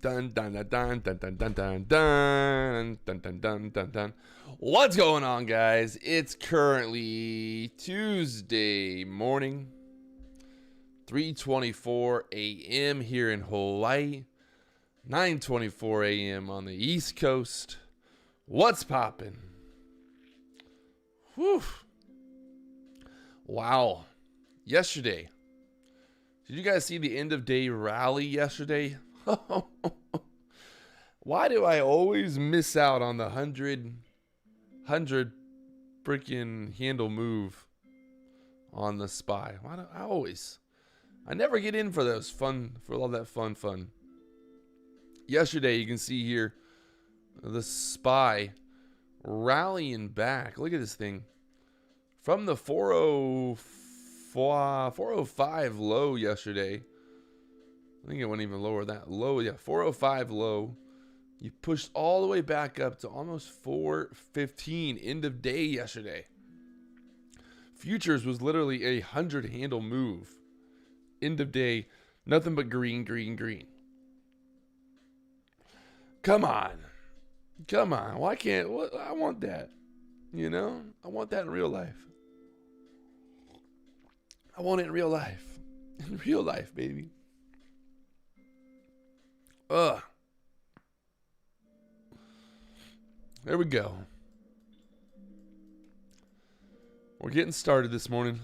Dun dun dun dun dun dun dun dun dun dun dun dun dun dun. What's going on, guys? It's currently Tuesday morning, 3:24 a.m. here in Hawaii, 9:24 a.m. on the East Coast. What's poppin'? Whew. Wow. Yesterday. Did you guys see the end of day rally yesterday? Why do I always miss out on the 100 freaking handle move on the SPY? Why do I never get in for those for all that fun. Yesterday, you can see here the SPY rallying back. Look at this thing. From the 405 low yesterday. I think it went even lower than that. Low, yeah, 405 low. You pushed all the way back up to almost 415 end of day yesterday. Futures was literally a 100 handle move. End of day, nothing but green. Come on. Why can't, I want that. You know? I want that in real life. I want it in real life. In real life, baby. There we go. We're getting started this morning.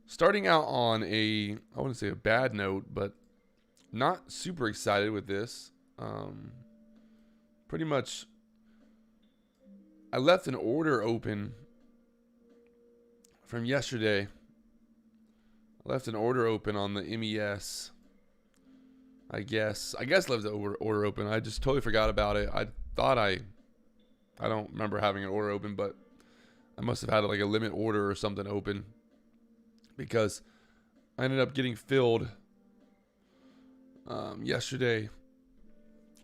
Starting out on I wouldn't say a bad note, but not super excited with this. Pretty much, I left an order open from yesterday. I left an order open on the MES. I guess left the order open. I just totally forgot about it. I thought I don't remember having an order open, but I must have had like a limit order or something open because I ended up getting filled yesterday.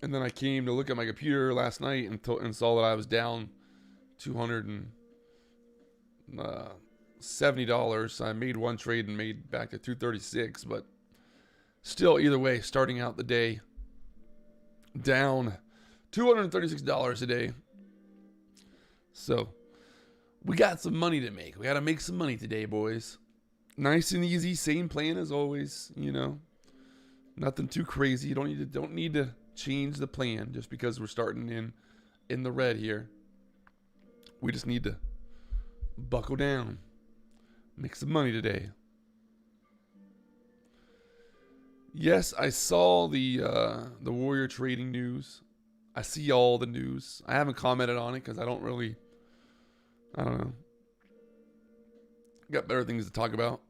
And then I came to look at my computer last night and saw that I was down $270. I made one trade and made back to $236, but still, either way, starting out the day down $236 a day. So we got some money to make. We got to make some money today, boys. Nice and easy, same plan as always. You know, nothing too crazy. You don't need to change the plan just because we're starting in the red here. We just need to buckle down, make some money today. Yes, I saw the Warrior trading news. I see all the news. I haven't commented on it because I don't know. Got better things to talk about.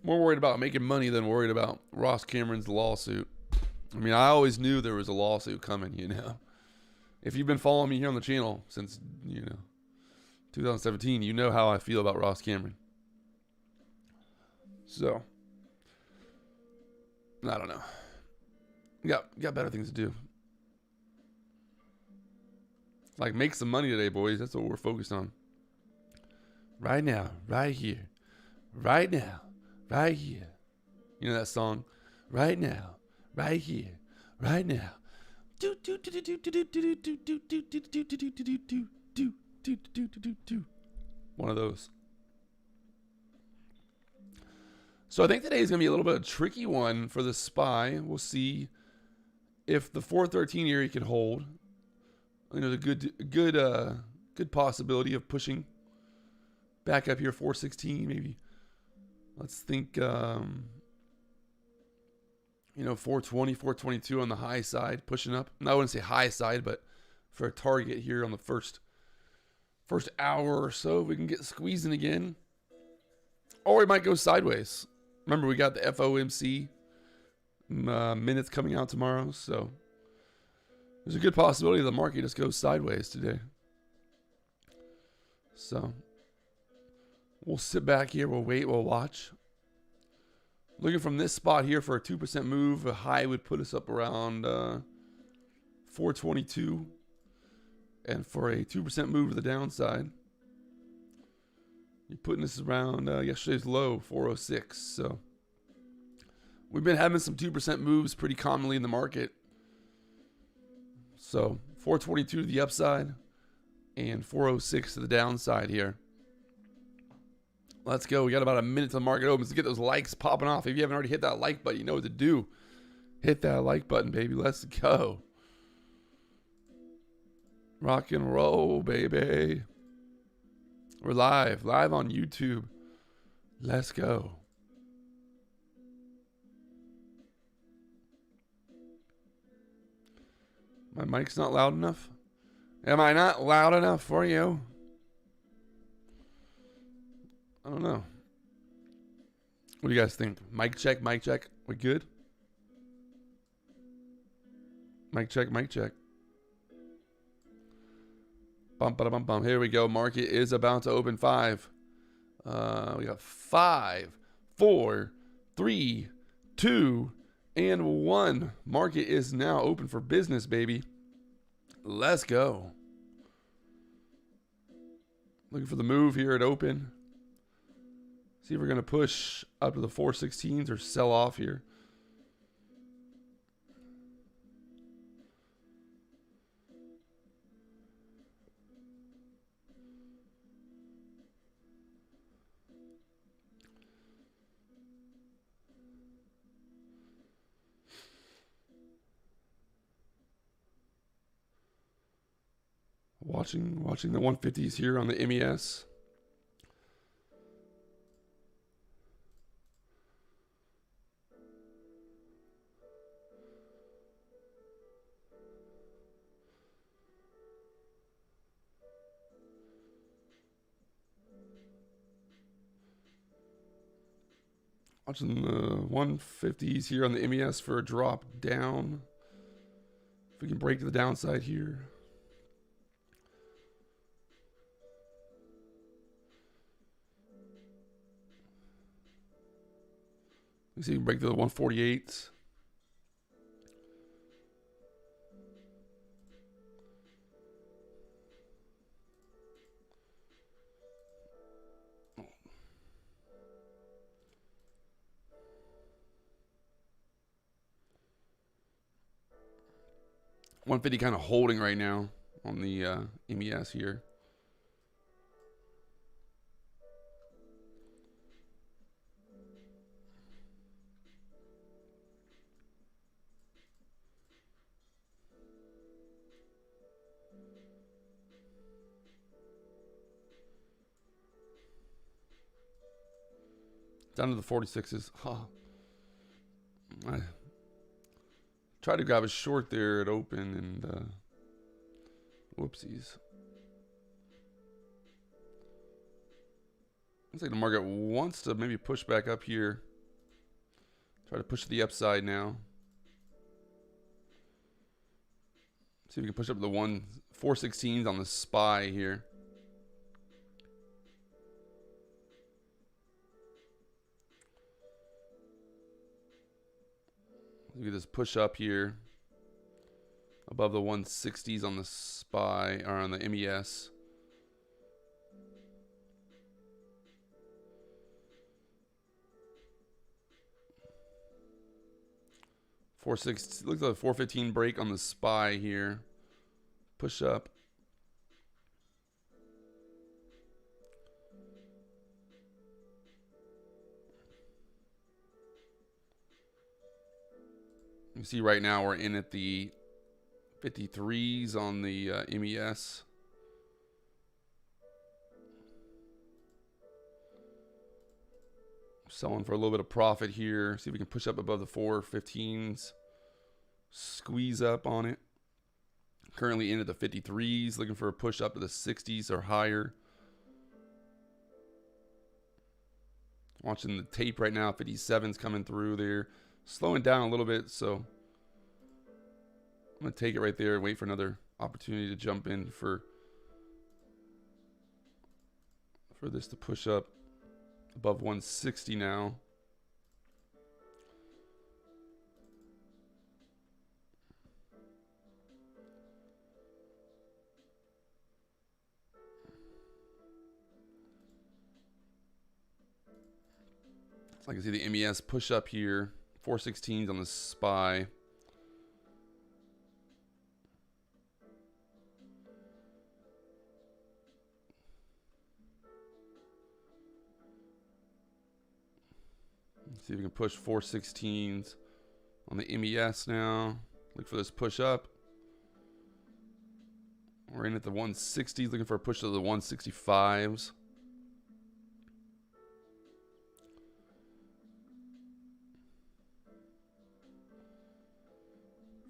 More worried about making money than worried about Ross Cameron's lawsuit. I mean, I always knew there was a lawsuit coming, you know. If you've been following me here on the channel since, 2017, you know how I feel about Ross Cameron. So, I don't know. Got better things to do. Like, make some money today, boys. That's what we're focused on. Right now, right here. Right now, right here. You know that song? Right now, right here, right now. One of those. So I think today is going to be a little bit of a tricky one for the SPY. We'll see if the 413 area can hold. I think there's a good possibility of pushing back up here, 416 maybe. Let's think 420, 422 on the high side, pushing up. No, I wouldn't say high side, but for a target here on the first hour or so, if we can get squeezing again. Or we might go sideways. Remember, we got the FOMC minutes coming out tomorrow, so there's a good possibility the market just goes sideways today. So we'll sit back here, we'll wait, we'll watch. Looking from this spot here for a 2% move, a high would put us up around 422. And for a 2% move to the downside, You're putting this around yesterday's low, 406. So we've been having some 2% moves pretty commonly in the market. So 422 to the upside and 406 to the downside here. Let's go. We got about a minute till the market opens to get those likes popping off. If you haven't already hit that like button, you know what to do. Hit that like button, baby. Let's go. Rock and roll, baby. We're live on YouTube. Let's go. My mic's not loud enough? Am I not loud enough for you? I don't know. What do you guys think? Mic check, mic check. We good? Mic check, mic check. Bum, ba, bum, bum. Here we go. Market is about to open 5. We got 5, 4, 3, 2, and 1. Market is now open for business, baby. Let's go. Looking for the move here at open. See if we're going to push up to the 416s or sell off here. Watching the 150s here on the MES. Watching the 150s here on the MES for a drop down. If we can break to the downside here. Let's see if we can break to the 148s. $150 kind of holding right now on the MES here. Down to the 46s. Huh. I tried to grab a short there at open and whoopsies. Looks like the market wants to maybe push back up here. Try to push to the upside now. See if we can push up the 416s on the SPY here. Look at this push up here above the 160s on the SPY or on the MES. Looks like a 415 break on the SPY here. Push up. You see right now we're in at the 53s on the MES. Selling for a little bit of profit here. See if we can push up above the 415s. Squeeze up on it. Currently in at the 53s. Looking for a push up to the 60s or higher. Watching the tape right now. 57's coming through there. Slowing down a little bit, so I'm going to take it right there and wait for another opportunity to jump in for this to push up above 160 now. I can see the MES push up here. 416s on the SPY. Let's see if we can push 416s on the MES now. Look for this push up. We're in at the 160s, looking for a push to the 165s.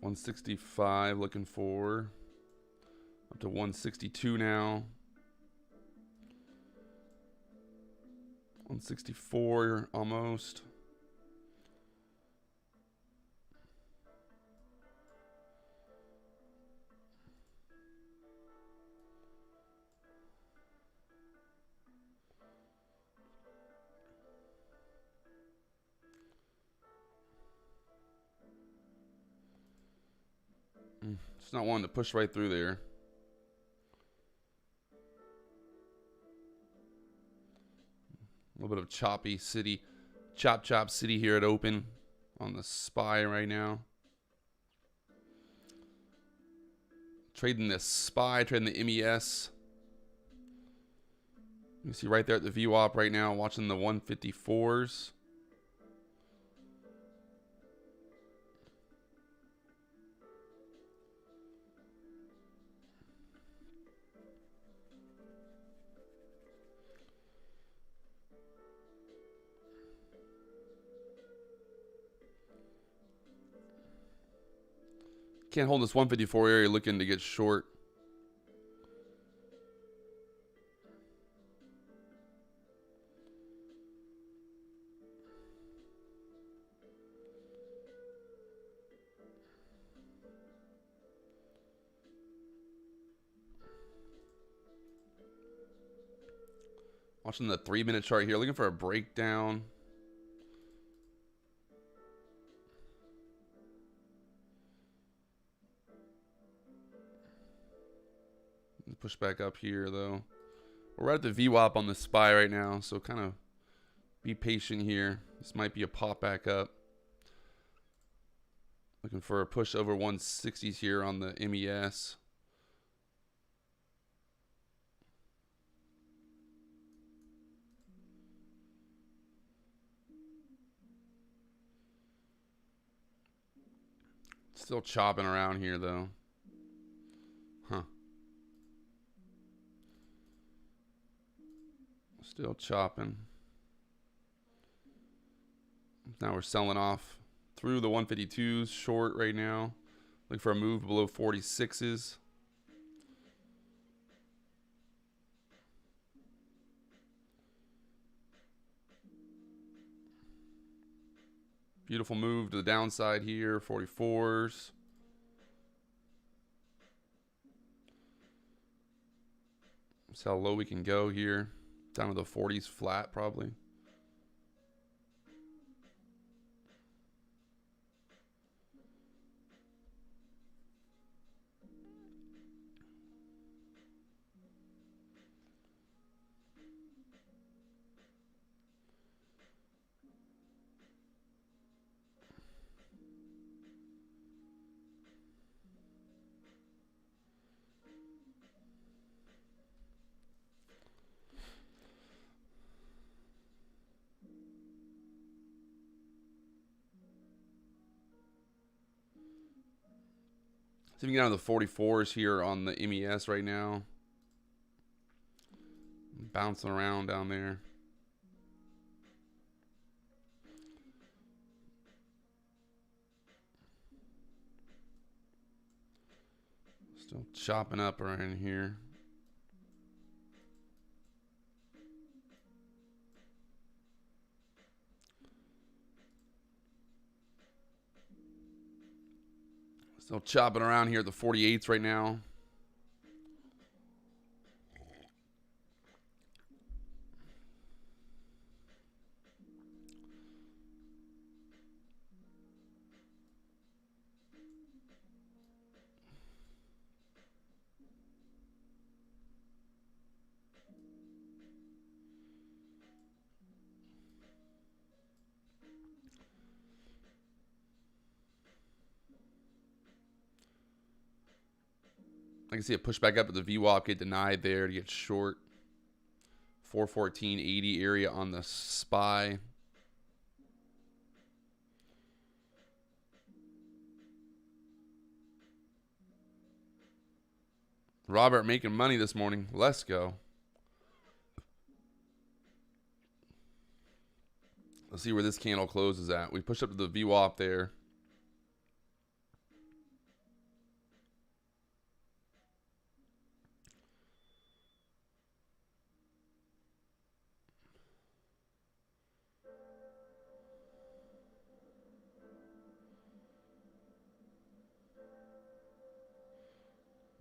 $165 looking for up to 162 now. 164 almost. Just not wanting to push right through there. A little bit of choppy city, chop city here at open on the SPY right now. Trading the SPY, trading the MES. You can see right there at the VWAP right now, watching the 154s. Can't hold this 154 area looking to get short. Watching the 3-minute chart here, looking for a breakdown. Push back up here though. We're right at the VWAP on the SPY right now, so kind of be patient here. This might be a pop back up. Looking for a push over 160s here on the MES. Still chopping around here though. Huh. Still chopping. Now we're selling off through the 152s short right now. Looking for a move below 46s. Beautiful move to the downside here, 44s. That's how low we can go here. Down to the 40s flat probably. So we can get on the 44s here on the MES right now. Bouncing around down there. Still chopping up around here. Still chopping around here at the 48s right now. can see a pushback up at the VWAP, get denied there to get short. 414.80 area on the SPY. Robert making money this morning. Let's go. Let's see where this candle closes at. We push up to the VWAP there.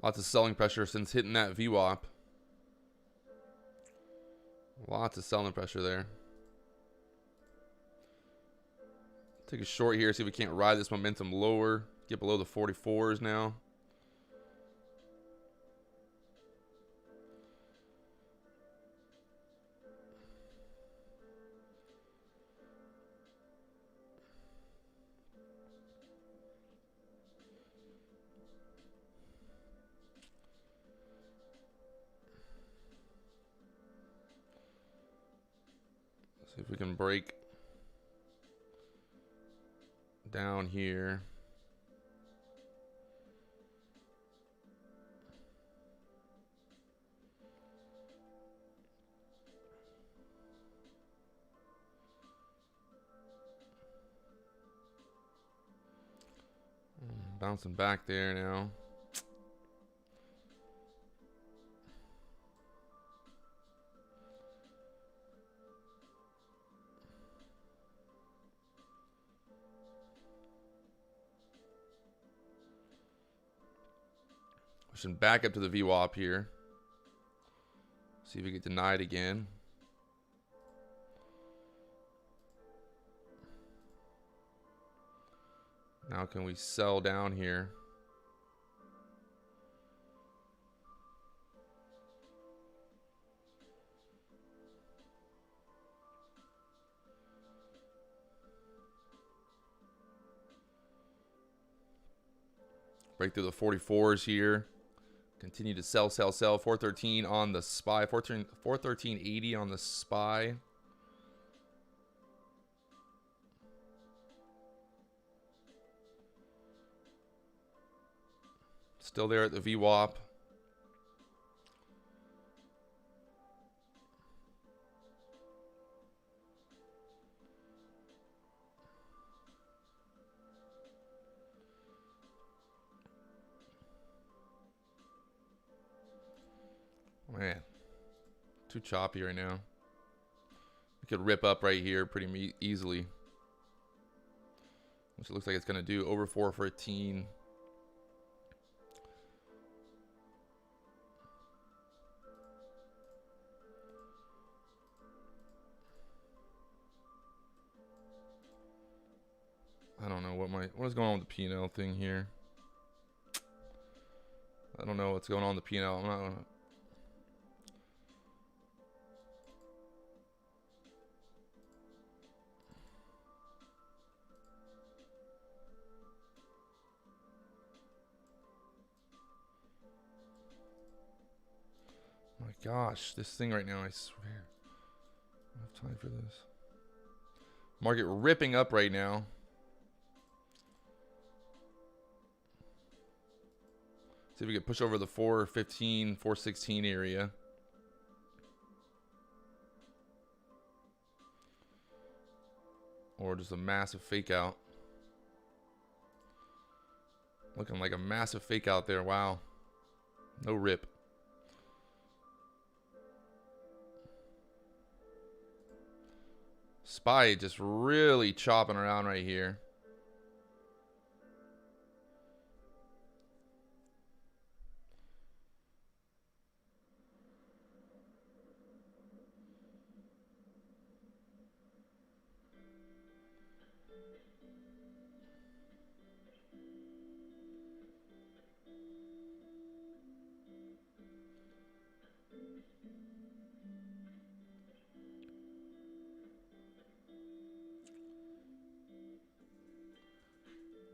Lots of selling pressure since hitting that VWAP. Lots of selling pressure there. Take a short here, see if we can't ride this momentum lower. Get below the 44s now. See if we can break down here. Bouncing back there now. Pushing back up to the VWAP here. See if we get denied again. Now can we sell down here? Break through the 44s here. Continue to sell, sell, sell. 413 on the SPY. 413.80 on the SPY. Still there at the VWAP. Man, too choppy right now. We could rip up right here pretty easily, which it looks like it's going to do. Over 414. I don't know what is going on with the P&L thing here. I don't know what's going on with the P&L. I'm not gonna. My gosh, this thing right now, I swear. I don't have time for this. Market ripping up right now. See if we can push over the 415, 416 area. Or just a massive fake out. Looking like a massive fake out there. Wow. No rip. SPY just really chopping around right here.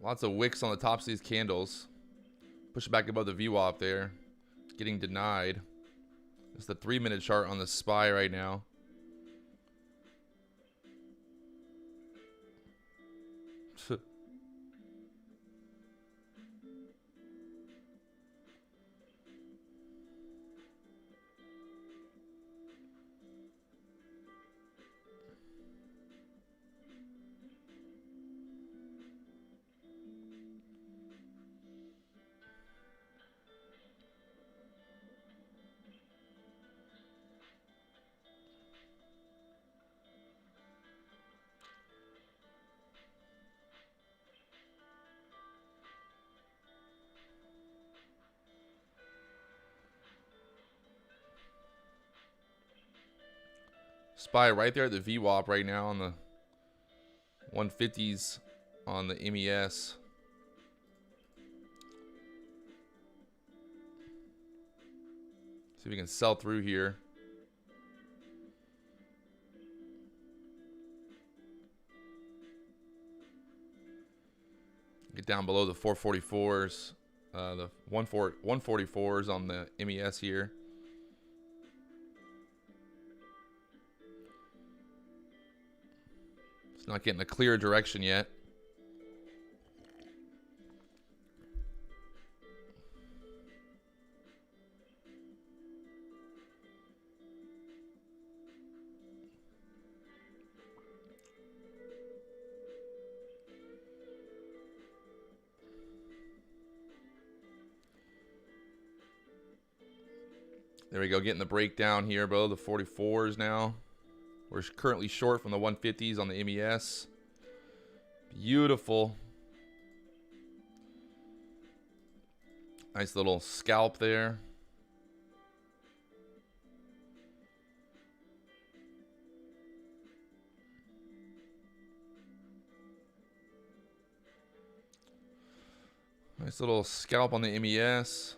Lots of wicks on the tops of these candles. Push it back above the VWAP there. getting denied. It's the 3-minute chart on the SPY right now. SPY right there at the VWAP right now on the 150s on the MES. See if we can sell through here. Get down below the 444s, the 144s on the MES here. It's not getting a clear direction yet. There we go, getting the breakdown here below the 44s now. We're currently short from the 150s on the MES. Beautiful. Nice little scalp there. Nice little scalp on the MES.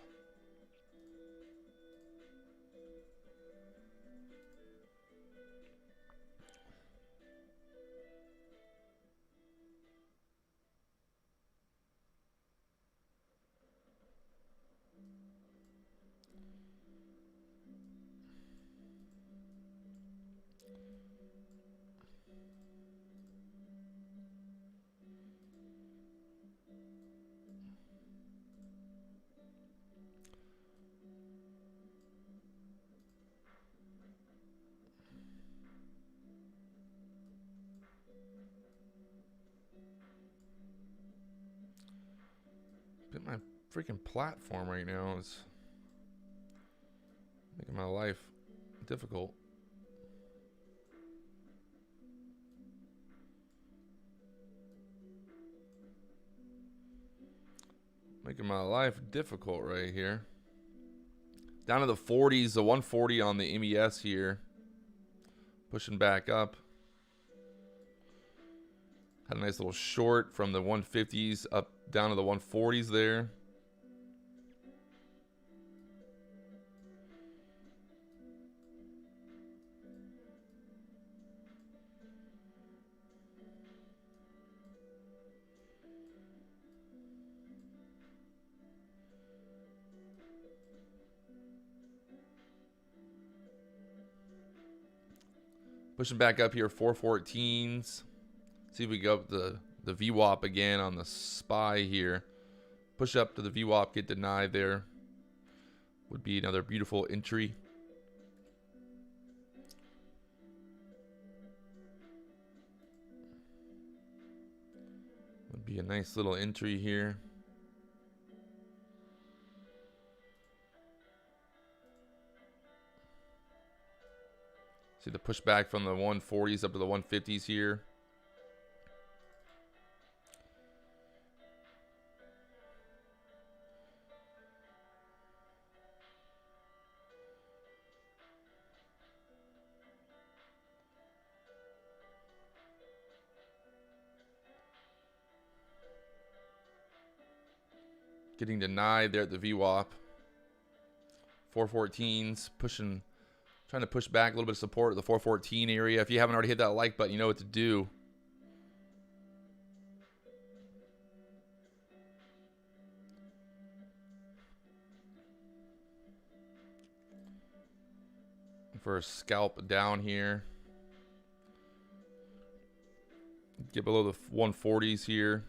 My freaking platform right now is making my life difficult. Making my life difficult right here. Down to the 40s, the 140 on the MES here. Pushing back up. Had a nice little short from the 150s up down to the 140s there. Pushing back up here, 414s. See if we go up the VWAP again on the SPY here. Push up to the VWAP, get denied there. Would be another beautiful entry. Would be a nice little entry here. See the pushback from the 140s up to the 150s here. Getting denied there at the VWAP. 414s pushing. Trying to push back a little bit of support at the 414 area. If you haven't already hit that like button, you know what to do. for a scalp down here. Get below the 140s here.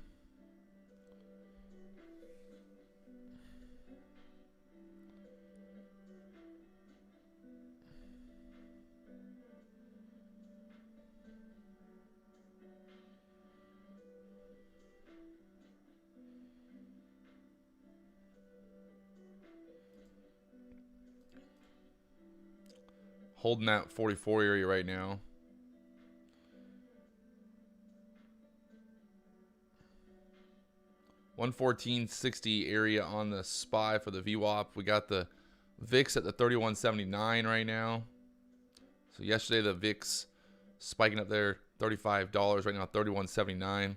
Holding that 44 area right now. $114.60 area on the SPY for the VWAP. We got the VIX at the 31.79 right now. So yesterday the VIX spiking up there, $35 right now, 31.79.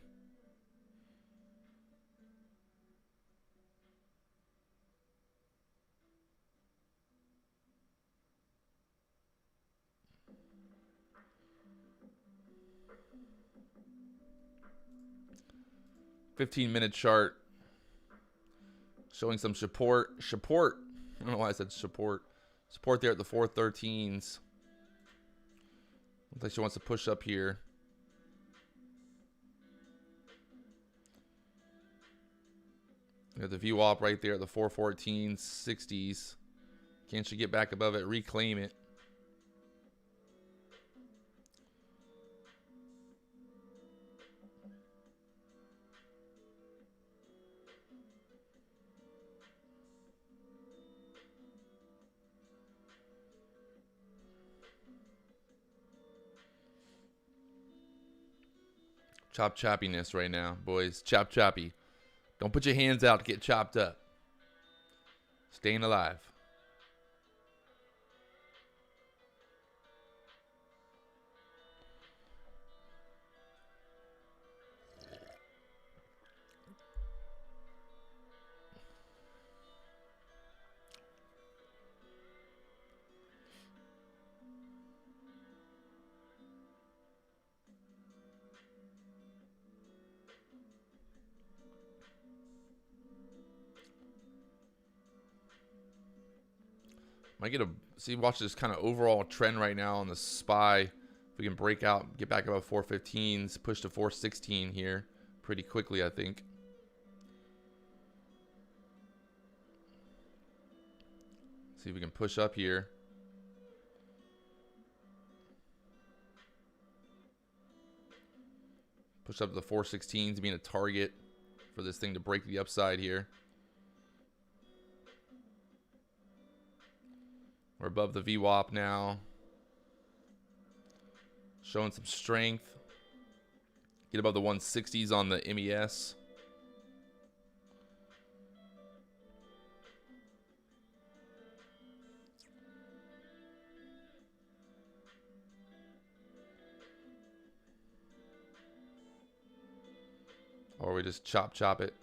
$15-minute chart showing some support. I don't know why I said support. Support there at the 413s. Looks like she wants to push up here. Got the VWAP right there at the 414s, 60s. Can she get back above it, reclaim it? Choppiness right now, boys. Choppy. Don't put your hands out to get chopped up. Staying alive. Might get watch this kind of overall trend right now on the SPY. If we can break out, get back above 415s, push to 416 here pretty quickly, I think. See if we can push up here. Push up to the 416s, being a target for this thing to break the upside here. We're above the VWAP now. Showing some strength. Get above the 160s on the MES. Or we just chop it.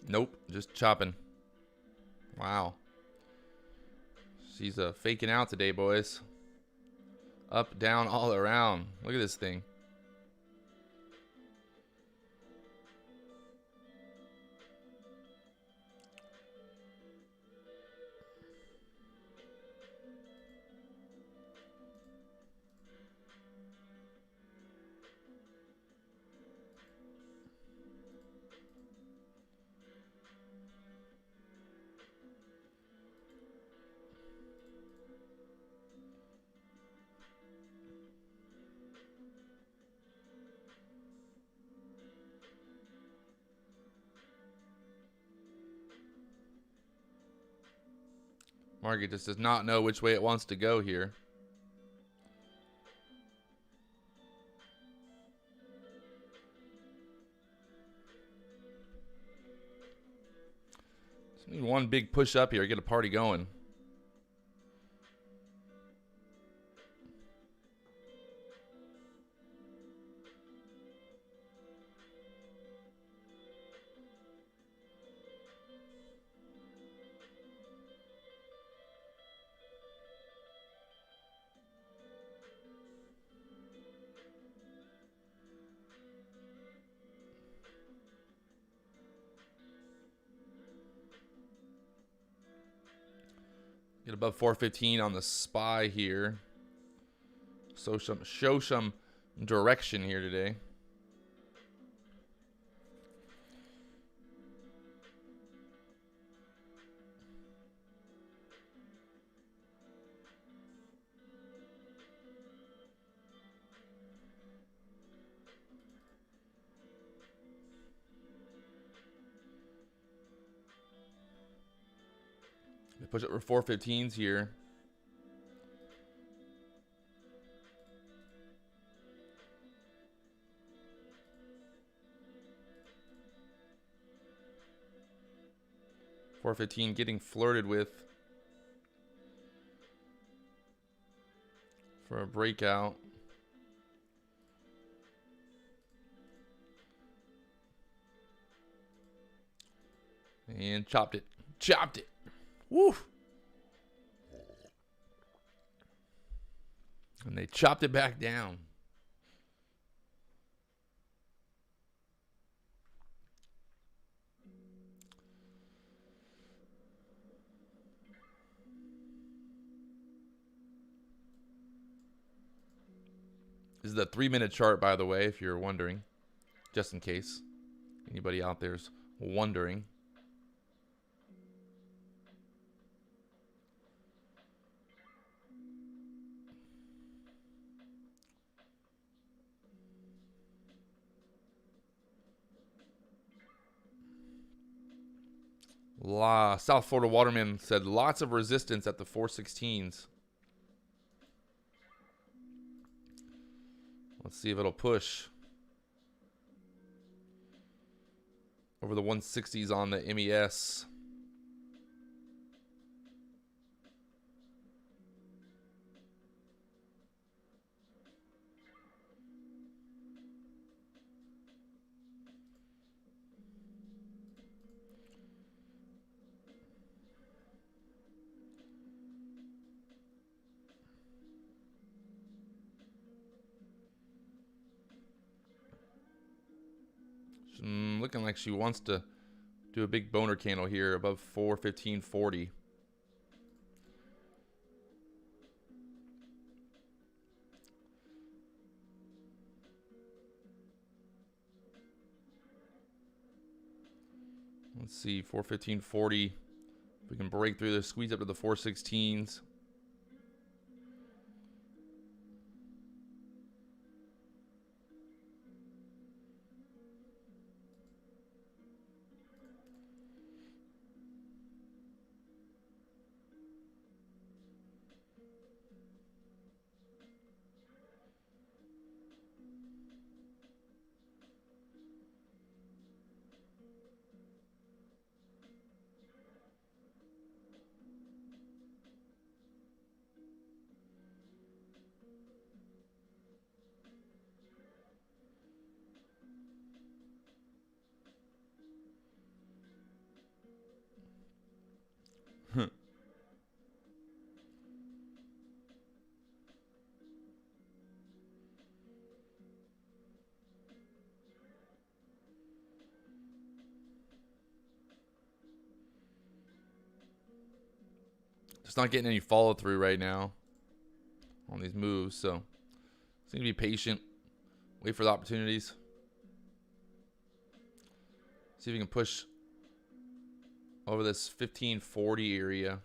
Nope, just chopping. Wow. She's faking out today, boys. Up, down, all around. Look at this thing. Market just does not know which way it wants to go here. Need one big push up here, get a party going. Get above 415 on the SPY here. So show some direction here today. They push up for 415s here. $415 getting flirted with for a breakout. And chopped it. Chopped it. Woo! And they chopped it back down. This is the 3-minute chart, by the way, if you're wondering. Just in case anybody out there's wondering. South Florida Waterman said lots of resistance at the 416s. Let's see if it'll push over the 160s on the MES. Looking like she wants to do a big boner candle here above 415.40. Let's see, 415.40. If we can break through this, squeeze up to the 416s. Just not getting any follow through right now on these moves, so just need to be patient, wait for the opportunities. See if we can push over this 1540 area.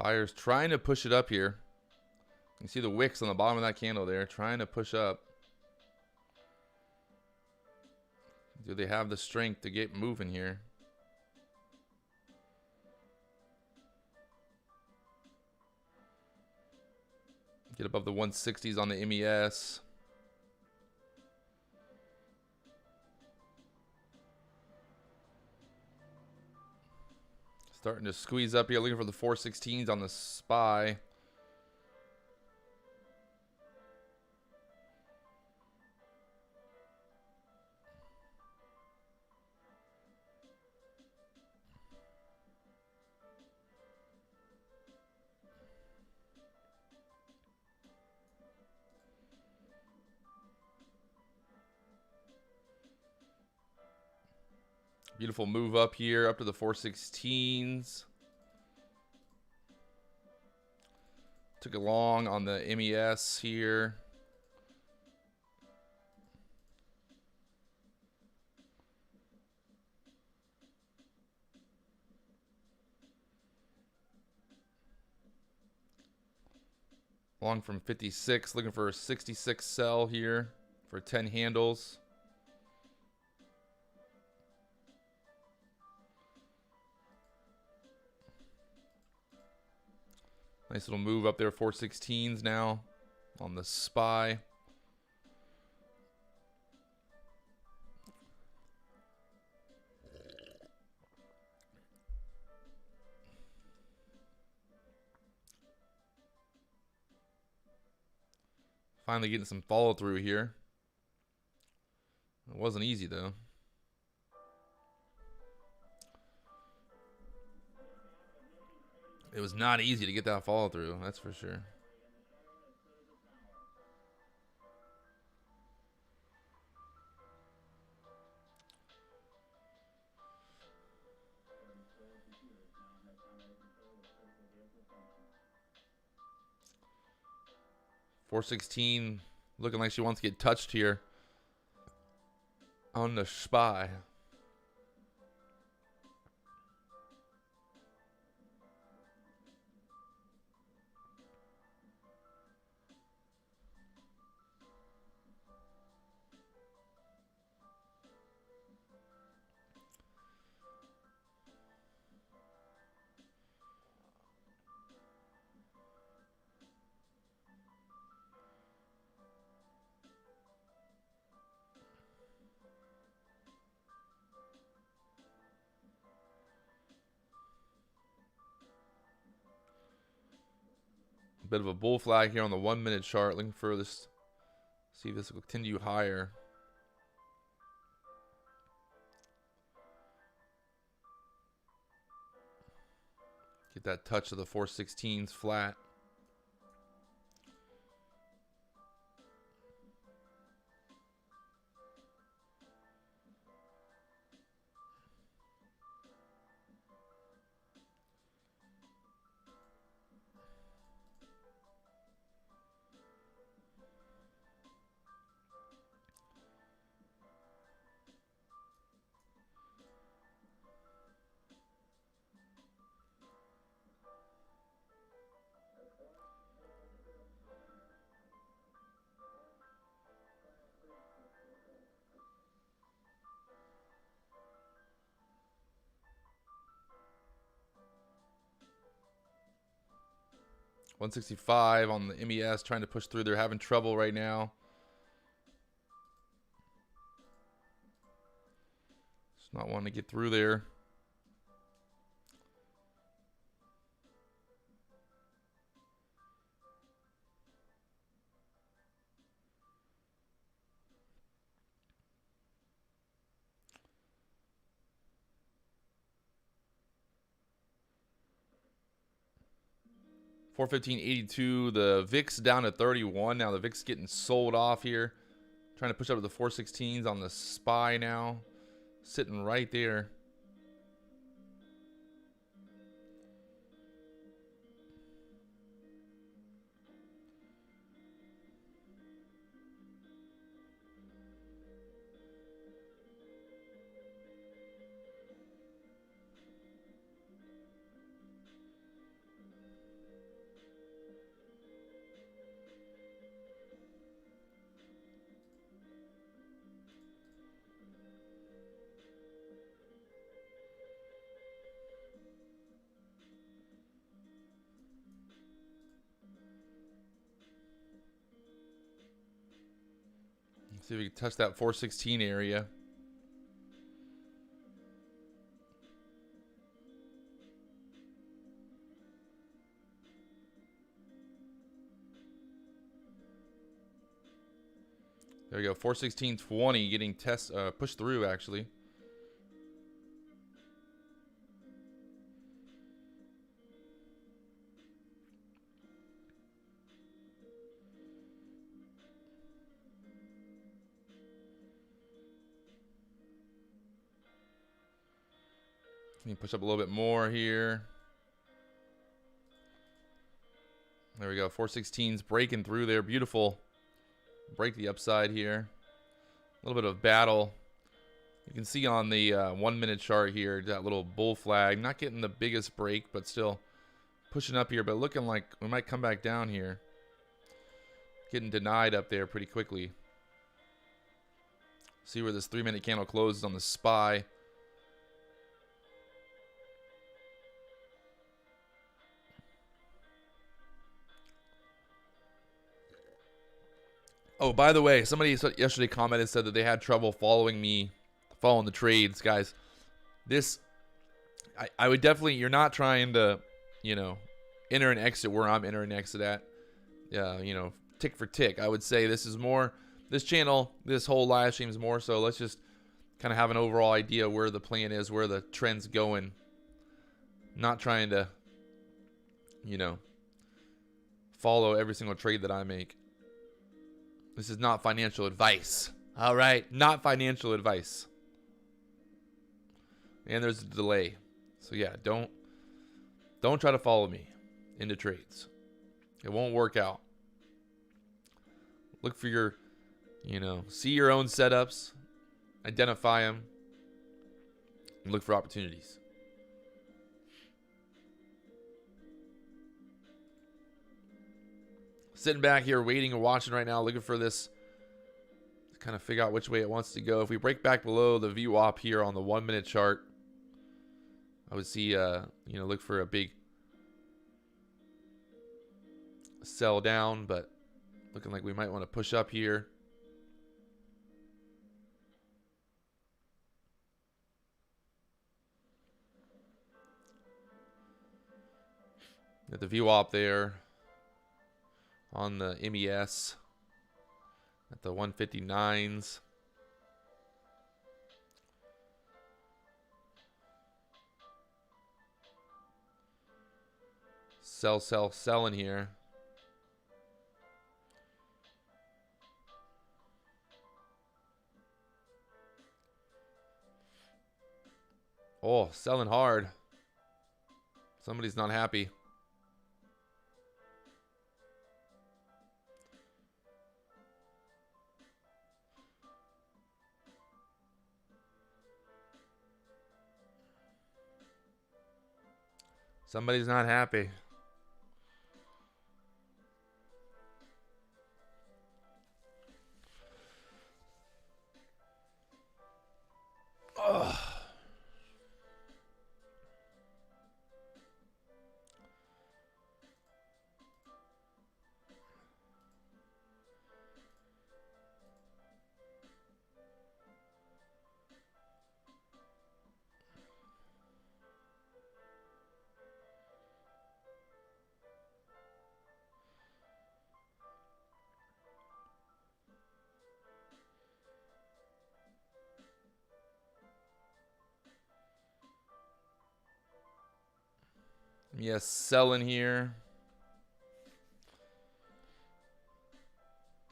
Buyers trying to push it up here. You see the wicks on the bottom of that candle there, trying to push up. Do they have the strength to get moving here? Get above the 160s on the MES. Starting to squeeze up here, looking for the 416s on the SPY. Beautiful move up here, up to the 416s. Took it long on the MES here. Long from 56, looking for a 66 sell here for 10 handles. Nice little move up there, 416s now on the SPY. Finally getting some follow through here. It wasn't easy though. It was not easy to get that follow through, that's for sure. $416 looking like she wants to get touched here on the SPY. Bit of a bull flag here on the 1 minute chart, looking for this, see if this will continue higher. Get that touch of the 416s flat. $165 on the MES, trying to push through. They're having trouble right now. Just not wanting to get through there. $415.82. The VIX down to 31. Now the VIX getting sold off here. Trying to push up to the 416s on the SPY now. Sitting right there. See if we can touch that 416 area. There we go. 416.20 getting pushed through actually. Can you push up a little bit more here? There we go. 416's breaking through there. Beautiful. Break the upside here. A little bit of battle. You can see on the 1 minute chart here that little bull flag. Not getting the biggest break, but still pushing up here. But looking like we might come back down here. Getting denied up there pretty quickly. See where this 3 minute candle closes on the SPY. Oh, by the way, somebody yesterday commented, said that they had trouble following the trades, guys. This, I would definitely, you're not trying to, you know, enter and exit where I'm entering and exit at, you know, tick for tick. I would say this is more, this channel, this whole live stream is more so let's just kind of have an overall idea where the plan is, where the trend's going. Not trying to, you know, follow every single trade that I make. This is not financial advice. All right, not financial advice. And there's a delay. So yeah, don't try to follow me into trades. It won't work out. Look for your, you know, see your own setups, identify them, and look for opportunities. Sitting back here waiting and watching right now, looking for this to kind of figure out which way it wants to go. If we break back below the VWAP here on the 1 minute chart, I would see, you know, look for a big sell down, but looking like we might want to push up here. Got the VWAP there on the MES at the 159s. Sell in here. Oh, selling hard. Somebody's not happy. Somebody's not happy. Ugh. Yes, selling here.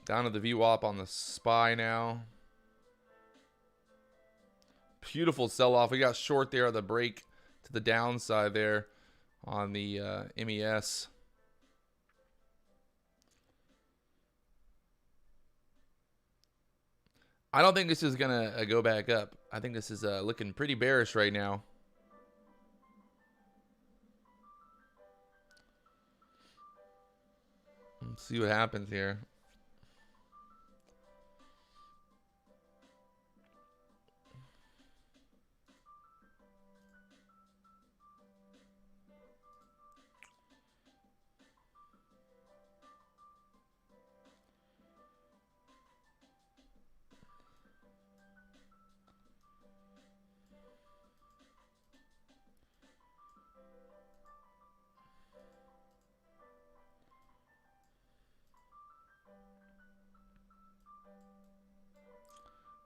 Down to the VWAP on the SPY now. Beautiful sell-off. We got short there at the break to the downside there on the MES. I don't think this is going to go back up. I think this is looking pretty bearish right now. Let's see what happens here.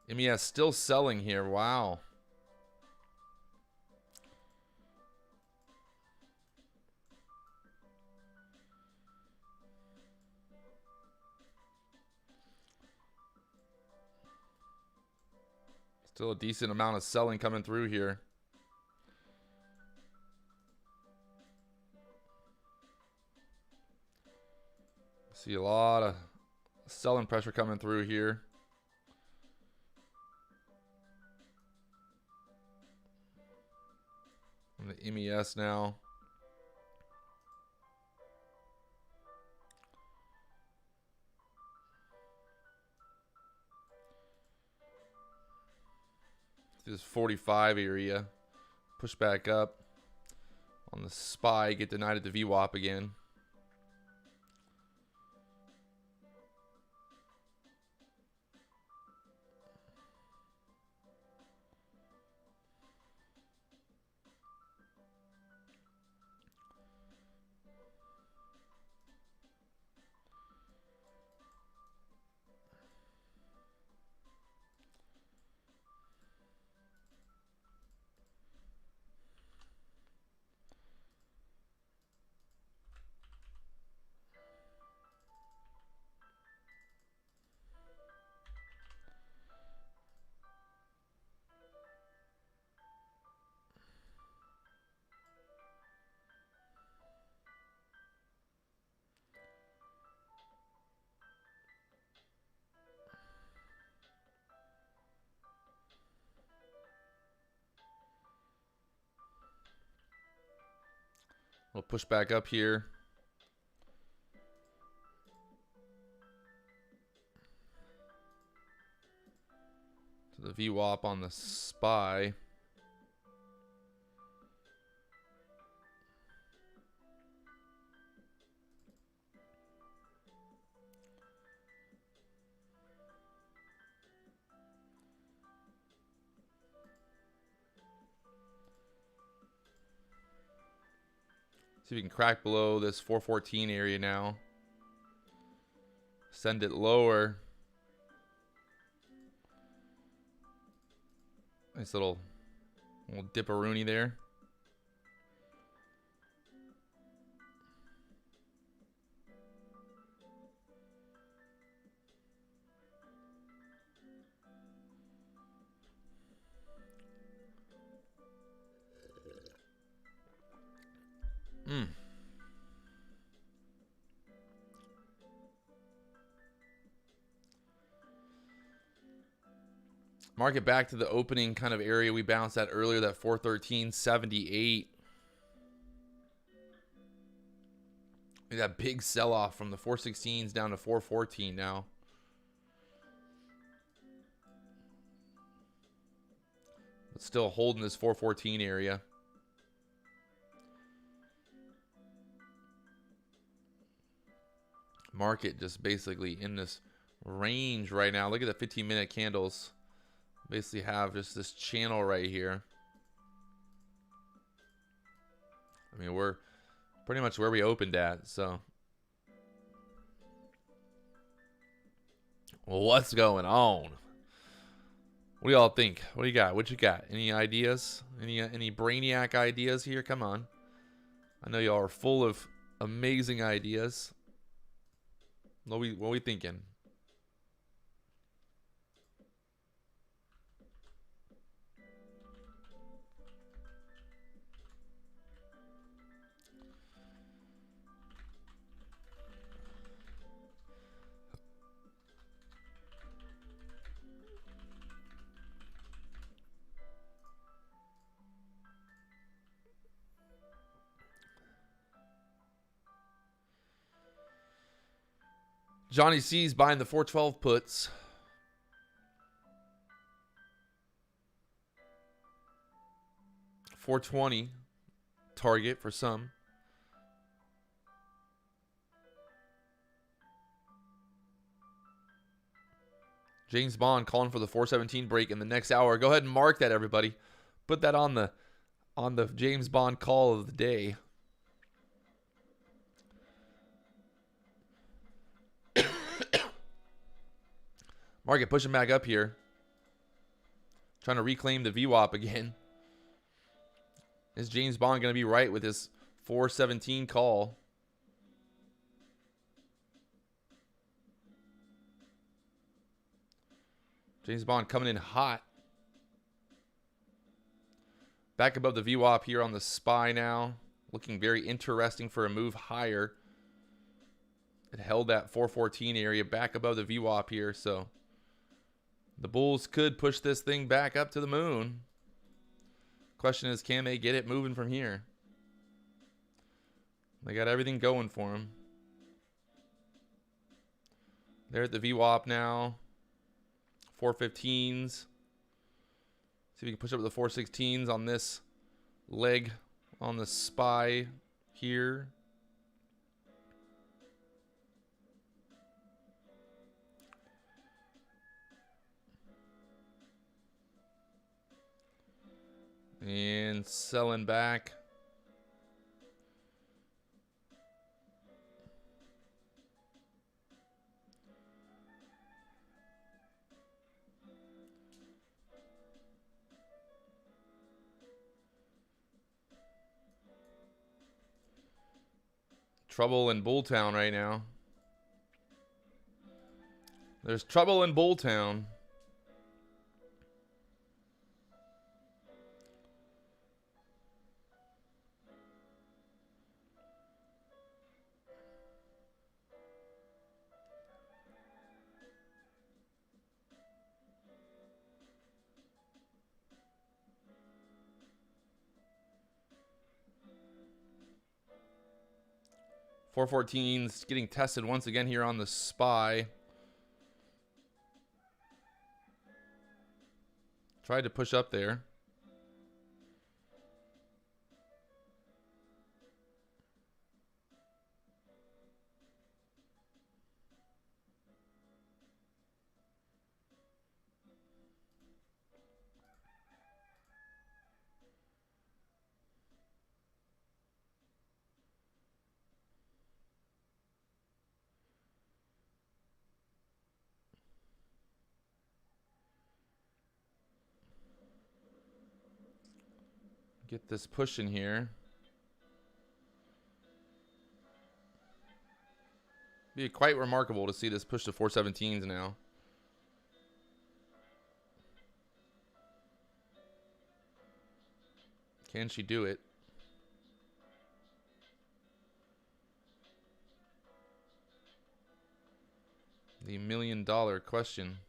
MES still selling here. Wow. Still a decent amount of selling coming through here. See a lot of selling pressure coming through here. On the MES now. This 45 area. Push back up. On the SPY, get denied at the VWAP again. We'll push back up here. To the VWAP on the SPY. See if we can crack below this 414 area now. Send it lower. Nice little dipperoonie there. Market back to the opening kind of area we bounced at earlier, that 413.78. That big sell-off from the 416s down to 414 now. But still holding this 414 area. Market just basically in this range right now. Look at the 15-minute candles. Basically have just this channel right here. I mean, we're pretty much where we opened at, so. Well, what's going on? What do y'all think? What do you got? What you got? Any ideas? Any brainiac ideas here? Come on. I know y'all are full of amazing ideas. What we thinking? Johnny C's buying the 412 puts. $420 target for some. James Bond calling for the 417 break in the next hour. Go ahead and mark that, everybody. Put that on the James Bond call of the day. Market pushing back up here. Trying to reclaim the VWAP again. Is James Bond going to be right with his 417 call? James Bond coming in hot. Back above the VWAP here on the SPY now. Looking very interesting for a move higher. It held that 414 area back above the VWAP here, so the bulls could push this thing back up to the moon. Question is, can they get it moving from here? They got everything going for them. They're at the VWAP now. 415s. See if we can push up to the 416s on this leg on the SPY here. And selling back. Trouble in Bulltown right now. There's trouble in Bulltown. Four 414s getting tested once again here on the SPY. Tried to push up there. Get this push in here. Be quite remarkable to see this push to 417s now. Can she do it? The $1,000,000 question.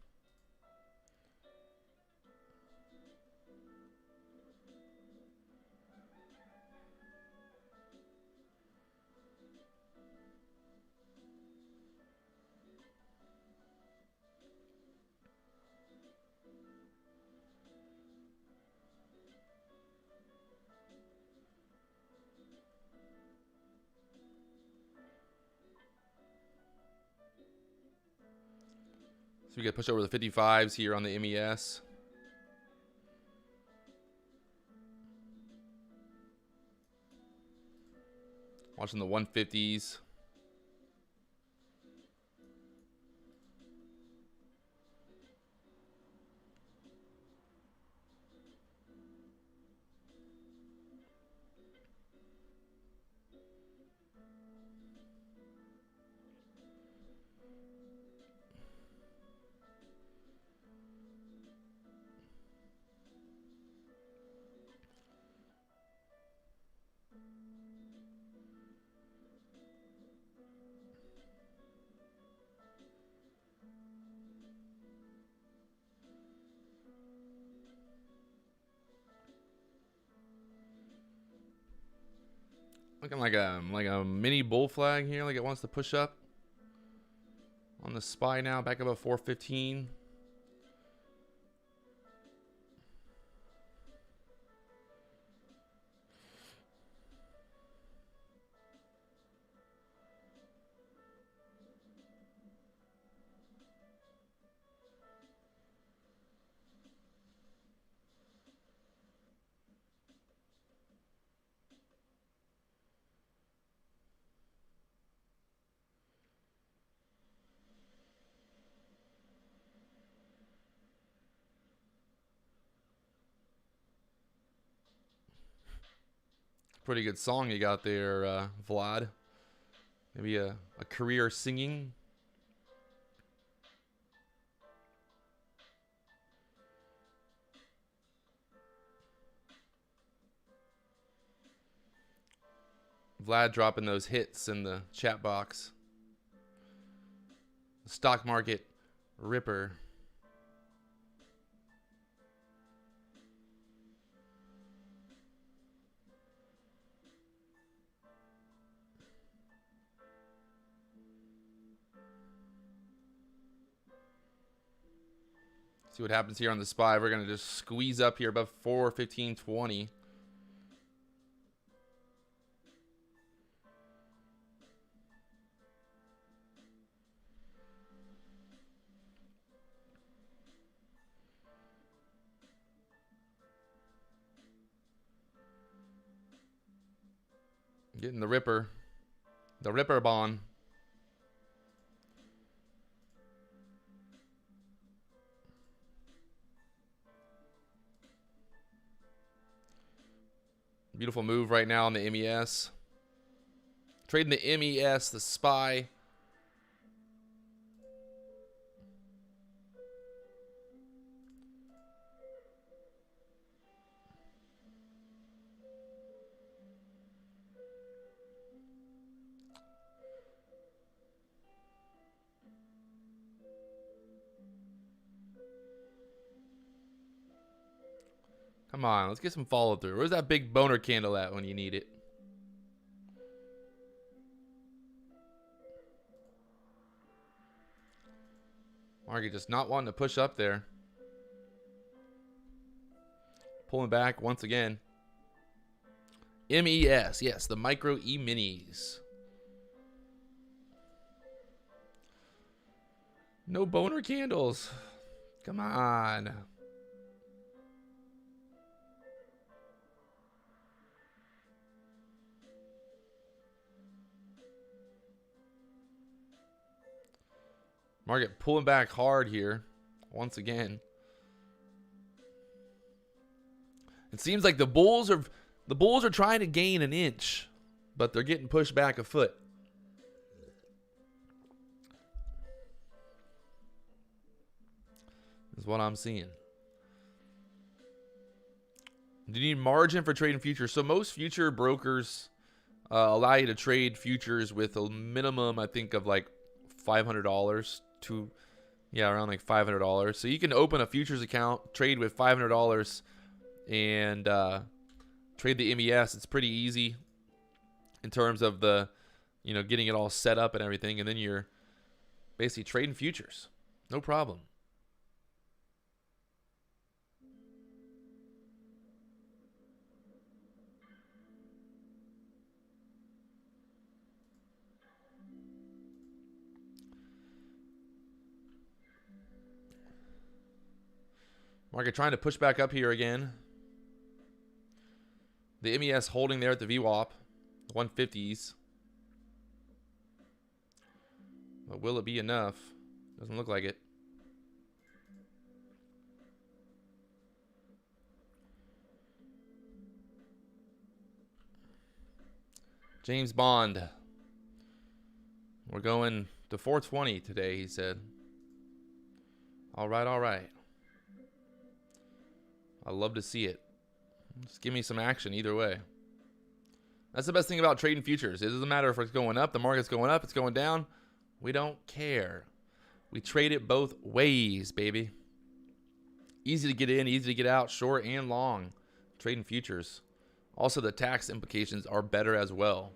So we get pushed over the 55s here on the MES. Watching the 150s. Looking like a mini bull flag here, like it wants to push up on the SPY now, back above 415. Pretty good song you got there, Vlad. Maybe a career singing. Vlad dropping those hits in the chat box. Stock market ripper. See what happens here on the SPY. We're going to just squeeze up here above 415.20. Getting the ripper. The ripper bond. Beautiful move right now on the MES. Trading the MES, the SPY. Come on, let's get some follow through. Where's that big boner candle at when you need it? Market just not wanting to push up there. Pulling back once again. MES, yes, the micro E-minis. No boner candles. Come on. Market pulling back hard here once again. It seems like the bulls are trying to gain an inch, but they're getting pushed back a foot. Is what I'm seeing. Do you need margin for trading futures? So most future brokers allow you to trade futures with a minimum, I think, of like $500 to, yeah, around like $500. So you can open a futures account, trade with $500, and trade the MES. It's pretty easy in terms of the, you know, getting it all set up and everything, and then you're basically trading futures, no problem. Market trying to push back up here again. The MES holding there at the VWAP, 150s. But will it be enough? Doesn't look like it. James Bond. We're going to 420 today, he said. All right, all right. I love to see it. Just give me some action either way. That's the best thing about trading futures. It doesn't matter if it's going up, the market's going up, it's going down. We don't care. We trade it both ways, baby. Easy to get in, easy to get out, short and long. Trading futures. Also, the tax implications are better as well.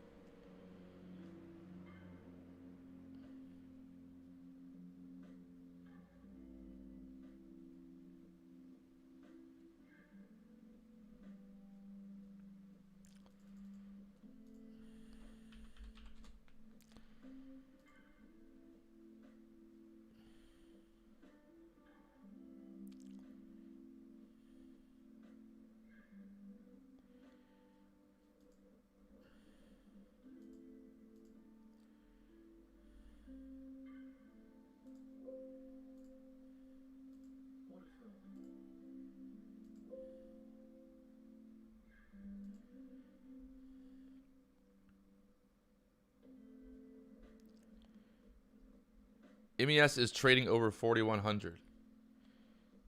MES is trading over 4,100.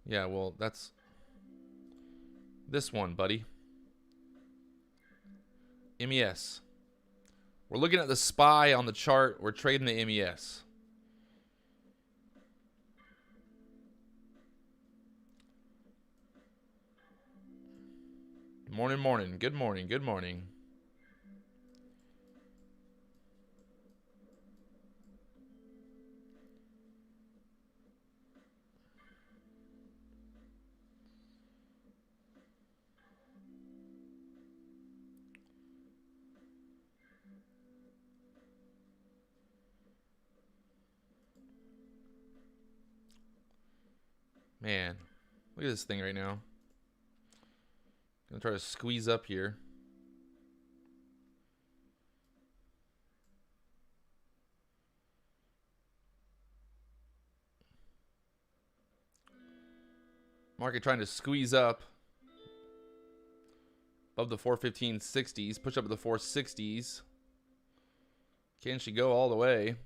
Yeah, well, that's this one, buddy. MES. We're looking at the SPY on the chart. We're trading the MES. Morning, morning. Good morning. Good morning. Man, look at this thing right now. Gonna try to squeeze up here. Market trying to squeeze up above the 415.60s, push up to the 460s. Can she go all the way?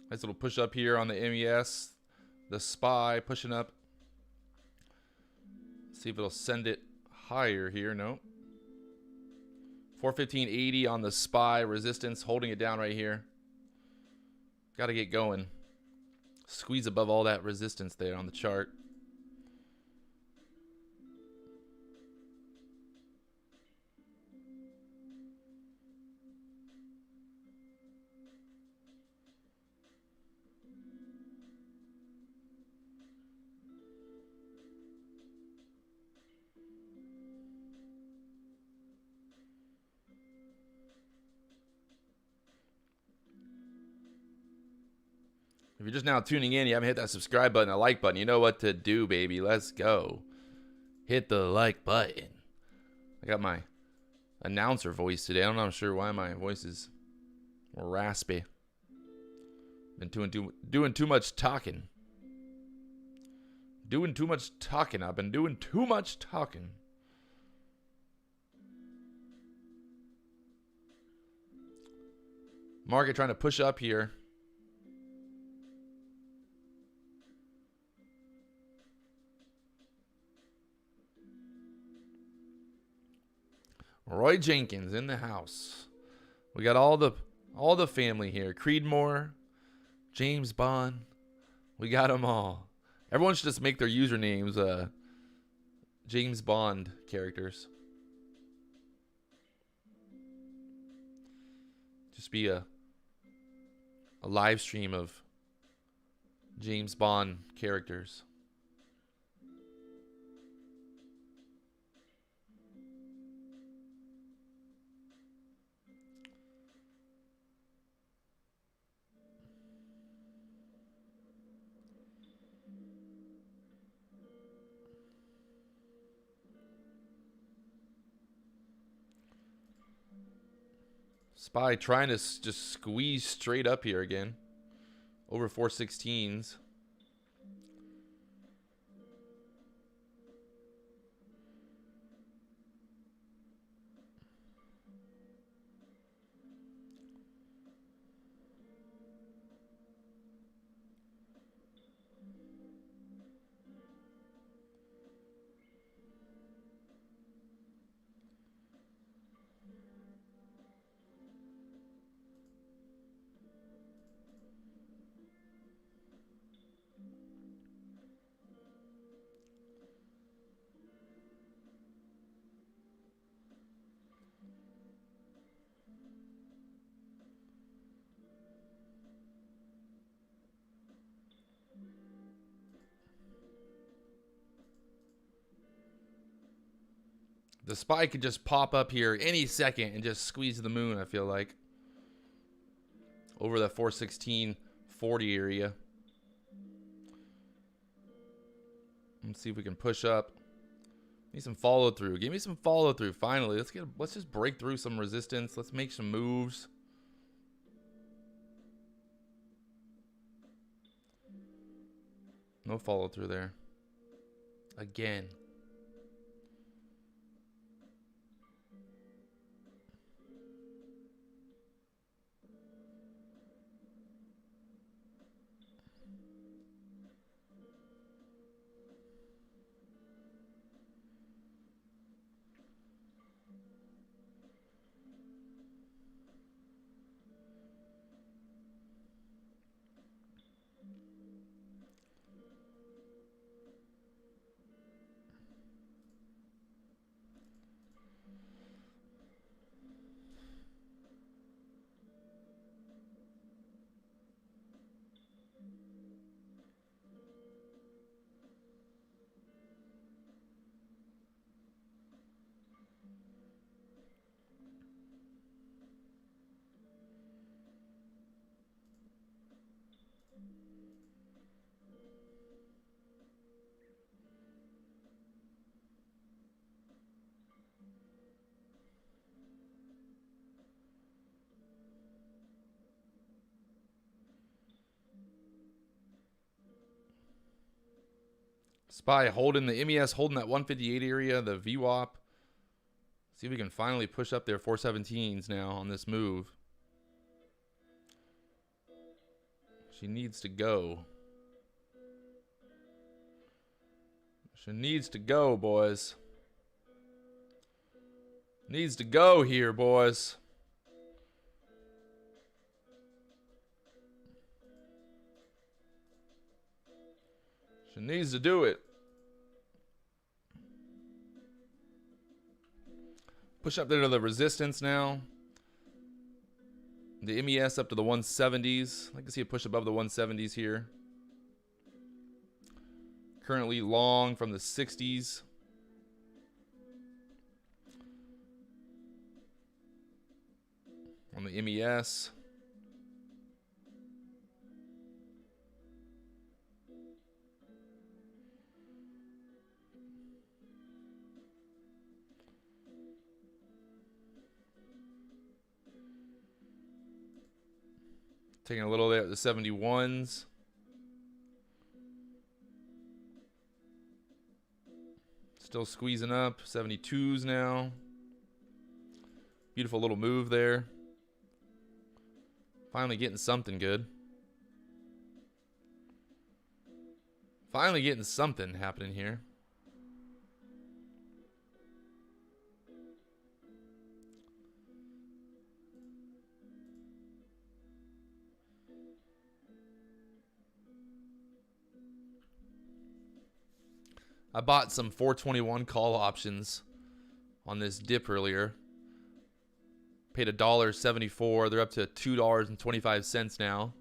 Nice little push up here on the MES. The SPY pushing up. See if it'll send it higher here. No. 415.80 on the SPY. Resistance holding it down right here. Got to get going. Squeeze above all that resistance there on the chart. If you're just now tuning in, you haven't hit that subscribe button, a like button, you know what to do, baby. Let's go. Hit the like button. I got my announcer voice today. I'm not sure why my voice is raspy. Been doing too much talking. Doing too much talking. I've been doing too much talking. Market trying to push up here. Roy Jenkins in the house. We got all the family here. Creedmoor, James Bond. We got them all. Everyone should just make their usernames James Bond characters. Just be a live stream of James Bond characters. SPY trying to just squeeze straight up here again. Over 416s. The SPY could just pop up here any second and just squeeze the moon, I feel like. Over the 416.40 area. Let's see if we can push up. Need some follow through. Give me some follow through. Finally, let's just break through some resistance. Let's make some moves. No follow through there. Again. SPY holding the MES, holding that 158 area, the VWAP. See if we can finally push up their 417s now on this move. She needs to go. She needs to go, boys. Needs to go here, boys. She needs to do it. Push up there to the resistance now. The MES up to the 170s. I'd like to see it push above the 170s here. Currently long from the 60s. On the MES. Taking a little there at the 71s. Still squeezing up. 72s now. Beautiful little move there. Finally getting something good. Finally getting something happening here. I bought some 421 call options on this dip earlier. Paid $1.74. They're up to $2.25 now.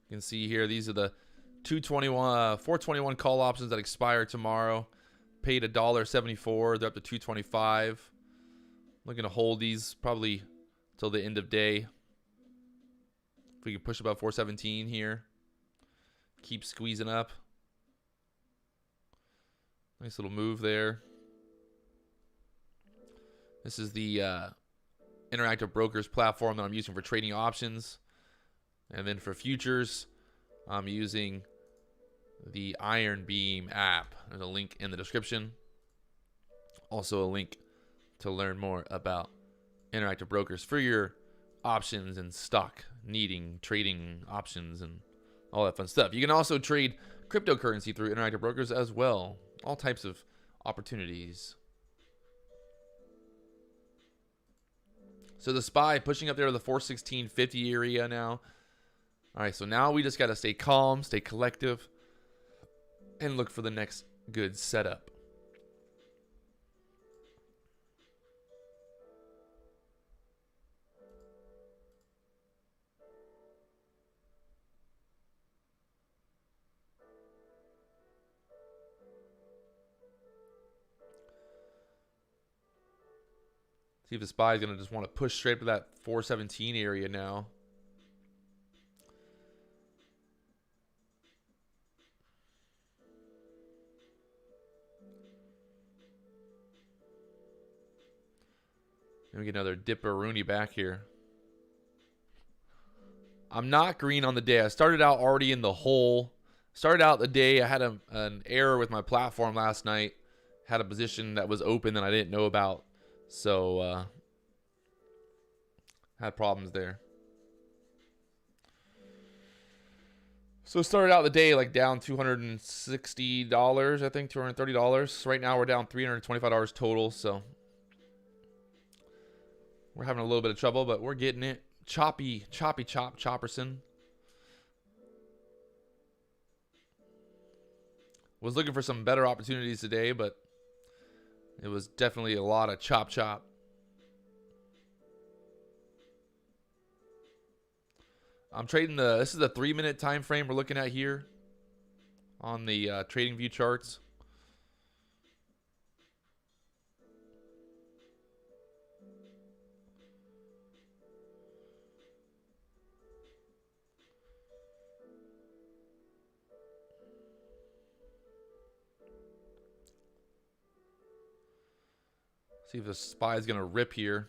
You can see here, these are the 421 call options that expire tomorrow. Paid $1.74. They're up to $2.25. Looking to hold these probably till the end of day. If we can push above 417 here. Keep squeezing up. Nice little move there. This is the Interactive Brokers platform that I'm using for trading options. And then for futures, I'm using the IronBeam app. There's a link in the description. Also a link to learn more about Interactive Brokers for your options and stock needing trading options and all that fun stuff. You can also trade cryptocurrency through Interactive Brokers as well. All types of opportunities. So the SPY pushing up there to the 416.50 area now. All right, so now we just got to stay calm, stay collective, and look for the next good setup. See if the SPY is going to just want to push straight to that 417 area now. And we get another dipperoonie back here. I'm not green on the day. I started out already in the hole. Started out the day. I had an error with my platform last night. Had a position that was open that I didn't know about. So, had problems there. So started out the day like down $260, I think, $230. Right now we're down $325 total. So we're having a little bit of trouble, but we're getting it. Choppy, Chopperson. Was looking for some better opportunities today, but it was definitely a lot of chop. I'm trading this is the 3-minute time frame we're looking at here on the trading view charts. See if the SPY is going to rip here.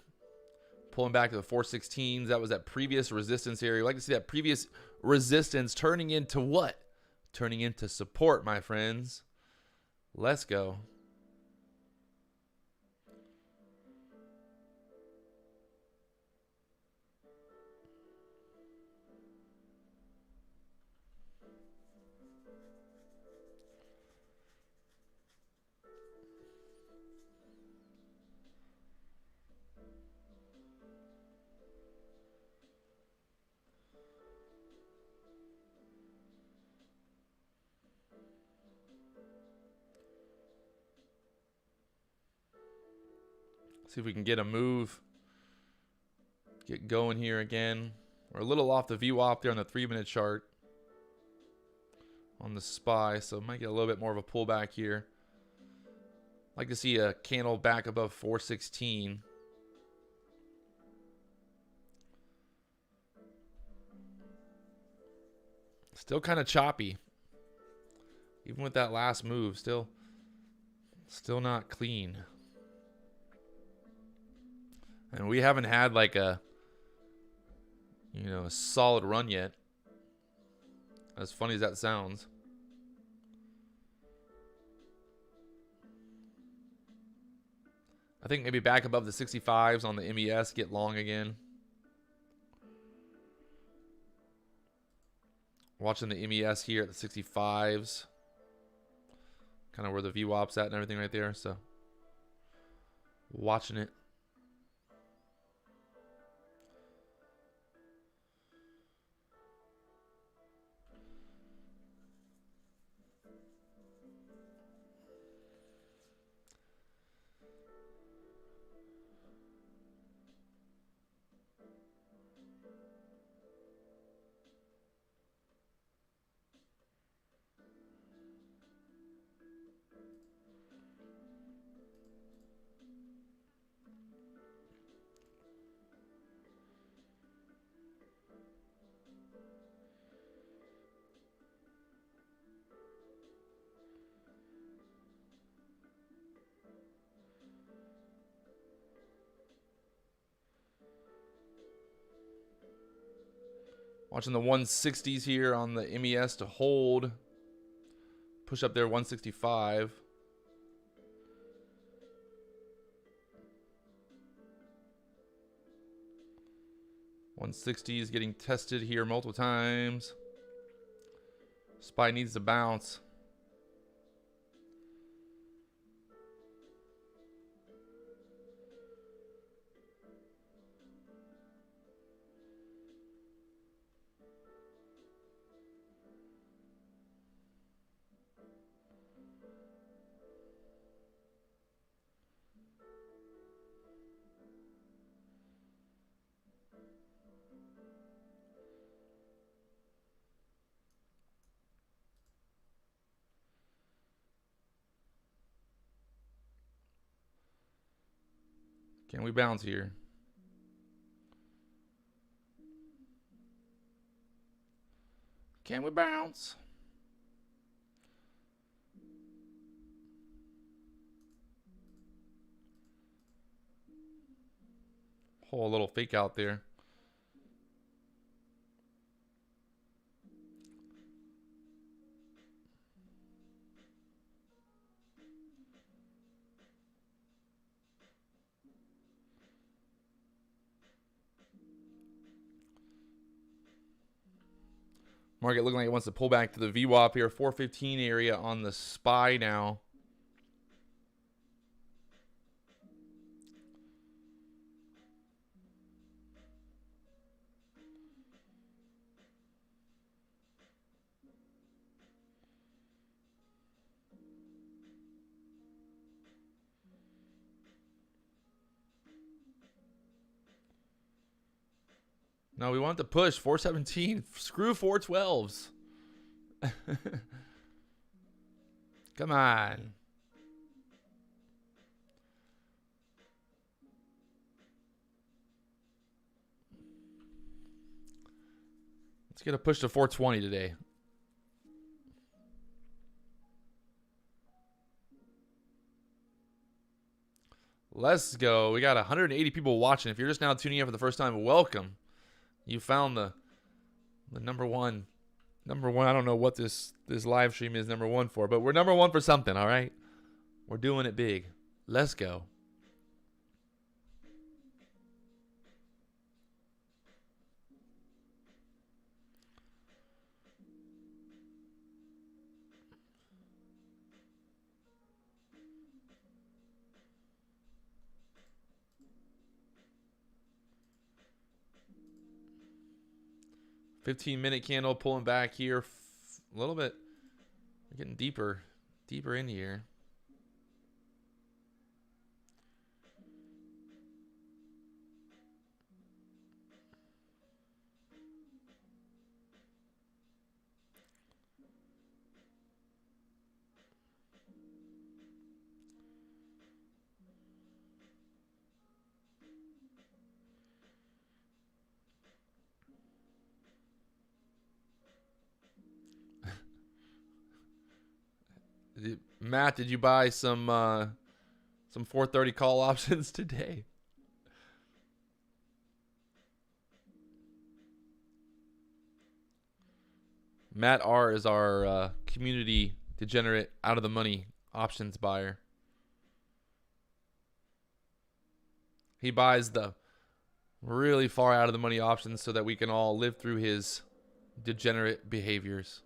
Pulling back to the 416s. That was that previous resistance area. I'd like to see that previous resistance turning into what? Turning into support, my friends. Let's go. See if we can get a move. Get going here again. We're a little off the VWAP there on the 3-minute chart. On the SPY, so might get a little bit more of a pullback here. I'd like to see a candle back above 416. Still kind of choppy. Even with that last move, still not clean. And we haven't had like a a solid run yet. As funny as that sounds. I think maybe back above the 65s on the MES, get long again. Watching the MES here at the 65s. Kind of where the VWAP's at and everything right there. So watching it. Watching the 160s here on the MES to hold. Push up there 165. $160 is getting tested here multiple times. SPY needs to bounce. Can we bounce here? Can we bounce? Whole little fake out there. Market looking like it wants to pull back to the VWAP here. 415 area on the SPY now. No, we want to push 417. Screw 412s. Come on. Let's get a push to 420 today. Let's go. We got 180 people watching. If you're just now tuning in for the first time, welcome. You found the number one. I don't know what this live stream is number one for, but we're number one for something, all right? We're doing it big. Let's go. $15-minute candle pulling back here a little bit. We're getting deeper in here. Matt, did you buy some 430 call options today? Matt R is our community degenerate out of the money options buyer. He buys the really far out of the money options so that we can all live through his degenerate behaviors.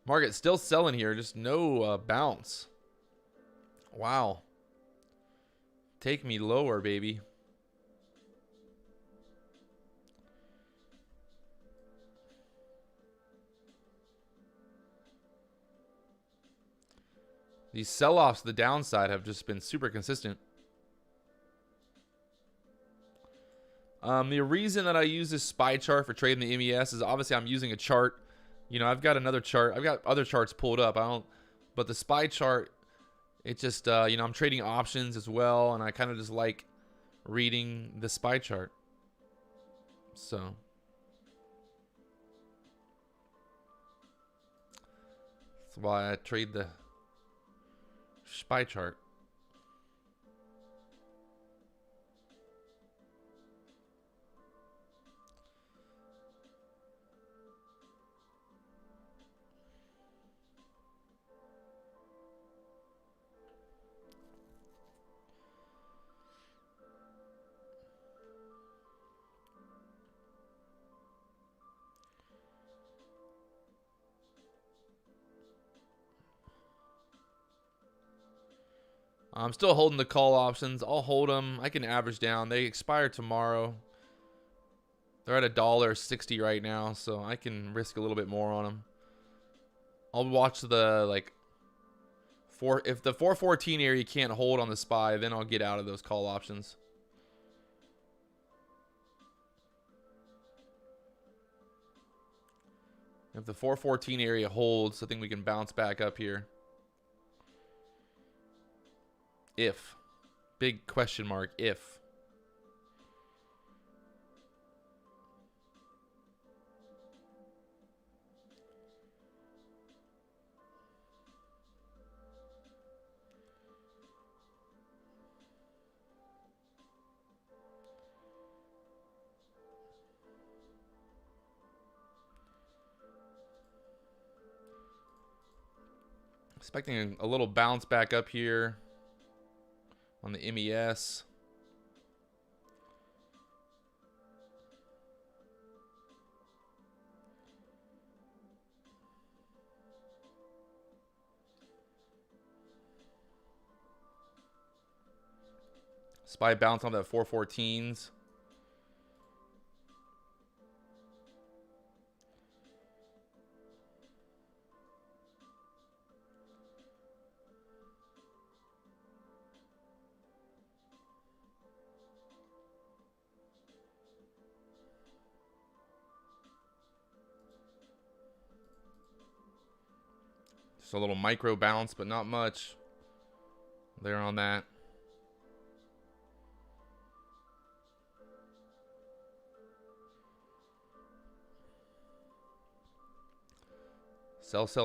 Market still selling here, just no bounce. Wow. Take me lower, baby. These sell-offs to the downside have just been super consistent. The reason that I use this SPY chart for trading the MES is obviously I'm using a chart. You know, I've got another chart. I've got other charts pulled up. But the SPY chart, it just, you know, I'm trading options as well, and I kind of just like reading the SPY chart. So that's why I trade the SPY chart. I'm still holding the call options. I'll hold them. I can average down. They expire tomorrow. They're at $1.60 right now, so I can risk a little bit more on them. I'll watch the like if the 414 area can't hold on the SPY, then I'll get out of those call options. If the 414 area holds, I think we can bounce back up here. If. Big question mark, if. Expecting a little bounce back up here on the MES. SPY bounce on that 414s. Just a little micro bounce, but not much there on that.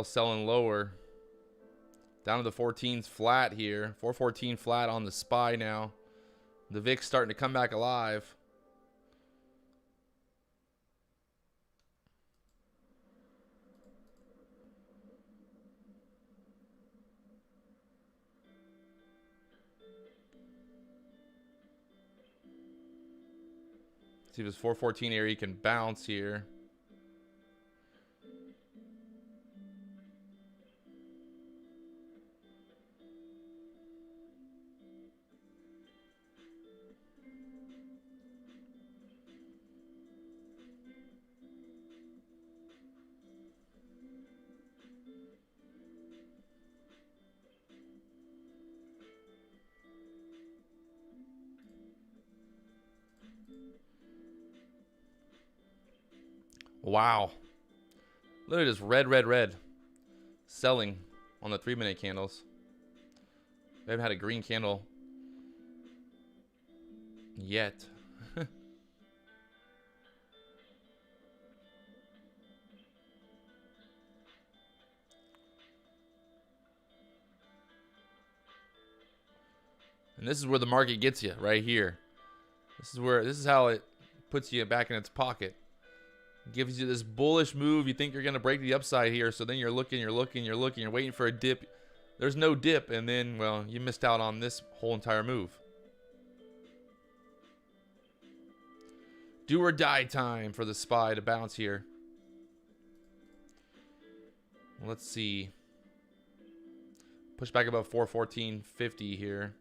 Selling lower. Down to the 14s flat here. 414 flat on the SPY now. The VIX starting to come back alive. See if this 414 area can bounce here. Wow. Literally just red. Selling on the 3-minute candles. We haven't had a green candle yet. And this is where the market gets you, right here. This is how it puts you back in its pocket. Gives you this bullish move. You think you're going to break the upside here. So then you're looking, you're waiting for a dip. There's no dip. And then, well, you missed out on this whole entire move. Do or die time for the SPY to bounce here. Let's see. Push back above 414.50 here.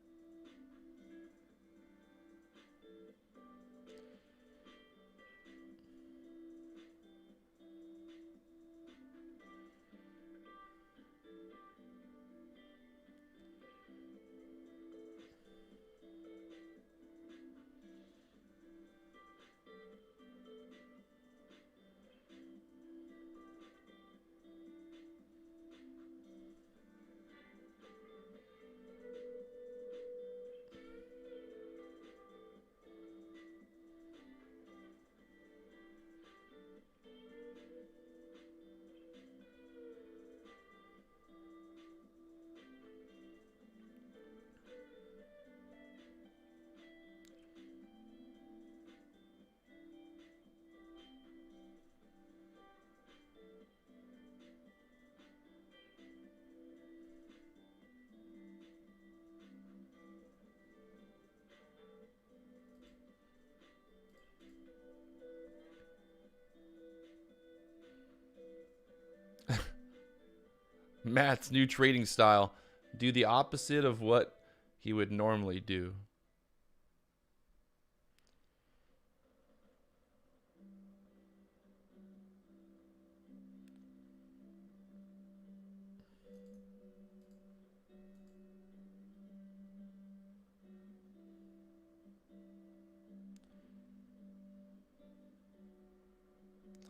Matt's new trading style. Do the opposite of what he would normally do.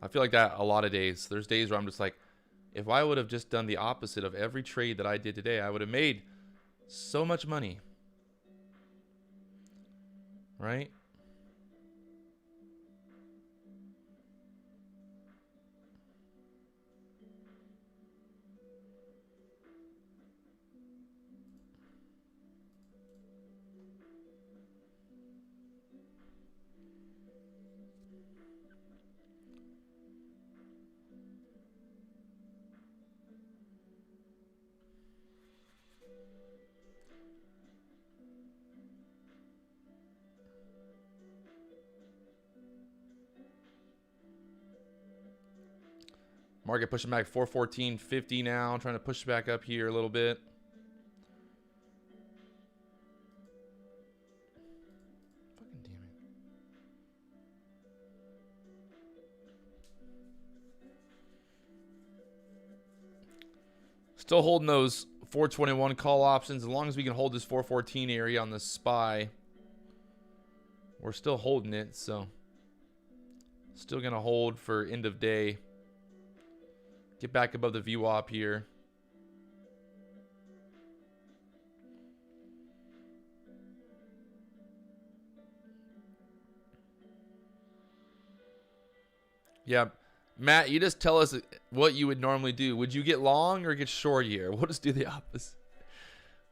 I feel like that a lot of days. There's days where I'm just like, if I would have just done the opposite of every trade that I did today, I would have made so much money. Right? Market pushing back 414.50 now. Trying to push back up here a little bit. Fucking damn it. Still holding those 421 call options. As long as we can hold this 414 area on the SPY, we're still holding it. So still going to hold for end of day. Get back above the VWAP here. Yeah, Matt, you just tell us what you would normally do. Would you get long or get short here? We'll just do the opposite.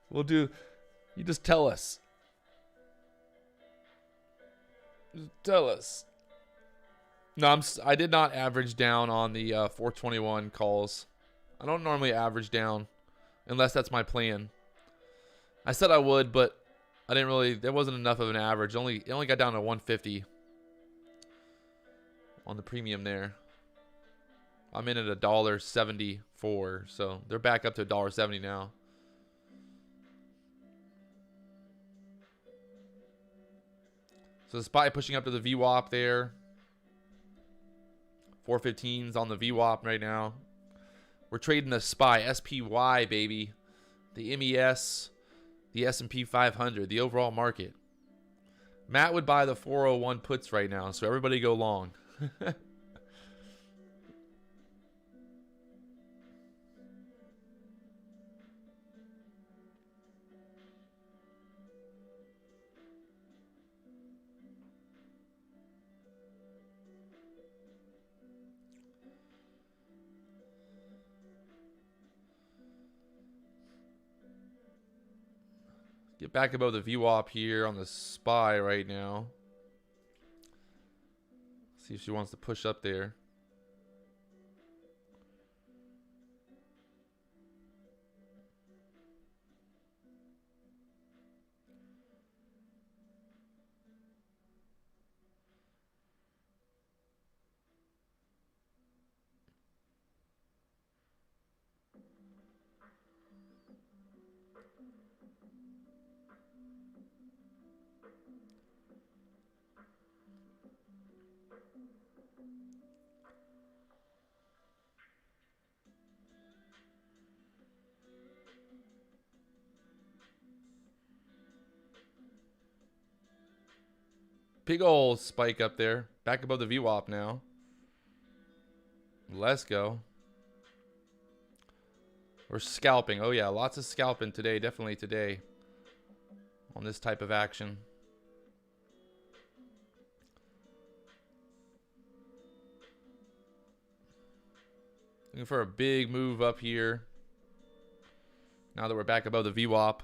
We'll do, you just tell us. Just tell us. No, I did not average down on the 421 calls. I don't normally average down unless that's my plan. I said I would, but I didn't really, there wasn't enough of an average. It only got down to 150 on the premium there. I'm in at $1.74, so they're back up to $1.70 now. So the SPY pushing up to the VWAP there. 415's on the VWAP right now. We're trading the SPY, SPY, baby. The MES, the S&P 500, the overall market. Matt would buy the 401 puts right now, so everybody go long. Get back above the VWAP here on the SPY right now. See if she wants to push up there. Big old spike up there. Back above the VWAP now. Let's go. We're scalping. Oh yeah, lots of scalping today. Definitely today. On this type of action. Looking for a big move up here. Now that we're back above the VWAP.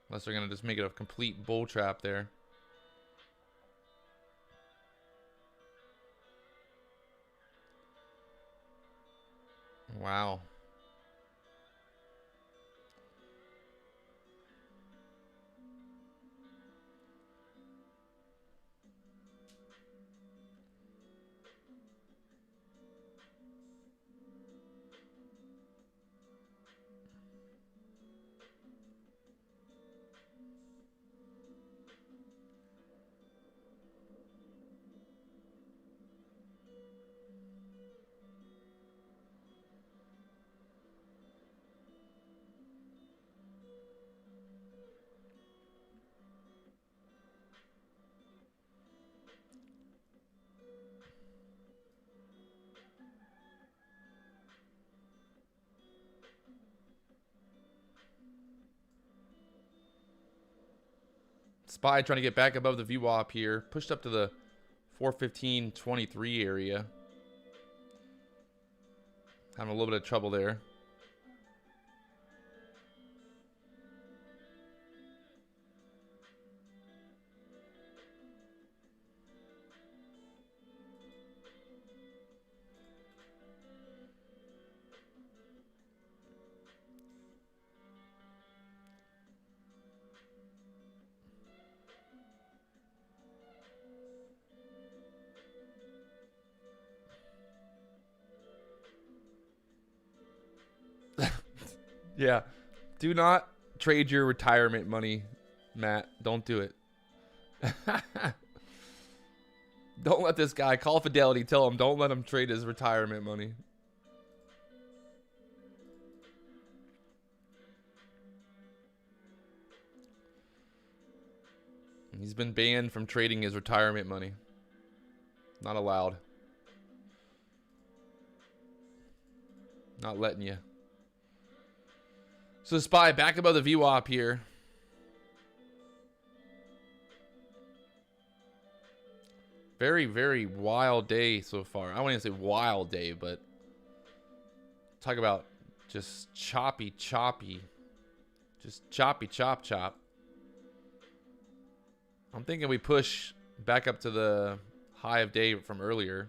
Unless they're going to just make it a complete bull trap there. Wow. SPY trying to get back above the VWAP here. Pushed up to the 415.23 area. Having a little bit of trouble there. Yeah. Do not trade your retirement money, Matt. Don't do it. Don't let this guy call Fidelity. Tell him don't let him trade his retirement money. He's been banned from trading his retirement money. Not allowed. Not letting you. So SPY back above the VWAP here. Very, very wild day so far. I wouldn't say wild day, but talk about just choppy. Just choppy, chop. I'm thinking we push back up to the high of day from earlier.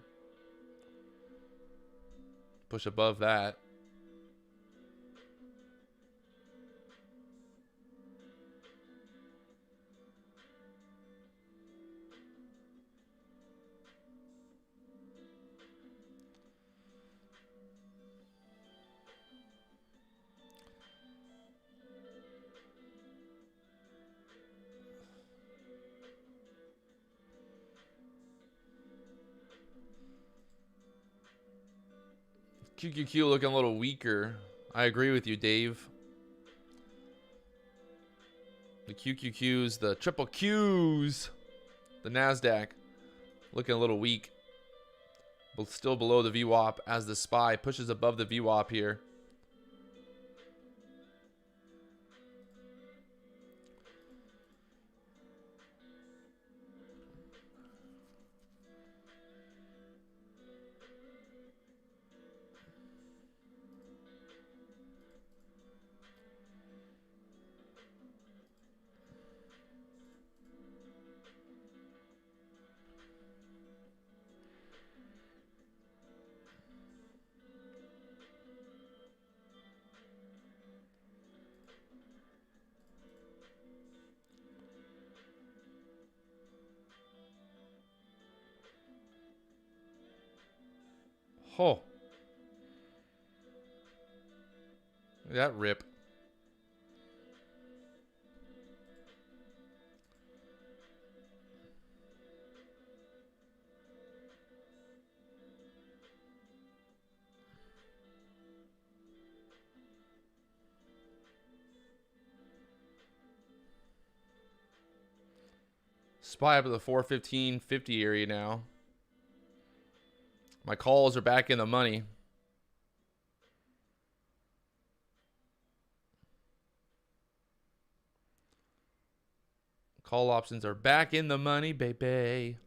Push above that. QQQ looking a little weaker. I agree with you, Dave. The QQQs, the triple Qs, the NASDAQ looking a little weak. But still below the VWAP as the SPY pushes above the VWAP here. Oh. That rip. SPY up to the 415.50 area now. My calls are back in the money. Call options are back in the money, baby.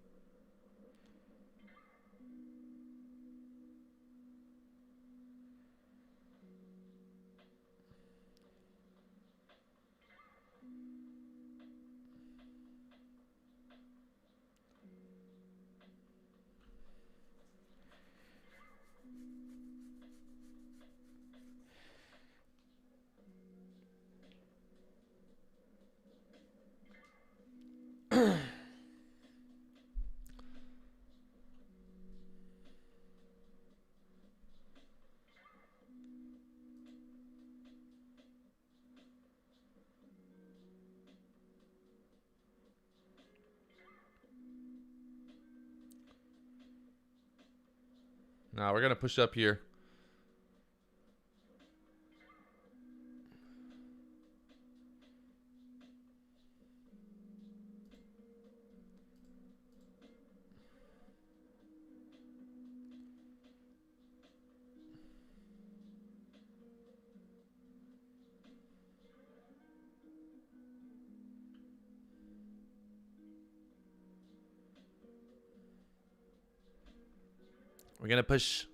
Now we're going to push up here. We're going to push.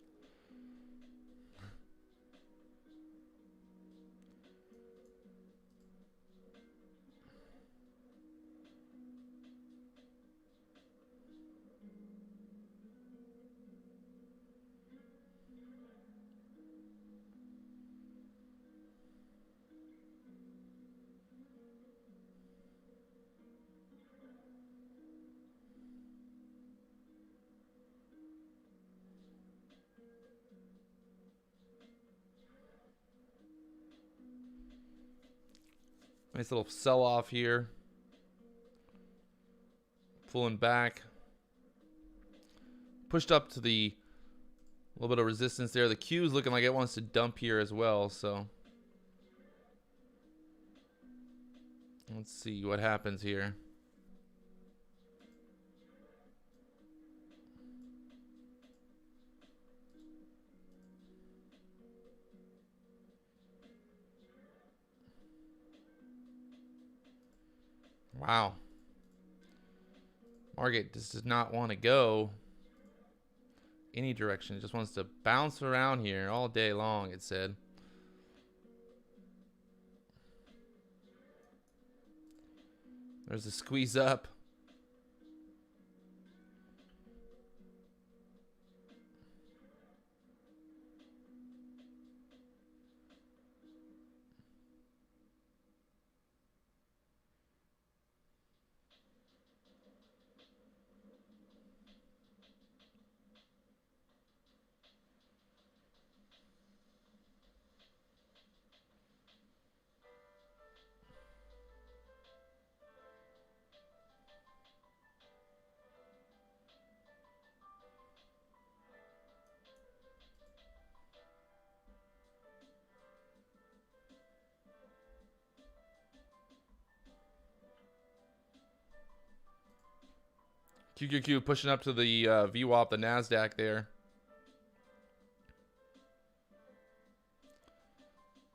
Nice little sell-off here. Pulling back. Pushed up to the little bit of resistance there. The Q is looking like it wants to dump here as well, so let's see what happens here. Wow. Market just does not want to go any direction. It just wants to bounce around here all day long, it said. There's a squeeze up. QQQ pushing up to the VWAP, the NASDAQ there.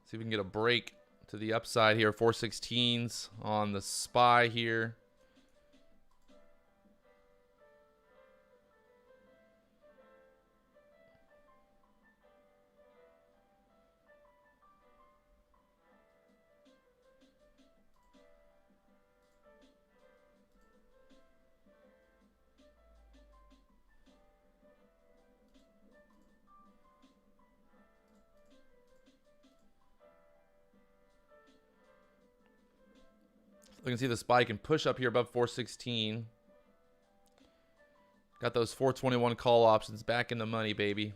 See if we can get a break to the upside here. 416s on the SPY here. We can see the SPY can push up here above 416. Got those 421 call options back in the money, baby.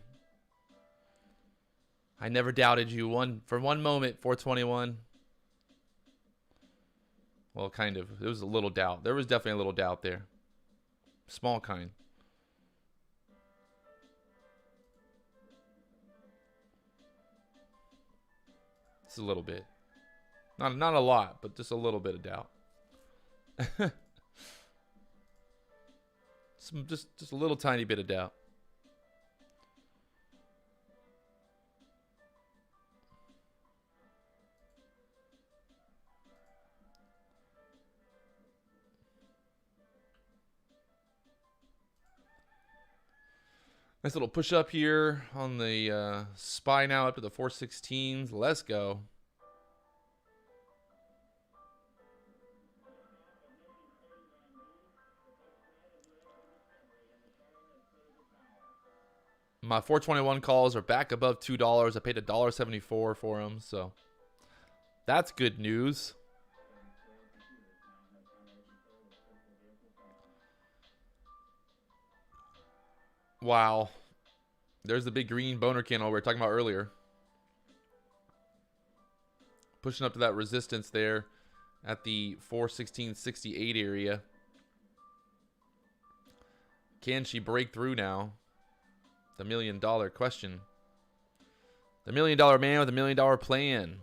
I never doubted you for one moment, 421. Well, kind of. There was a little doubt. There was definitely a little doubt there. Small kind. Just a little bit. Not a lot, but just a little bit of doubt. just a little tiny bit of doubt. Nice little push up here on the SPY now up to the 416s. Let's go. My 421 calls are back above $2. I paid $1.74 for them, so that's good news. Wow. There's the big green boner candle we were talking about earlier. Pushing up to that resistance there at the 416.68 area. Can she break through now? The $1 million question. The $1 million man with a $1 million plan.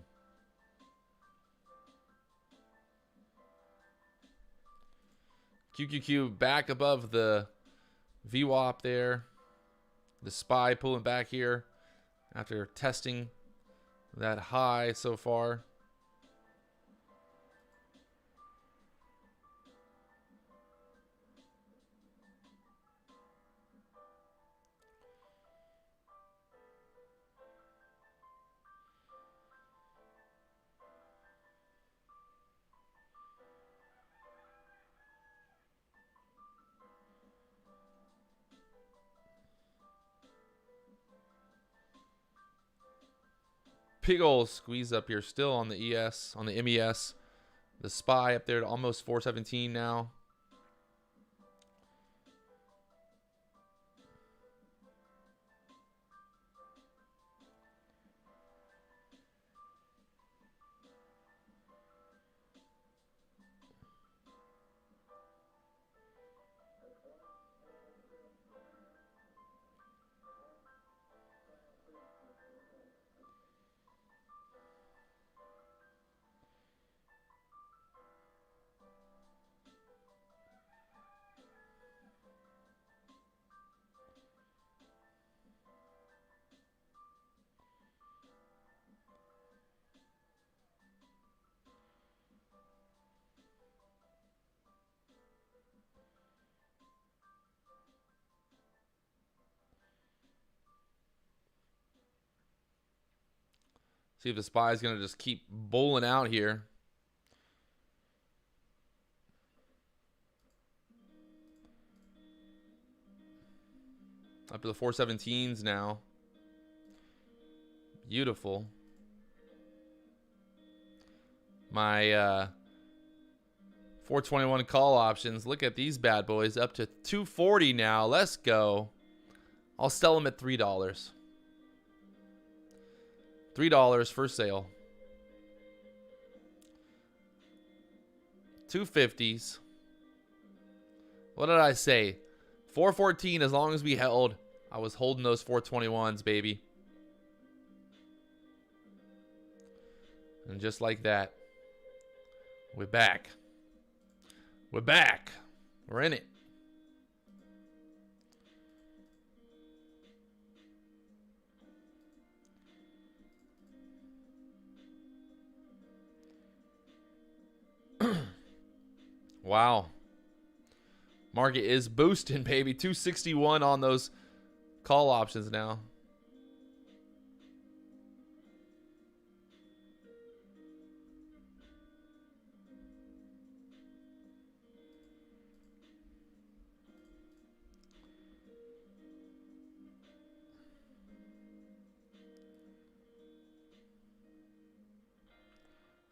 QQQ back above the VWAP there. The SPY pulling back here after testing that high so far. big old squeeze up here still on the ES, on the MES. The SPY up there to almost 417 now. See if the SPY is going to just keep bowling out here. Up to the 417s now. Beautiful. My 421 call options. Look at these bad boys. Up to 240 now. Let's go. I'll sell them at $3. $3 for sale. 250s. What did I say? 414 as long as we held. I was holding those 421s, baby. And just like that, we're back. We're back. We're in it. Wow. Market is boosting, baby. 261 on those call options now.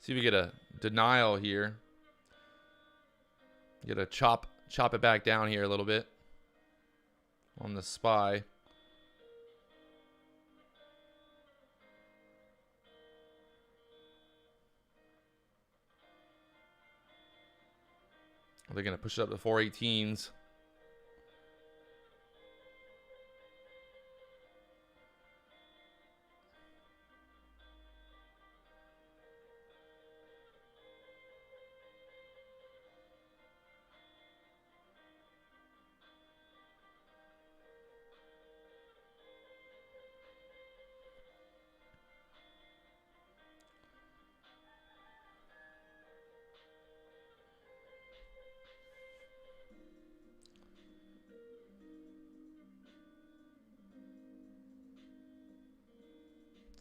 See if we get a denial here. Get a chop it back down here a little bit on the SPY. They're going to push it up to 418s.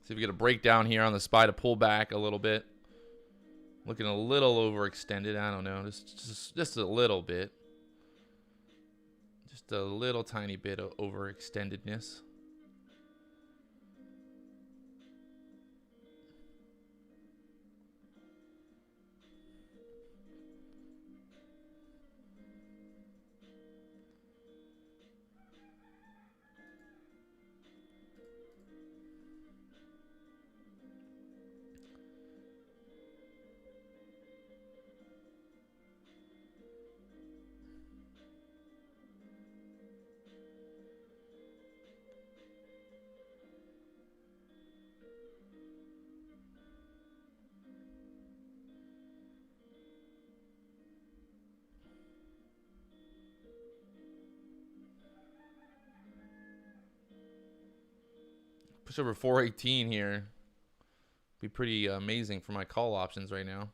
See if we get a breakdown here on the SPY to pull back a little bit. Looking a little overextended. I don't know. Just a little bit. Just a little tiny bit of overextendedness. Push over 418 here. Be pretty amazing for my call options right now.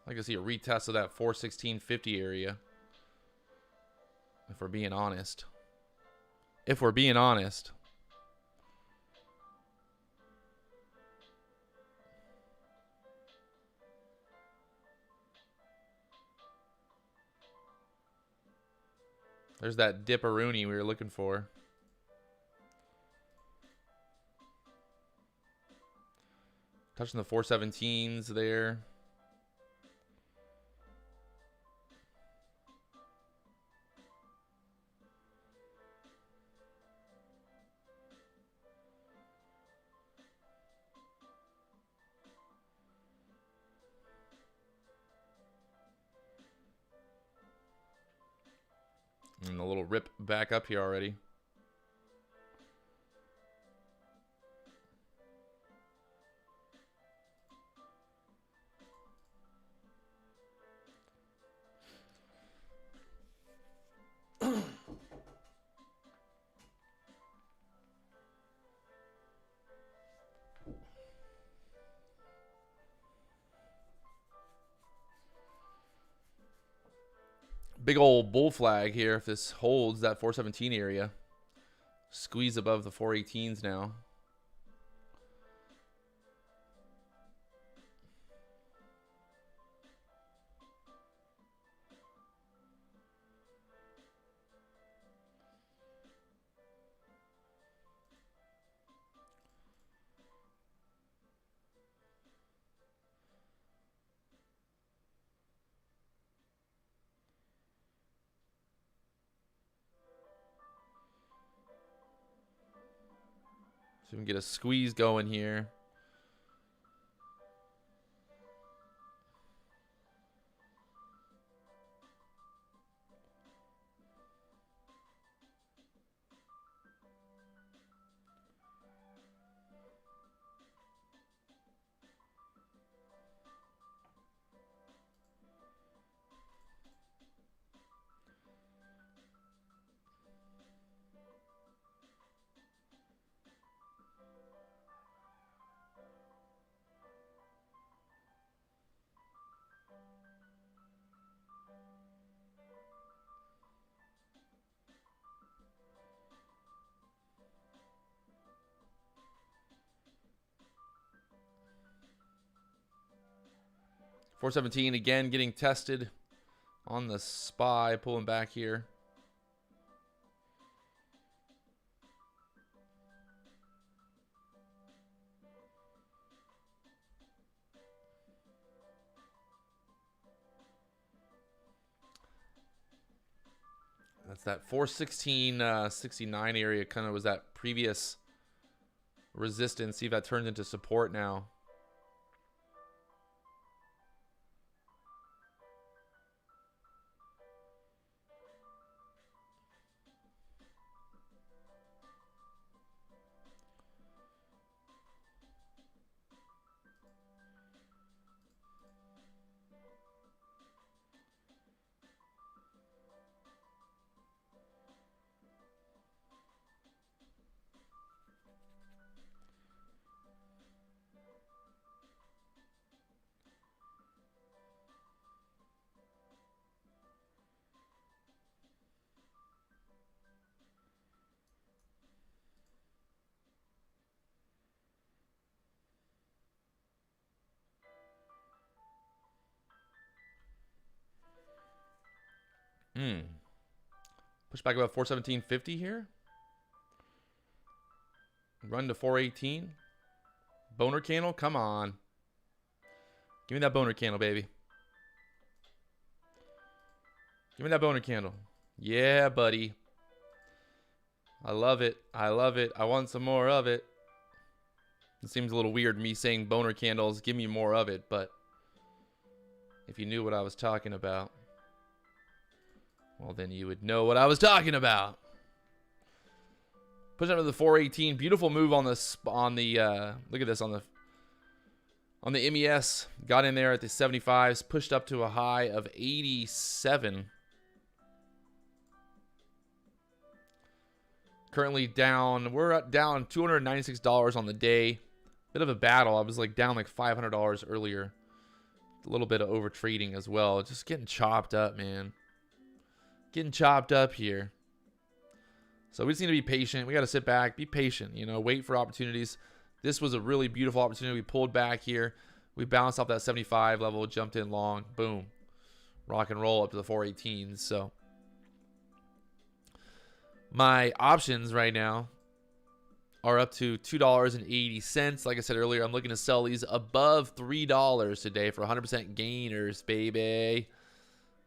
I can see a retest of that 416.50 area. If we're being honest. If we're being honest. There's that dipperoonie we were looking for. Touching the 417s there. And a little rip back up here already. Big old bull flag here if this holds that 417 area. Squeeze above the 418s now. So we can get a squeeze going here. $417 again getting tested on the SPY, pulling back here. That's that 416.69 area, kind of was that previous resistance. See if that turns into support now. Push back about 417.50 here. Run to 418. Boner candle, come on. Give me that boner candle, baby. Give me that boner candle. Yeah, buddy. I love it. I love it. I want some more of it. It seems a little weird me saying boner candles, give me more of it, but if you knew what I was talking about, well, then you would know what I was talking about. Push up to the 418. Beautiful move on this. Look at this on the MES. Got in there at the 75s. Pushed up to a high of 87. Currently down. We're down $296 on the day. Bit of a battle. I was like down like $500 earlier. A little bit of over trading as well. Just getting chopped up, man. Getting chopped up here. So we just need to be patient. We got to sit back, be patient, you know, wait for opportunities. This was a really beautiful opportunity. We pulled back here. We bounced off that 75 level, jumped in long, boom. Rock and roll up to the 418s. So My options right now are up to $2.80. Like I said earlier, I'm looking to sell these above $3 today for 100% gainers, baby.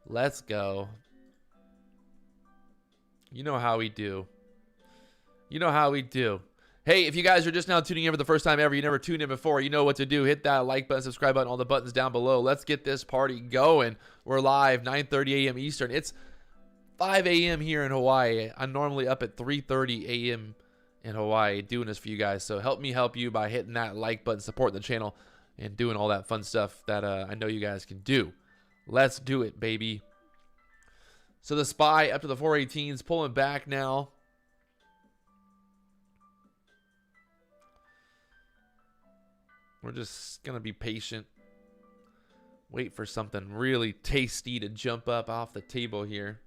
Let's go. You know how we do. You know how we do. Hey, if you guys are just now tuning in for the first time ever, you never tuned in before, you know what to do. Hit that like button, subscribe button, all the buttons down below. Let's get this party going. We're live, 9:30 a.m. Eastern. It's 5 a.m. here in Hawaii. I'm normally up at 3:30 a.m. in Hawaii doing this for you guys. So help me help you by hitting that like button, supporting the channel, and doing all that fun stuff that I know you guys can do. Let's do it, baby. So the SPY up to the 418s, pulling back now. We're just going to be patient. Wait for something really tasty to jump up off the table here.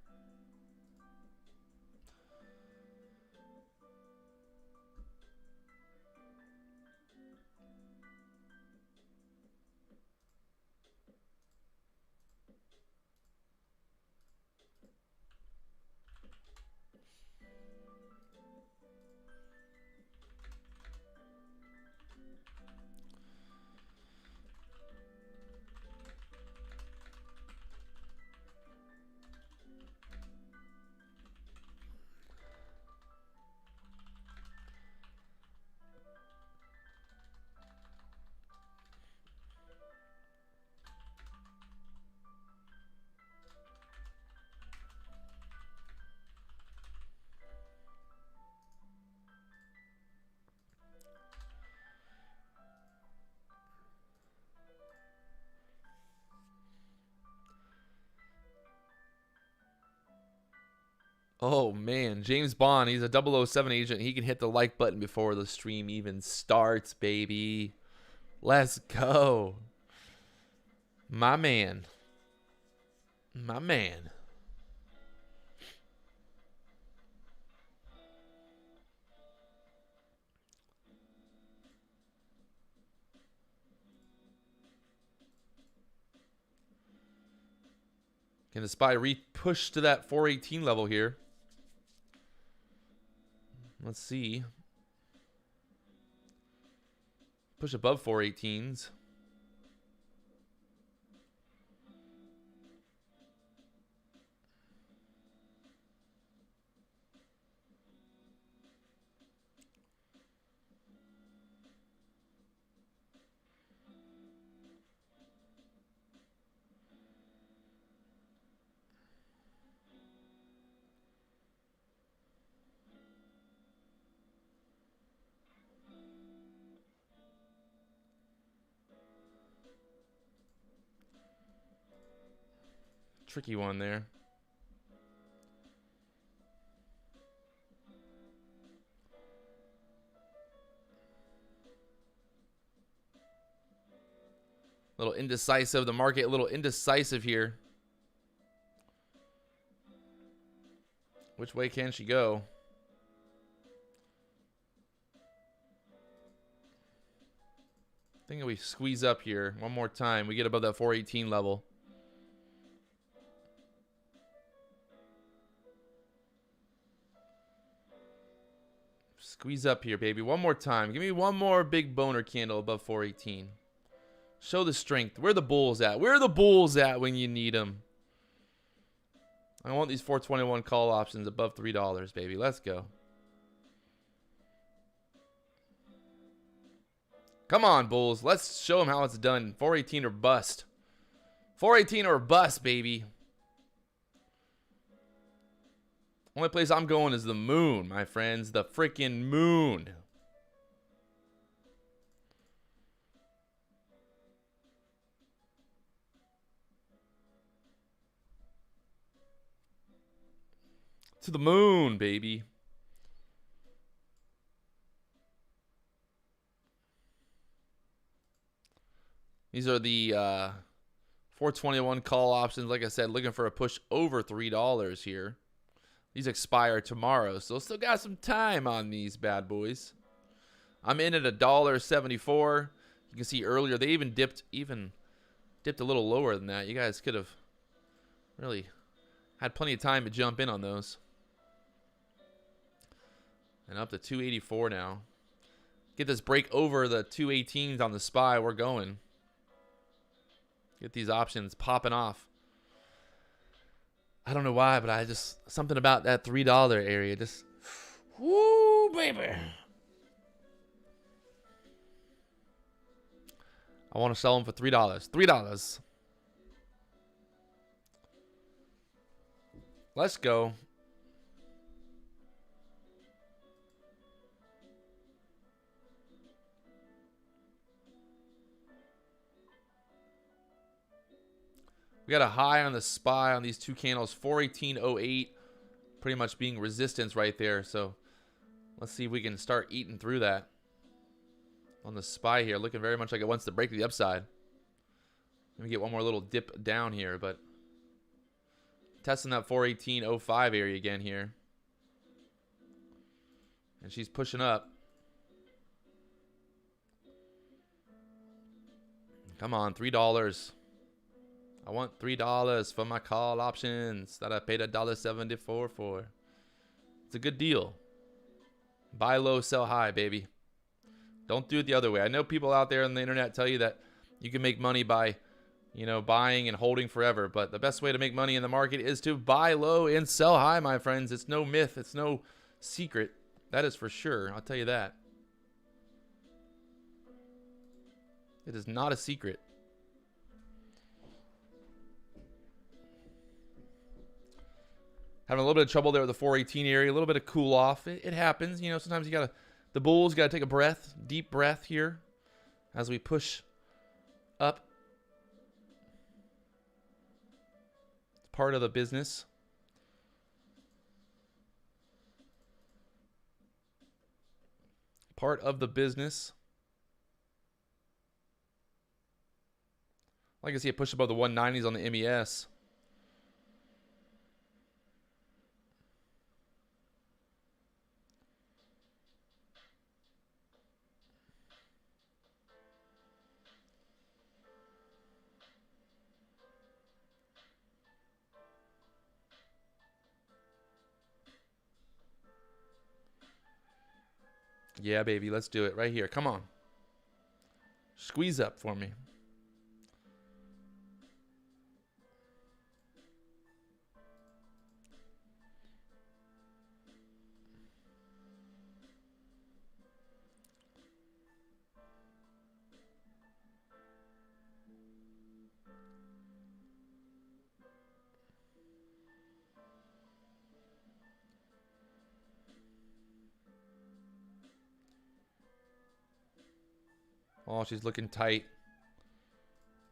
Oh, man. James Bond, he's a 007 agent. He can hit the like button before the stream even starts, baby. Let's go. My man. My man. Can the SPY re-push to that 418 level here? Let's see. Push above 418s. Tricky one there. A little indecisive. The market a little indecisive here. Which way can she go? I think if we squeeze up here one more time, we get above that 418 level. Squeeze up here, baby. One more time. Give me one more big boner candle above 418. Show the strength. Where are the bulls at? Where are the bulls at when you need them? I want these 421 call options above $3, baby. Let's go. Come on, bulls. Let's show them how it's done. 418 or bust. 418 or bust, baby. Only place I'm going is the moon, my friends. The freaking moon. To the moon, baby. These are the 421 call options. Like I said, looking for a push over $3 here. These expire tomorrow, so still got some time on these bad boys. I'm in at $1.74. You can see earlier they even dipped a little lower than that. You guys could have really had plenty of time to jump in on those. And up to 284 now. Get this break over the 218s on the SPY. We're going. Get these options popping off. I don't know why, but I just, something about that $3 area just, woo, baby. I want to sell them for $3. $3. Let's go. We got a high on the SPY on these two candles, 418.08, pretty much being resistance right there. So let's see if we can start eating through that on the SPY here. Looking very much like it wants to break to the upside. Let me get one more little dip down here, but testing that 418.05 area again here. And she's pushing up. Come on, $3. I want $3 for my call options that I paid $1.74 for. It's a good deal. Buy low, sell high, baby. Don't do it the other way. I know people out there on the internet tell you that you can make money by, you know, buying and holding forever. But the best way to make money in the market is to buy low and sell high, my friends. It's no myth. It's no secret. That is for sure. I'll tell you that. It is not a secret. Having a little bit of trouble there with the 418 area, a little bit of cool off. It happens, you know. Sometimes you gotta, the bulls gotta take a breath, deep breath here, as we push up. It's part of the business. Part of the business. I like to see it push above the 190s on the MES. Yeah, baby, let's do it right here. Come on. Squeeze up for me. Oh, she's looking tight.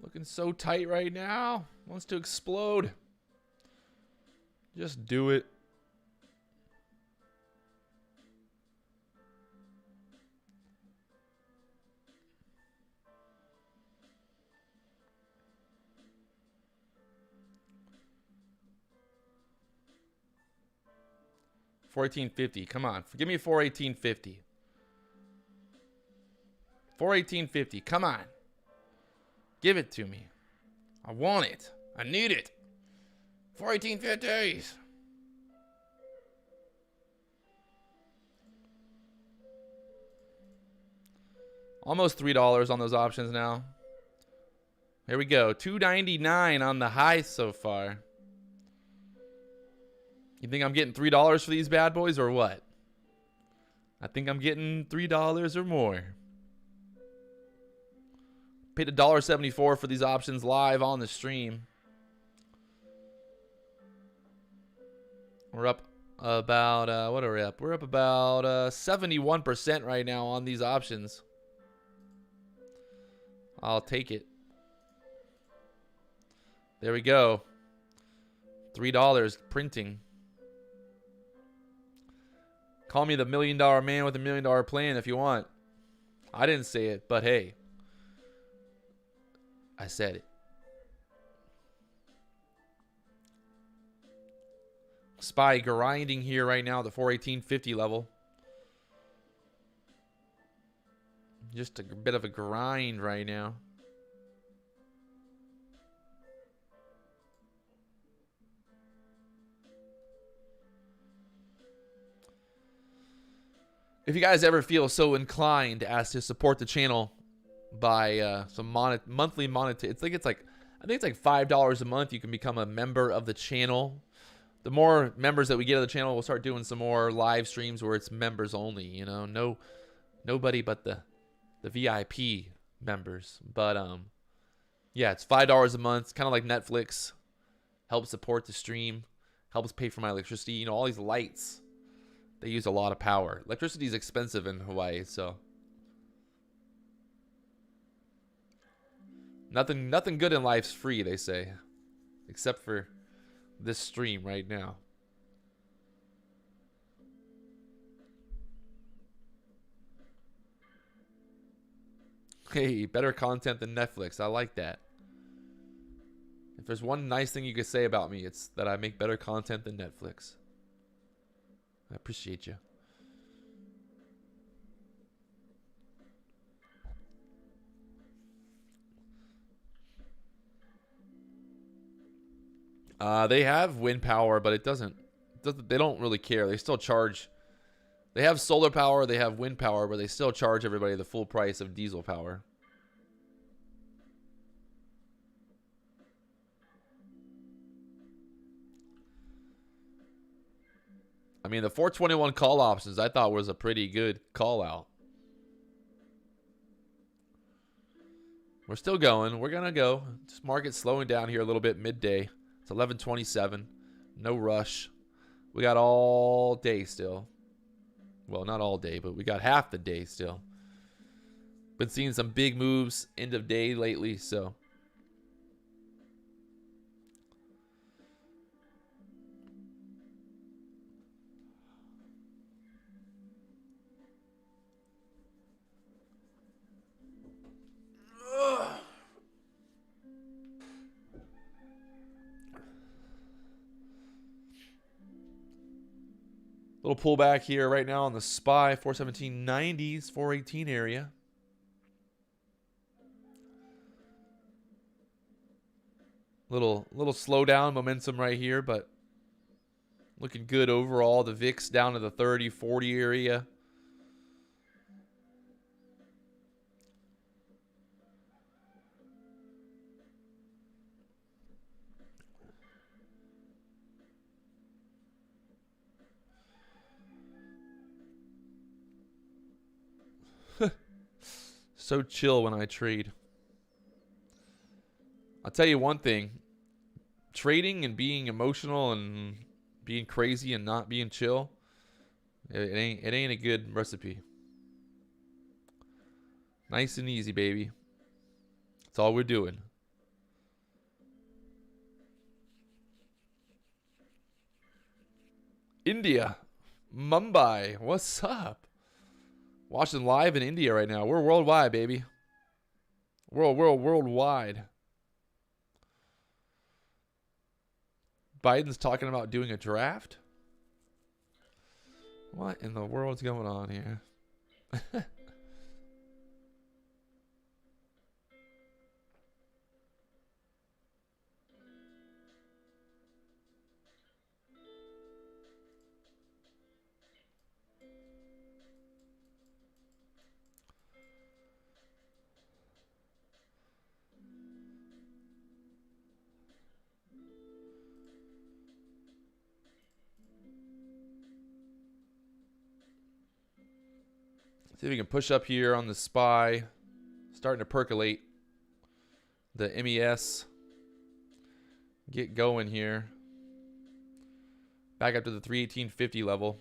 Looking so tight right now. Wants to explode. Just do it. $14.50. Come on. Give me $418.50. $418.50. Come on. Give it to me. I want it. I need it. $418.50. Almost $3 on those options now. Here we go. $2.99 on the high so far. You think I'm getting $3 for these bad boys or what? I think I'm getting $3 or more. Paid $1.74 for these options live on the stream. We're up about, what are we up? We're up about 71% right now on these options. I'll take it. There we go. $3 printing. Call me the $1 million man with $1 million plan if you want. I didn't say it, but hey. I said it. SPY grinding here right now at the 418.50 level. Just a bit of a grind right now. If you guys ever feel so inclined as to support the channel by some monthly monetary, I think it's like $5 a month. You can become a member of the channel. The more members that we get of the channel, we'll start doing some more live streams where it's members only. You know, nobody but the VIP members. But yeah, it's $5 a month. It's kind of like Netflix. Helps support the stream. Helps pay for my electricity. You know, all these lights, they use a lot of power. Electricity is expensive in Hawaii, so nothing good in life's free, they say, except for this stream right now. Hey, better content than Netflix. I like that. If there's one nice thing you could say about me, it's that I make better content than Netflix. I appreciate you. They have wind power, but it doesn't. They don't really care. They still charge. They have solar power. They have wind power, but they still charge everybody the full price of diesel power. I mean, the 421 call options I thought was a pretty good call out. We're still going. We're going to go. This market's slowing down here a little bit midday. It's 11:27. No rush. We got all day still. Well, not all day, but we got half the day still. Been seeing some big moves end of day lately, so. Little pullback here right now on the SPY, 417.90s, 418 area. Little slowdown momentum right here, but looking good overall. The VIX down to the 30, 40 area. So chill when I trade. I'll tell you one thing. Trading and being emotional and being crazy and not being chill, it ain't a good recipe. Nice and easy, baby. That's all we're doing. India. Mumbai. What's up? Watching live in India right now. We're worldwide, baby. Worldwide. Biden's talking about doing a draft? What in the world's going on here? See if we can push up here on the SPY. Starting to percolate. The MES. Get going here. Back up to the 318.50 level.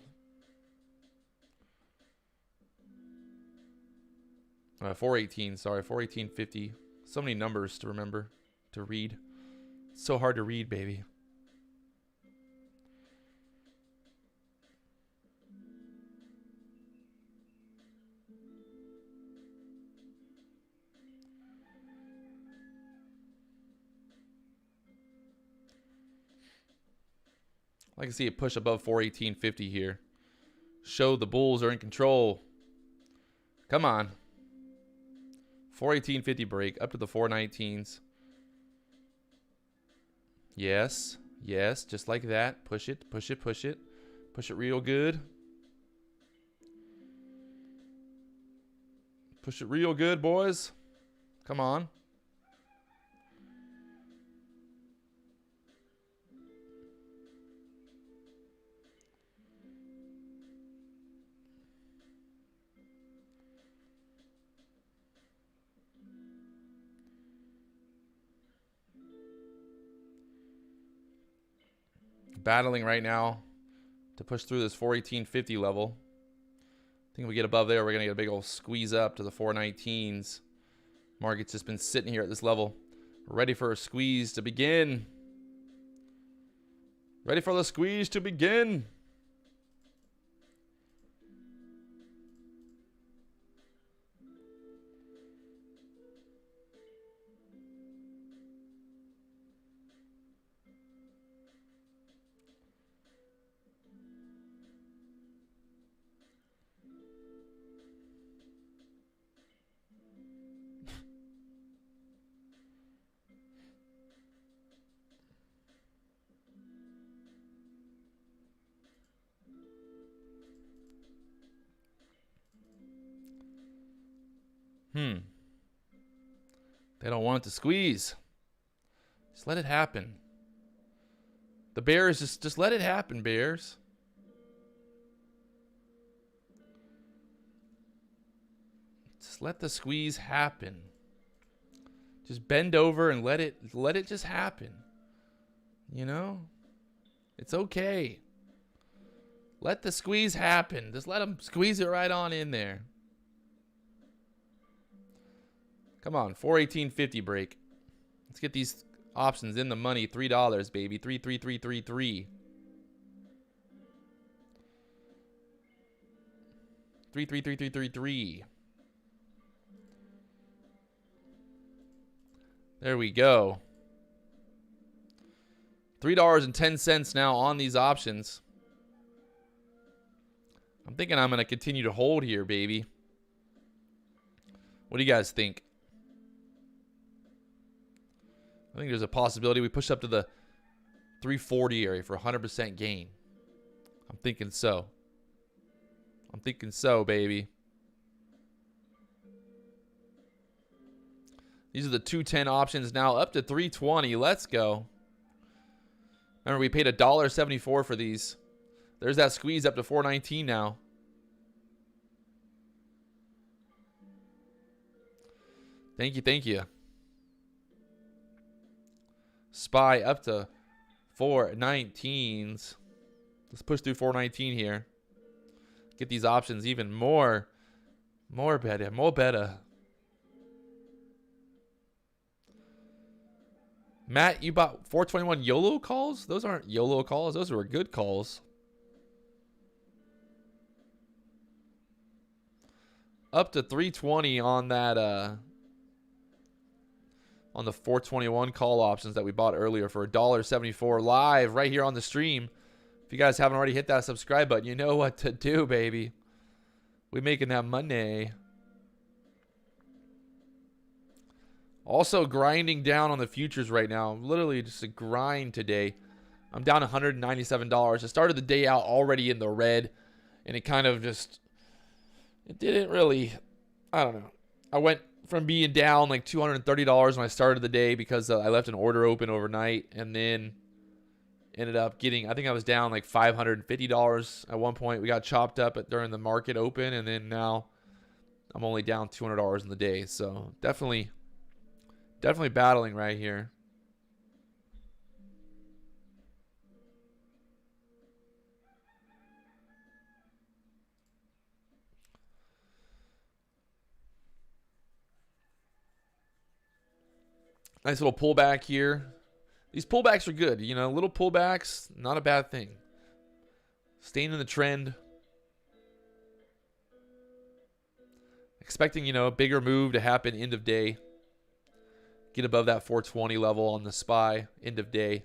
418, sorry. 418.50. So many numbers to remember. To read. It's so hard to read, baby. I can see it push above 418.50 here. Show the bulls are in control. Come on. 418.50 break up to the 419s. Yes. Yes. Just like that. Push it. Push it. Push it. Push it real good. Push it real good, boys. Come on. Battling right now to push through this 418.50 level. I think if we get above there, we're going to get a big old squeeze up to the 419s. Market's just been sitting here at this level, ready for a squeeze to begin. Ready for the squeeze to begin. They don't want it to squeeze. Just let it happen. The Bears, just let it happen, Bears. Just let the squeeze happen. Just bend over and let it just happen. You know? It's okay. Let the squeeze happen. Just let them squeeze it right on in there. Come on, 418.50 break. Let's get these options in the money. $3, baby. 33333. 33333. There we go. $3.10 now on these options. I'm thinking I'm going to continue to hold here, baby. What do you guys think? I think there's a possibility we push up to the 340 area for 100% gain. I'm thinking so. I'm thinking so, baby. These are the 210 options now up to 320. Let's go. Remember, we paid $1.74 for these. There's that squeeze up to 419 now. Thank you, thank you. SPY up to 419s. Let's push through 419 here. Get these options even more better, more better. Matt, you bought 421 YOLO calls? Those aren't YOLO calls. Those were good calls. Up to 320 on that on the 421 call options that we bought earlier for $1.74 live right here on the stream. If you guys haven't already hit that subscribe button, you know what to do, baby. We making that money. Also grinding down on the futures right now. Literally just a grind today. I'm down $197. I started the day out already in the red, and it kind of just, it didn't really, I don't know. I went from being down like $230 when I started the day because I left an order open overnight, and then ended up getting, I think I was down like $550 at one point. We got chopped up during the market open, and then now I'm only down $200 in the day. So definitely battling right here. Nice little pullback here. These pullbacks are good. You know, little pullbacks, not a bad thing. Staying in the trend. Expecting, you know, a bigger move to happen end of day. Get above that 420 level on the SPY end of day.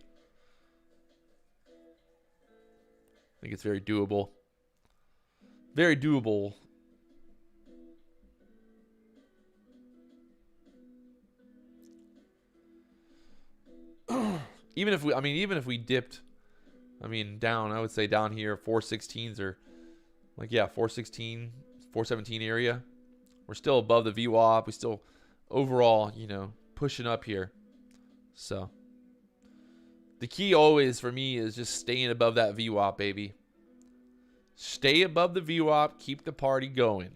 I think it's very doable. Very doable. Even if we dipped, down, I would say down here 416s or like, yeah, 416, 417 area. We're still above the VWAP. We still overall, you know, pushing up here. So the key always for me is just staying above that VWAP, baby. Stay above the VWAP. Keep the party going.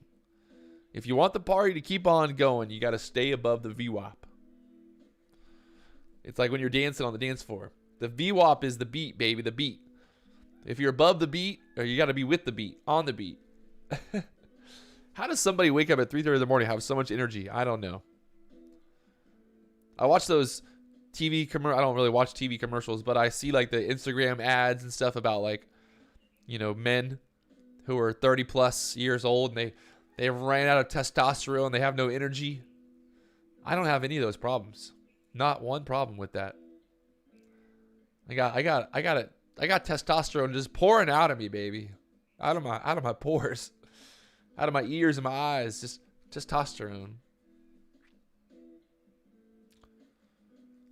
If you want the party to keep on going, you got to stay above the VWAP. It's like when you're dancing on the dance floor. The VWAP is the beat, baby, the beat. If you're above the beat, or you got to be with the beat, on the beat. How does somebody wake up at 3:30 in the morning have so much energy? I don't know. I watch those TV commercials. I don't really watch TV commercials, but I see like the Instagram ads and stuff about like, you know, men who are 30 plus years old and they ran out of testosterone. They have no energy. I don't have any of those problems. Not one problem with that. I got testosterone just pouring out of me, baby. Out of my pores. Out of my ears and my eyes. Just testosterone.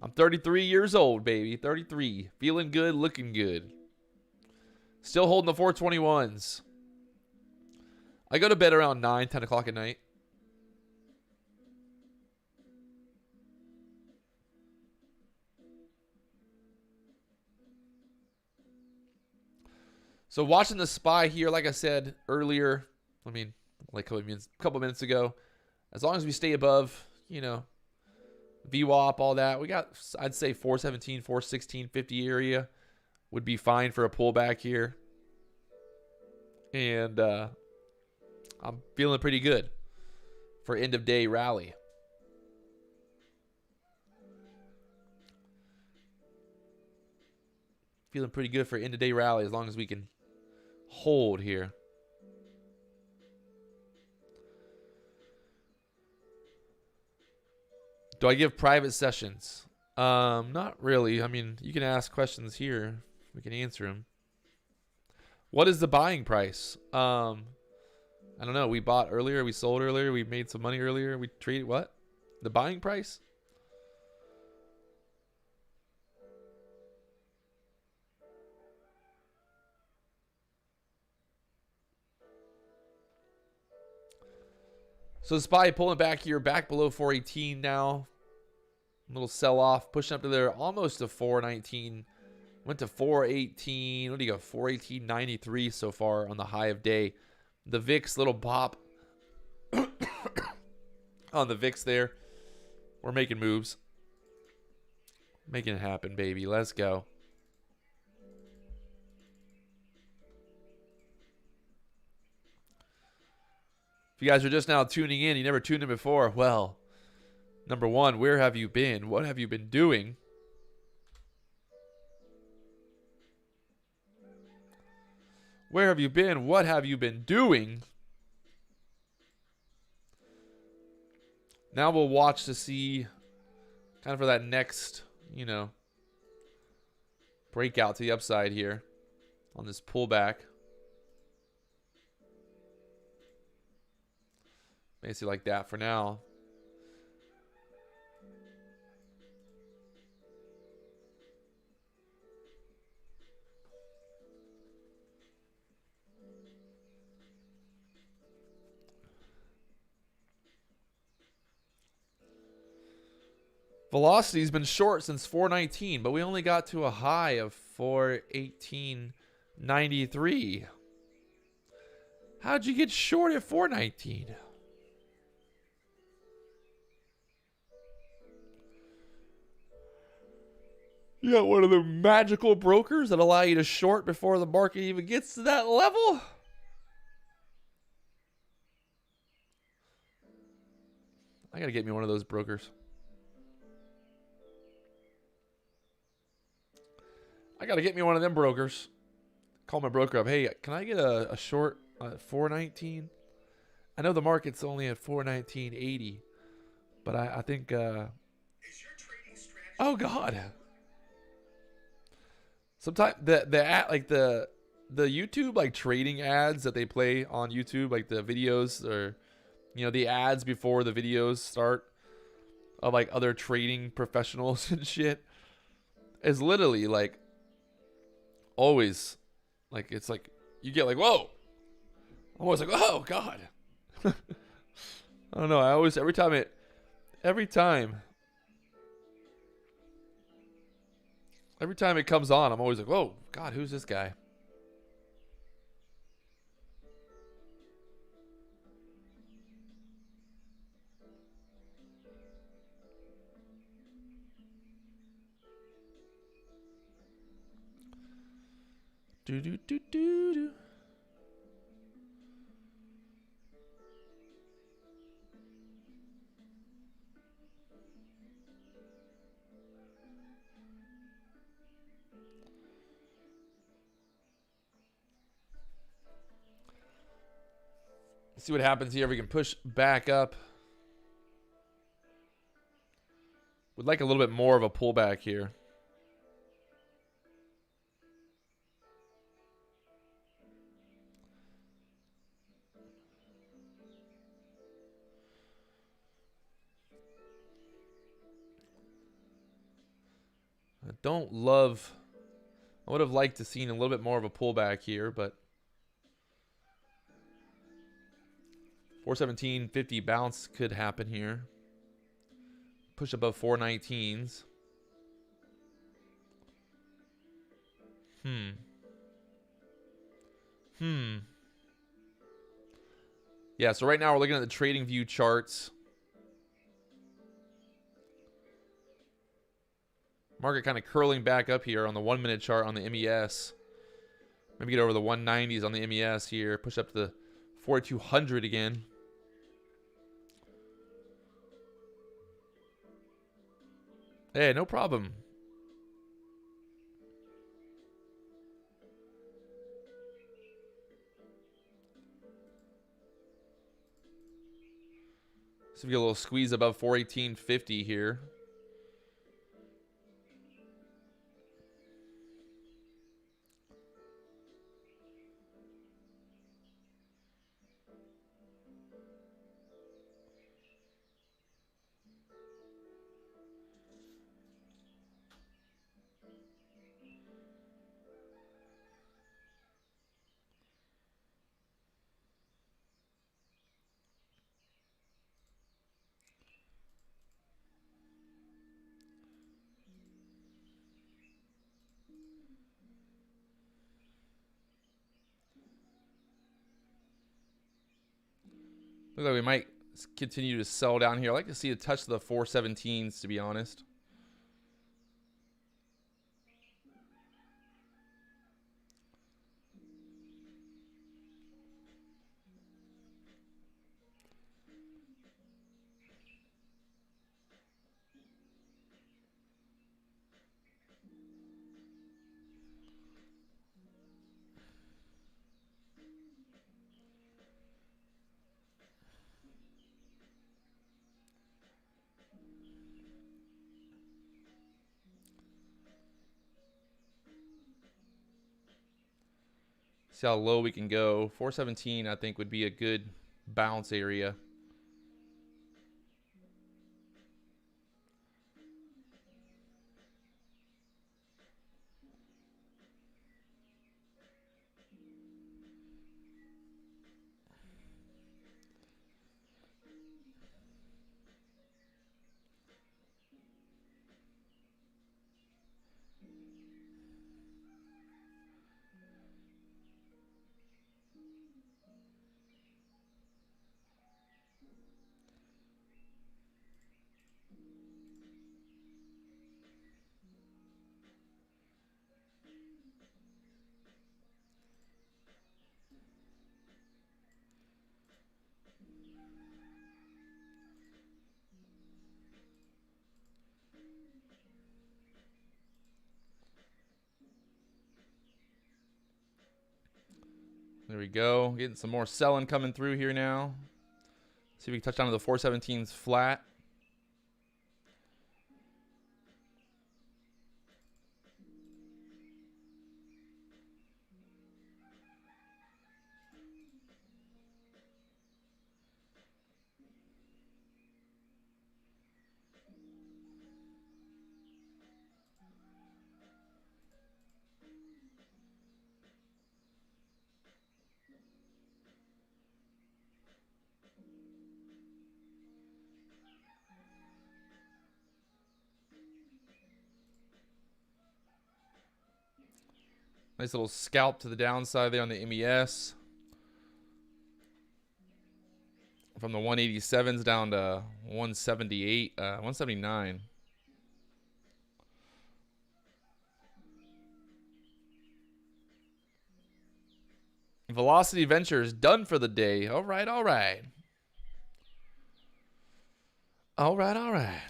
I'm 33 years old, baby. 33. Feeling good, looking good. Still holding the 421s. I go to bed around 9, 10 o'clock at night. So watching the SPY here, like I said earlier, I mean, like a couple minutes ago, as long as we stay above, you know, VWAP, all that, we got, I'd say 417, 416, 50 area would be fine for a pullback here. And I'm feeling pretty good for end of day rally. Feeling pretty good for end of day rally as long as we can hold here. Do I give private sessions? Not really. I mean, you can ask questions here. We can answer them. What is the buying price? I don't know. We bought earlier. We sold earlier. We made some money earlier. We traded what? The buying price? So the SPY pulling back here, back below 418 now. A little sell-off, pushing up to there, almost to 419. Went to 418. What do you got? 418.93 so far on the high of day. The VIX, little pop on the VIX there. We're making moves. Making it happen, baby. Let's go. If you guys are just now tuning in, you never tuned in before, well, number one, where have you been? What have you been doing? Where have you been? What have you been doing? Now we'll watch to see kind of for that next, you know, breakout to the upside here on this pullback. Basically like that for now. Velocity's been short since 419, but we only got to a high of 418.93. How'd you get short at 419? You got one of the magical brokers that allow you to short before the market even gets to that level? I gotta get me one of those brokers. I gotta get me one of them brokers. Call my broker up. Hey, can I get a short at 419? I know the market's only at 419.80, but I think. Is your trading strategy? Oh God. Sometimes the YouTube like trading ads that they play on YouTube, like the videos or, you know, the ads before the videos start of like other trading professionals and shit, is literally like always like, it's like you get like, whoa, almost like, oh God. I don't know. I always, every time it comes on, I'm always like, whoa, God, who's this guy? Do do do do do. Let's see what happens here. We can push back up. Would like a little bit more of a pullback here. I would have liked to seen a little bit more of a pullback here, but 417.50 bounce could happen here. Push above 419s. Yeah, so right now we're looking at the trading view charts. Market kind of curling back up here on the 1 minute chart on the MES. Maybe get over the 190s on the MES here. Push up to the 4200 again. Hey, no problem. So we get a little squeeze above 418.50 here. Looks like we might continue to sell down here. I like to see a touch of the 417s, to be honest. See how low we can go. 417, I think, would be a good bounce area. There we go. Getting some more selling coming through here now. See if we can touch down to the 417s flat. Nice little scalp to the downside there on the MES. From the 187s down to 178, 179. Velocity Ventures done for the day. All right, all right. All right, all right.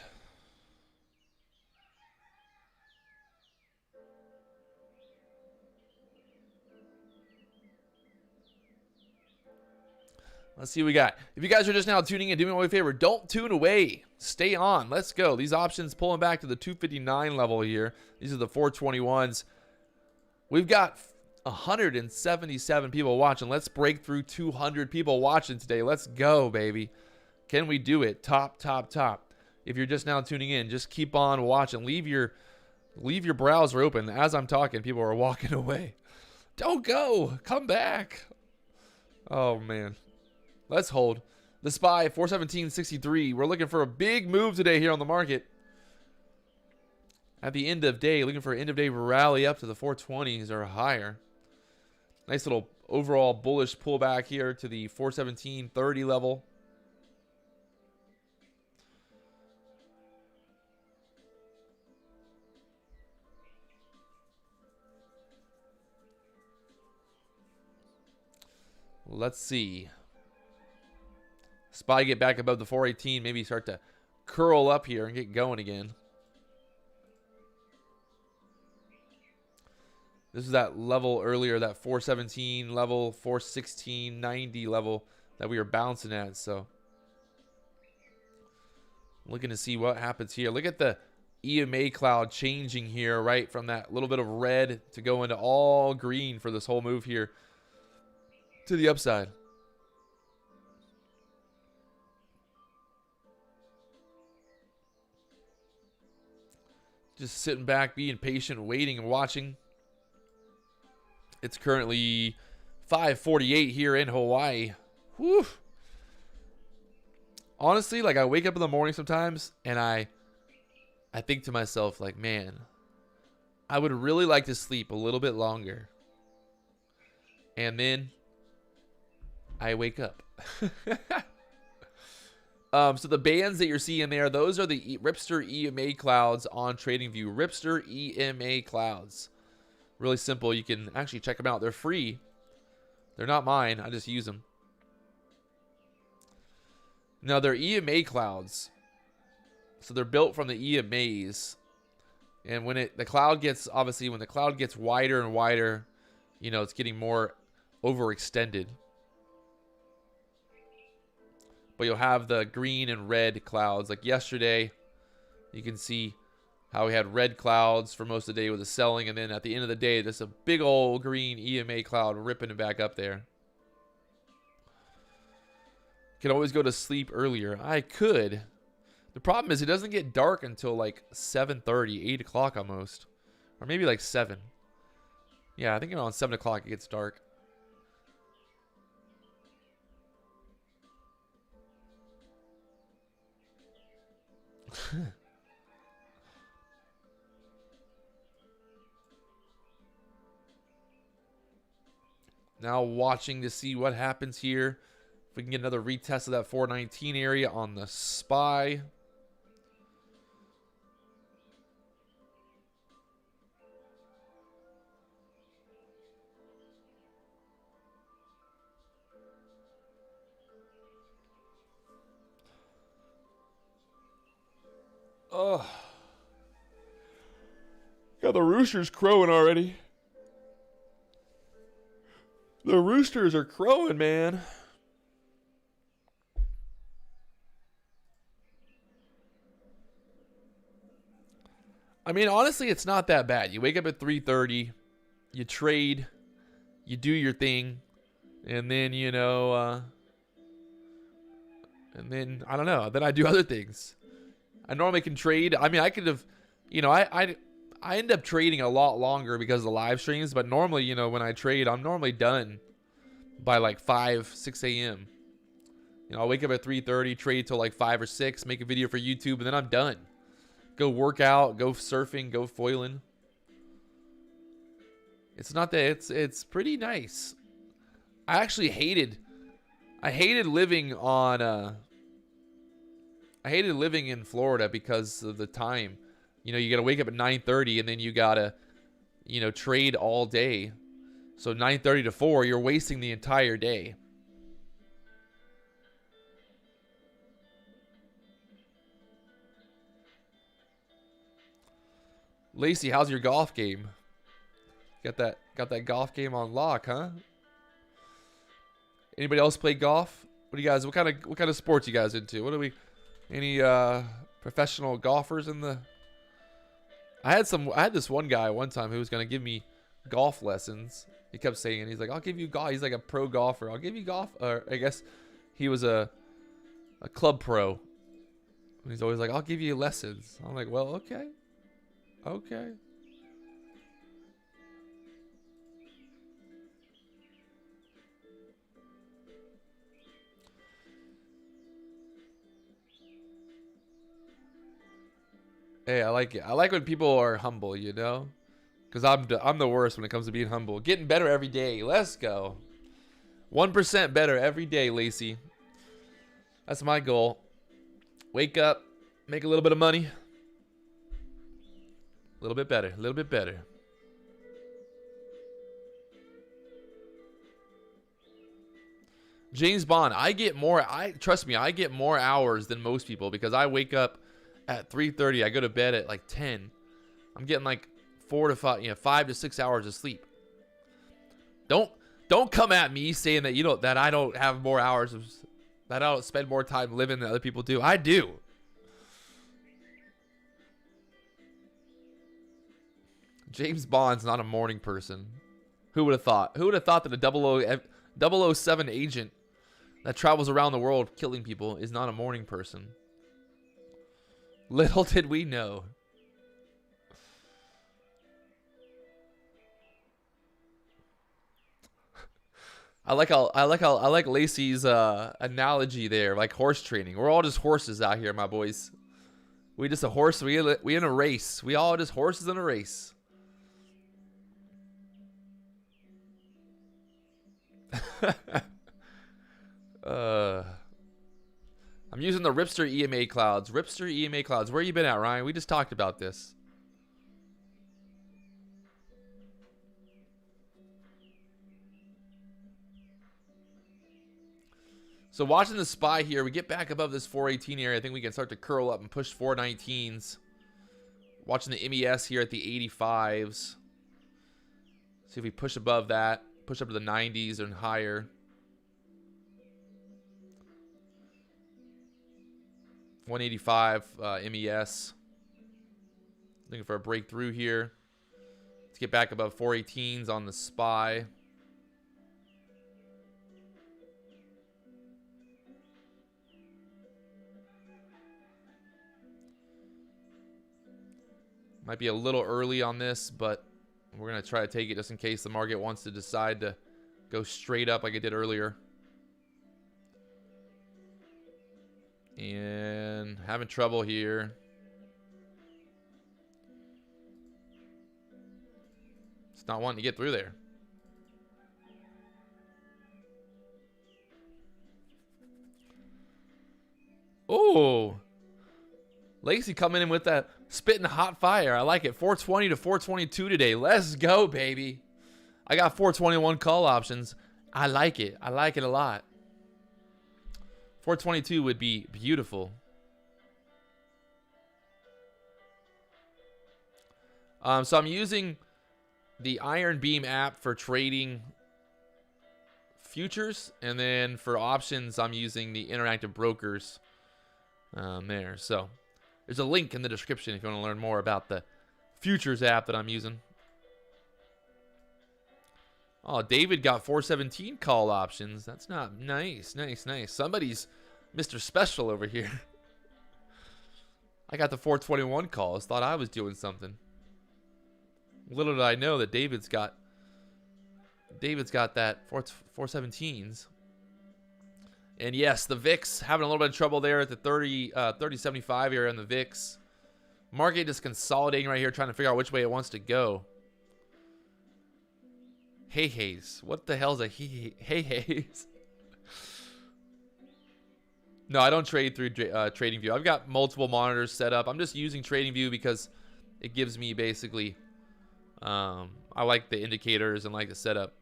Let's see what we got. If you guys are just now tuning in, do me one favor. Don't tune away. Stay on. Let's go. These options pulling back to the 259 level here. These are the 421s. We've got 177 people watching. Let's break through 200 people watching today. Let's go, baby. Can we do it? Top, top, top. If you're just now tuning in, just keep on watching. Leave your browser open. As I'm talking, people are walking away. Don't go. Come back. Oh, man. Let's hold. The SPY, 417.63. We're looking for a big move today here on the market. At the end of day, looking for an end of day rally up to the 420s or higher. Nice little overall bullish pullback here to the 417.30 level. Let's see. SPY get back above the 418, maybe start to curl up here and get going again. This is that level earlier, that 417 level, 416.90 level that we were bouncing at. So looking to see what happens here. Look at the EMA cloud changing here, right? From that little bit of red to go into all green for this whole move here to the upside. Just sitting back, being patient, waiting and watching. It's currently 5:48 here in Hawaii. Whew. Honestly, like I wake up in the morning sometimes and I think to myself, like, man, I would really like to sleep a little bit longer. And then I wake up. So the bands that you're seeing there, those are the Ripster EMA clouds on TradingView. Ripster EMA clouds. Really simple. You can actually check them out. They're free. They're not mine. I just use them. Now, they're EMA clouds. So they're built from the EMAs. And when the cloud gets, obviously, when the cloud gets wider and wider, you know, it's getting more overextended. But you'll have the green and red clouds. Like yesterday, you can see how we had red clouds for most of the day with the selling. And then at the end of the day, there's a big old green EMA cloud ripping it back up there. Can always go to sleep earlier. I could. The problem is it doesn't get dark until like 7:30, 8 o'clock almost. Or maybe like 7. Yeah, I think around 7 o'clock it gets dark. Now watching to see what happens here. If we can get another retest of that 419 area on the SPY. Oh. Got the roosters crowing already. The roosters are crowing, man. I mean, honestly, it's not that bad. You wake up at 3:30, you trade, you do your thing, and then, you know, and then, I don't know, then I do other things. I normally can trade. I mean, I could have, you know, I end up trading a lot longer because of the live streams, but normally, you know, when I trade, I'm normally done by like 5, 6 a.m. You know, I'll wake up at 3:30, trade till like 5 or 6, make a video for YouTube, and then I'm done. Go work out, go surfing, go foiling. It's not that it's pretty nice. I hated living on I hated living in Florida because of the time. You know, you got to wake up at 9:30 and then you got to, you know, trade all day. So 9:30 to 4, you're wasting the entire day. Lacey, how's your golf game? Got that golf game on lock, huh? Anybody else play golf? What do you guys? What kind of sports you guys into? What are we? Any professional golfers in the? I had this one guy one time who was gonna give me golf lessons. He kept saying, he's like, I'll give you golf. He's like a pro golfer. I'll give you golf. Or I guess he was a club pro. And he's always like, I'll give you lessons. I'm like, well, okay. Okay. Hey, I like it. I like when people are humble, you know? Because I'm the worst when it comes to being humble. Getting better every day. Let's go. 1% better every day, Lacey. That's my goal. Wake up, make a little bit of money. A little bit better, a little bit better. James Bond, trust me, I get more hours than most people because I wake up at 3:30. I go to bed at like 10. I'm getting like 4 to 5, 5 to 6 hours of sleep. Don't come at me saying that that I don't have more hours that I don't spend more time living than other people do. I do. James Bond's not a morning person. Who would have thought? Who would have thought that a 007 agent that travels around the world killing people is not a morning person? Little did we know. I like Lacey's analogy there, like horse training. We're all just horses out here, my boys. We just a horse. We in a race. We all just horses in a race. I'm using the Ripster EMA clouds. Ripster EMA clouds. Where you been at, Ryan? We just talked about this. So watching the SPY here, we get back above this 418 area. I think we can start to curl up and push 419s. Watching the MES here at the 85s. See if we push above that. Push up to the 90s and higher. 185 MES. Looking for a breakthrough here. Let's get back above 418s on the SPY. Might be a little early on this, but we're going to try to take it just in case the market wants to decide to go straight up like it did earlier. And having trouble here. It's not wanting to get through there. Oh, Lacey coming in with that spitting hot fire. I like it. 420 to 422 today. Let's go, baby. I got 421 call options. I like it. I like it a lot. 422 would be beautiful. So I'm using the IronBeam app for trading futures, and then for options, I'm using the interactive brokers there. So there's a link in the description if you want to learn more about the futures app that I'm using. Oh, David got 417 call options. That's not nice. Nice. Somebody's Mr. Special over here. I got the 421 calls. Thought I was doing something. Little did I know that David's got that 417s. And yes, the VIX having a little bit of trouble there at the 3075 area in the VIX. Market just consolidating right here, trying to figure out which way it wants to go. Hey Haze. What the hell's a Hey Haze? No, I don't trade through TradingView. I've got multiple monitors set up. I'm just using TradingView because it gives me basically, I like the indicators and like the setup.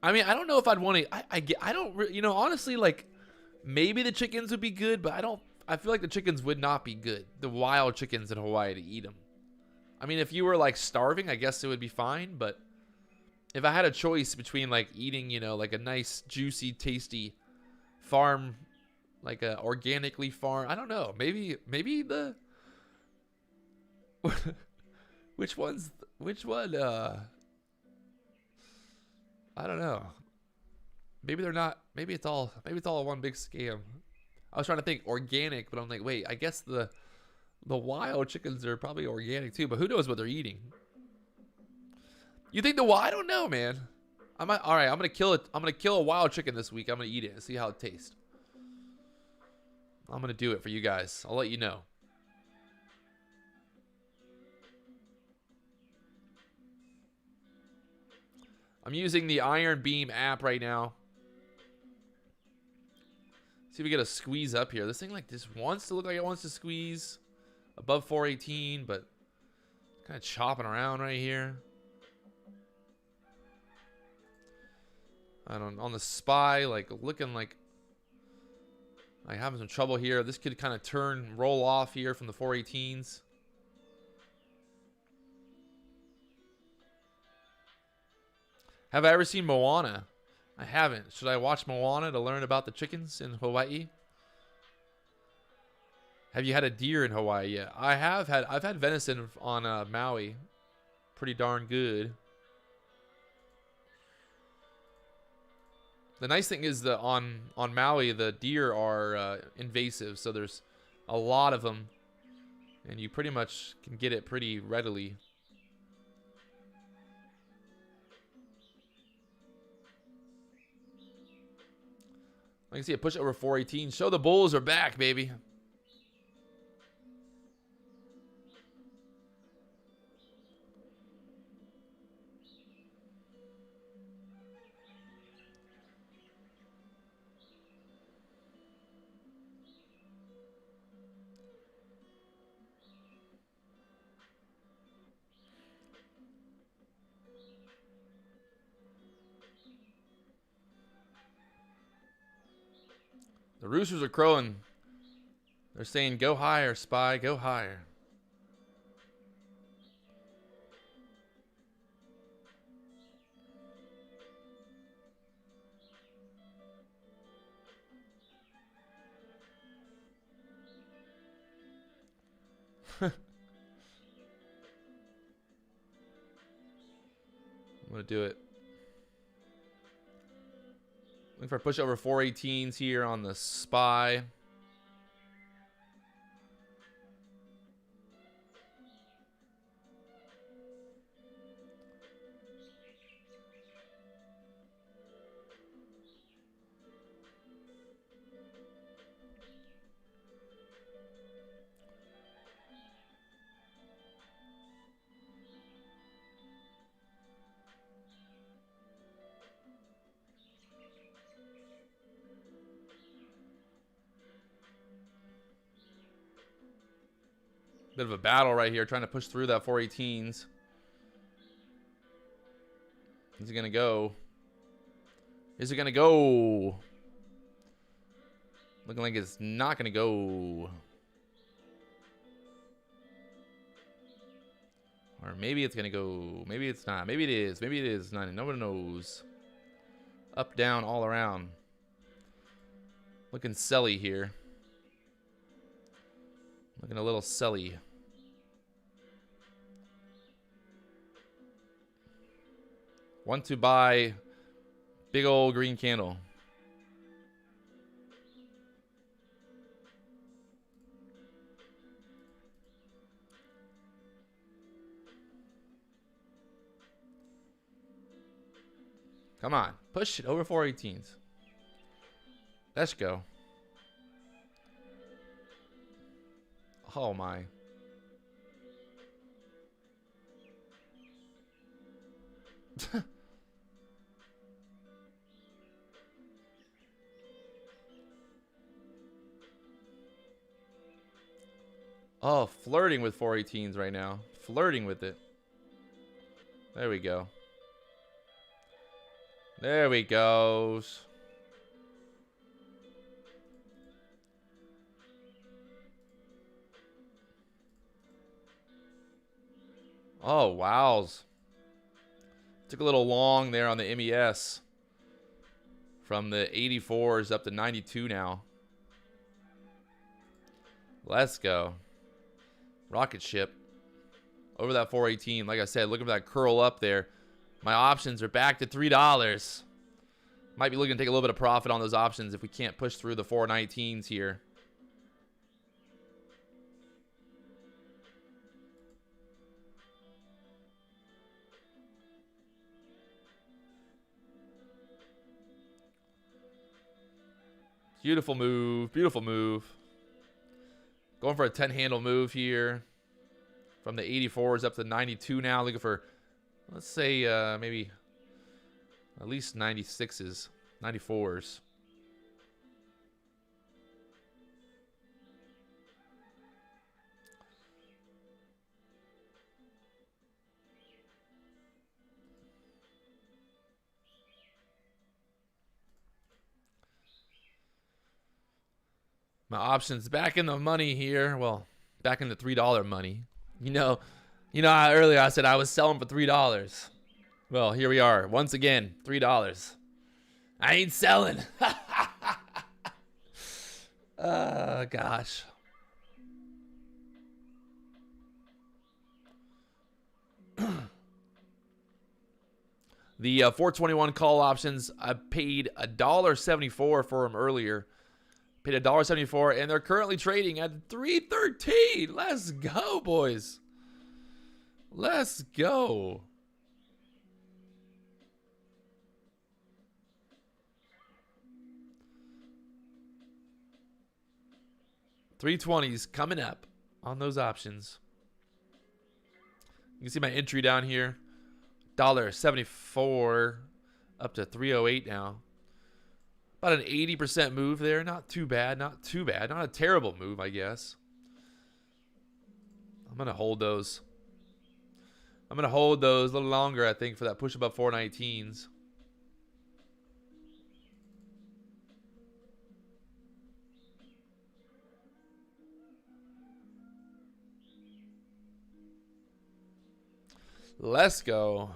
I mean, I don't know if I'd want to. I don't. You know, honestly, like maybe the chickens would be good, but I feel like the chickens would not be good. The wild chickens in Hawaii to eat them. I mean, if you were like starving, I guess it would be fine. But if I had a choice between like eating, you know, like a nice, juicy, tasty farm, like a organically farm, I don't know. Maybe the which one? I don't know. Maybe they're not. Maybe it's all one big scam. I was trying to think organic, but I'm like, wait. I guess the wild chickens are probably organic too, but who knows what they're eating? You think I don't know, man. All right, I'm gonna kill it. I'm gonna kill a wild chicken this week. I'm gonna eat it and see how it tastes. I'm gonna do it for you guys. I'll let you know. I'm using the IronBeam app right now. See if we get a squeeze up here. This thing like this wants to look like it wants to squeeze above 418, but kind of chopping around right here. I don't on the SPY, like looking like I having some trouble here. This could kind of roll off here from the 418s. Have I ever seen Moana? I haven't. Should I watch Moana to learn about the chickens in Hawaii? Have you had a deer in Hawaii yet? I've had venison on Maui. Pretty darn good. The nice thing is that on Maui, the deer are invasive, so there's a lot of them, and you pretty much can get it pretty readily. I can see a push over 418. Show the bulls are back, baby. The roosters are crowing. They're saying, go higher, SPY, go higher. I'm going to do it. Looking for a push over 418s here on the SPY. Bit of a battle right here, trying to push through that 418s. Is it going to go? Is it going to go? Looking like it's not going to go. Or maybe it's going to go. Maybe it's not. Maybe it is. Maybe it is. No one knows. Up, down, all around. Looking selly here. Looking a little selly. Want to buy big old green candle. Come on, push it over 418s. Let's go. Oh my. Oh, flirting with 418s right now. Flirting with it. There we go. There we go. Oh, wows. Took a little long there on the MES. From the 84s up to 92 now. Let's go. Rocket ship. Over that 418. Like I said, looking for that curl up there. My options are back to $3. Might be looking to take a little bit of profit on those options if we can't push through the 419s here. Beautiful move. Beautiful move. Going for a 10 handle move here. From the 84s up to 92 now. Looking for, let's say, maybe at least 96s. 94s. My options back in the money here. Well, back in the $3 money. You know how earlier I said I was selling for $3. Well, here we are. Once again, $3. I ain't selling. Gosh. The 421 call options, I paid $1.74 for them earlier. Paid $1.74, and they're currently trading at $3.13. Let's go, boys. Let's go. $3.20s coming up on those options. You can see my entry down here. $1.74 up to $3.08 now. About an 80% move there. Not too bad. Not too bad. Not a terrible move, I guess. I'm going to hold those. I'm going to hold those a little longer, I think, for that push above 419s. Let's go.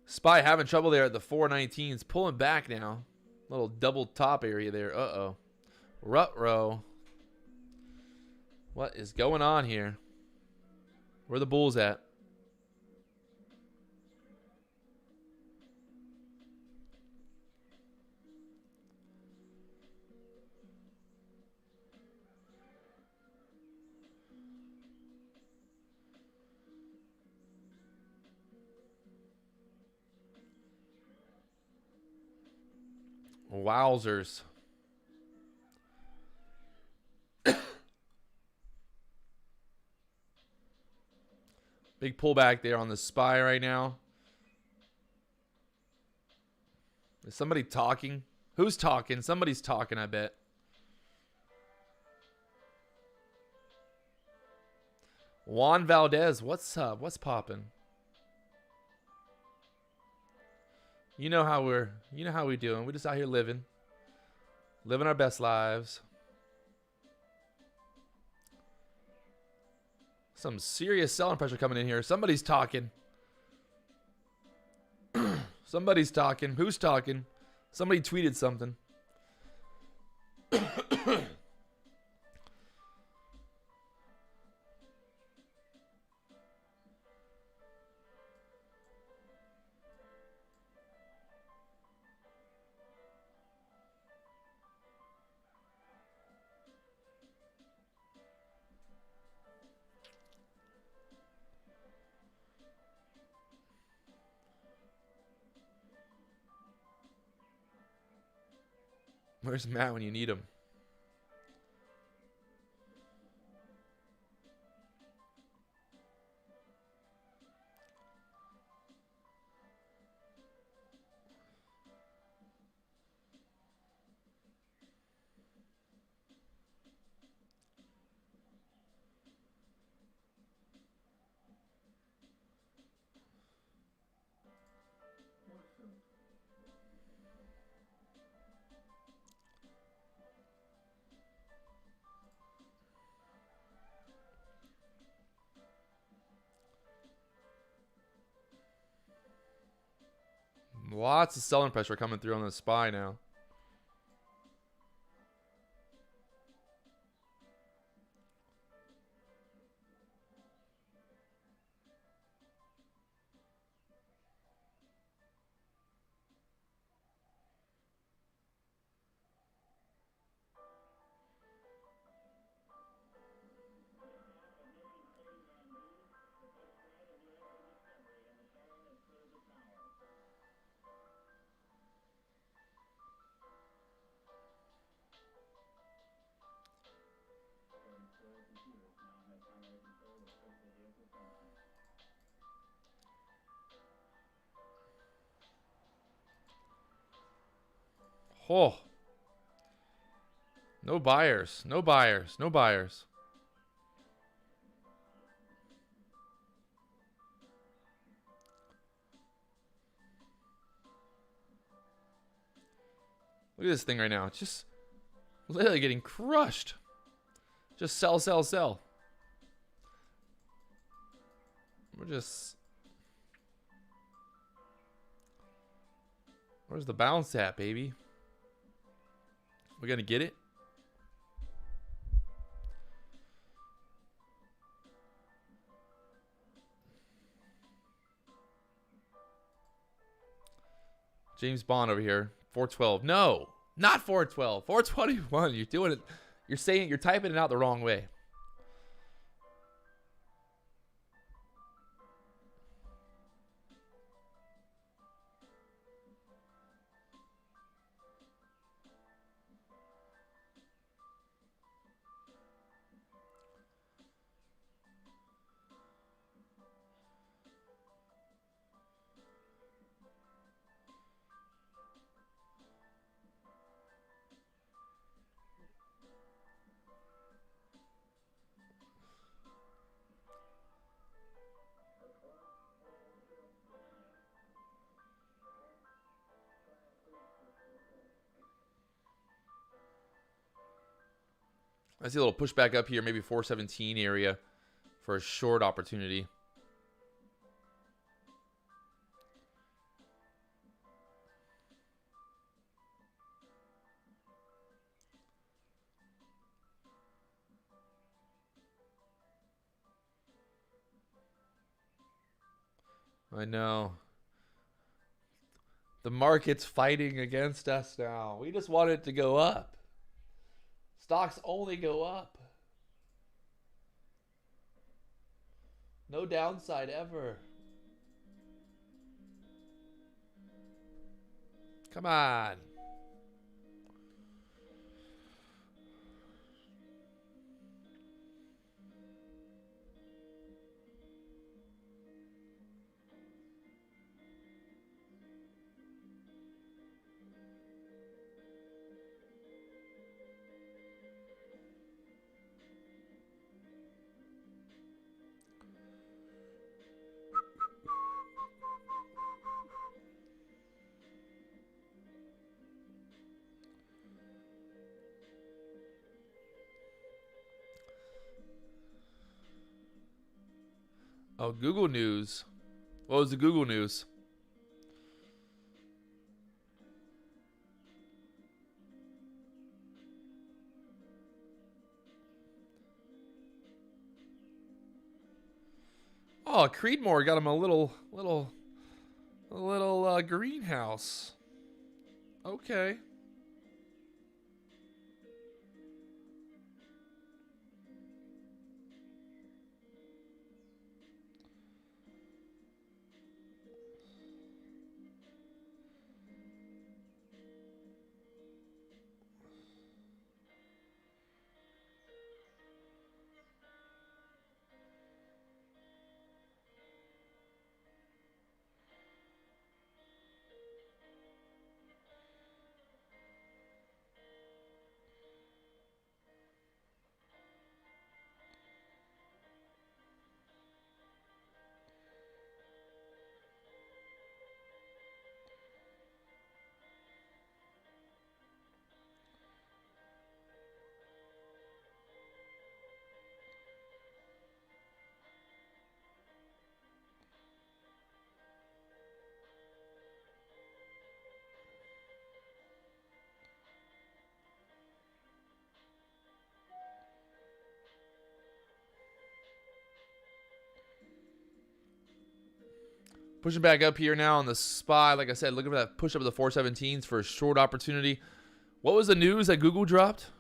SPY having trouble there at the 419s. Pulling back now. Little double top area there. Uh-oh. Ruh-roh. What is going on here? Where are the bulls at? Wowzers. Big pullback there on the SPY right now. Is somebody talking? Who's talking? Somebody's talking, I bet. Juan Valdez, what's up? What's popping? You know how we doing. We're just out here living our best lives. Some serious selling pressure coming in here. Somebody's talking. Somebody's talking. Who's talking? Somebody tweeted something. Where's Matt when you need him? Lots of selling pressure coming through on the SPY now. Oh. No buyers. No buyers. No buyers. Look at this thing right now. It's just literally getting crushed. Just sell, sell, sell. We're just... Where's the bounce at, baby? We gonna get it? James Bond over here. 412. No, not 412. 421. You're doing it. You're saying, you're typing it out the wrong way. I see a little pushback up here, maybe 417 area for a short opportunity. I know. The market's fighting against us now. We just want it to go up. Stocks only go up. No downside ever. Come on. Oh, Google News. What was the Google News? Oh, Creedmoor got him a little greenhouse. Okay. Pushing back up here now on the SPY. Like I said, looking for that push up of the 417s for a short opportunity. What was the news that Google dropped?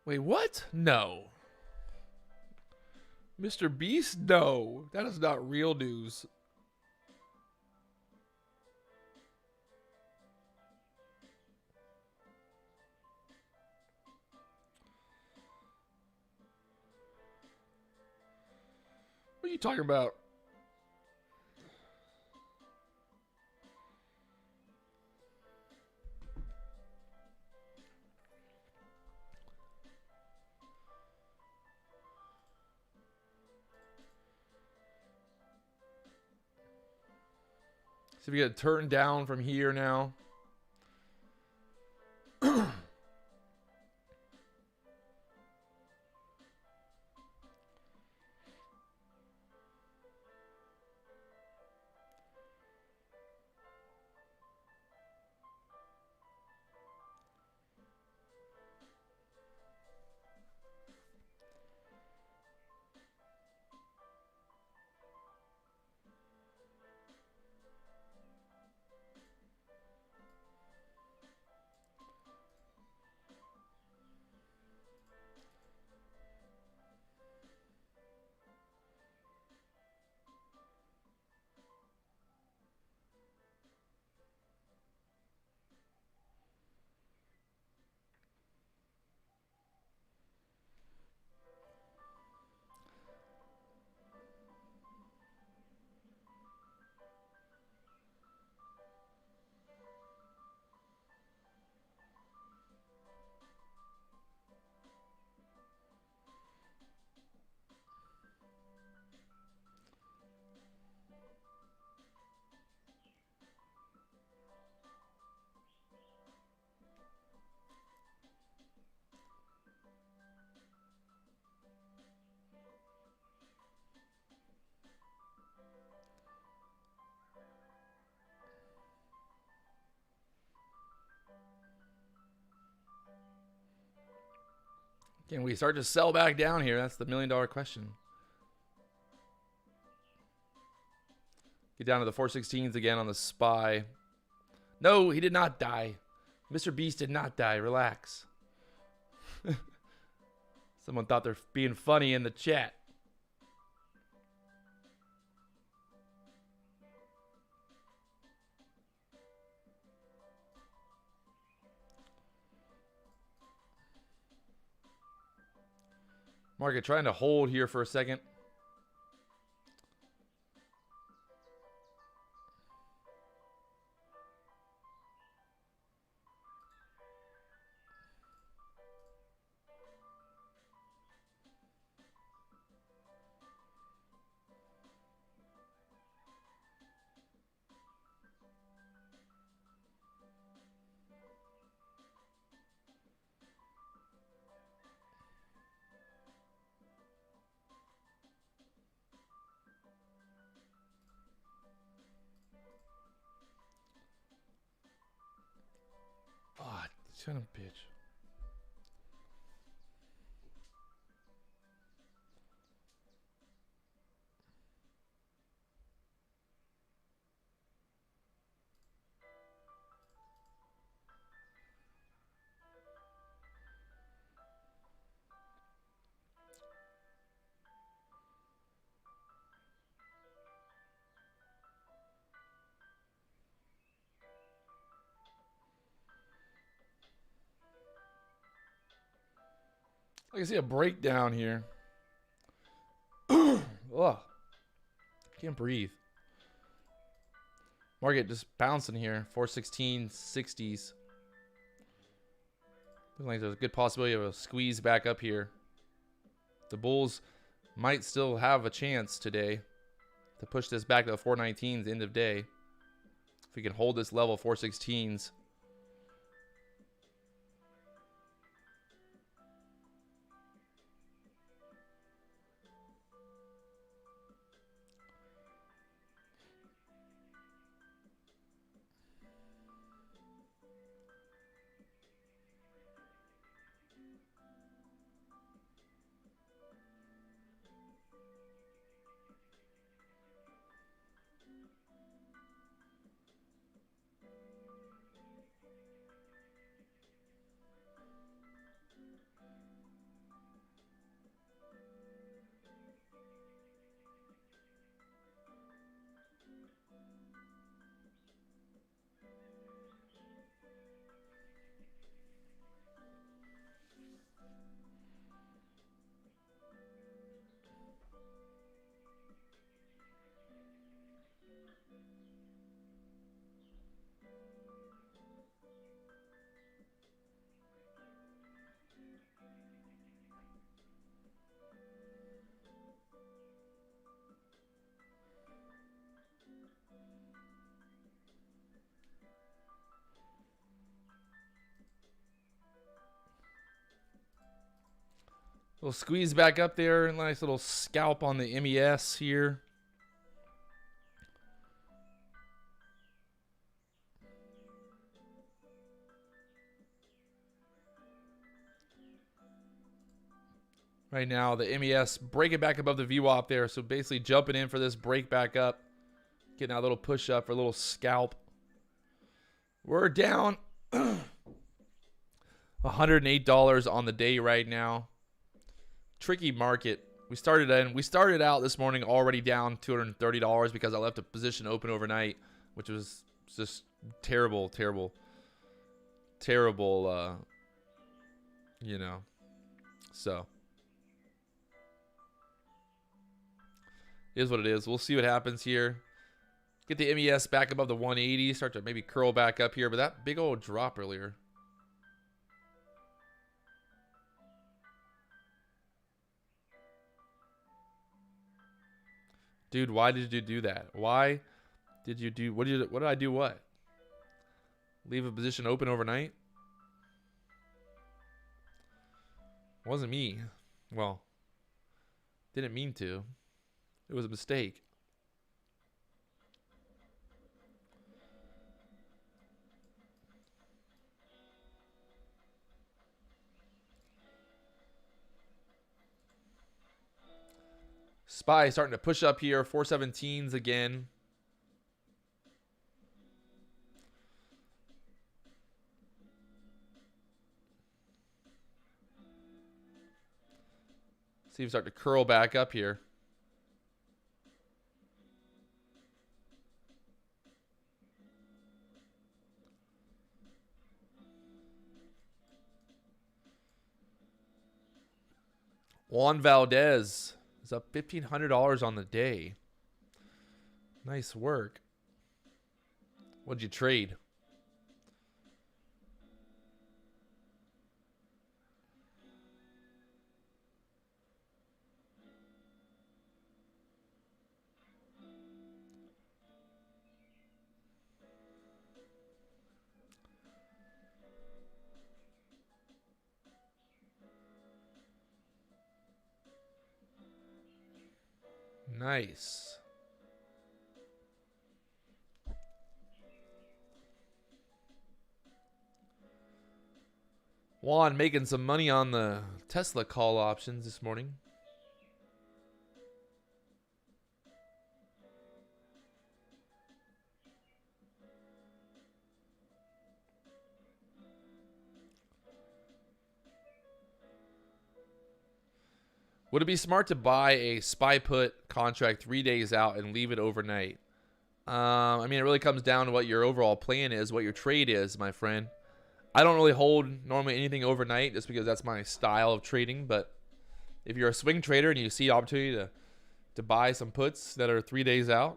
Wait, what? No. Mr. Beast? No. That is not real news. What are you talking about? See if we get a turn down from here now. Can we start to sell back down here? That's the $1 million question. Get down to the 416s again on the SPY. No, he did not die. Mr. Beast did not die. Relax. Someone thought they're being funny in the chat. Market trying to hold here for a second. Ah, son of a bitch. I can see a breakdown here. Ugh. Can't breathe. Market just bouncing here. 416, 60s. Looks like there's a good possibility of a squeeze back up here. The bulls might still have a chance today to push this back to the 419s end of day. If we can hold this level 416s. Little squeeze back up there. Nice little scalp on the MES here. Right now, the MES breaking back above the VWAP there. So basically jumping in for this break back up. Getting a little push up for a little scalp. We're down $108 on the day right now. Tricky market. We started out this morning already down $230 because I left a position open overnight, which was just terrible, you know. So it is what it is. We'll see what happens here. Get the MES back above the 180, start to maybe curl back up here, but that big old drop earlier. Dude, why did you do that? Why did you do what did I do what? Leave a position open overnight? Wasn't me. Well, didn't mean to. It was a mistake. SPY starting to push up here. 417s again. See if we start to curl back up here. Juan Valdez is up $1,500 on the day. Nice work. What'd you trade? Nice. Juan making some money on the Tesla call options this morning. Would it be smart to buy a SPY put contract 3 days out and leave it overnight? I mean, it really comes down to what your overall plan is, what your trade is, my friend. I don't really hold normally anything overnight just because that's my style of trading. But if you're a swing trader and you see opportunity to buy some puts that are 3 days out,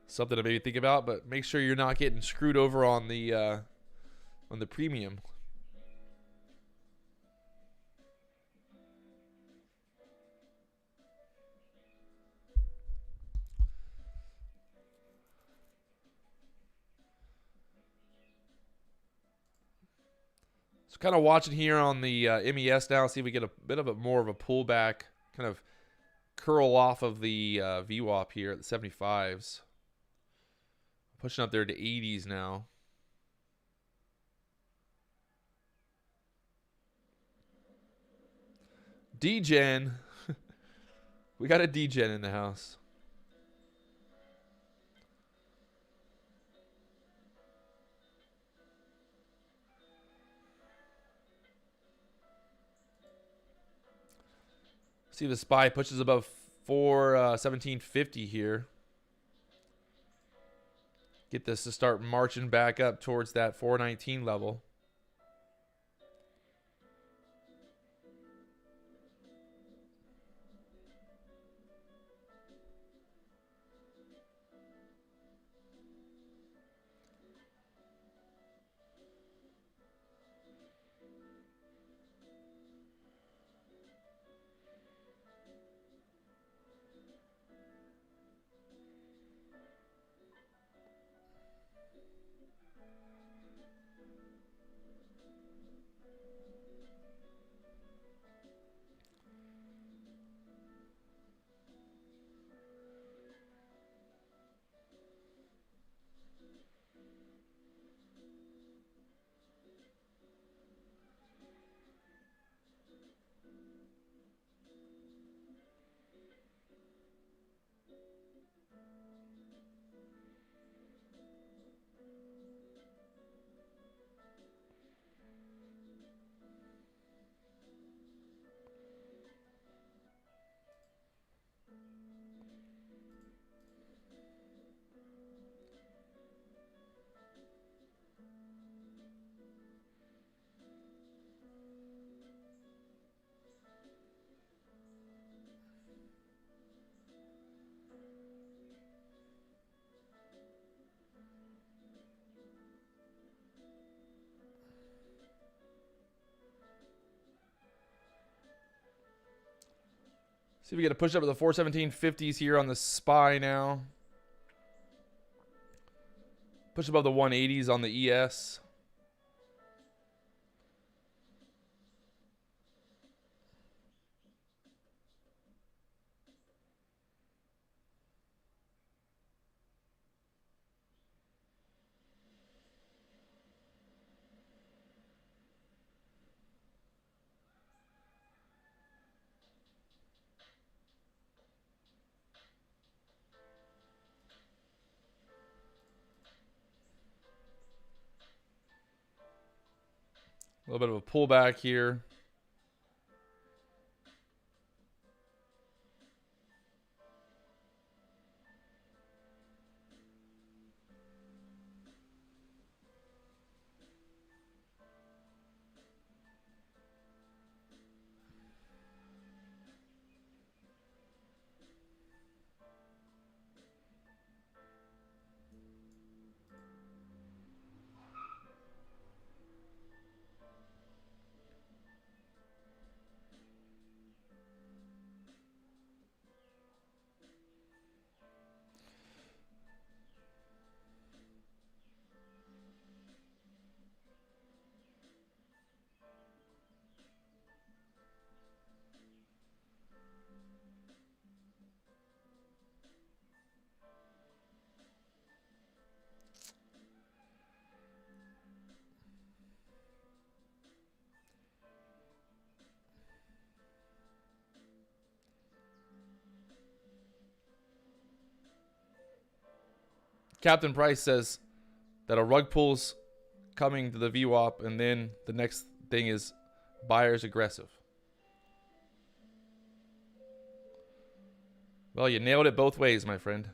something to maybe think about. But make sure you're not getting screwed over on the premium. So kind of watching here on the MES now, see if we get a bit of more of a pullback, kind of curl off of the VWAP here at the 75s. Pushing up there to 80s now. D-Gen. We got a D-Gen in the house. See if the SPY pushes above 417.50 here. Get this to start marching back up towards that 419 level. See if we get a push up to the 417.50s here on the SPY now. Push above the 180s on the ES. little bit of a pullback here. Captain Price says that a rug pull's coming to the VWAP, and then the next thing is buyers aggressive. Well, you nailed it both ways, my friend.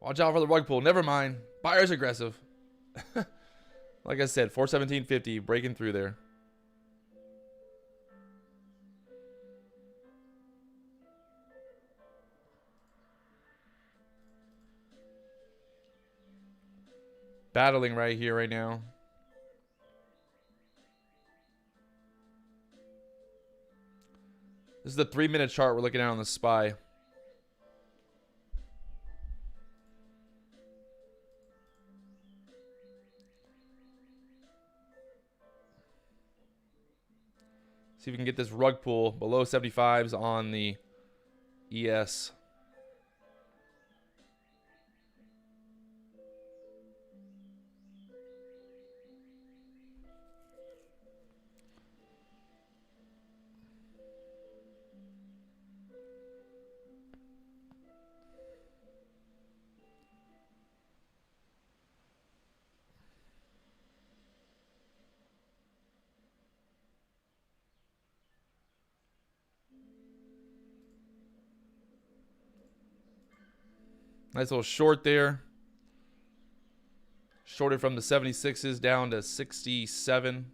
Watch out for the rug pull. Never mind. Buyer's aggressive. Like I said, 417.50 breaking through there. Battling right here, right now. This is the 3-minute chart we're looking at on the SPY. See if we can get this rug pull below 75s on the ES. Nice little short there. Shorted from the 76s down to 67.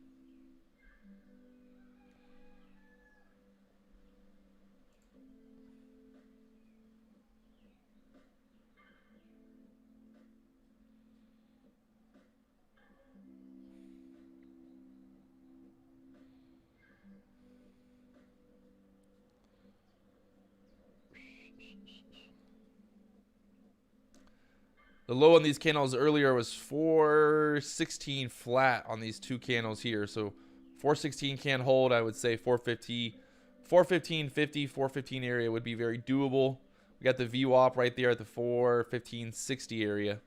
The low on these candles earlier was 416 flat on these two candles here. So 416 can't hold. I would say 450, 415.50, 415 area would be very doable. We got the VWAP right there at the 415.60 area.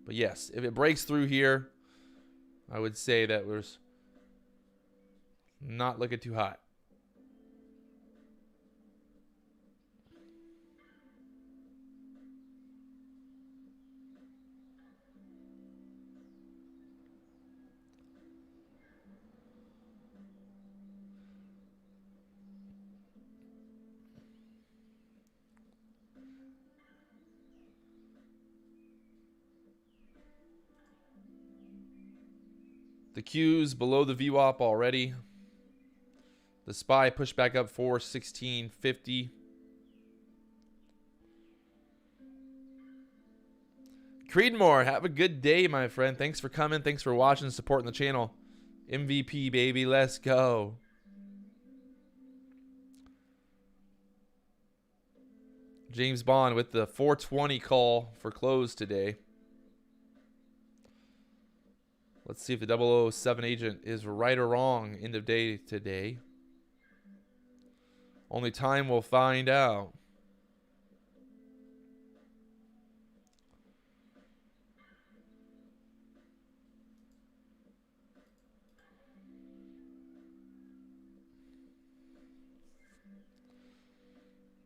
But yes, if it breaks through here, I would say that we're not looking too hot. The Q's below the VWAP already. The SPY pushed back up 416.50. Creedmoor, have a good day, my friend. Thanks for coming. Thanks for watching and supporting the channel. MVP, baby. Let's go. James Bond with the 420 call for close today. Let's see if the 007 agent is right or wrong end of day today. Only time will find out.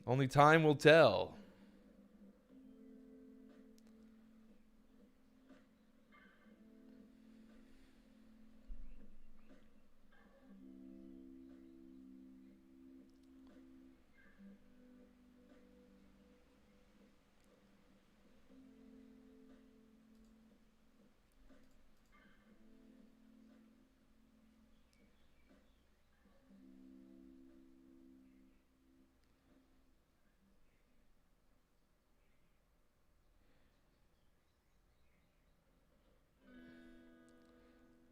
Only time will tell.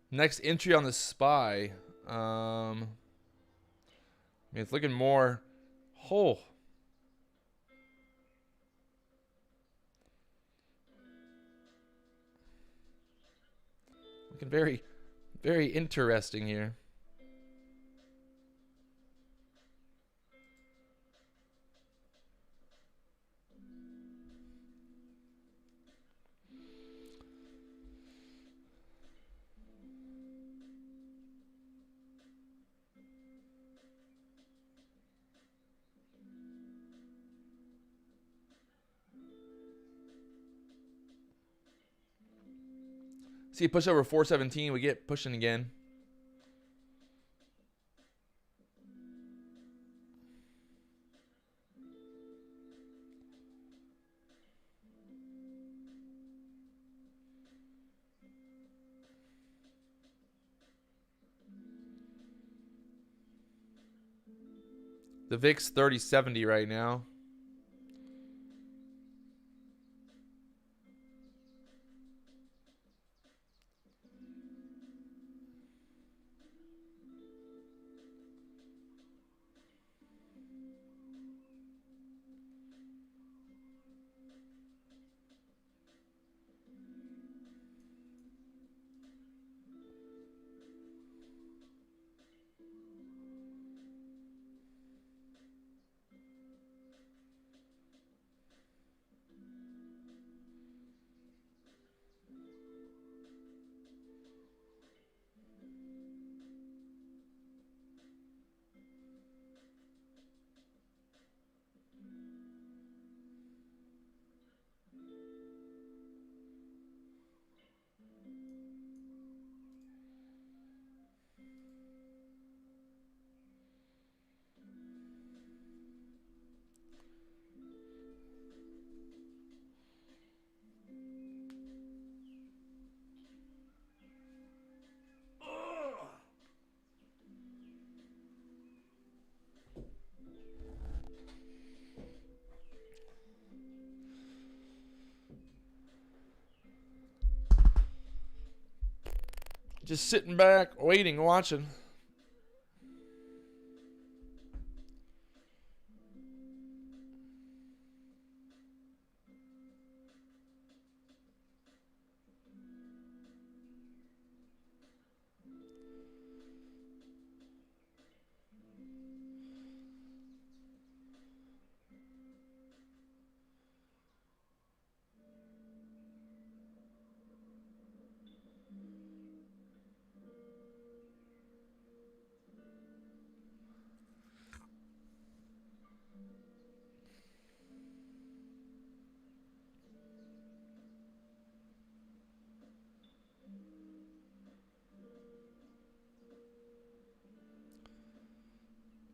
Next entry on the SPY. I mean, it's looking more. Oh. Looking very, very interesting here. See, push over 417. We get pushing again. The VIX 3070 right now. Just sitting back, waiting, watching.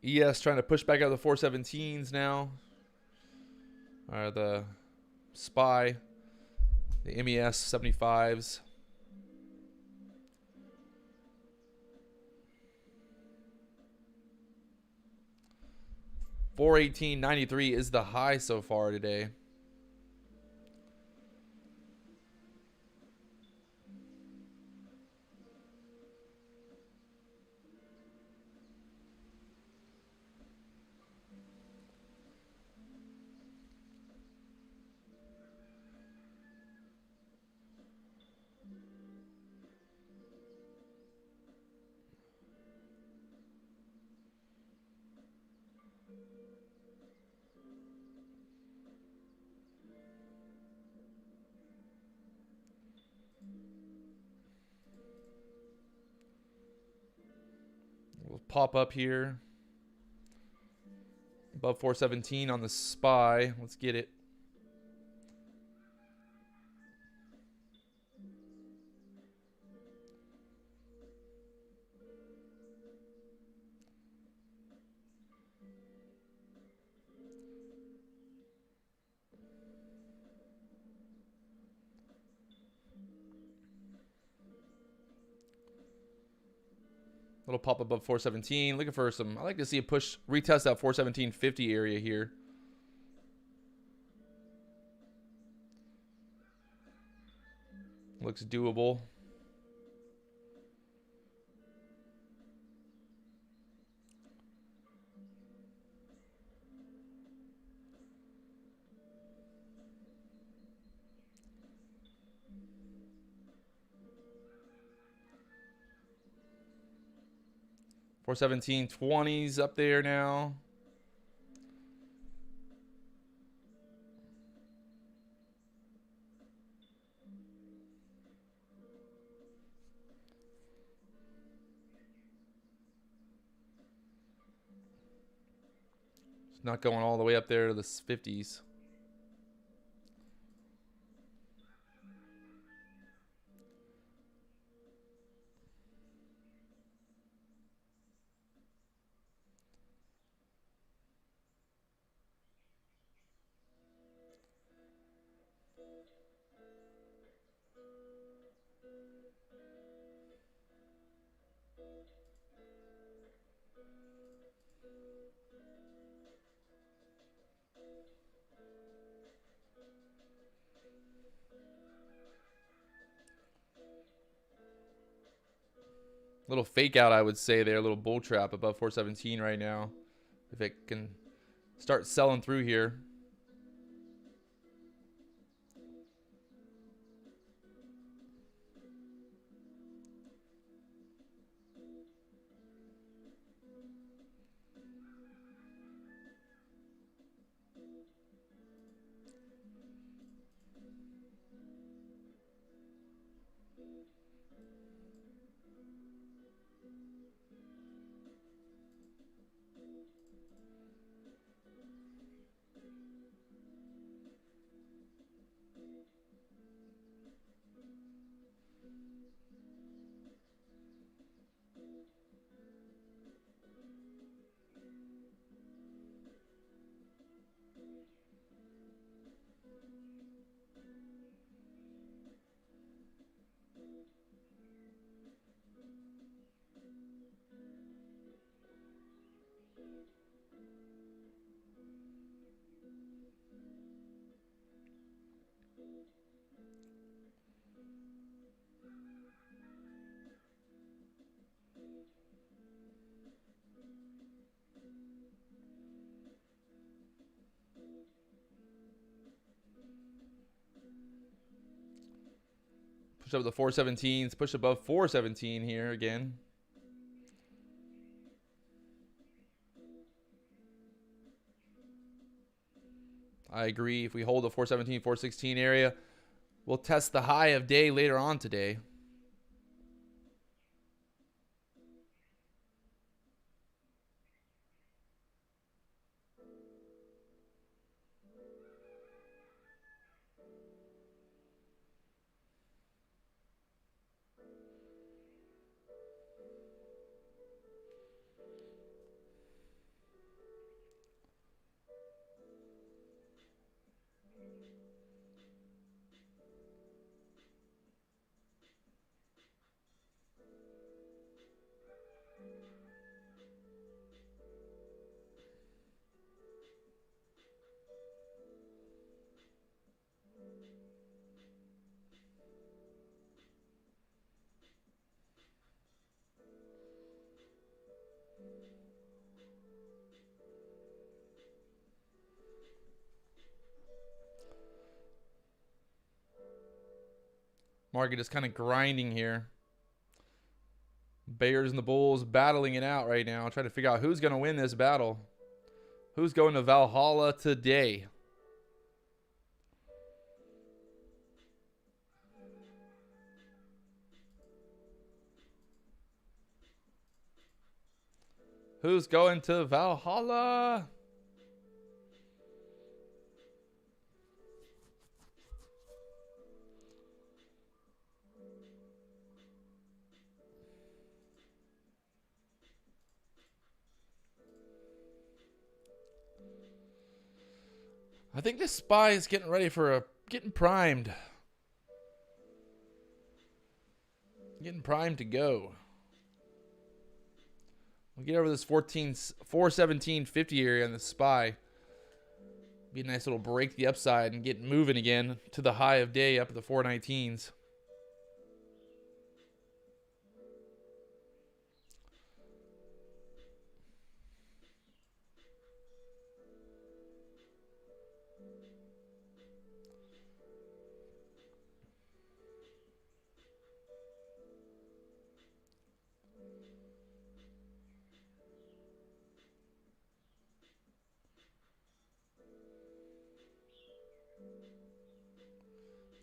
ES trying to push back out the 417s now. The SPY, the MES 75s. $418.93 is the high so far today. pop up here. Above 417 on the SPY. Let's get it. Little pop above 417. Looking for some. I like to see a push, retest that 417.50 area here. Looks doable. Four 17.20s up there now. It's not going all the way up there to the 50s. Little fake out, I would say there. A little bull trap above 417 right now. If it can start selling through here. Push up the 417s. Push above 417 here again. I agree. If we hold the 417, 416 area, we'll test the high of day later on today. Market is kind of grinding here. Bears and the Bulls battling it out right now. Trying to figure out who's going to win this battle. Who's going to Valhalla today? Who's going to Valhalla? I think this SPY is getting ready for getting primed. Getting primed to go. We'll get over this 417.50 area in the SPY. Be a nice little break the upside and get moving again to the high of day up at the 419s.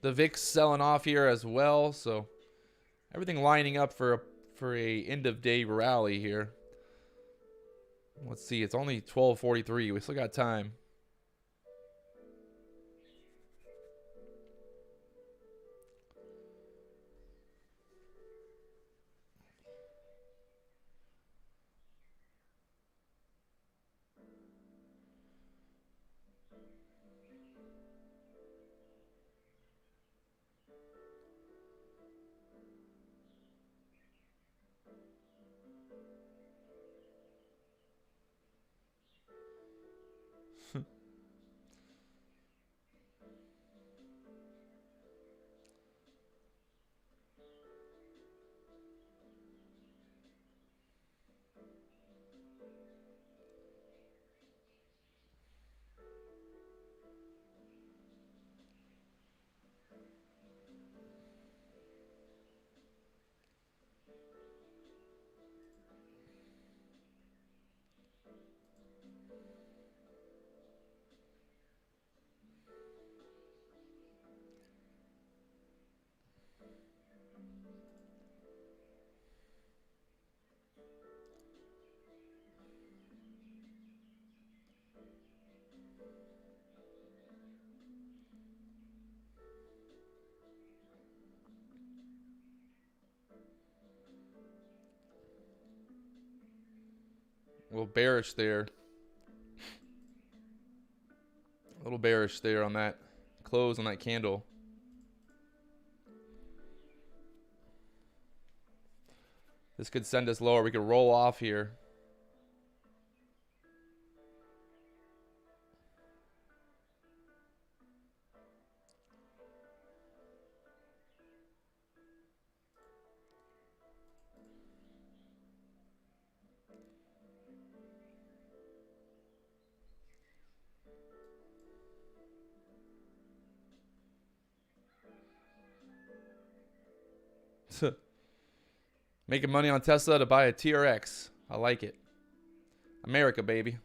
The VIX selling off here as well, so everything lining up for a end of day rally here. Let's see, it's only 12:43. We still got time. A little bearish there. A little bearish there on that close on that candle. This could send us lower. We could roll off here. Making money on Tesla to buy a TRX. I like it. America, baby.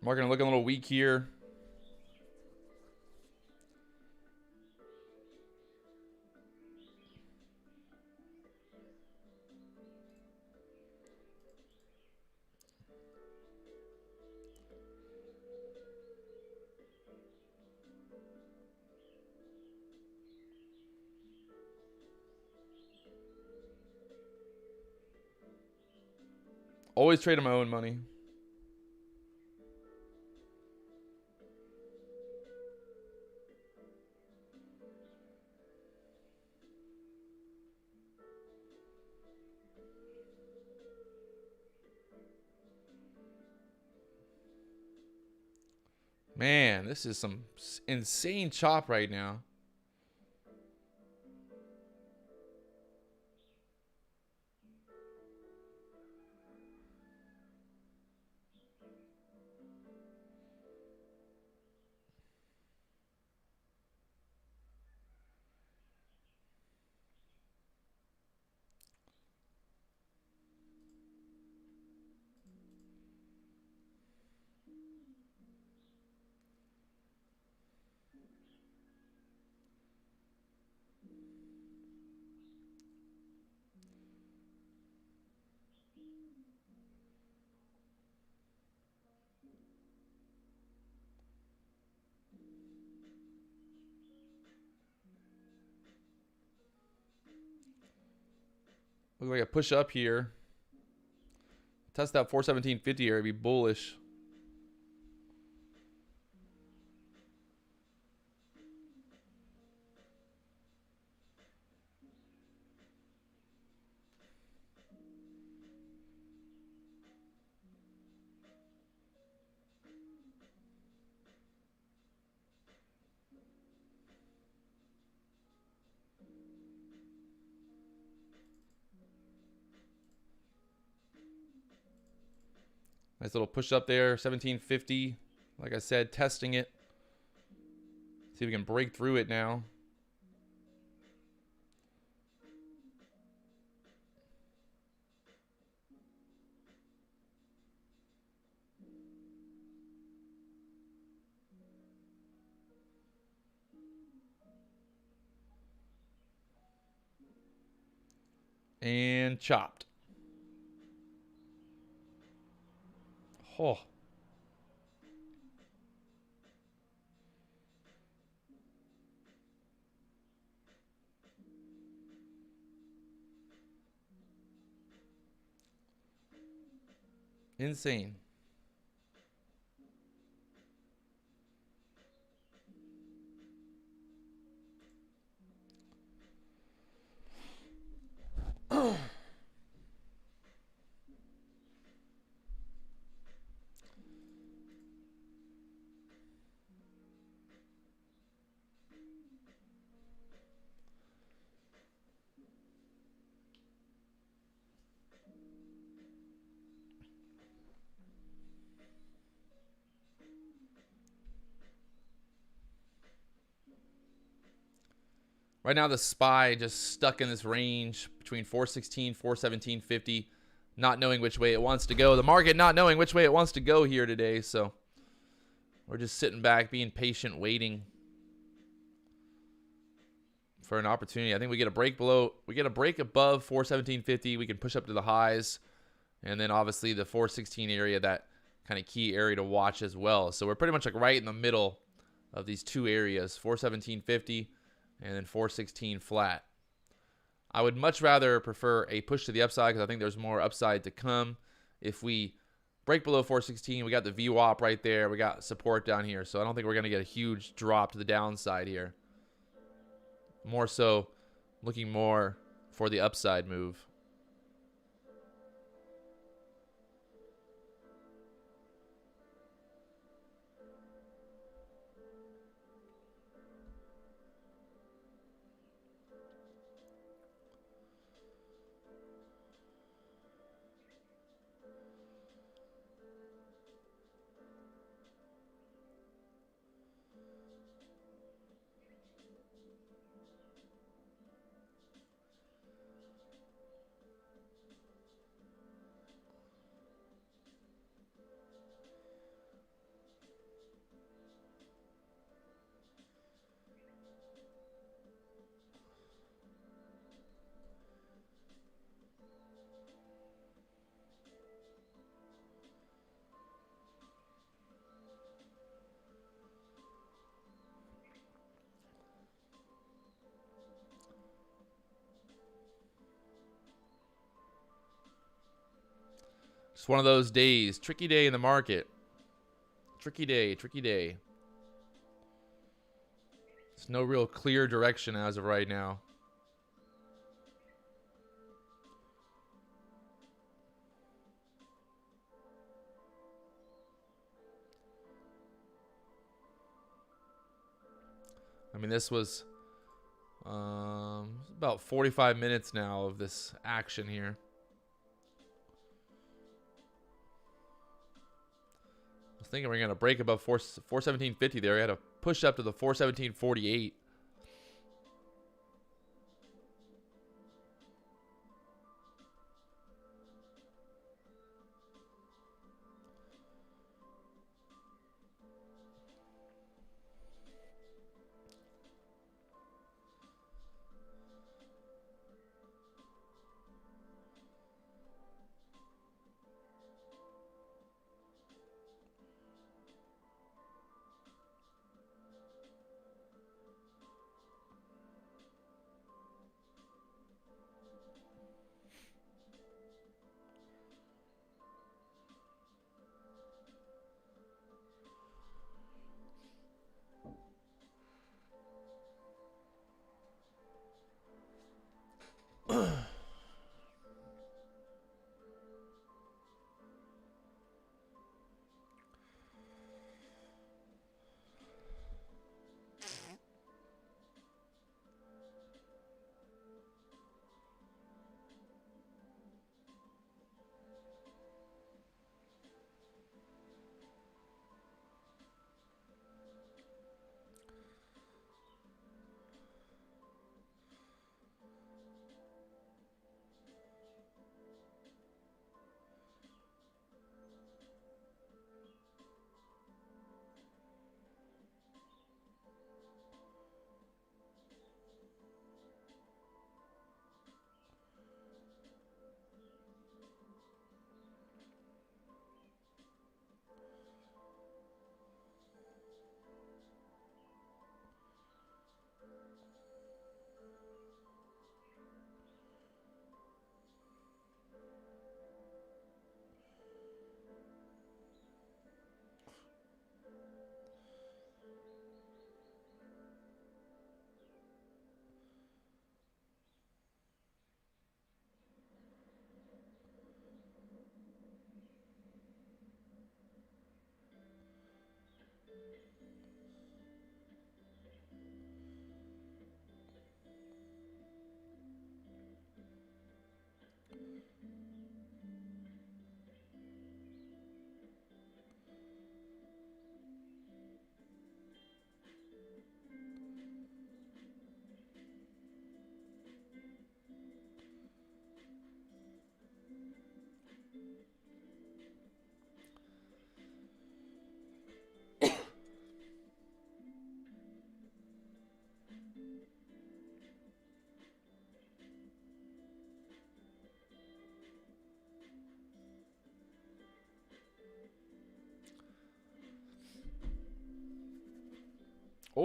Market looking a little weak here. Always trade my own money. Man, this is some insane chop right now. Look like a push up here. Test that 417.50 area, be bullish. Nice little push up there, 1750. Like I said, testing it. See if we can break through it now. And chopped. Oh. Insane. Right now, the SPY just stuck in this range between 416, 417.50, not knowing which way it wants to go. The market not knowing which way it wants to go here today. So we're just sitting back, being patient, waiting for an opportunity. I think we get a break above 417.50. We can push up to the highs. And then obviously the 416 area, that kind of key area to watch as well. So we're pretty much like right in the middle of these two areas, 417.50 and then 416 flat. I would much rather prefer a push to the upside because I think there's more upside to come. If we break below 416, we got the VWAP right there. We got support down here. So I don't think we're going to get a huge drop to the downside here. More so looking more for the upside move. It's one of those days. Tricky day in the market. Tricky day, tricky day. There's no real clear direction as of right now. I mean, this was about 45 minutes now of this action here. I was thinking we are going to break above 417.50 there. We had to push up to the 417.48.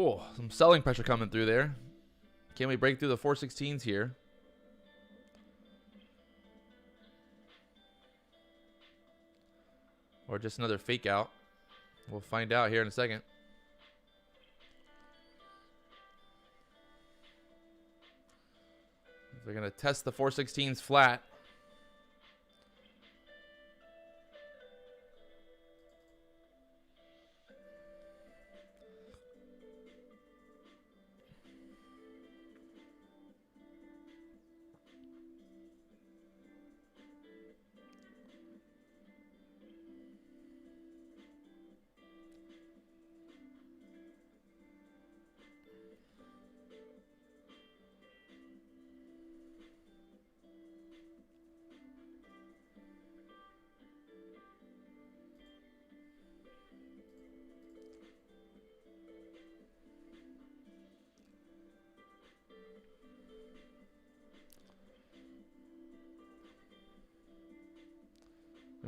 Oh, some selling pressure coming through there. Can we break through the 416s here? Or just another fake out? We'll find out here in a second. They're going to test the 416s flat.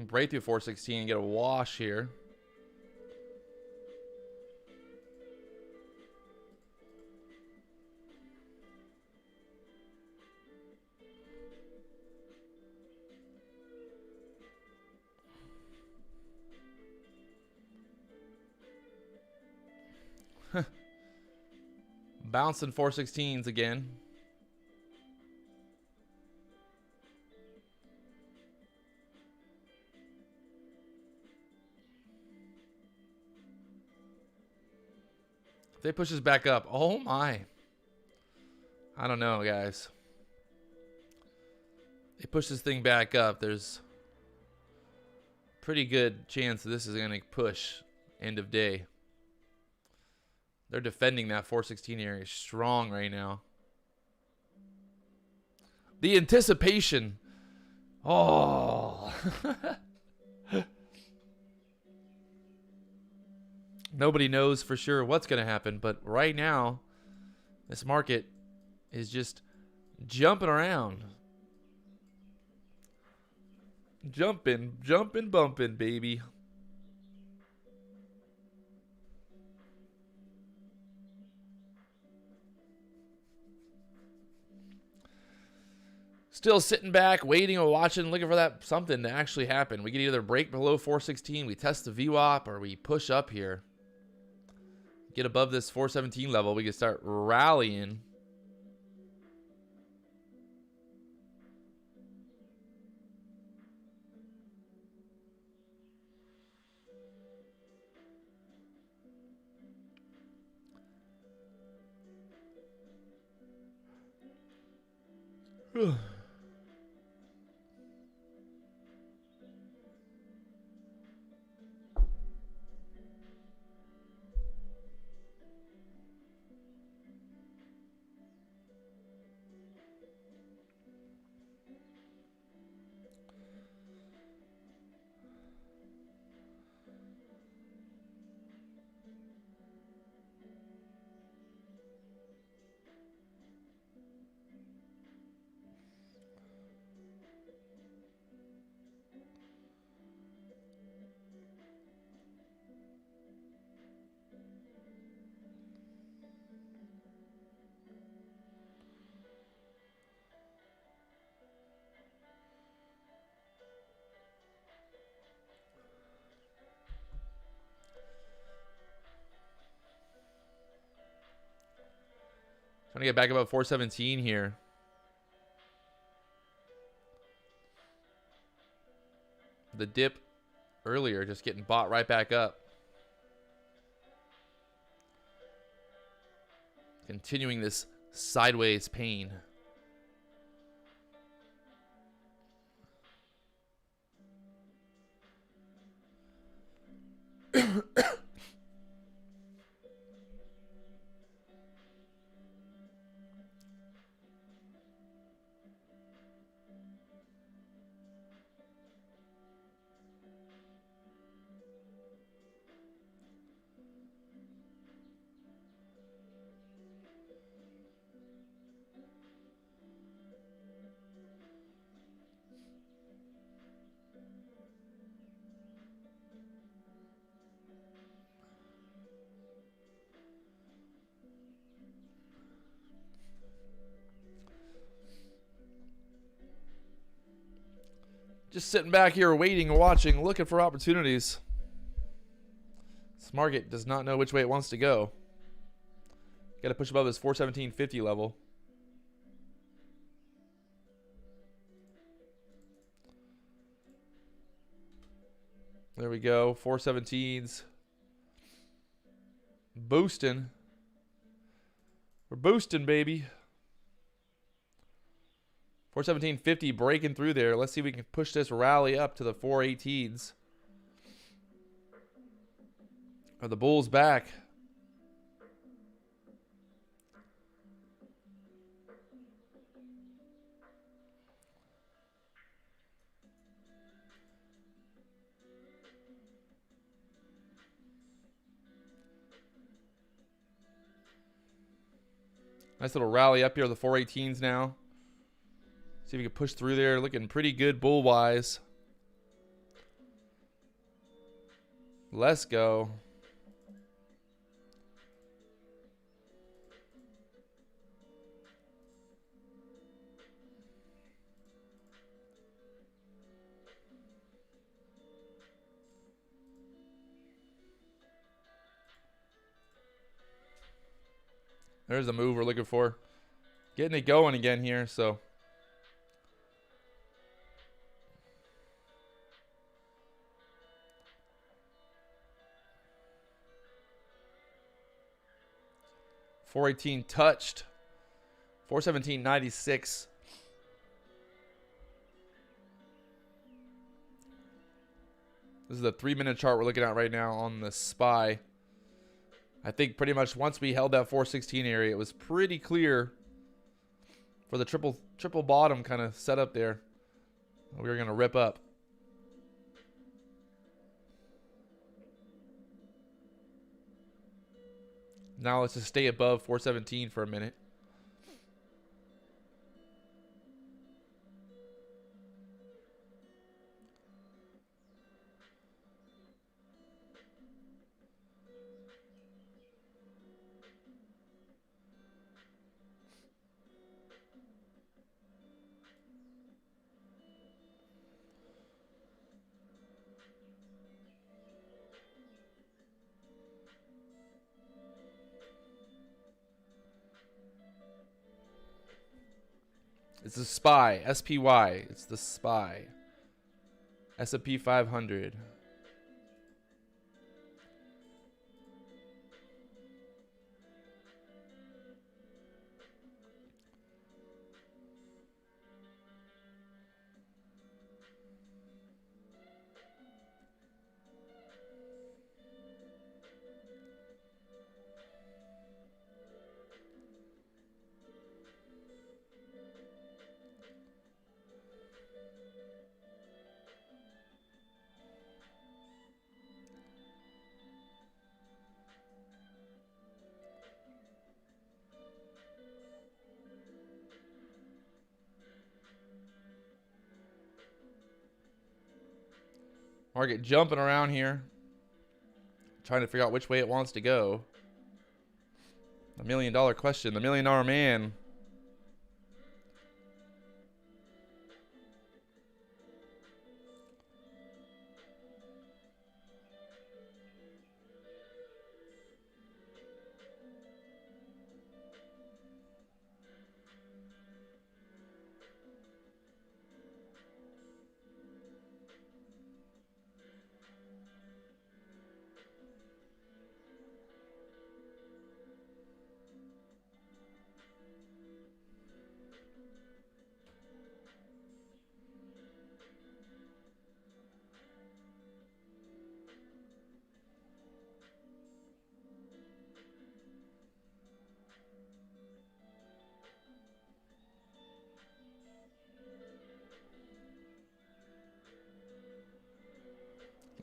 Break through 416 and get a wash here. Bouncing 416s again. If they push this back up, oh my. I don't know, guys. They push this thing back up, there's pretty good chance that this is going to push end of day. They're defending that 416 area strong right now. The anticipation. Oh. Nobody knows for sure what's going to happen, but right now, this market is just jumping around. Jumping, bumping, baby. Still sitting back, waiting or watching, looking for that something to actually happen. We can either break below 416, we test the VWAP, or we push up here. Get above this 417 level, we can start rallying. Trying to get back above 417 here. The dip earlier just getting bought right back up. Continuing this sideways pain. Just sitting back here waiting, watching, looking for opportunities. This market does not know which way it wants to go. Got to push above this 417.50 level. There we go. 417s. Boosting. We're boosting, baby. 417.50 breaking through there. Let's see if we can push this rally up to the 418s. Are the bulls back? Nice little rally up here, the 418s now. See if we can push through there. Looking pretty good bull-wise. Let's go. There's the move we're looking for. Getting it going again here, so. $418 touched. 417.96. This is the 3-minute chart we're looking at right now on the SPY. I think pretty much once we held that 416 area, it was pretty clear for the triple bottom kind of setup there. We were going to rip up. Now let's just stay above 417 for a minute. It's the SPY, SPY. It's the SPY. S&P 500. Market jumping around here. Trying to figure out which way it wants to go. The $1 million question. The $1 million man.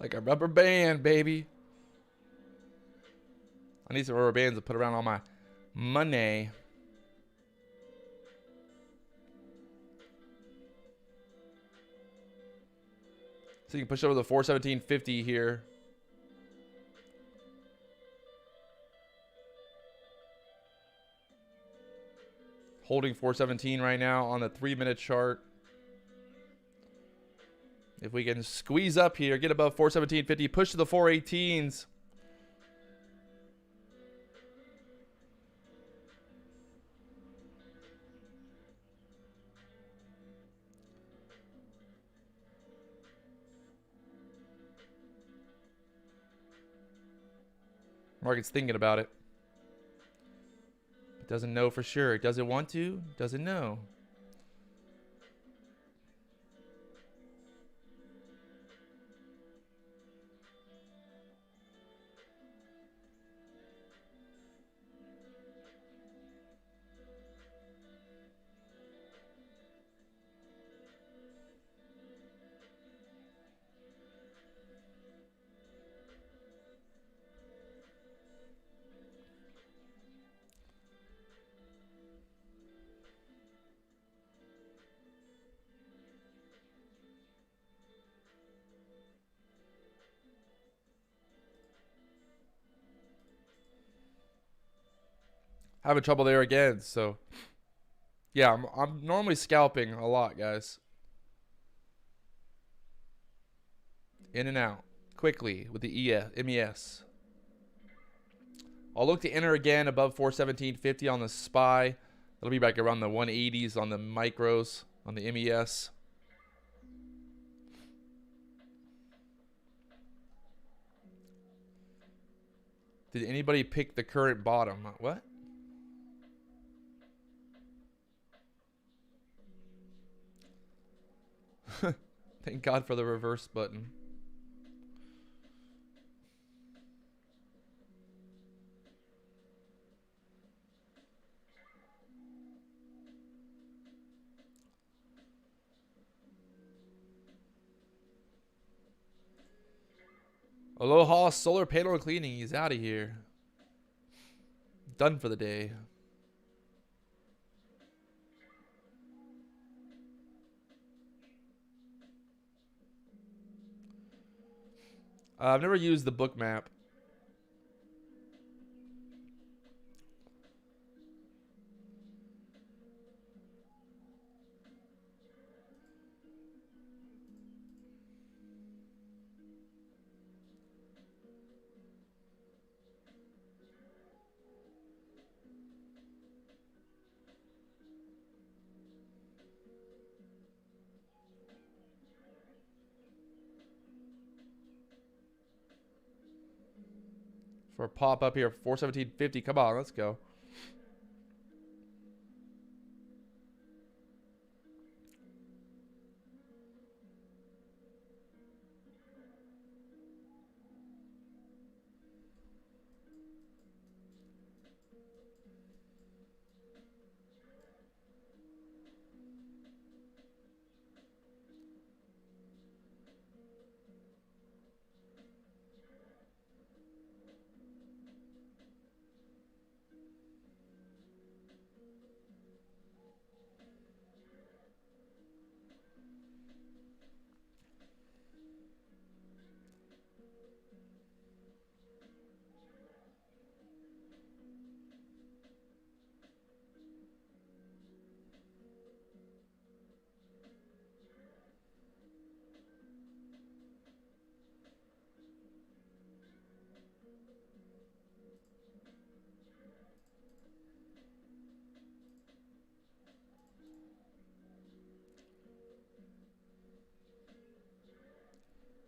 Like a rubber band, baby. I need some rubber bands to put around all my money. So you can push over the 417.50 here. Holding 417 right now on the 3-minute chart. If we can squeeze up here, get above 417.50, push to the 418s. Market's thinking about it. It doesn't know for sure. It doesn't want to. Doesn't know. Having trouble there again, so yeah, I'm normally scalping a lot, guys. In and out quickly with the MES. I'll look to enter again above 417.50 on the SPY. That'll be back around the 180s on the micros on the MES. Did anybody pick the current bottom? What? Thank God for the reverse button. Aloha solar panel cleaning. He's out of here. Done for the day. I've never used the book map. For a pop up here, 417.50. Come on, let's go.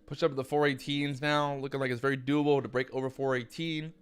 Push up to the 418s now. Looking like it's very doable to break over 418.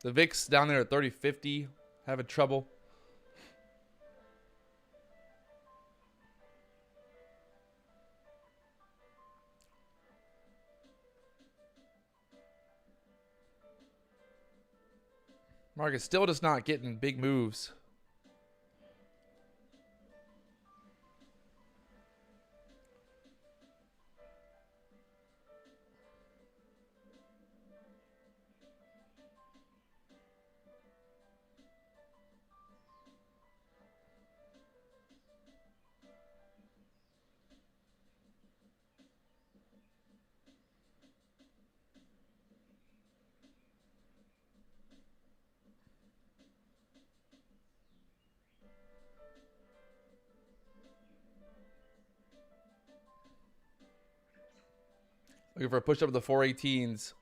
The VIX down there at 30.50, having trouble. Market still just not getting big moves. Looking for a push up to the 418s.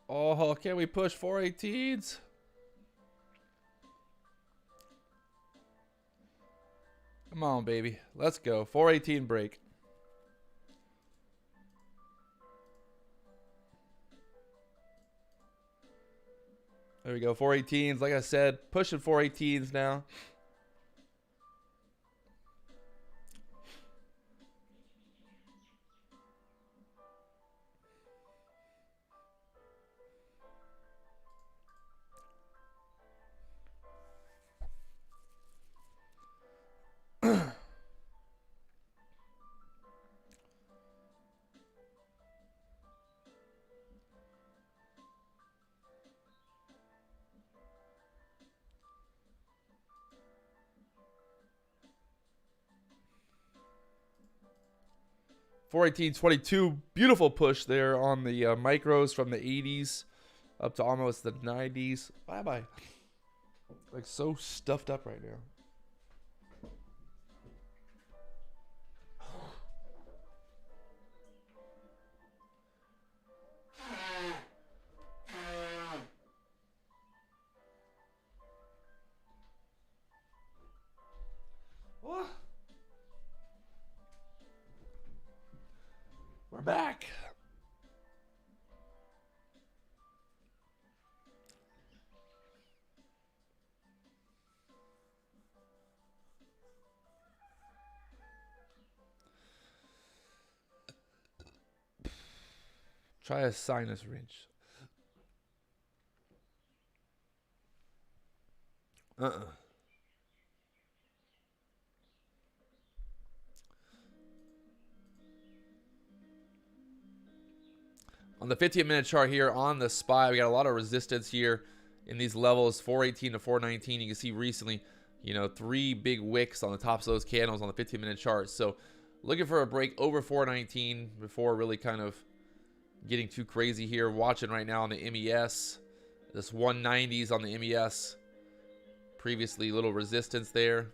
Oh, can we push 418s? Come on, baby. Let's go. 418 break. There we go. 418s. Like I said, pushing 418s now. Four 1822, beautiful push there on the micros from the 80s up to almost the 90s. Bye bye. Like so stuffed up right now. We're back. Try a sinus wrench. On the 15-minute chart here on the SPY, we got a lot of resistance here in these levels, 418 to 419. You can see recently, you know, 3 big wicks on the tops of those candles on the 15-minute chart. So looking for a break over 419 before really kind of getting too crazy here. Watching right now on the MES, this 190s on the MES. Previously, little resistance there.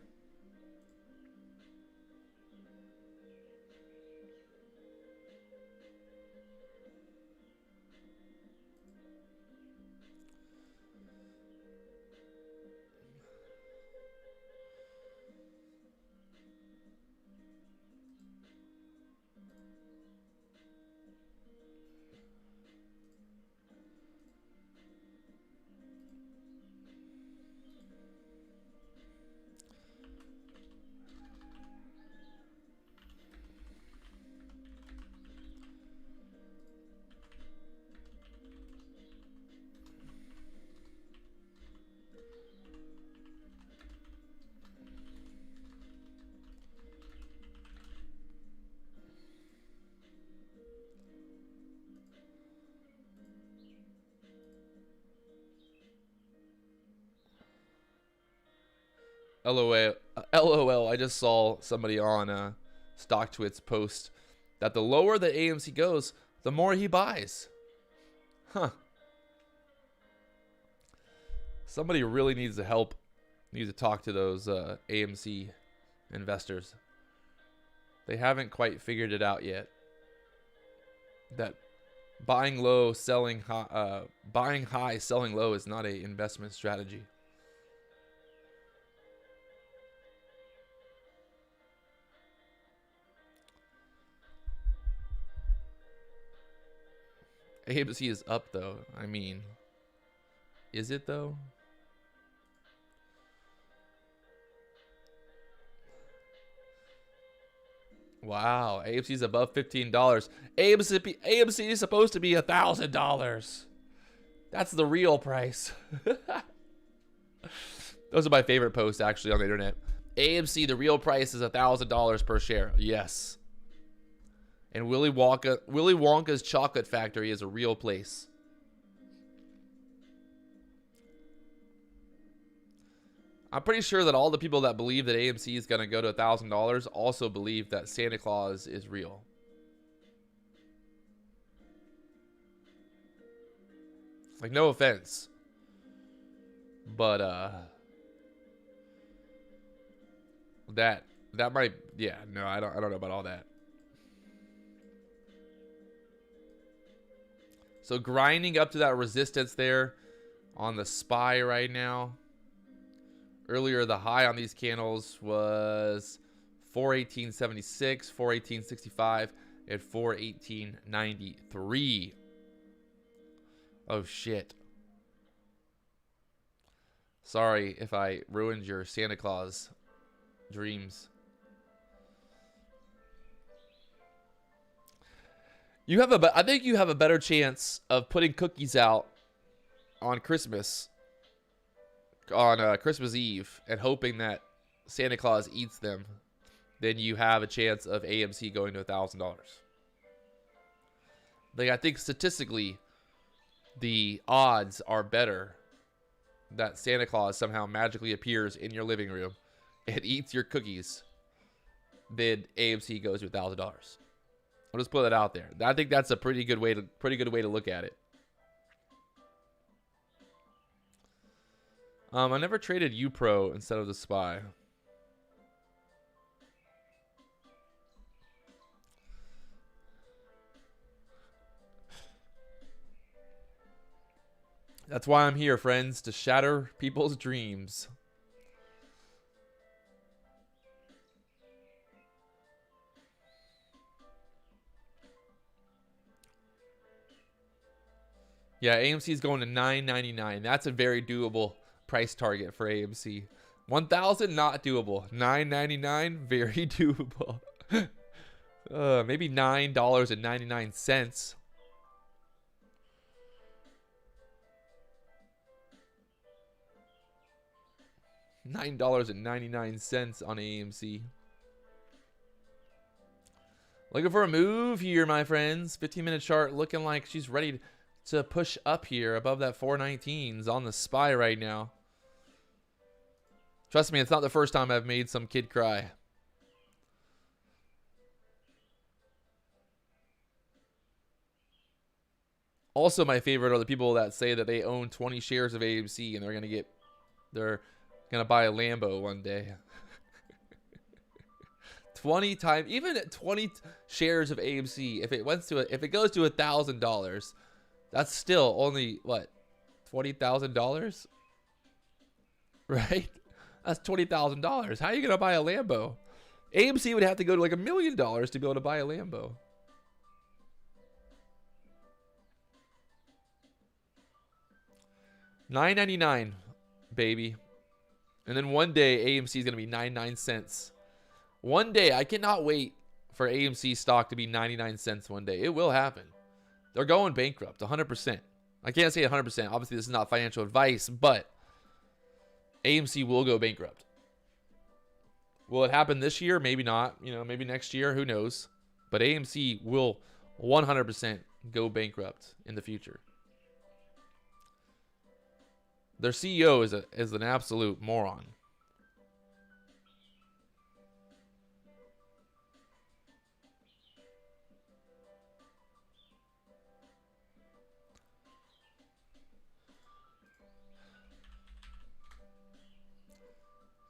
LOL. LOL. I just saw somebody on StockTwits post that the lower the AMC goes, the more he buys. Huh. Somebody really needs to help. Needs to talk to those AMC investors. They haven't quite figured it out yet. That buying low, selling high, buying high, selling low is not an investment strategy. AMC is up though. I mean, is it though? Wow, AMC is above $15. AMC is supposed to be $1,000. That's the real price. Those are my favorite posts actually on the internet. AMC, the real price is $1,000 per share. Yes. And Willy Wonka's Chocolate Factory is a real place. I'm pretty sure that all the people that believe that AMC is going to go to $1,000 also believe that Santa Claus is real. Like, no offense. But, that might, yeah, no, I don't know about all that. So grinding up to that resistance there on the SPY right now. Earlier, the high on these candles was 418.76, 418.65, and 418.93. Oh, shit. Sorry if I ruined your Santa Claus dreams. I think you have a better chance of putting cookies out on Christmas, on Christmas Eve, and hoping that Santa Claus eats them than you have a chance of AMC going to $1,000. Like, I think statistically, the odds are better that Santa Claus somehow magically appears in your living room and eats your cookies than AMC goes to $1,000. I'll just put that out there. I think that's a pretty good way to look at it. I never traded UPRO instead of the SPY. That's why I'm here, friends, to shatter people's dreams. Yeah, AMC is going to $9.99. That's a very doable price target for AMC. 1,000 not doable. $9.99 very doable. Maybe $9.99. $9.99 on AMC. Looking for a move here, my friends. 15-minute chart looking like she's ready to push up here above that 419s on the SPY right now. Trust me, it's not the first time I've made some kid cry. Also, my favorite are the people that say that they own 20 shares of AMC and they're gonna buy a Lambo one day. 20 times, even at 20 shares of AMC, if it goes to $1,000, that's still only what, $20,000, right? That's $20,000. How are you gonna buy a Lambo? AMC would have to go to like $1 million to be able to buy a Lambo. $9.99, baby. And then one day AMC is gonna be 99 cents. One day, I cannot wait for AMC stock to be 99 cents one day. It will happen. They're going bankrupt, 100%. I can't say 100%. Obviously, this is not financial advice, but AMC will go bankrupt. Will it happen this year? Maybe not. You know, maybe next year. Who knows? But AMC will 100% go bankrupt in the future. Their CEO is an absolute moron.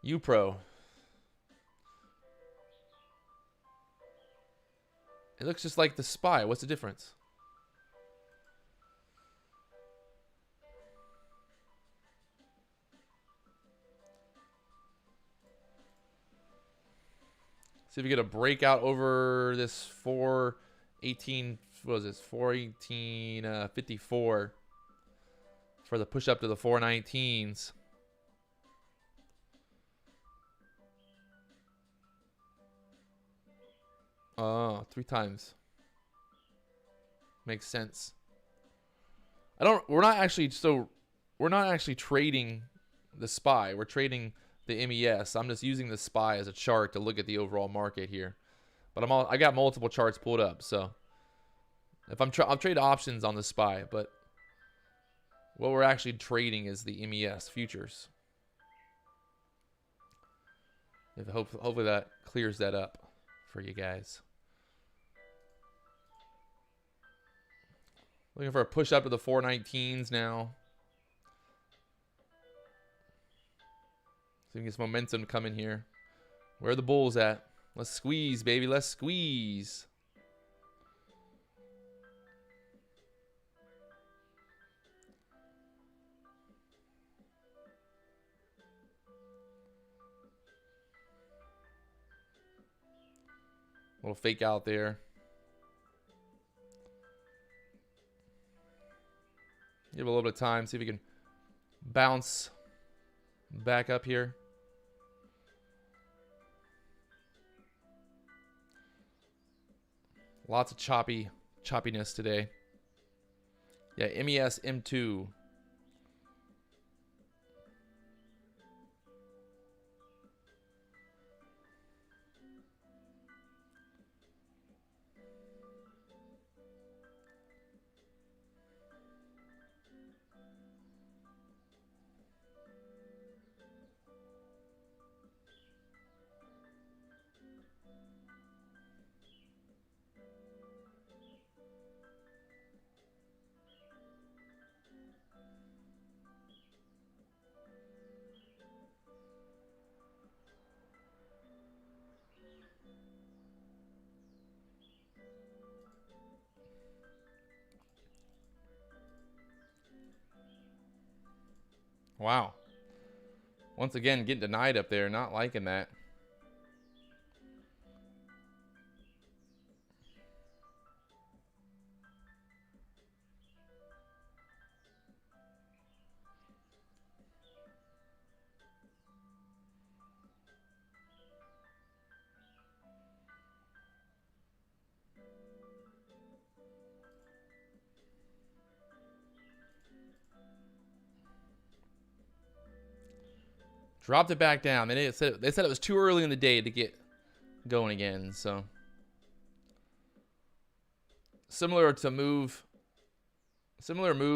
UPRO. It looks just like the SPY. What's the difference? See if we get a breakout over this 418. What was this? 418.54 for the push up to the 419s. Oh, 3 times. Makes sense. We're not actually trading the SPY. We're trading the MES. I'm just using the SPY as a chart to look at the overall market here. But I got multiple charts pulled up, so if I'll trade options on the SPY, but what we're actually trading is the MES futures. Hopefully that clears that up for you guys. Looking for a push up to the 419s now. So we can get some momentum coming here. Where are the bulls at? Let's squeeze, baby. Let's squeeze. Little fake out there. Give it a little bit of time. See if we can bounce back up here. Lots of choppiness today. Yeah, MES M2. Wow. Once again, getting denied up there. Not liking that. Dropped it back down. They said it was too early in the day to get going again. So similar move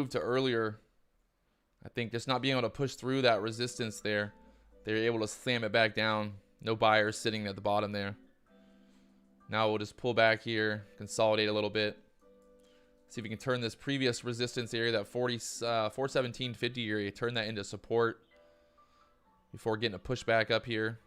to earlier. I think just not being able to push through that resistance there. They were able to slam it back down. No buyers sitting at the bottom there. Now we'll just pull back here, consolidate a little bit. See if we can turn this previous resistance area, that 417.50 area, turn that into support before getting a pushback up here.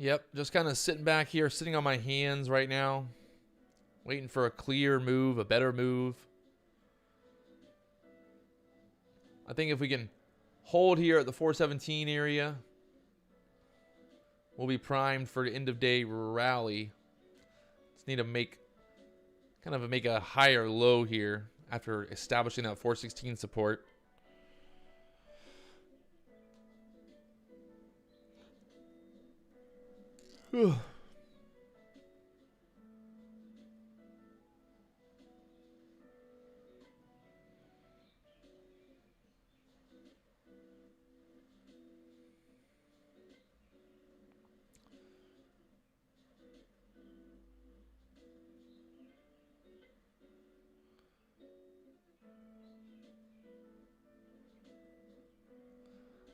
Yep, just kind of sitting back here, sitting on my hands right now, waiting for a clear move, a better move. I think if we can hold here at the 417 area, we'll be primed for the end of day rally. Just need to make a higher low here after establishing that 416 support.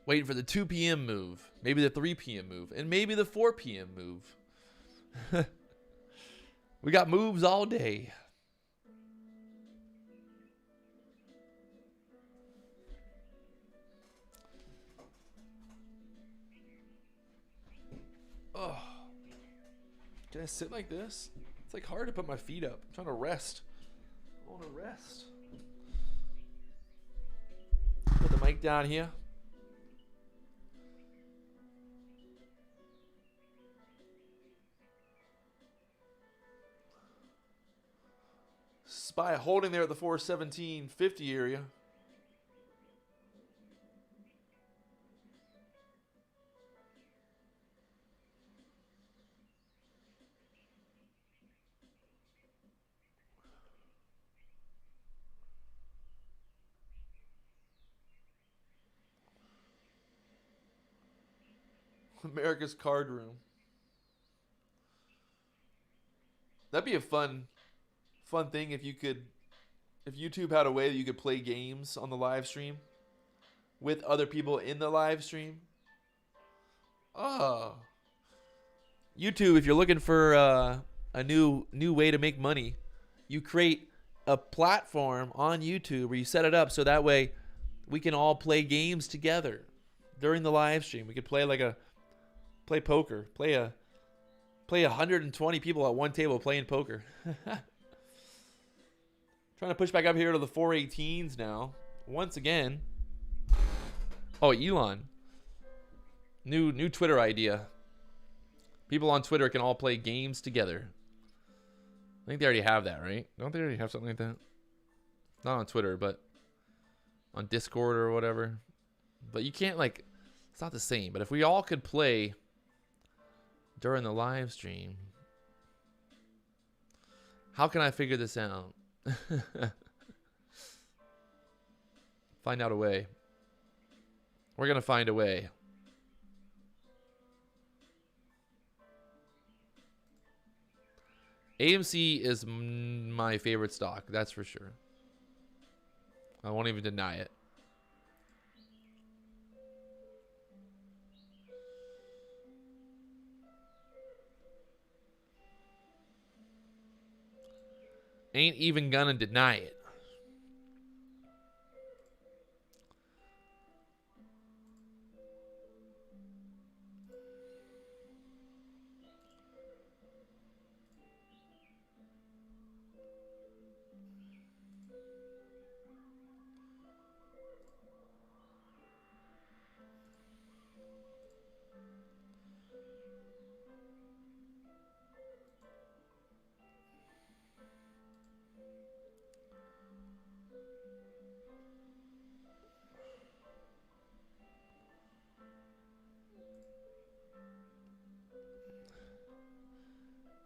Waiting for the 2 p.m. move, maybe the 3 p.m. move, and maybe the 4 p.m. move. We got moves all day. Oh, can I sit like this? It's like hard to put my feet up. I'm trying to rest. I want to rest. Put the mic down here. SPY holding there at the 417.50 area. America's Card Room. That'd be a fun thing if YouTube had a way that you could play games on the live stream with other people in the live stream. Oh. YouTube, if you're looking for a new way to make money, you create a platform on YouTube where you set it up so that way we can all play games together during the live stream. We could play poker, play 120 people at one table playing poker. Trying to push back up here to the 418s now. Once again. Oh, Elon. New Twitter idea. People on Twitter can all play games together. I think they already have that, right? Don't they already have something like that? Not on Twitter, but on Discord or whatever. But you can't, like, it's not the same. But if we all could play during the live stream, how can I figure this out? Find out a way. We're gonna find a way. AMC is my favorite stock, that's for sure. I won't even deny it. Ain't even gonna deny it.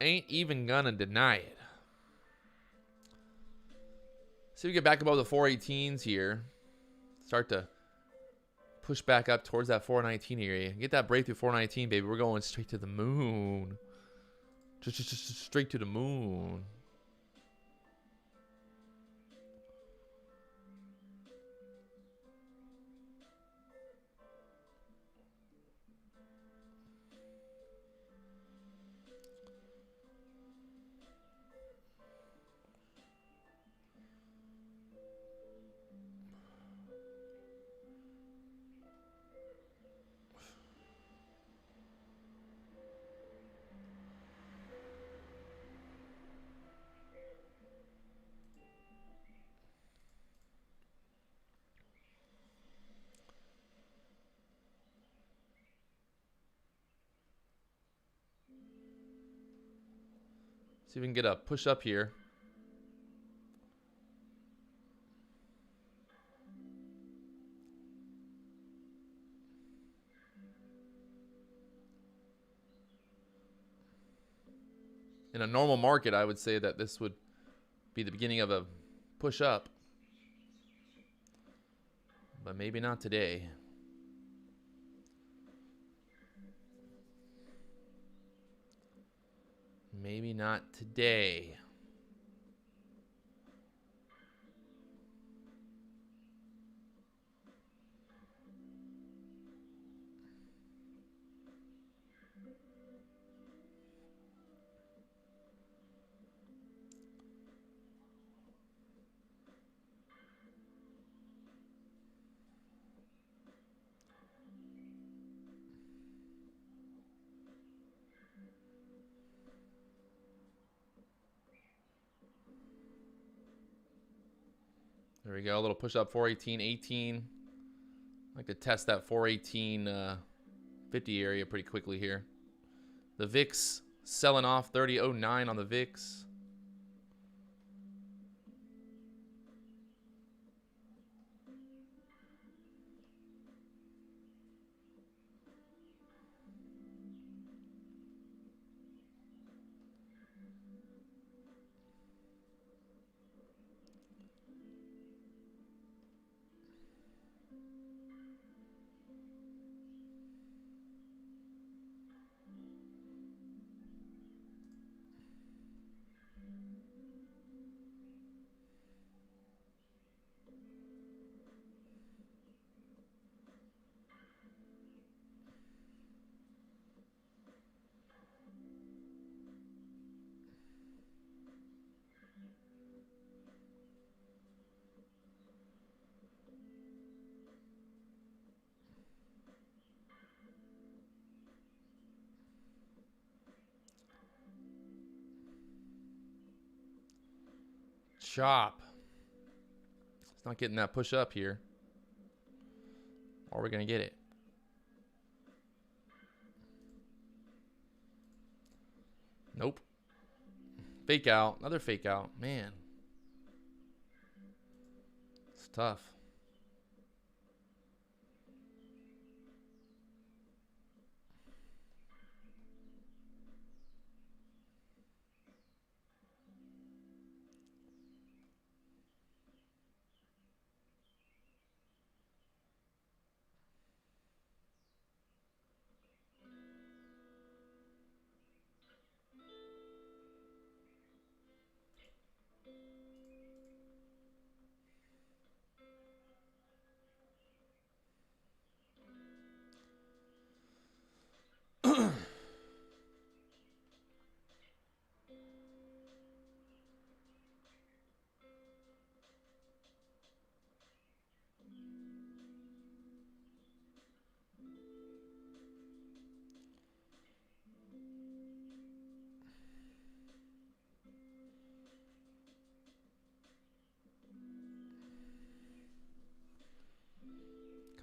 Ain't even gonna deny it. See if we get back above the 418s here. Start to push back up towards that 419 area. Get that breakthrough 419, baby. We're going straight to the moon. Just straight to the moon. See if we can get a push up here. In a normal market, I would say that this would be the beginning of a push up. But maybe not today. Maybe not today. There we go. A little push up 418, 18. I like to test that 418 50 area pretty quickly here. The VIX selling off 30.09 on the VIX. Chop. It's not getting that push up here. Or we're going to get it. Nope. Fake out. Another fake out. Man. It's tough.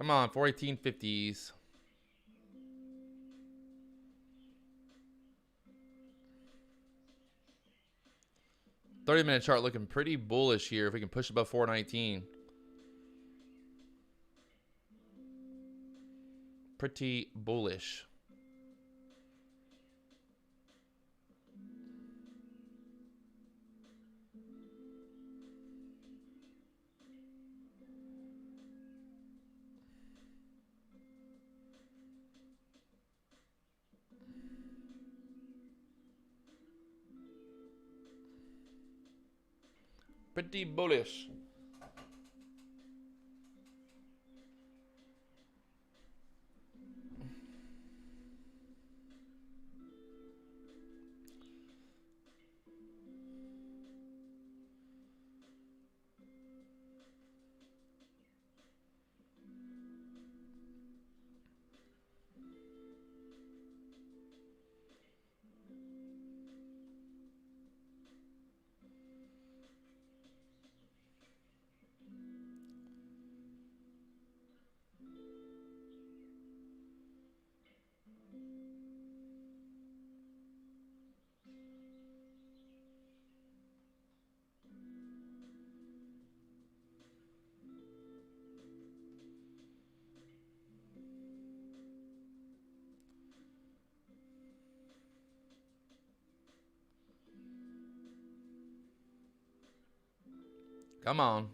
Come on, 418.50s. $30-minute chart looking pretty bullish here if we can push above 419. Pretty bullish. Pretty bullish. Come on.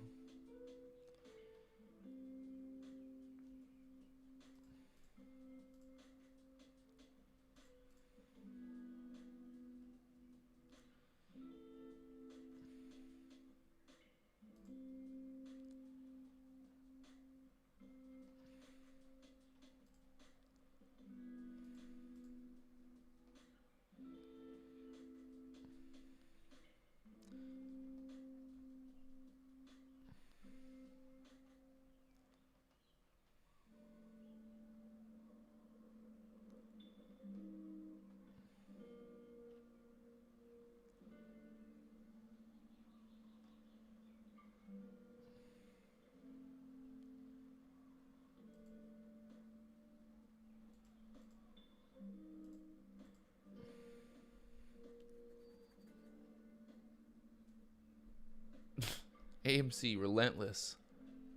AMC relentless.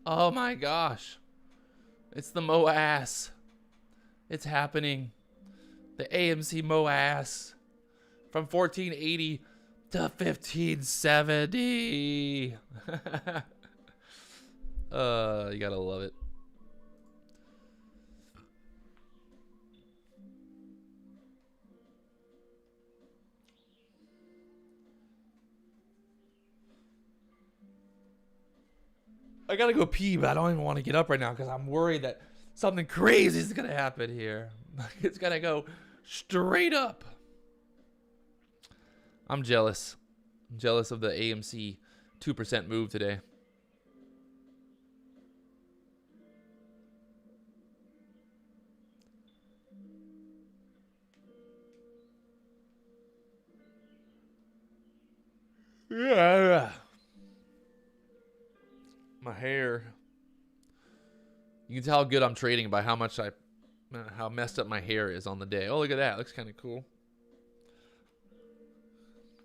Oh my gosh. It's the MOAS. It's happening. The AMC MOAS from 1480 to 1570. You gotta love it. I gotta go pee, but I don't even want to get up right now because I'm worried that something crazy is gonna happen here. It's gonna go straight up. I'm jealous. I'm jealous of the AMC 2% move today. Yeah. My hair. You can tell how good I'm trading by how messed up my hair is on the day. Oh, look at that. Looks kind of cool.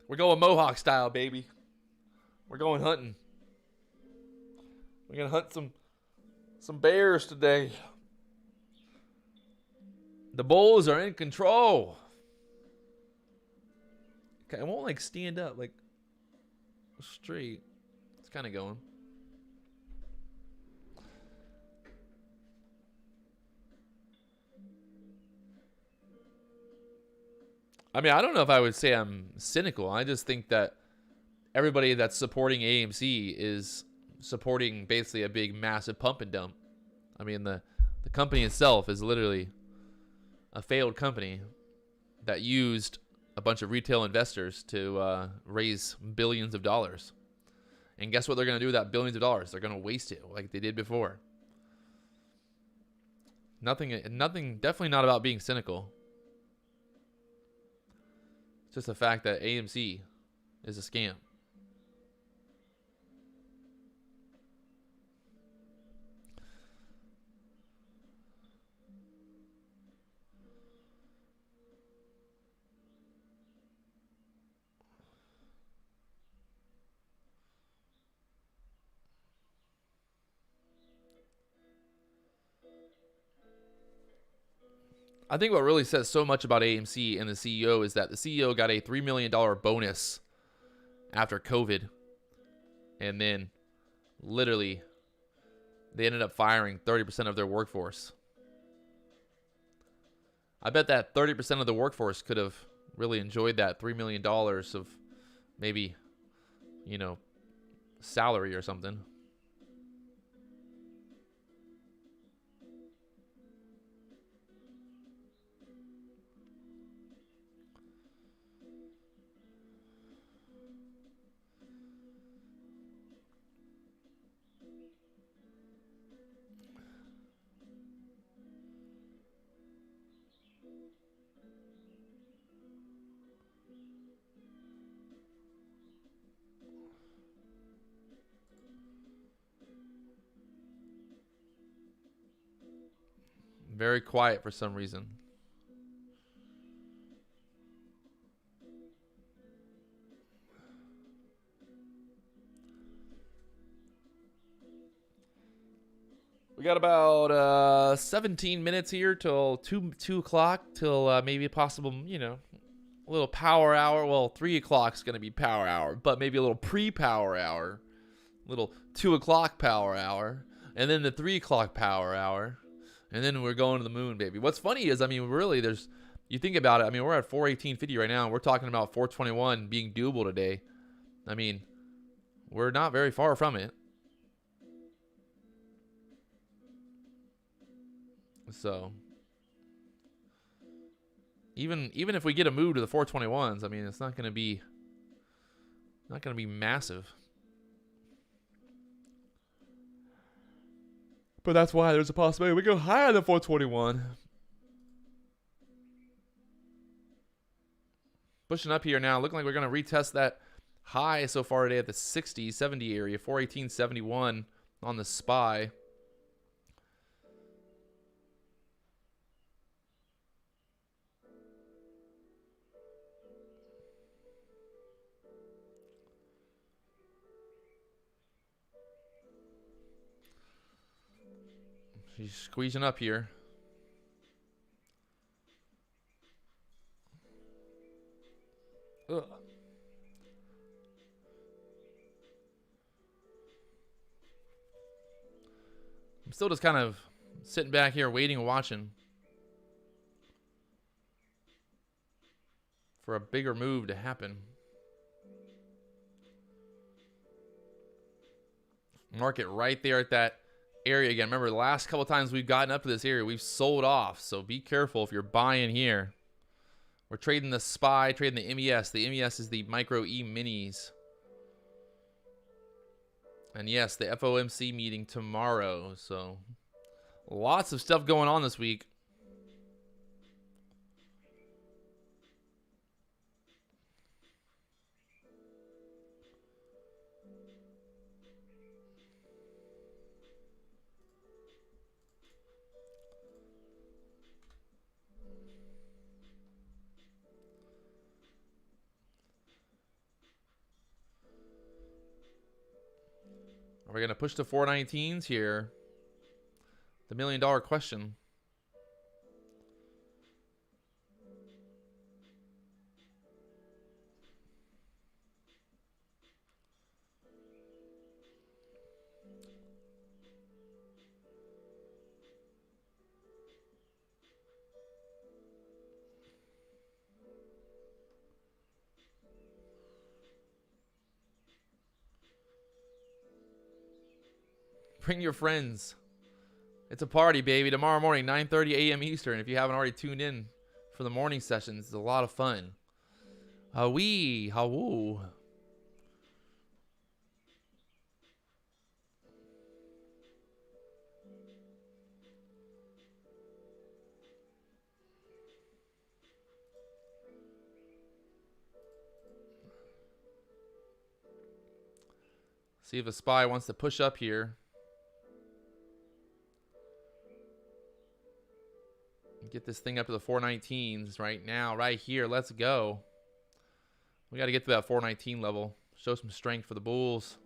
We're going Mohawk style, baby. We're going hunting. We're going to hunt some bears today. The bulls are in control. Okay, I won't like stand up like straight. It's kind of going. I mean, I don't know if I would say I'm cynical. I just think that everybody that's supporting AMC is supporting basically a big, massive pump and dump. I mean, the company itself is literally a failed company that used a bunch of retail investors to raise billions of dollars. And guess what they're going to do with that billions of dollars? They're going to waste it like they did before. Nothing, definitely not about being cynical. Just the fact that AMC is a scam. I think what really says so much about AMC and the CEO is that the CEO got a $3 million bonus after COVID. And then literally they ended up firing 30% of their workforce. I bet that 30% of the workforce could have really enjoyed that $3 million of maybe, salary or something. Very quiet for some reason. We got about 17 minutes here till 2 o'clock, till maybe a possible, a little power hour. Well, 3 o'clock is going to be power hour, but maybe a little pre-power hour Little 2 o'clock power hour, and then the 3 o'clock power hour, and then we're going to the moon, baby. What's funny is, I mean, really, you think about it. I mean, we're at 418.50 right now. And we're talking about 421 being doable today. I mean, we're not very far from it. So even if we get a move to the 421s, I mean, it's not going to be massive. But that's why there's a possibility we go higher than 421. Pushing up here now, looking like we're going to retest that high so far today at the 60, 70 area, 418.71 on the SPY. She's squeezing up here. Ugh. I'm still just kind of sitting back here waiting and watching for a bigger move to happen. Market right there at that area again. Remember, the last couple times we've gotten up to this area, we've sold off. So be careful if you're buying here. We're trading the SPY, trading the MES. The MES is the micro E minis. And yes, the FOMC meeting tomorrow. So lots of stuff going on this week. Are we going to push the 419s here? The $1 million question. Bring your friends. It's a party, baby. Tomorrow morning, 9:30 a.m. Eastern. If you haven't already tuned in for the morning sessions, it's a lot of fun. Hawee, hawoo. See if a SPY wants to push up here. Get this thing up to the 419s right now, right here. Let's go. We got to get to that 419 level. Show some strength for the bulls.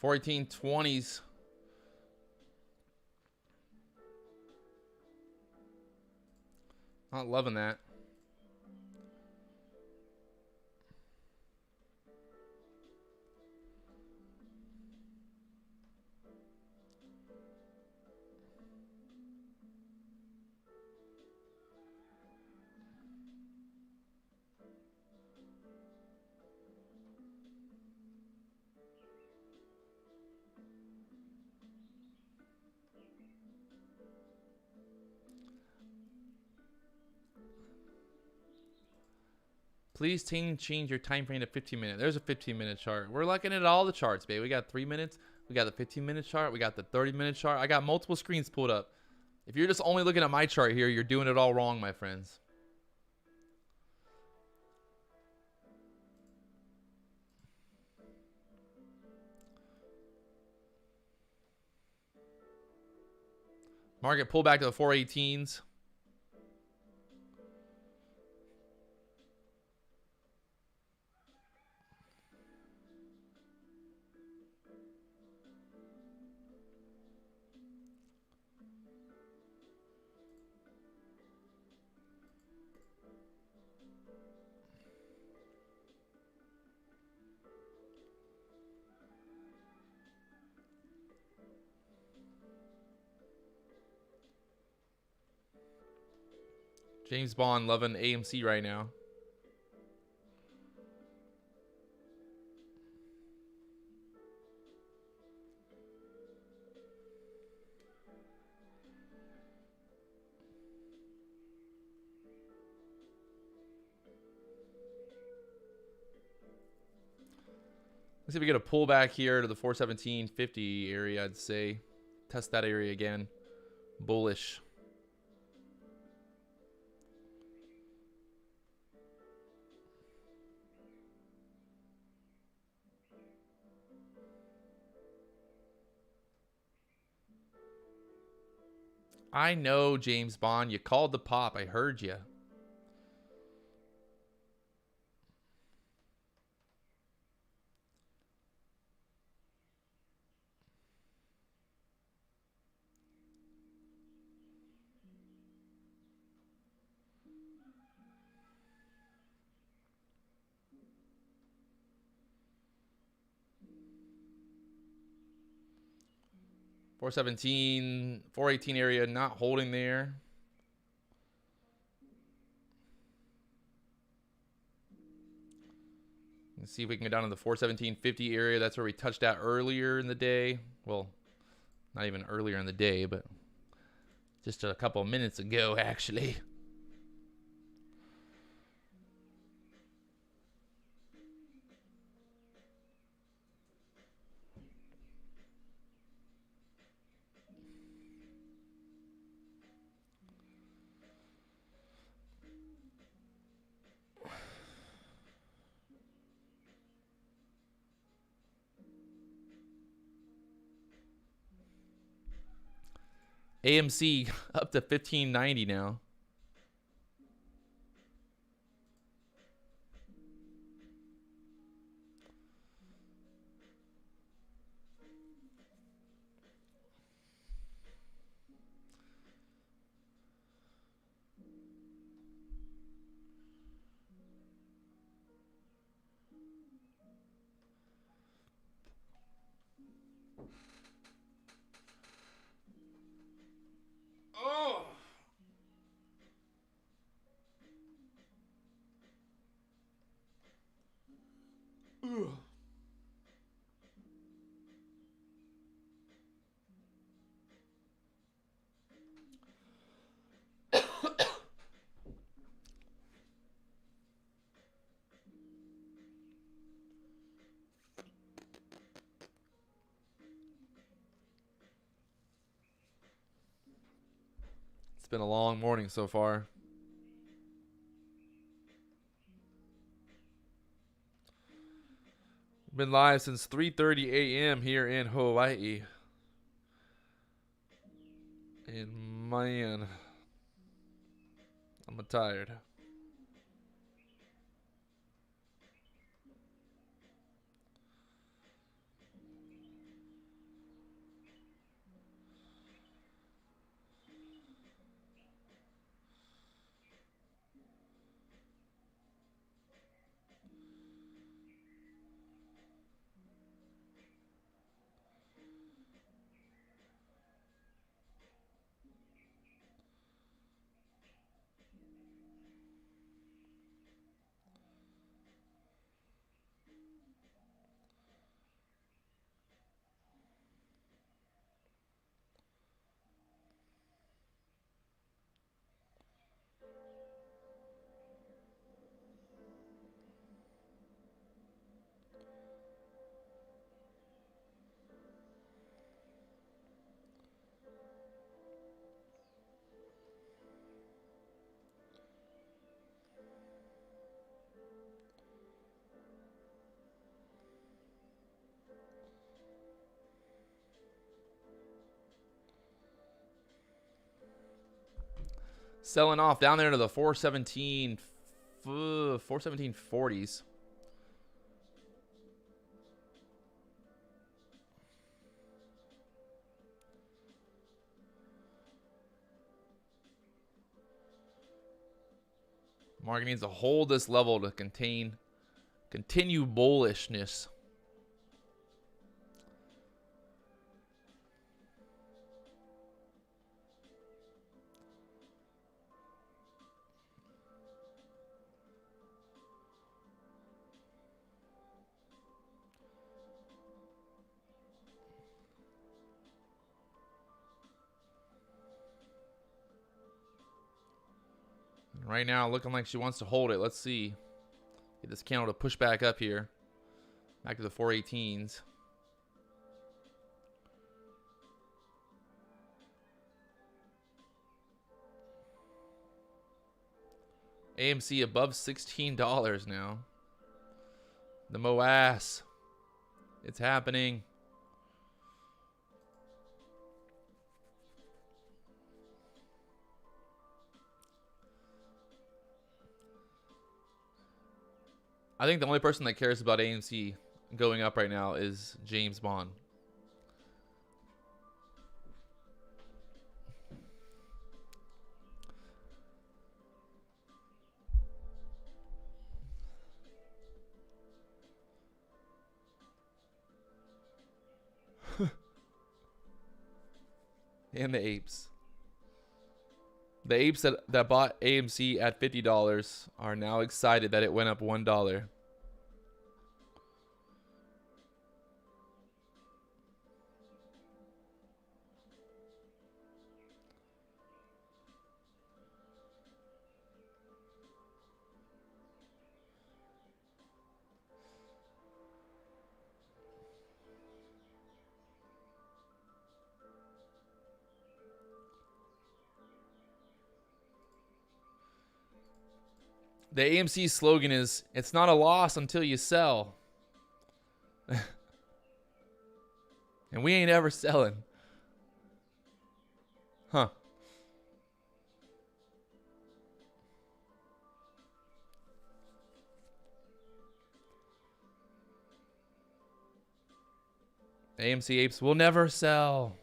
$14.20s. Not loving that. Please change your time frame to 15 minutes. There's a 15-minute chart. We're looking at all the charts, babe. We got 3 minutes. We got the 15-minute chart. We got the 30-minute chart. I got multiple screens pulled up. If you're just only looking at my chart here, you're doing it all wrong, my friends. Market pull back to the 418s. James Bond loving AMC right now. Let's see if we get a pullback here to the 417.50 area, I'd say. Test that area again. Bullish. I know, James Bond. You called the pop. I heard you. Four 418 area not holding there. Let's see if we can go down to the 417.50 area. That's where we touched at earlier in the day. Well, not even earlier in the day, but just a couple of minutes ago, actually. AMC up to 1590 now. It's been a long morning so far. Been live since 3:30 a.m. here in Hawaii. And man, I'm tired. Selling off down there to the 417, 417.40s. Market needs to hold this level to continue bullishness. Right now, looking like she wants to hold it. Let's see. Get this candle to push back up here. Back to the 418s. AMC above $16 now. The MOAS. It's happening. I think the only person that cares about AMC going up right now is James Bond. And the apes. The apes that bought AMC at $50 are now excited that it went up $1. The AMC slogan is, "It's not a loss until you sell." And we ain't ever selling. Huh. AMC apes will never sell.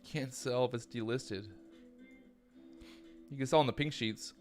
Can't sell if it's delisted. You can sell on the pink sheets.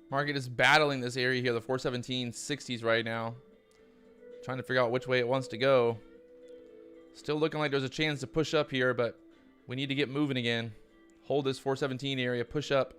Market is battling this area here, the 417.60s right now. Trying to figure out which way it wants to go. Still looking like there's a chance to push up here, but we need to get moving again. Hold this 417 area, push up.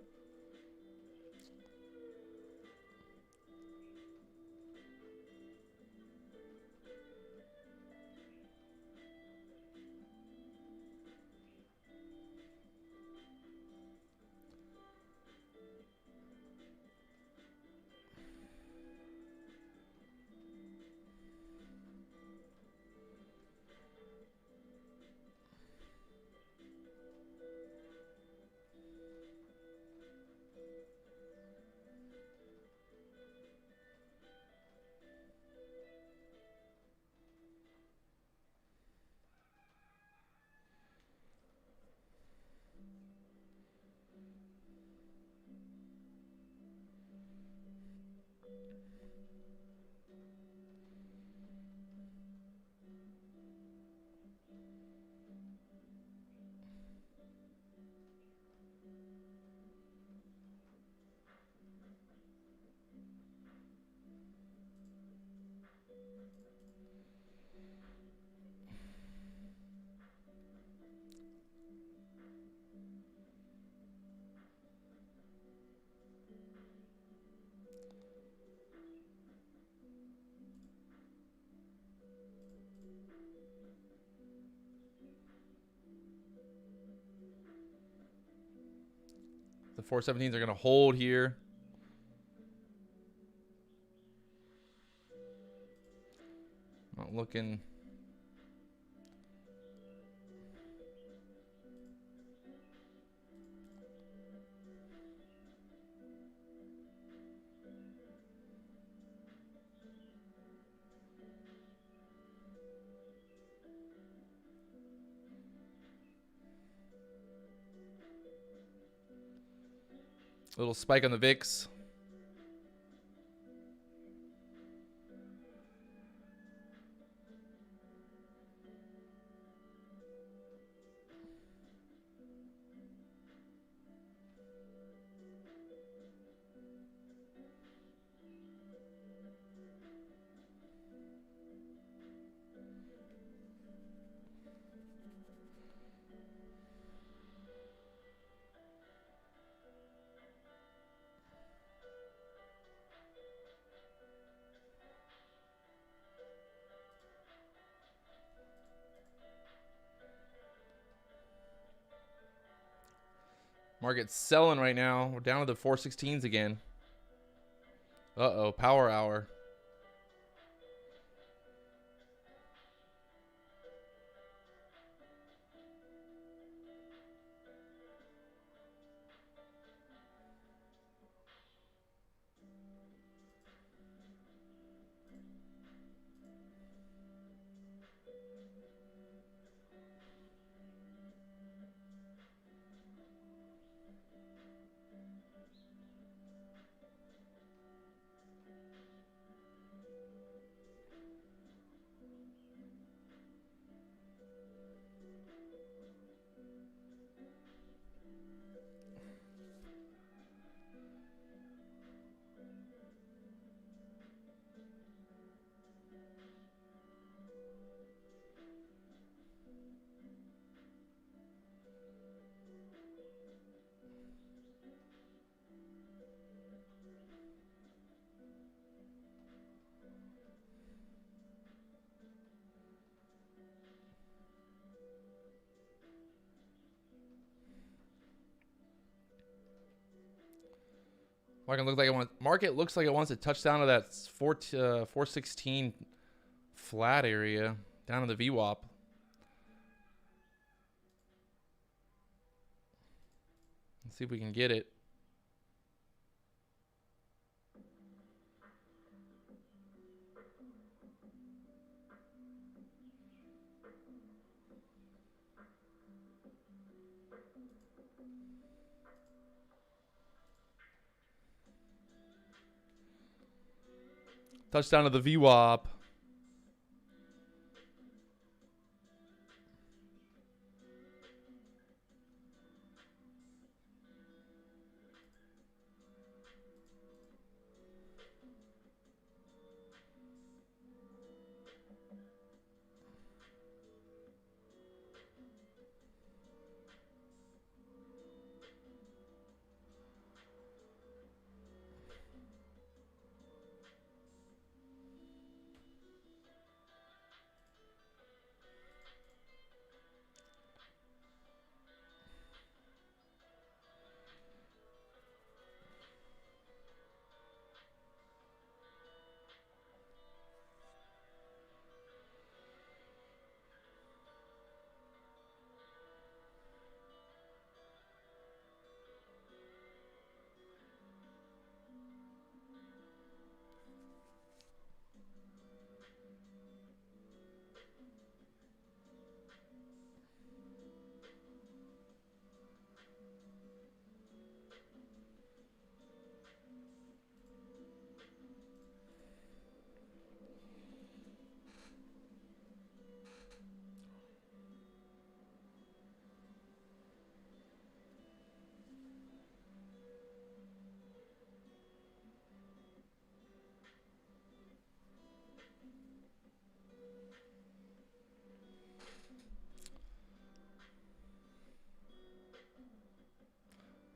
The 417s are going to hold here. Not looking. Little spike on the VIX. Market's selling right now. We're down to the 416s again. Uh-oh, power hour. Market looks like it wants to touch down to that 416 flat area down in the VWAP. Let's see if we can get it. Touchdown to the VWAP.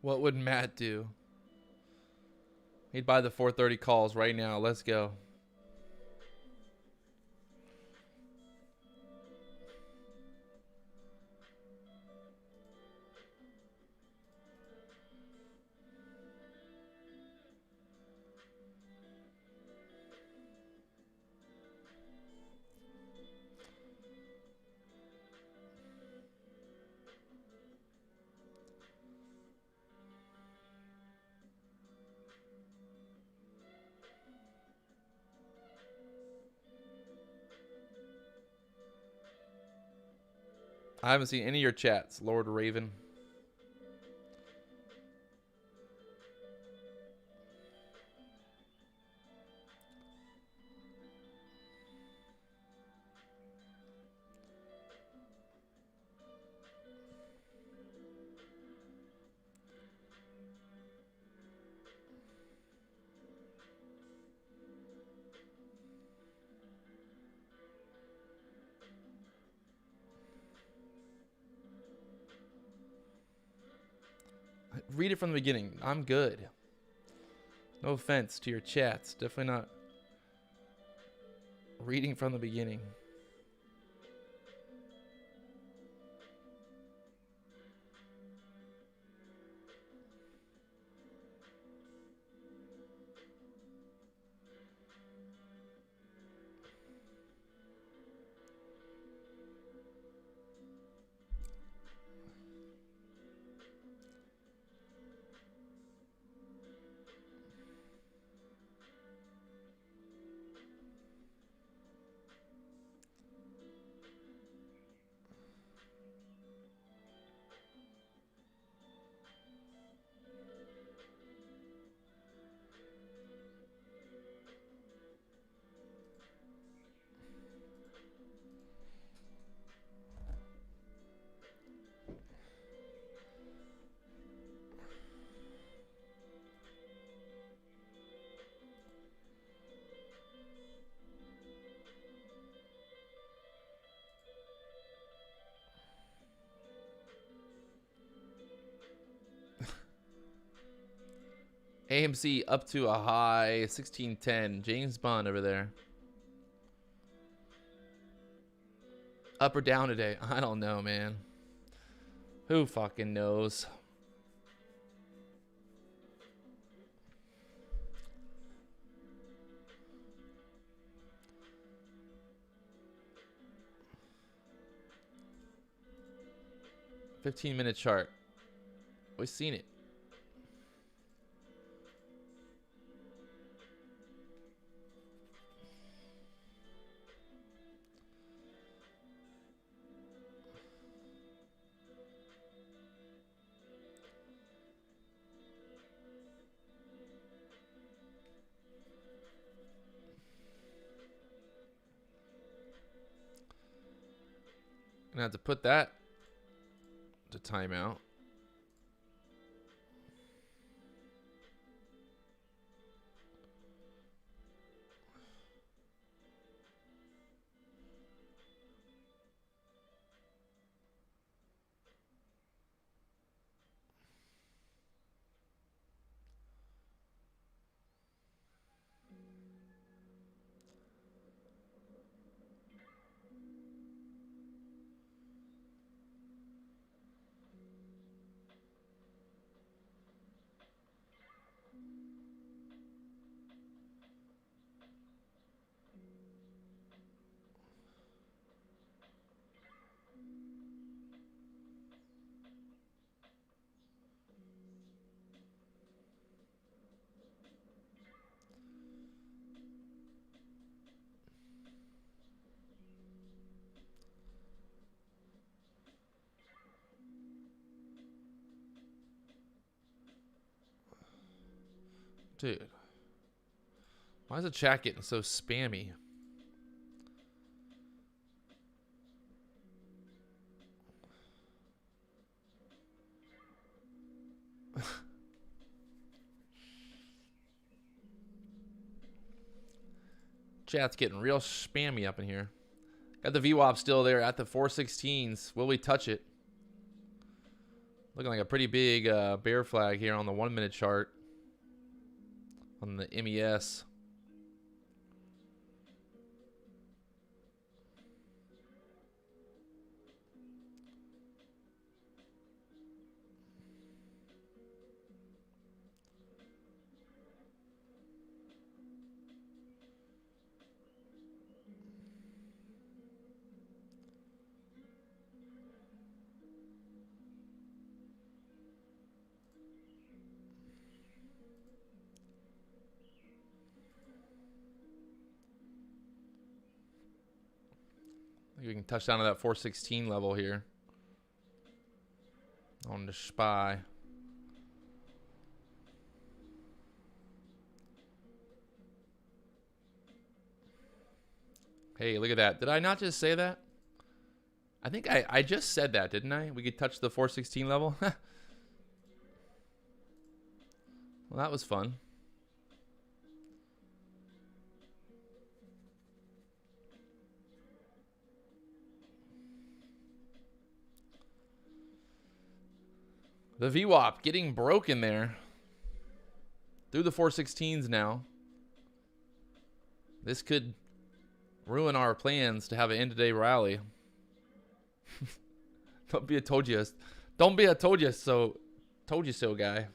What would Matt do? He'd buy the 430 calls right now. Let's go. I haven't seen any of your chats, Lord Raven. Read it from the beginning. I'm good. No offense to your chats. Definitely not reading from the beginning. AMC up to a high 1610. James Bond over there. Up or down today? I don't know, man. Who fucking knows? $15-minute chart. We've seen it. Gonna have to put that to timeout. Dude, why is the chat getting so spammy? Chat's getting real spammy up in here. Got the VWAP still there at the 416s. Will we touch it? Looking like a pretty big bear flag here on the 1 minute chart on the MES. We can touch down to that 416 level here on the SPY. Hey, look at that. Did I not just say that? I think I just said that, didn't I? We could touch the 416 level. Well, that was fun. The VWAP getting broken there. Through the 416s now. This could ruin our plans to have an end-of-day rally. Don't be a told you so guy.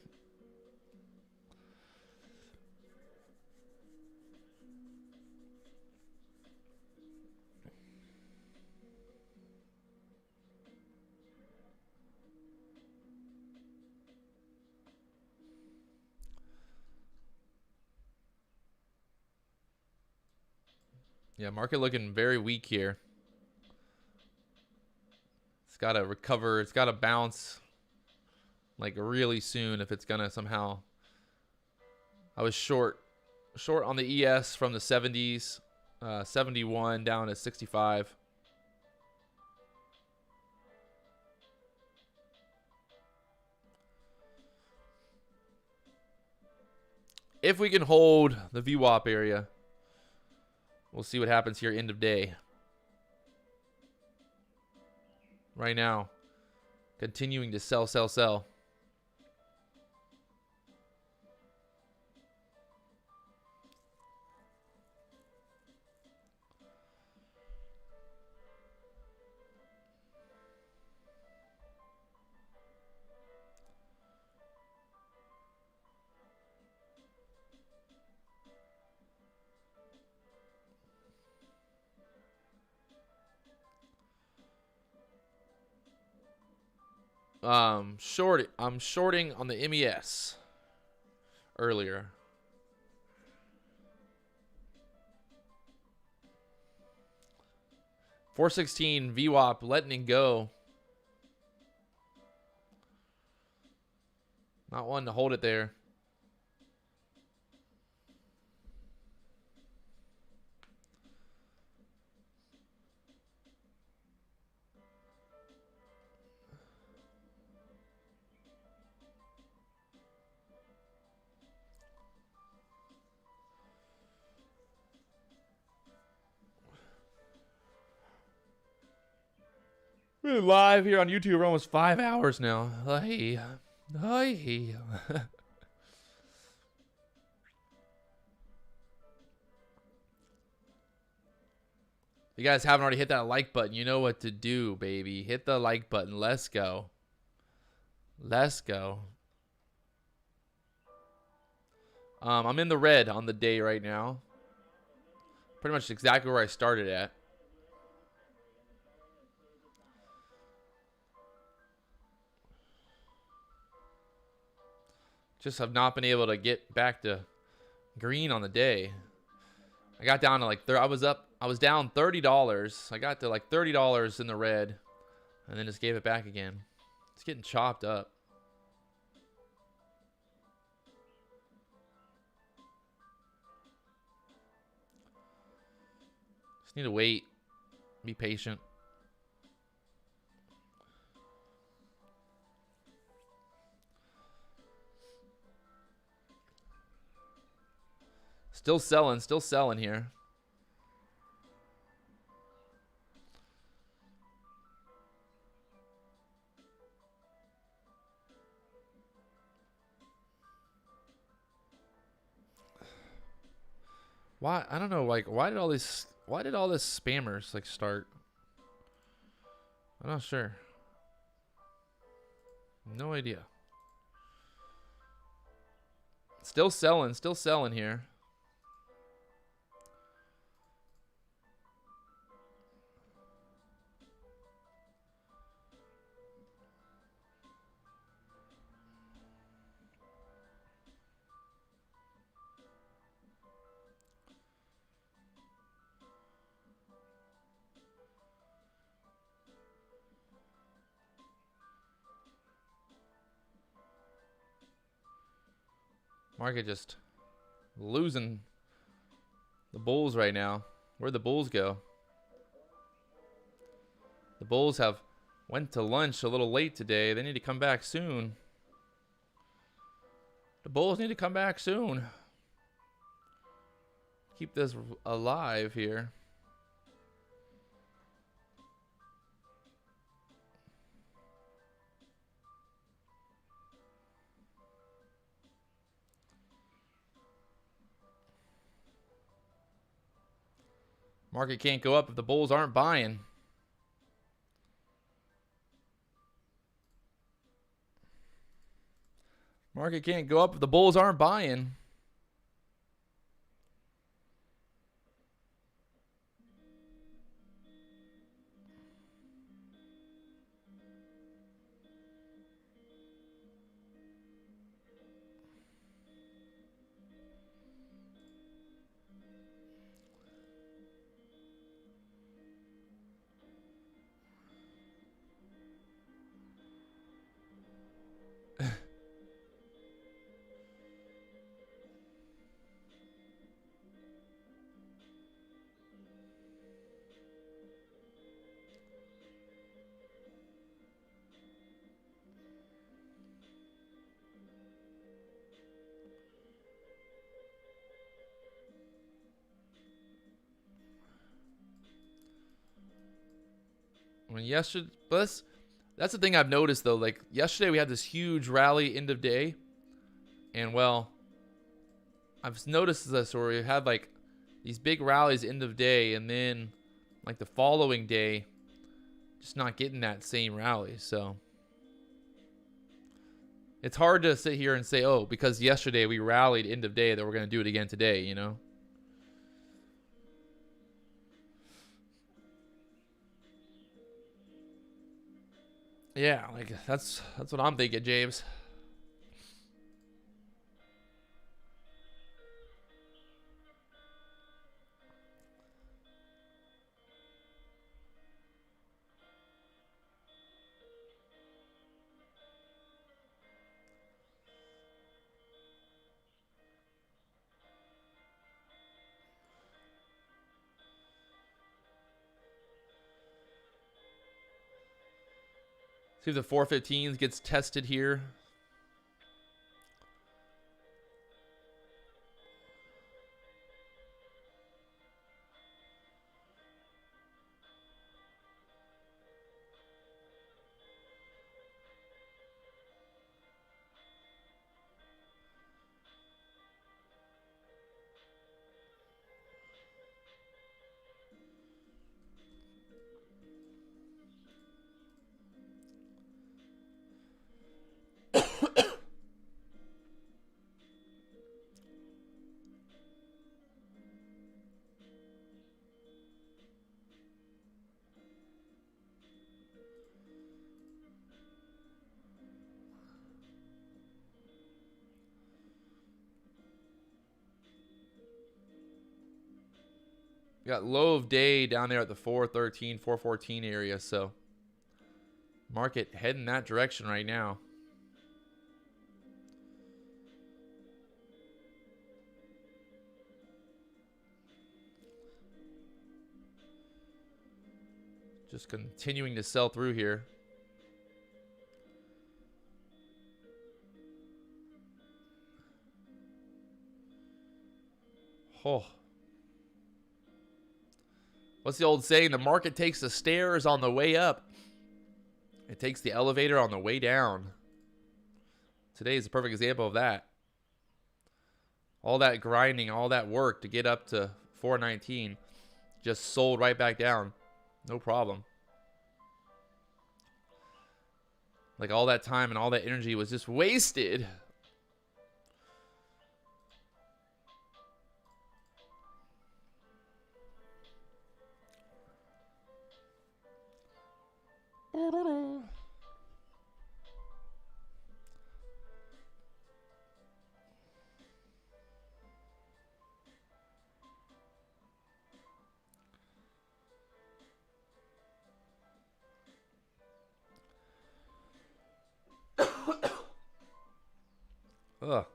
Yeah, market looking very weak here. It's got to recover. It's got to bounce like really soon if it's going to somehow. I was short on the ES from the 70s, 71 down to 65. If we can hold the VWAP area, we'll see what happens here end of day. Right now, continuing to sell. I'm shorting on the MES earlier. $416 VWAP letting it go. Not one to hold it there. We're live here on YouTube for almost 5 hours now. Hey. If you guys haven't already hit that like button, you know what to do, baby. Hit the like button. Let's go. Let's go. I'm in the red on the day right now. Pretty much exactly where I started at. Just have not been able to get back to green on the day. I got down to like I was down $30. I got to like $30 in the red and then just gave it back again. It's getting chopped up. Just need to wait. Be patient. Still selling here. Why? I don't know. Like, why did all this spammers like start? I'm not sure. No idea. Still selling here. Market just losing the bulls right now. Where'd the bulls go? The bulls have went to lunch a little late today. They need to come back soon. The bulls need to come back soon. Keep this alive here. Market can't go up if the bulls aren't buying. Market can't go up if the bulls aren't buying. I mean, yesterday, but that's the thing I've noticed though. Like yesterday, we had this huge rally end of day, and well, I've noticed this where we had like these big rallies end of day, and then like the following day, just not getting that same rally. So it's hard to sit here and say, oh, because yesterday we rallied end of day that we're going to do it again today, you know? Yeah, like that's what I'm thinking, James. See if the 415s gets tested here. We got low of day down there at the 413, 414 area, so market heading that direction right now. Just continuing to sell through here. Oh. What's the old saying? The market takes the stairs on the way up. It takes the elevator on the way down. Today is a perfect example of that. All that grinding, all that work to get up to 419, just sold right back down. No problem. Like all that time and all that energy was just wasted. Ugh.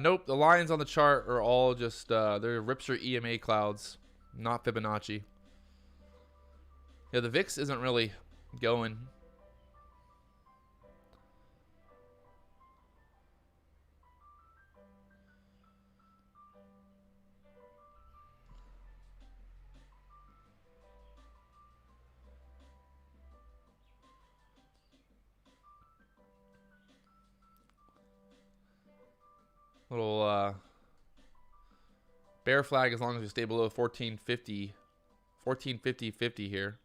Nope, the lines on the chart are all just, they're Ripster EMA clouds, not Fibonacci. Yeah, the VIX isn't really going. Little, bear flag as long as we stay below 1450. 1450.50 here.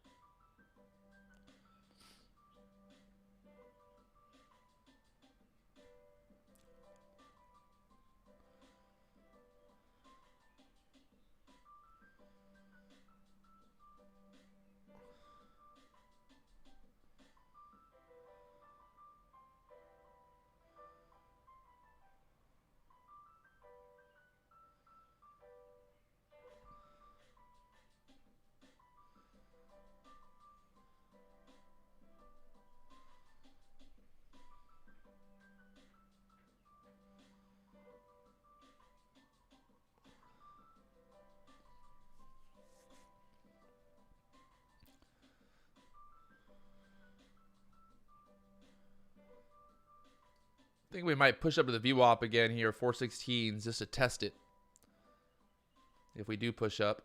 I think we might push up to the VWAP again here, 416s, just to test it. If we do push up.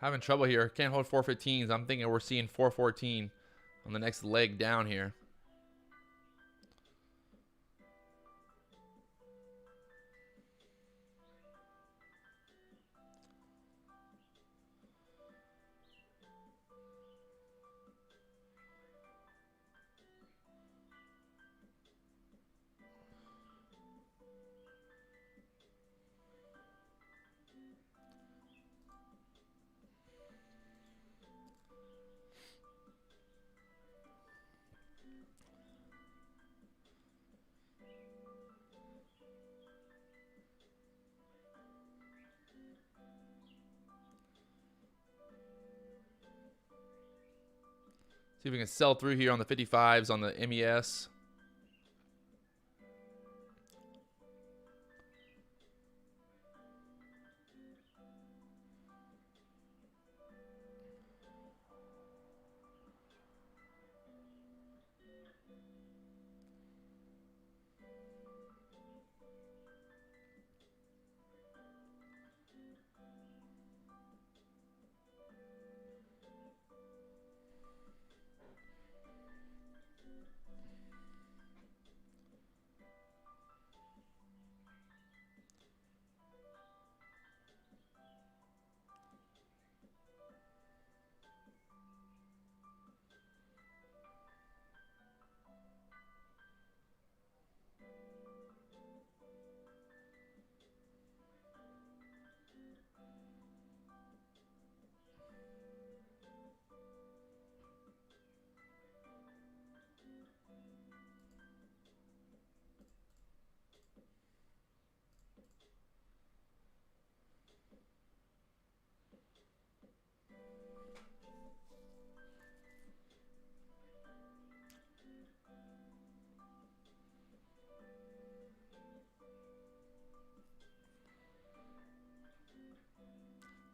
Having trouble here. Can't hold 415s. I'm thinking we're seeing 414 on the next leg down here. See if we can sell through here on the 55s on the MES.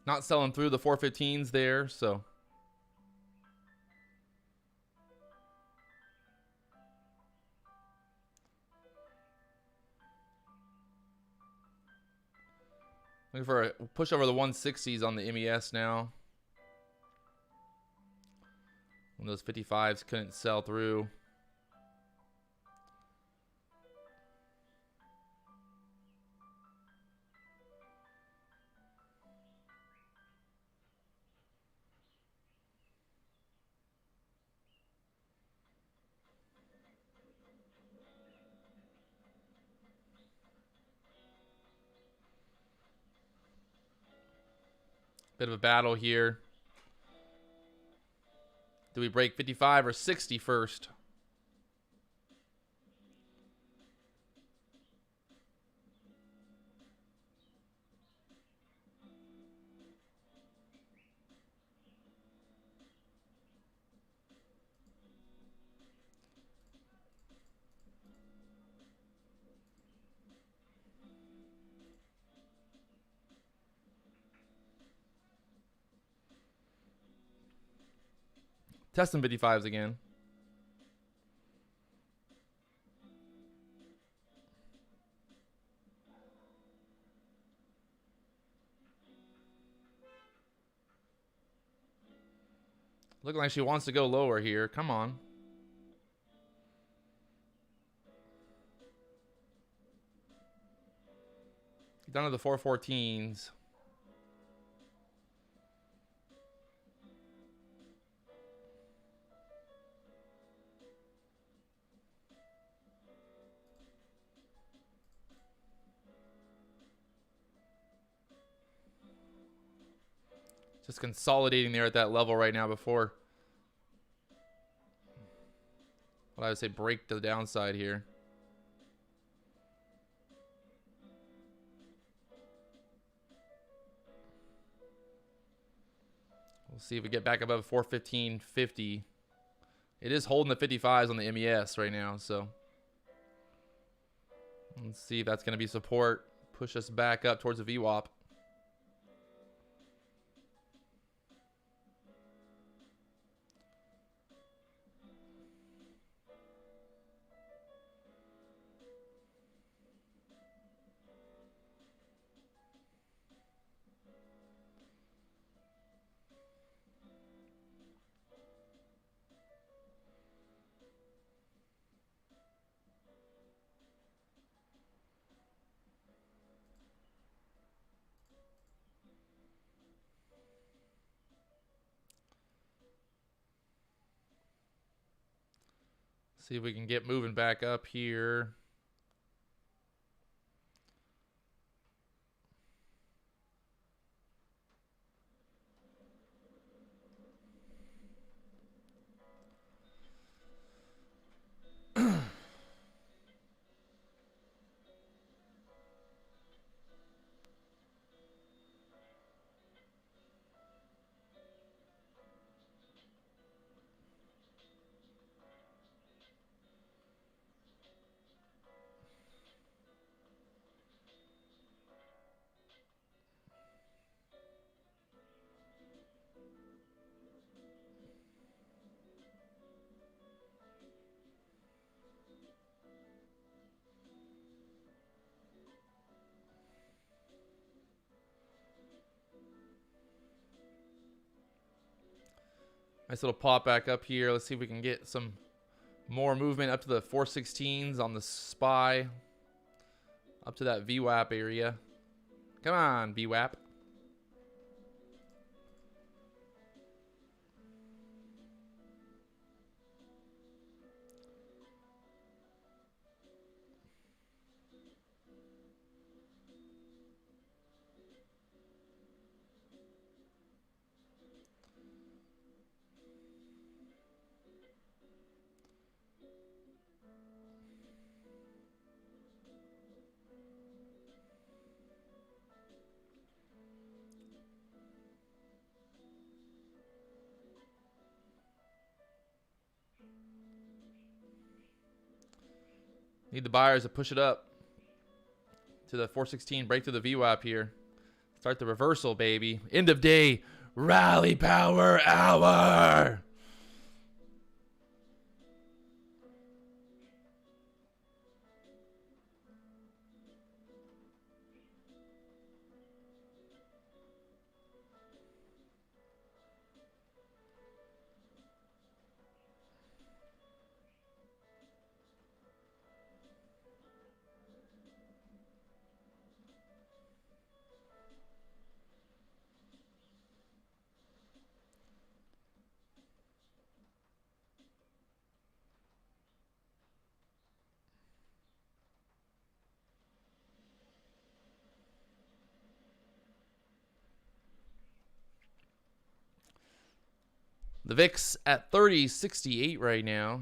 Not selling through the 415s there, so. Looking for a push over the 160s on the MES now. When those 55s couldn't sell through. Bit of a battle here. Do we break 55 or 60 first? Testing 55s again. Looking like she wants to go lower here. Come on. Down to the 414s. Just consolidating there at that level right now before what I would say break to the downside here. We'll see if we get back above 415.50. It is holding the 55s on the MES right now, so let's see if that's going to be support. Push us back up towards the VWAP. See if we can get moving back up here. Nice little pop back up here. Let's see if we can get some more movement up to the 416s on the SPY. Up to that VWAP area. Come on, VWAP. Need the buyers to push it up to the 416, break through the VWAP here. Start the reversal, baby. End of day rally power hour. The VIX at 30.68 right now.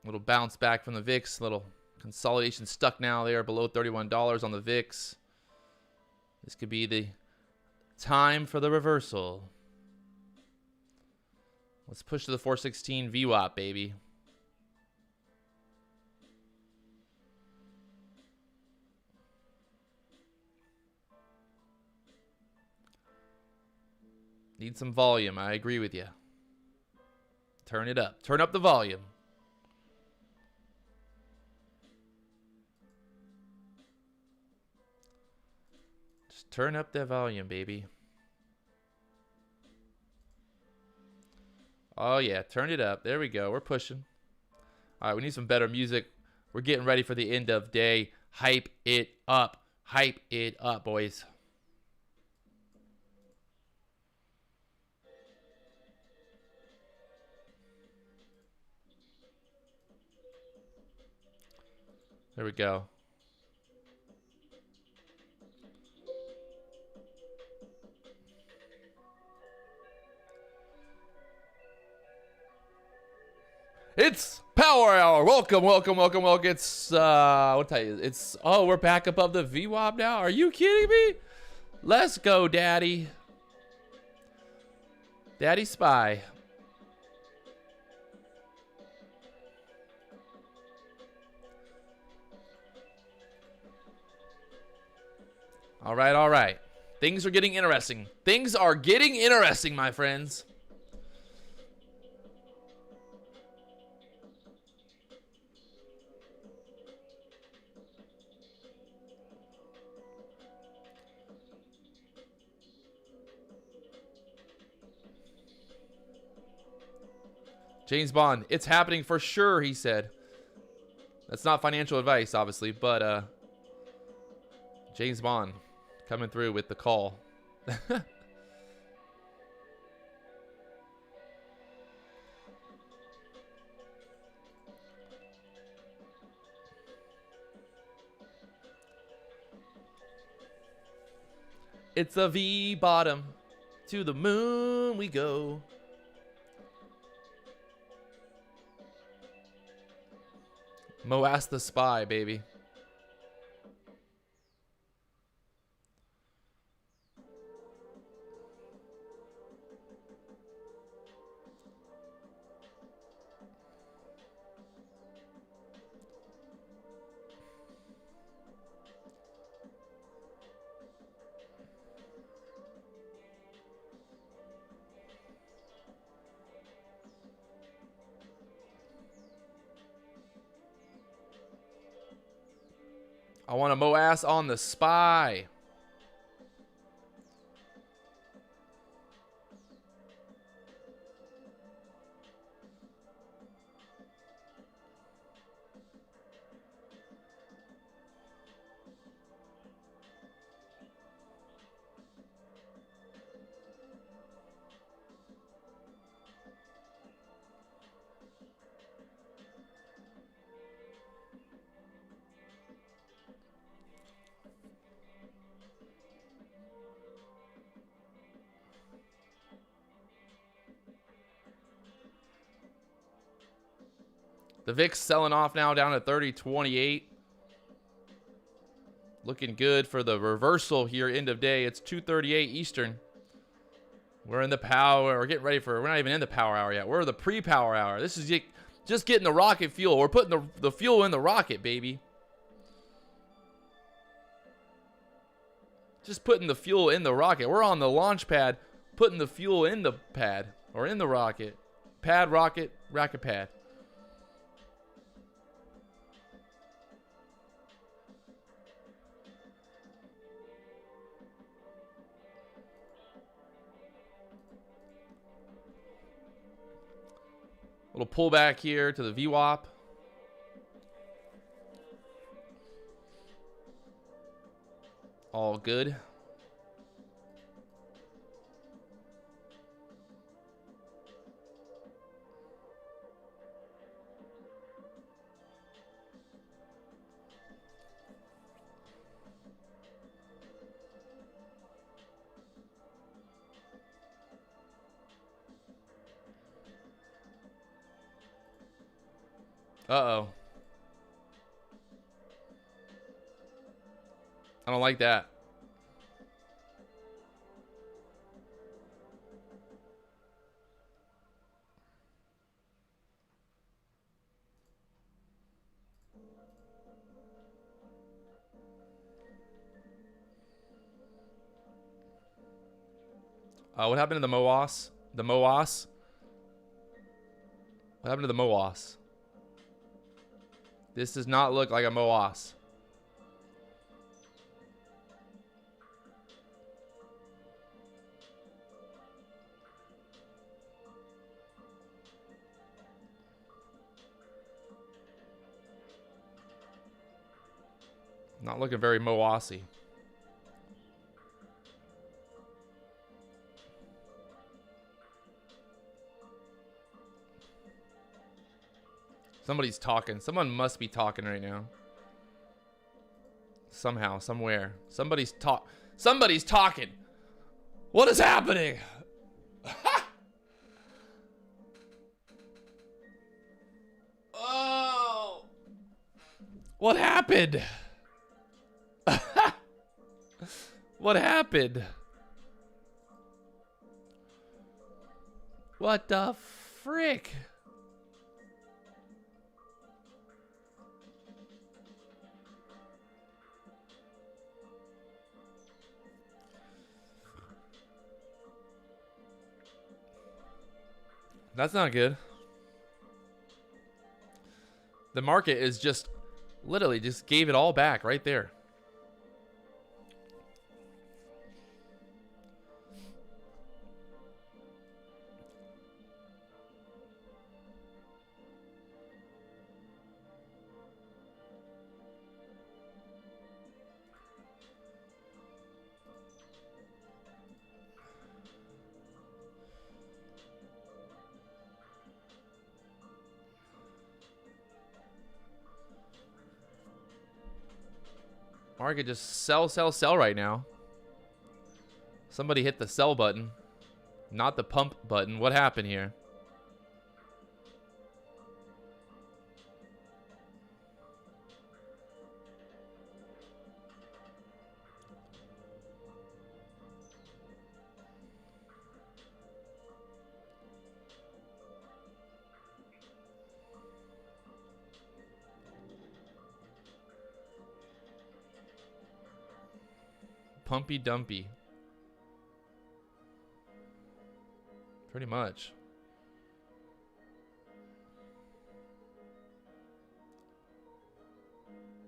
Little bounce back from the VIX. Little consolidation stuck now there below $31 on the VIX. This could be the time for the reversal. Let's push to the 416 VWAP, baby. Need some volume. I agree with you. Turn it up. Turn up the volume. Just turn up that volume, baby. Oh, yeah. Turn it up. There we go. We're pushing. All right. We need some better music. We're getting ready for the end of day. Hype it up. Hype it up, boys. There we go. It's power hour. Welcome, welcome, welcome, welcome. It's what tell you? It's we're back above the VWAP now. Are you kidding me? Let's go, Daddy. Daddy Spy. All right, all right. Things are getting interesting. Things are getting interesting, my friends. James Bond, it's happening for sure, he said. That's not financial advice, obviously, but James Bond coming through with the call. It's a V bottom. To the moon we go. Mo asked the spy, baby. I want a MOAS on the SPY. The VIX selling off now down to 30.28. Looking good for the reversal here, end of day. It's 2:38 Eastern. We're in the power. We're getting ready for, we're not even in the power hour yet. We're in the pre-power hour. This is just getting the rocket fuel. We're putting the fuel in the rocket, baby. Just putting the fuel in the rocket. We're on the launch pad, putting the fuel in the pad, or in the rocket. Pad, rocket, rocket pad. Little pullback here to the VWAP. All good. Uh-oh. I don't like that. What happened to the MOAS? The MOAS? What happened to the MOAS? This does not look like a MOAS. Not looking very MOAS-y. Somebody's talking. Someone must be talking right now. Somehow, somewhere. Somebody's talking. What is happening? Oh. What happened? What happened? What the frick? That's not good. The market is just literally just gave it all back right there. Market just sell, sell, sell right now. Somebody hit the sell button, not the pump button. What happened here? Pumpy dumpy. Pretty much.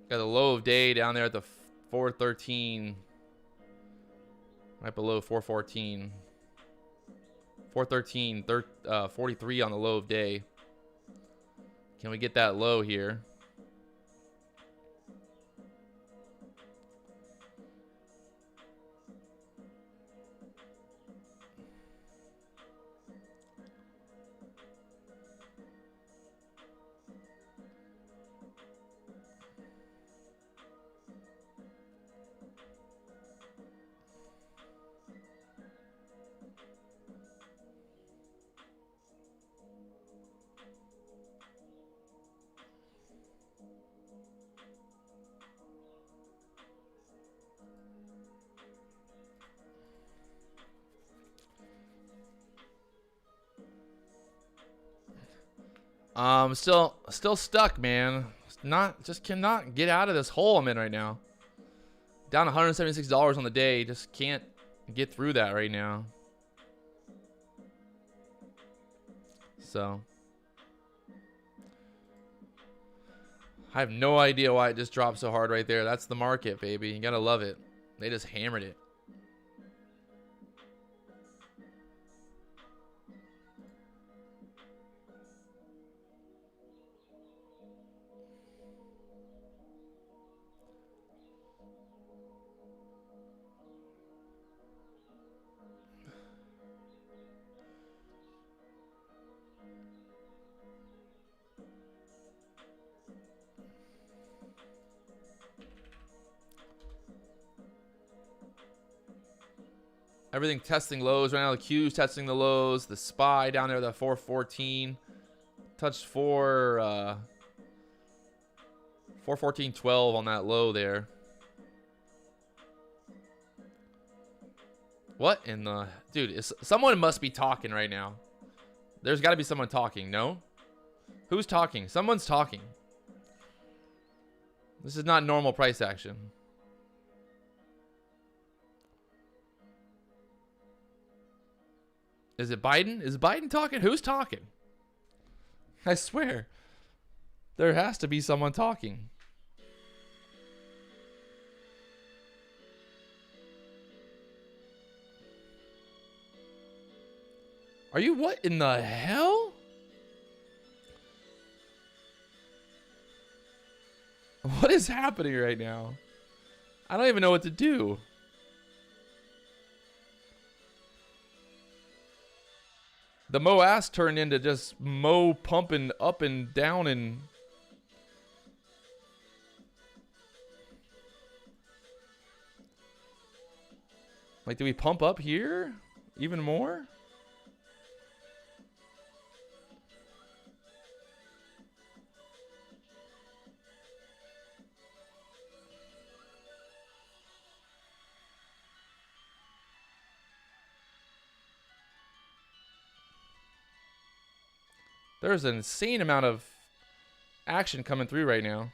Got the low of day down there at the 413. Right below 414. 413, 43 on the low of day. Can we get that low here? Still stuck, man. Just cannot get out of this hole I'm in right now. Down $176 on the day. Just can't get through that right now. So I have no idea why it just dropped so hard right there. That's the market, baby. You gotta love it. They just hammered it. Everything testing lows right now. The Q's testing the lows. The SPY down there, the 414. Touched 414.12 on that low there. What in the... Dude, someone must be talking right now. There's got to be someone talking, no? Who's talking? Someone's talking. This is not normal price action. Is it Biden? Is Biden talking? Who's talking? I swear. There has to be someone talking. Are you what in the hell? What is happening right now? I don't even know what to do. The Mo ass turned into just Mo pumping up and down and... Like, do we pump up here even more? There's an insane amount of action coming through right now.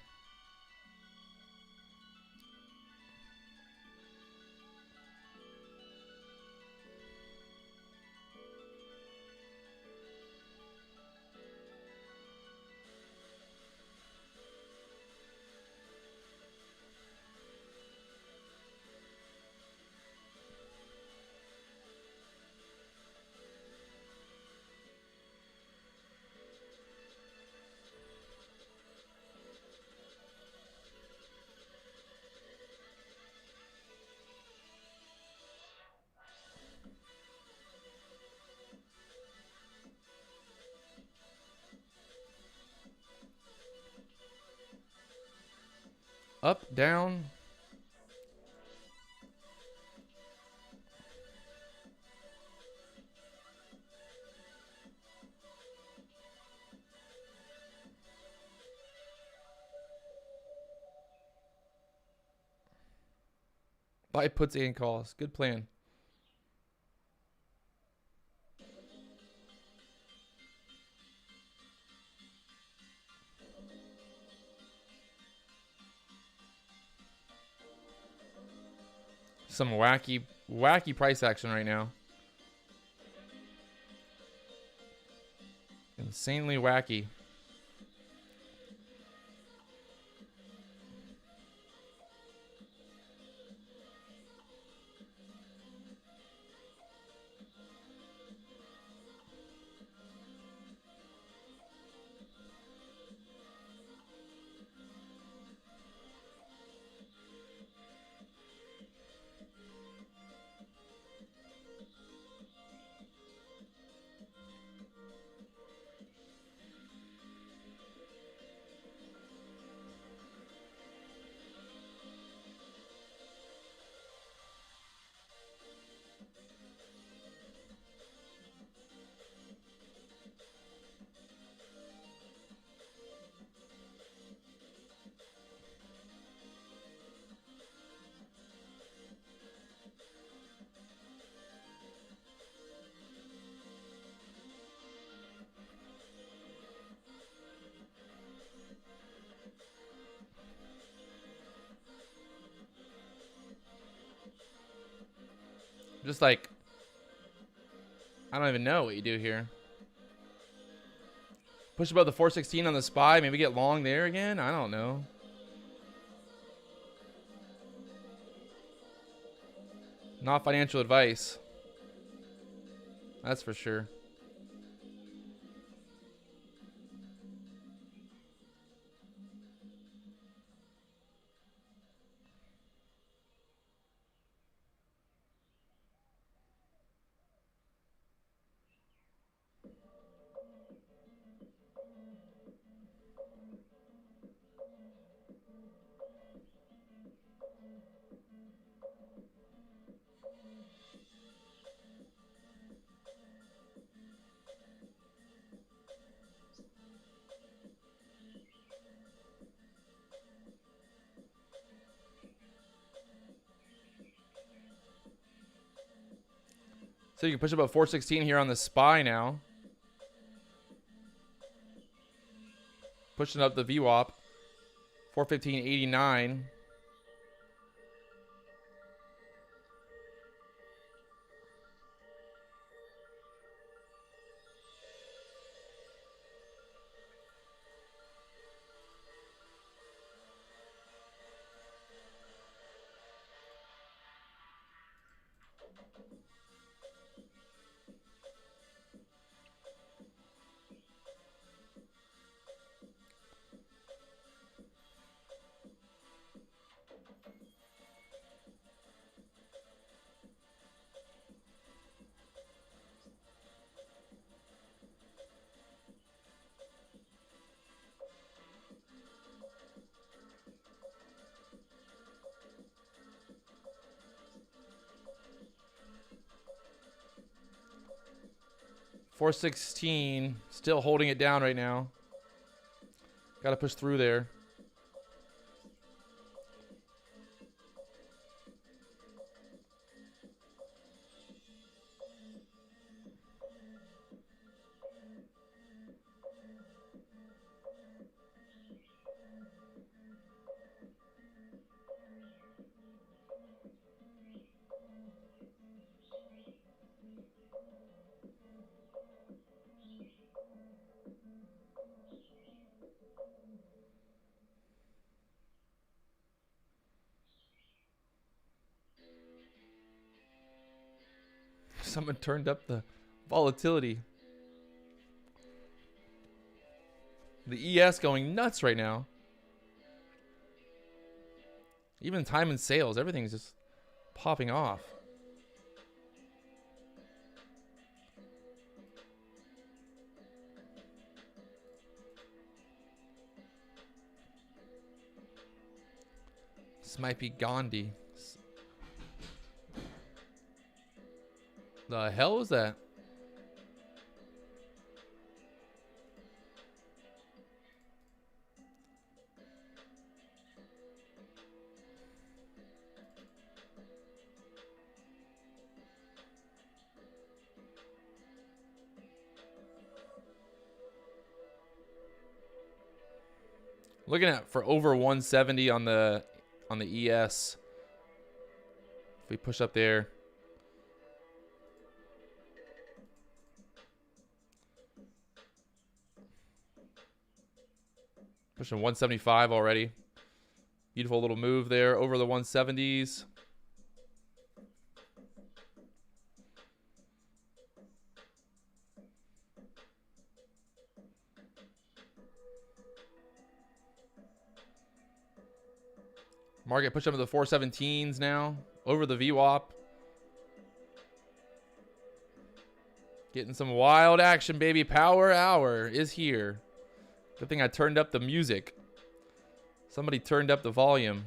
Up, down. Buy puts and calls. Good plan. Some wacky price action right now. Insanely wacky. Just like, I don't even know what you do here. Push above the 416 on the SPY. Maybe get long there again. I don't know. Not financial advice. That's for sure. So you can push above 416 here on the SPY now. Pushing up the VWAP. 415.89. $416, still holding it down right now. Got to push through there. Someone turned up the volatility. The ES going nuts right now. Even time and sales, everything's just popping off. This might be Gandhi. The hell was that? Looking at for over 170 on the ES. If we push up there. Pushing 175 already. Beautiful little move there over the 170s. Market push up to the 417s now. Over the VWAP. Getting some wild action, baby. Power hour is here. Good thing I turned up the music. Somebody turned up the volume.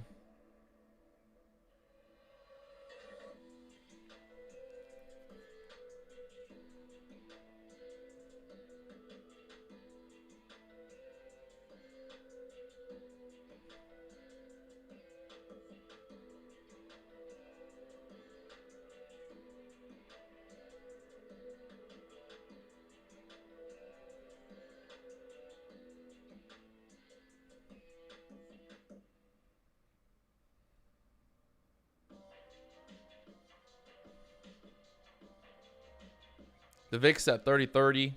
The VIX at 30.30.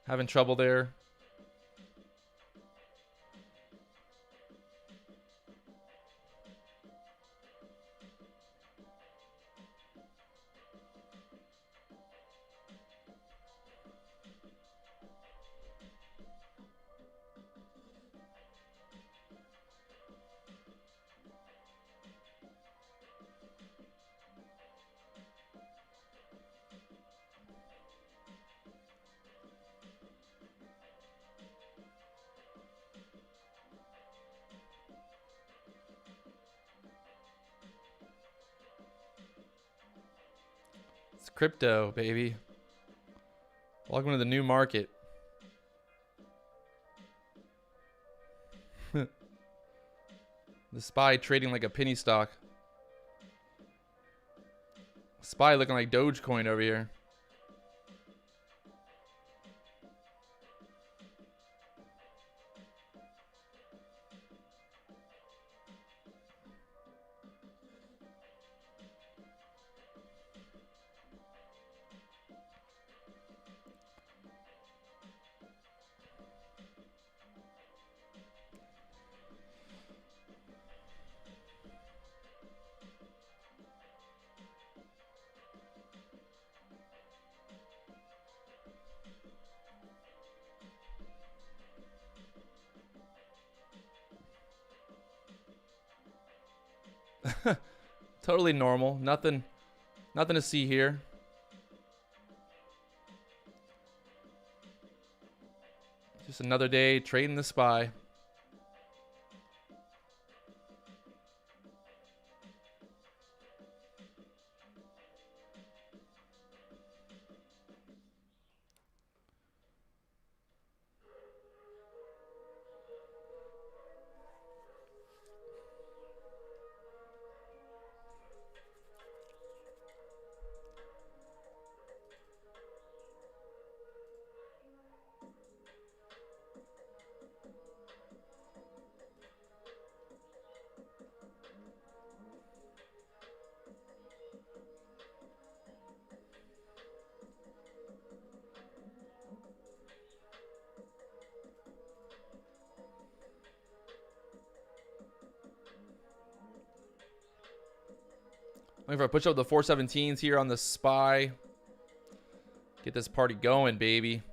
Having trouble there. It's crypto, baby. Welcome to the new market. The SPY trading like a penny stock. SPY looking like Dogecoin over here. Totally normal. Nothing to see here. Just another day trading the SPY. Looking for a push up the 417s here on the SPY. Get this party going, baby.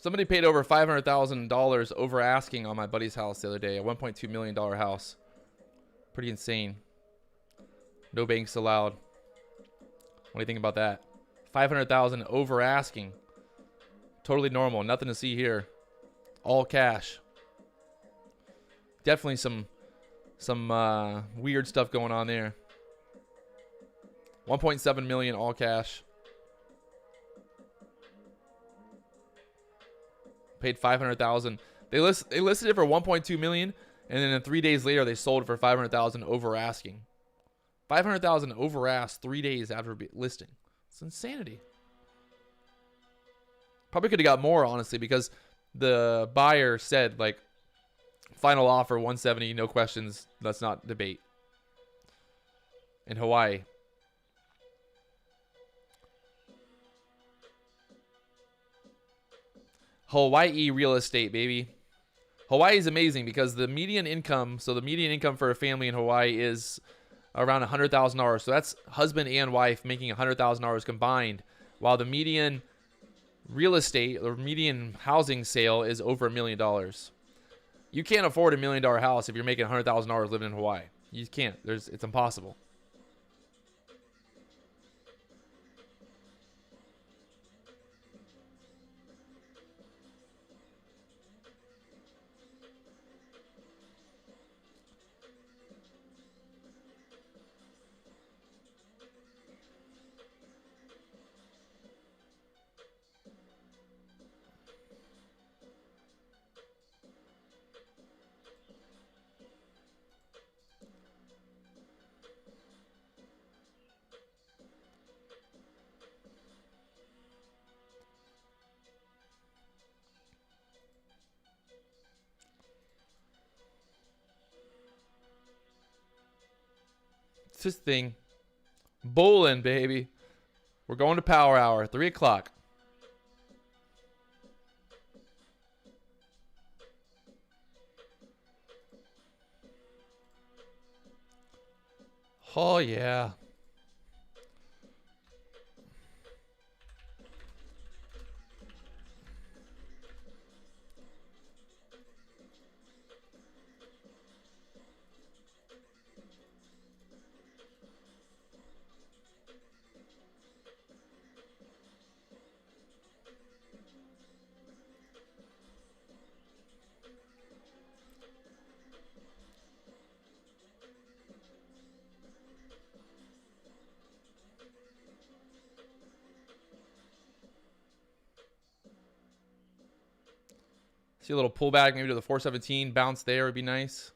Somebody paid over $500,000 over asking on my buddy's house the other day, a $1.2 million house. Pretty insane. No banks allowed. What do you think about that? $500,000 over asking. Totally normal. Nothing to see here. All cash. Definitely some weird stuff going on there. 1.7 million all cash. Paid 500,000. They listed it for 1.2 million, and then 3 days later they sold it for 500,000 over asking. 500,000 over ask 3 days after listing. It's insanity. Probably could have got more, honestly, because the buyer said like final offer 170, no questions. Let's not debate. In Hawaii. Hawaii real estate, baby. Hawaii is amazing because the median income, so the median income for a family in Hawaii is around $100,000. So that's husband and wife making $100,000 combined, while the median real estate or median housing sale is over $1 million. You can't afford $1 million house if you're making $100,000 living in Hawaii. You can't. It's impossible. It's this thing. Bowling, baby. We're going to power hour. 3 o'clock. Oh, yeah. See a little pullback maybe to the 417. Bounce there would be nice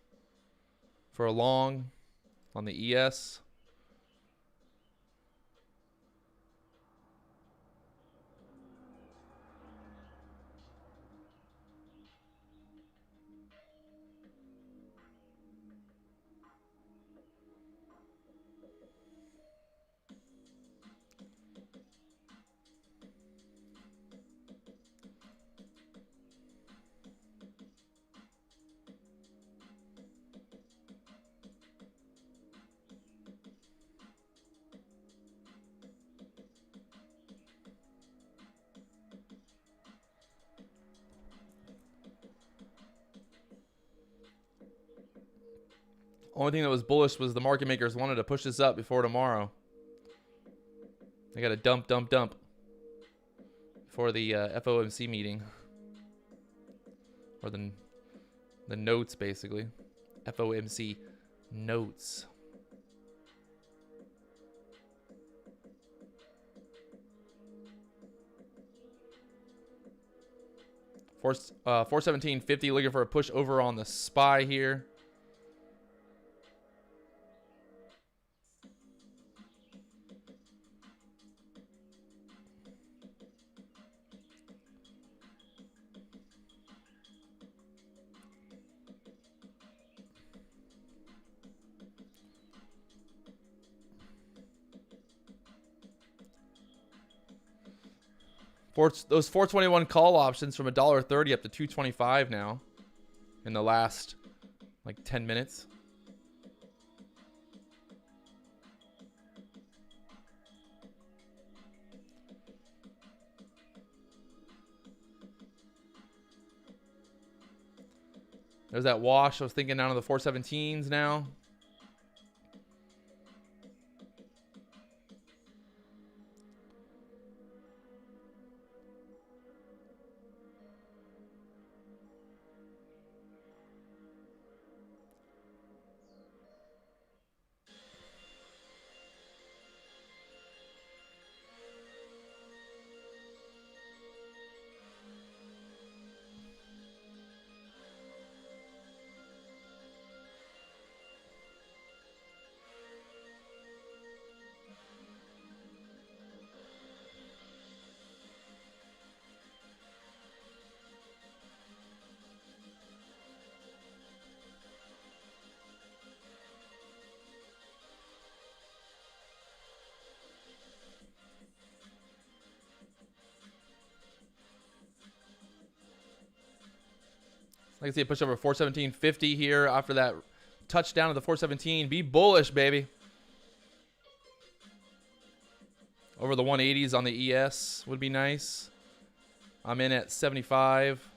for a long on the ES. Only thing that was bullish was the market makers wanted to push this up before tomorrow. They got to dump for the FOMC meeting. Or the notes, basically. FOMC notes. Force 417.50 looking for a push over on the SPY here. Those 421 call options from $1.30 up to $2.25 now in the last like 10 minutes. There's that wash. I was thinking down to the 417s now. I can see a push over 417.50 here after that touchdown to the 417. Be bullish, baby. Over the 180s on the ES would be nice. I'm in at 75.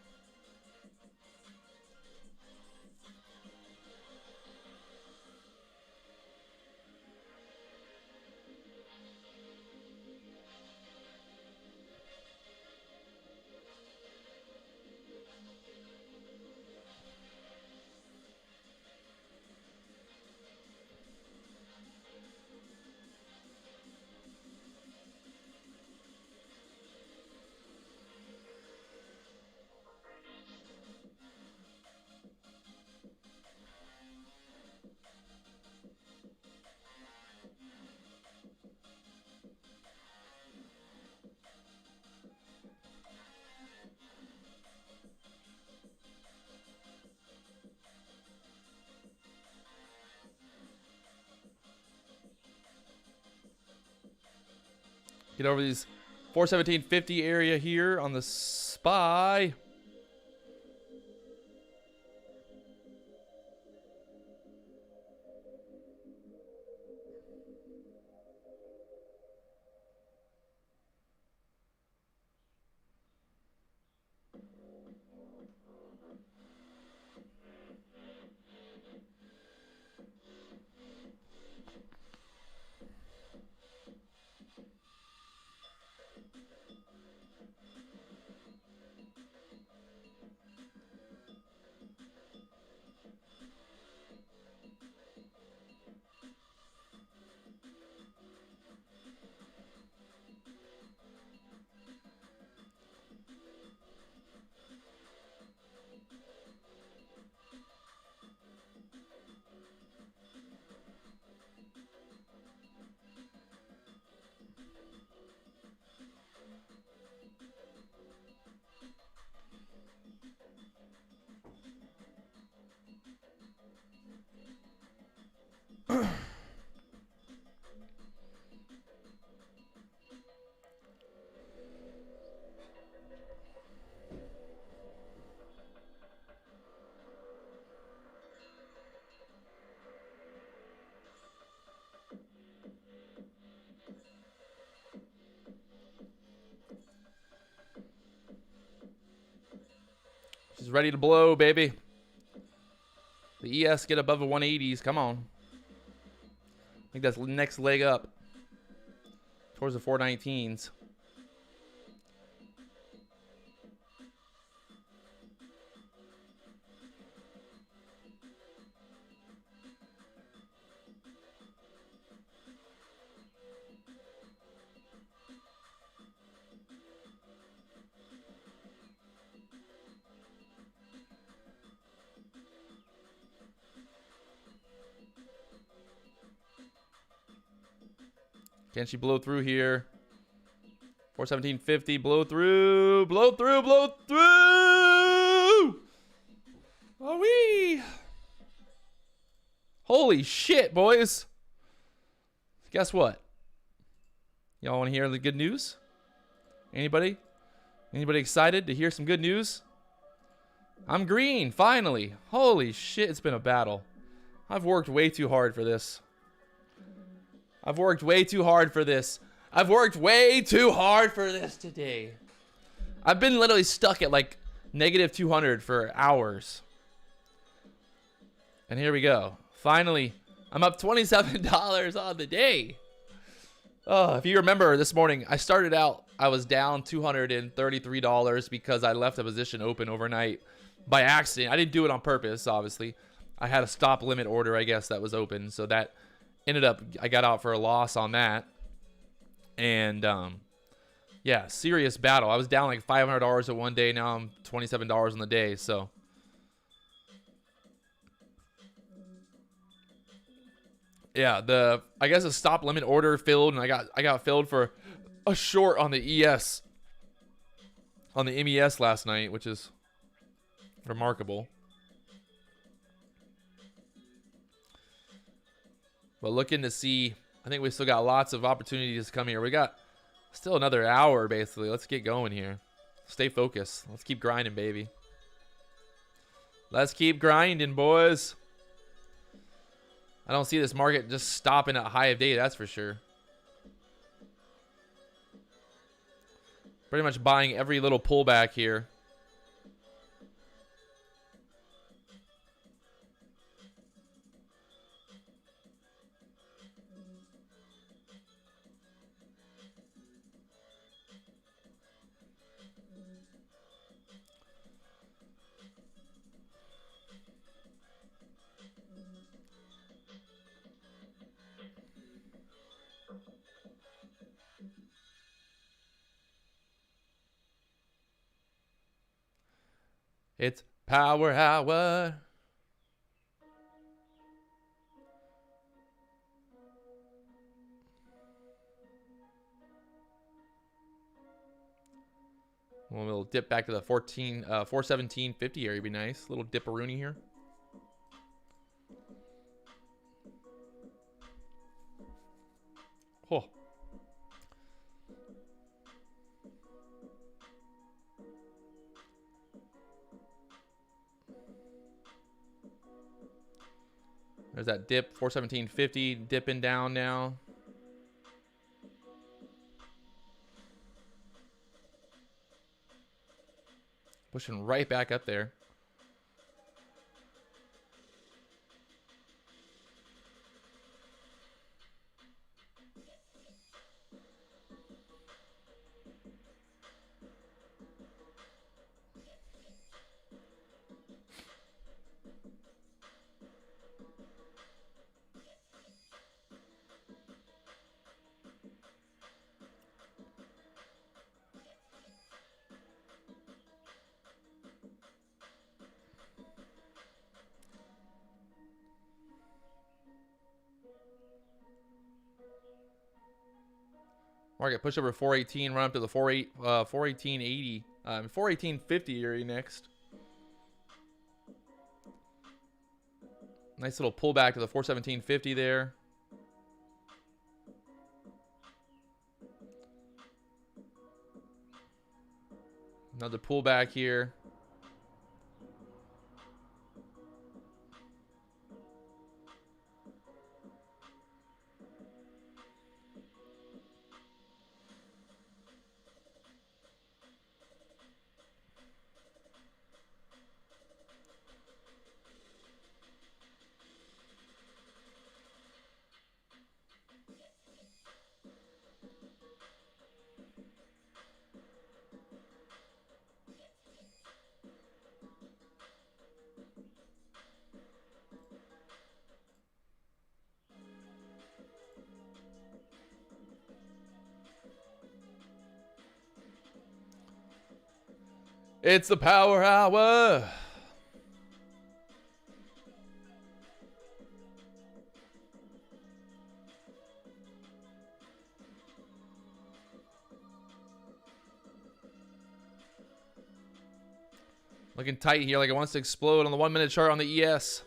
Get over these 417.50 area here on the SPY. She's ready to blow, baby. The ES get above the 180s. Come on. I think that's the next leg up towards the 419s. Can she blow through here? 417.50, blow through, blow through, blow through! Oh wee! Holy shit, boys! Guess what? Y'all want to hear the good news? Anybody? Anybody excited to hear some good news? I'm green, finally. Holy shit, it's been a battle. I've worked way too hard for this. I've worked way too hard for this. I've worked way too hard for this today. I've been literally stuck at like negative 200 for hours. And here we go. Finally, I'm up $27 on the day. Oh, if you remember this morning, I started out, I was down $233 because I left a position open overnight by accident. I didn't do it on purpose, obviously. I had a stop limit order, I guess, that was open. So that ended up, I got out for a loss on that. And, yeah, serious battle. I was down like $500 at one day. Now I'm $27 on the day. So, yeah, I guess a stop limit order filled, and I got filled for a short on the ES, on the MES last night, which is remarkable. But looking to see, I think we still got lots of opportunities to come here. We got still another hour, basically. Let's get going here. Stay focused. Let's keep grinding, baby. Let's keep grinding, boys. I don't see this market just stopping at high of day, that's for sure. Pretty much buying every little pullback here. It's power hour. Well, we'll dip back to the 417.50 area. Be nice. Little dipperoonie here. Oh. There's that dip, 417.50, dipping down now. Pushing right back up there. Market push over 418, run up to the 418.80, 418.50 area next. Nice little pullback to the 417.50 there. Another pullback here. It's the power hour. Looking tight here, like it wants to explode on the 1 minute chart on the ES.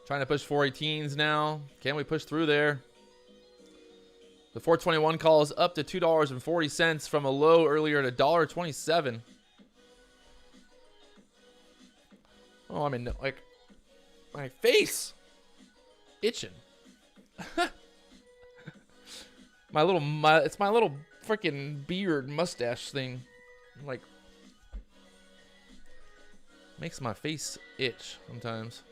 Trying to push 418s now. Can we push through there? The 421 call is up to $2.40 from a low earlier at $1.27. Oh, I mean, like, my face itching. It's my little freaking beard mustache thing. Like, makes my face itch sometimes.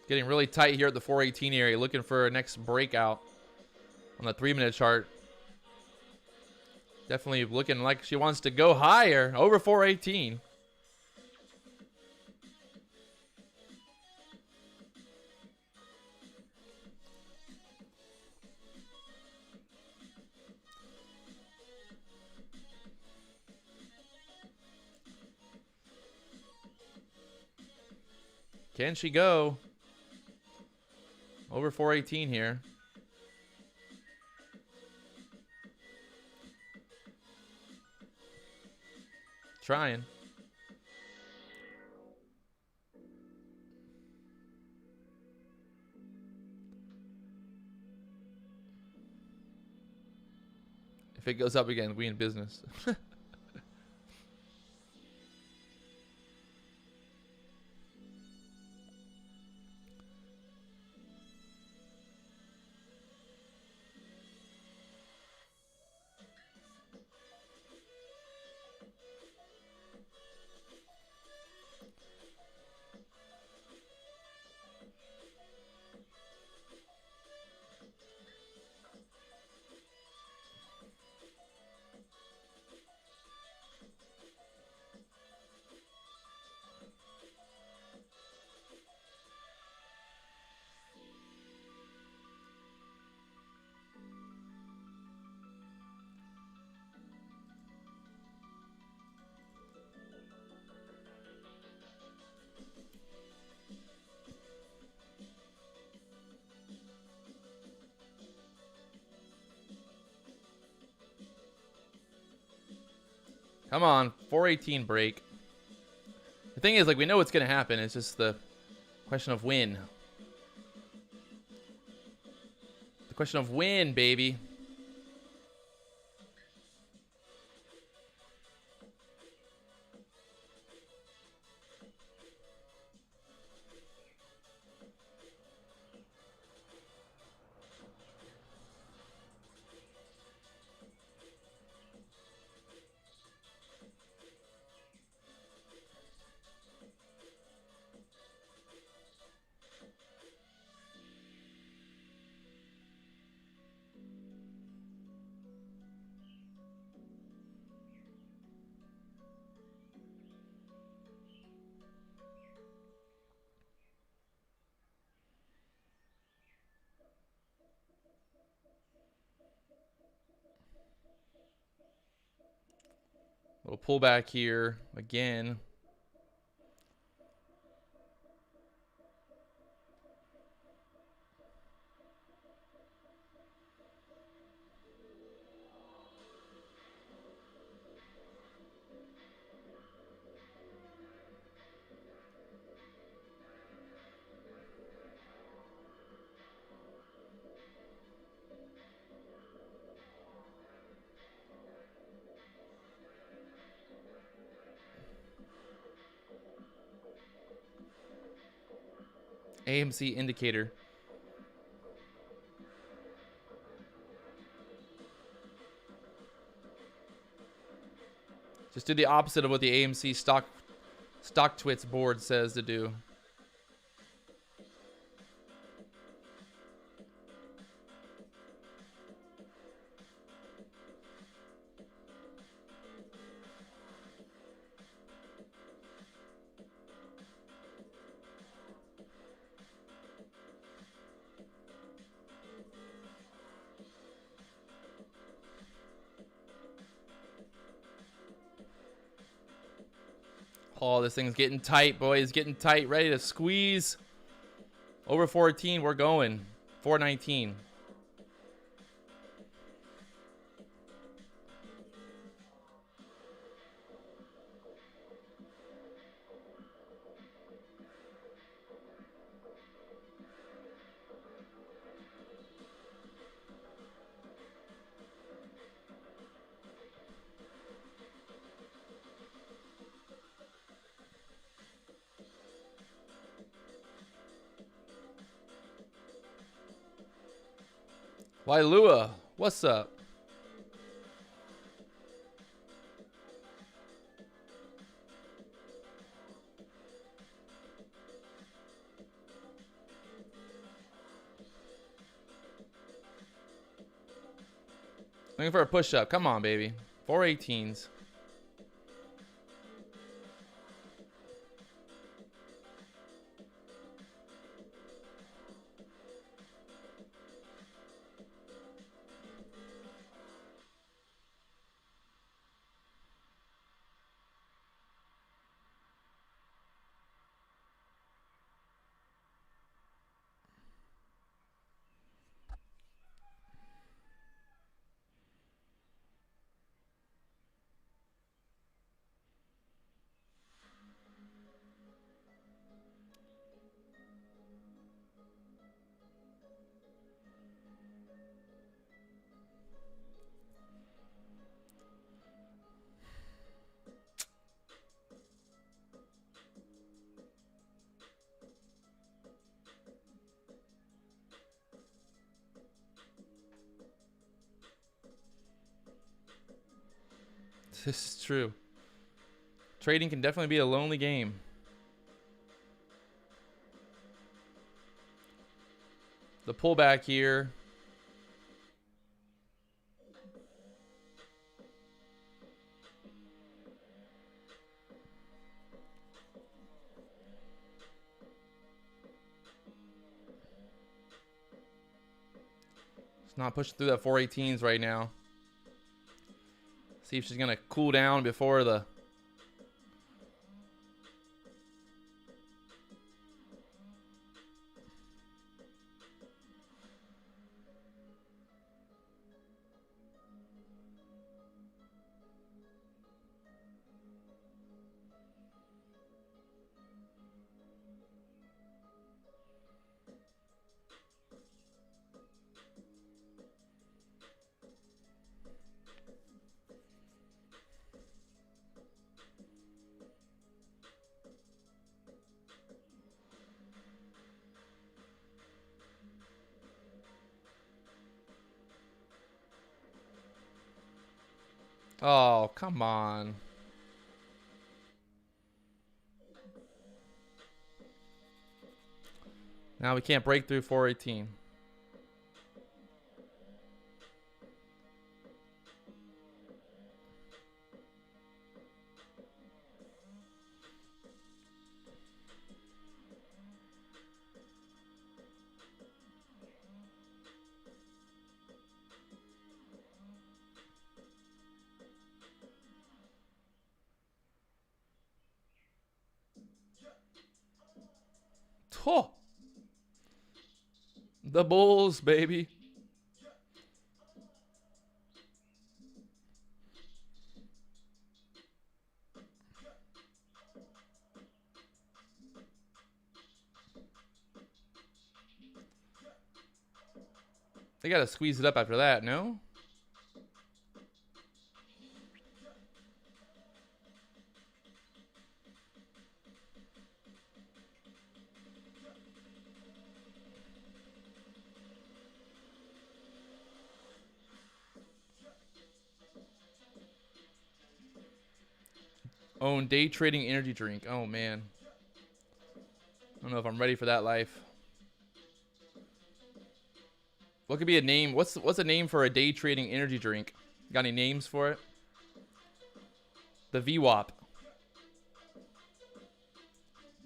Getting really tight here at the 418 area, looking for a next breakout on the 3 minute chart. Definitely looking like she wants to go higher, over 418. Can she go? Over 418 here. Trying. If it goes up again, we in business. Come on, 418 break. The thing is, like, we know what's going to happen. It's just the question of when. The question of when, baby. Little pullback here again. AMC indicator. Just do the opposite of what the AMC stock twits board says to do. Oh, this thing's getting tight, boys. Getting tight. Ready to squeeze. Over 14, we're going. 419. Wailua, what's up? Looking for a push-up. Come on, baby. 418s. This is true. Trading can definitely be a lonely game. The pullback here. It's not pushing through that 418s right now. See if she's going to cool down before the... Oh, come on. Now we can't break through 418. Oh. The Bulls, baby. They got to squeeze it up after that, no? Own day trading energy drink. Oh, man. I don't know if I'm ready for that life. What could be a name? What's a name for a day trading energy drink? Got any names for it? The VWAP.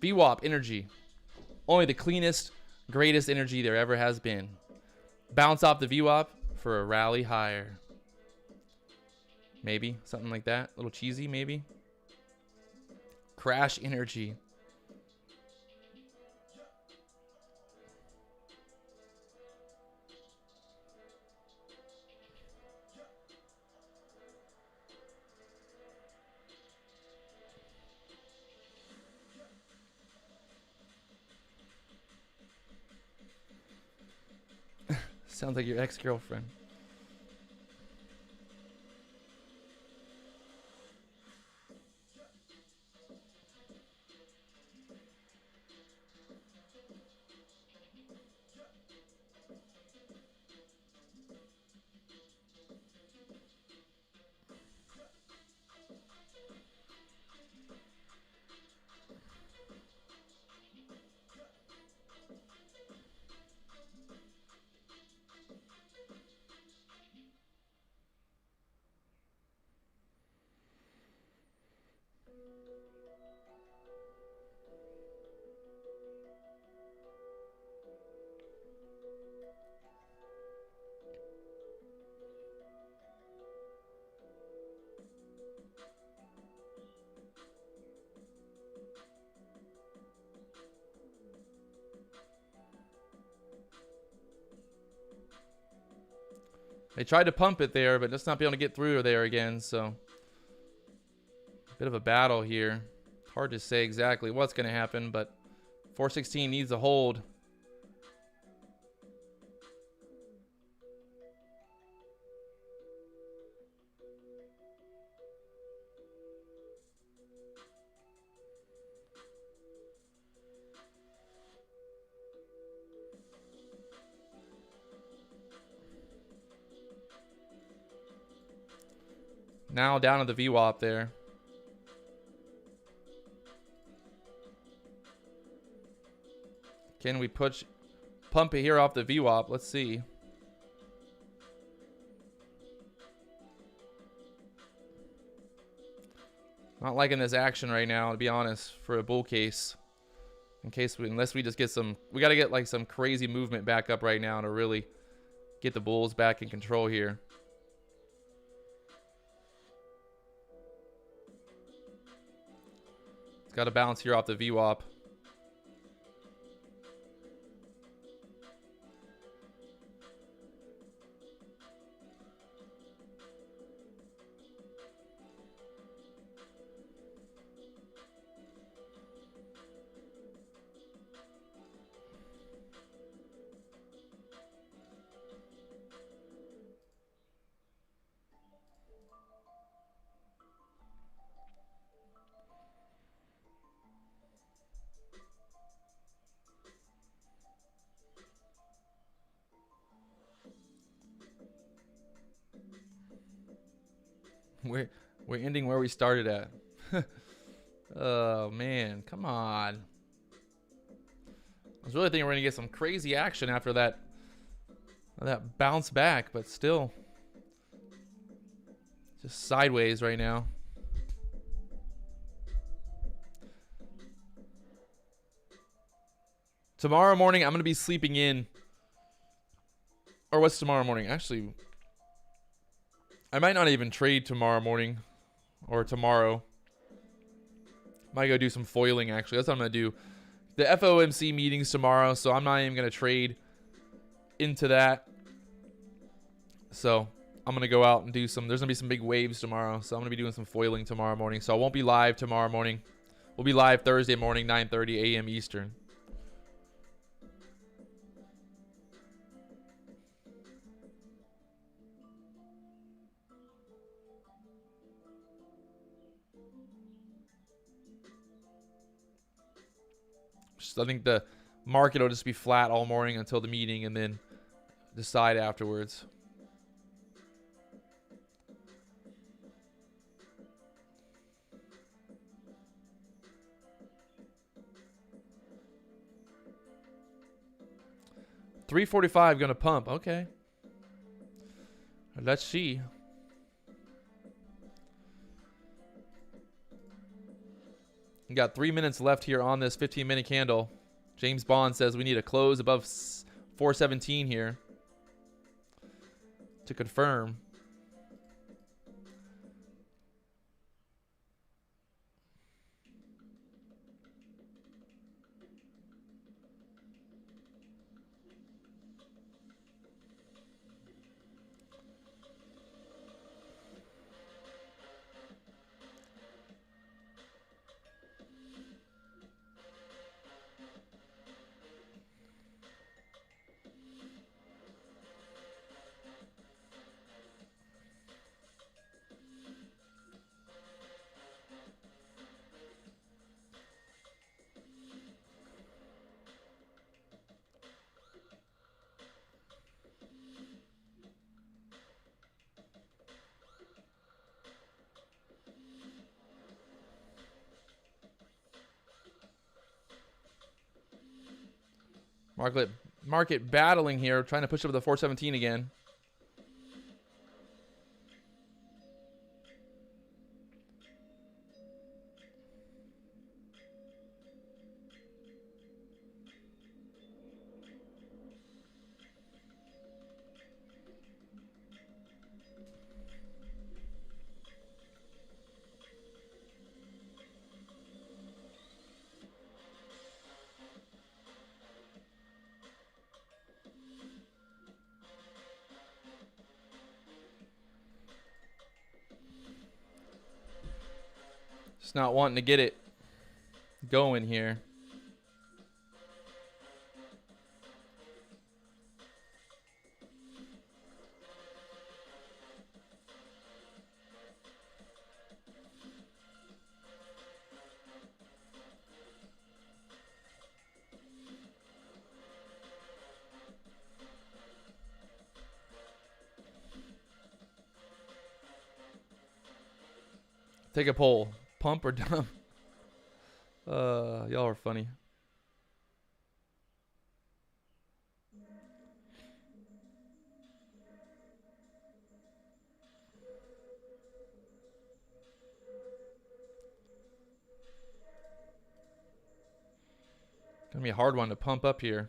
VWAP energy. Only the cleanest, greatest energy there ever has been. Bounce off the VWAP for a rally higher. Maybe something like that. A little cheesy, maybe. Crash energy. Sounds like your ex-girlfriend. They tried to pump it there, but just not be able to get through there again, so bit of a battle here. Hard to say exactly what's going to happen, but 416 needs a hold. Now down at the VWAP there. Can we pump it here off the VWAP? Let's see. Not liking this action right now, to be honest, for a bull case. Unless we just get we got to get like some crazy movement back up right now to really get the bulls back in control here. It's got to bounce here off the VWAP. We're ending where we started at. Oh man, come on. I was really thinking we're gonna get some crazy action after that bounce back, but still just sideways right now. Tomorrow morning I'm gonna be sleeping in. Or what's tomorrow morning? Actually, I might not even trade tomorrow morning or tomorrow. Might go do some foiling, actually. That's what I'm going to do. The FOMC meeting's tomorrow, so I'm not even going to trade into that. So I'm going to go out and do some. There's going to be some big waves tomorrow, so I'm going to be doing some foiling tomorrow morning. So I won't be live tomorrow morning. We'll be live Thursday morning, 9:30 a.m. Eastern. I think the market will just be flat all morning until the meeting and then decide afterwards. $345 gonna pump. Okay. Let's see. We got 3 minutes left here on this 15-minute candle. James Bond says we need a close above 417 here to confirm. Market battling here, trying to push over the 417 again. Just not wanting to get it going here. Take a poll. Pump or dump? Y'all are funny. Gonna be a hard one to pump up here.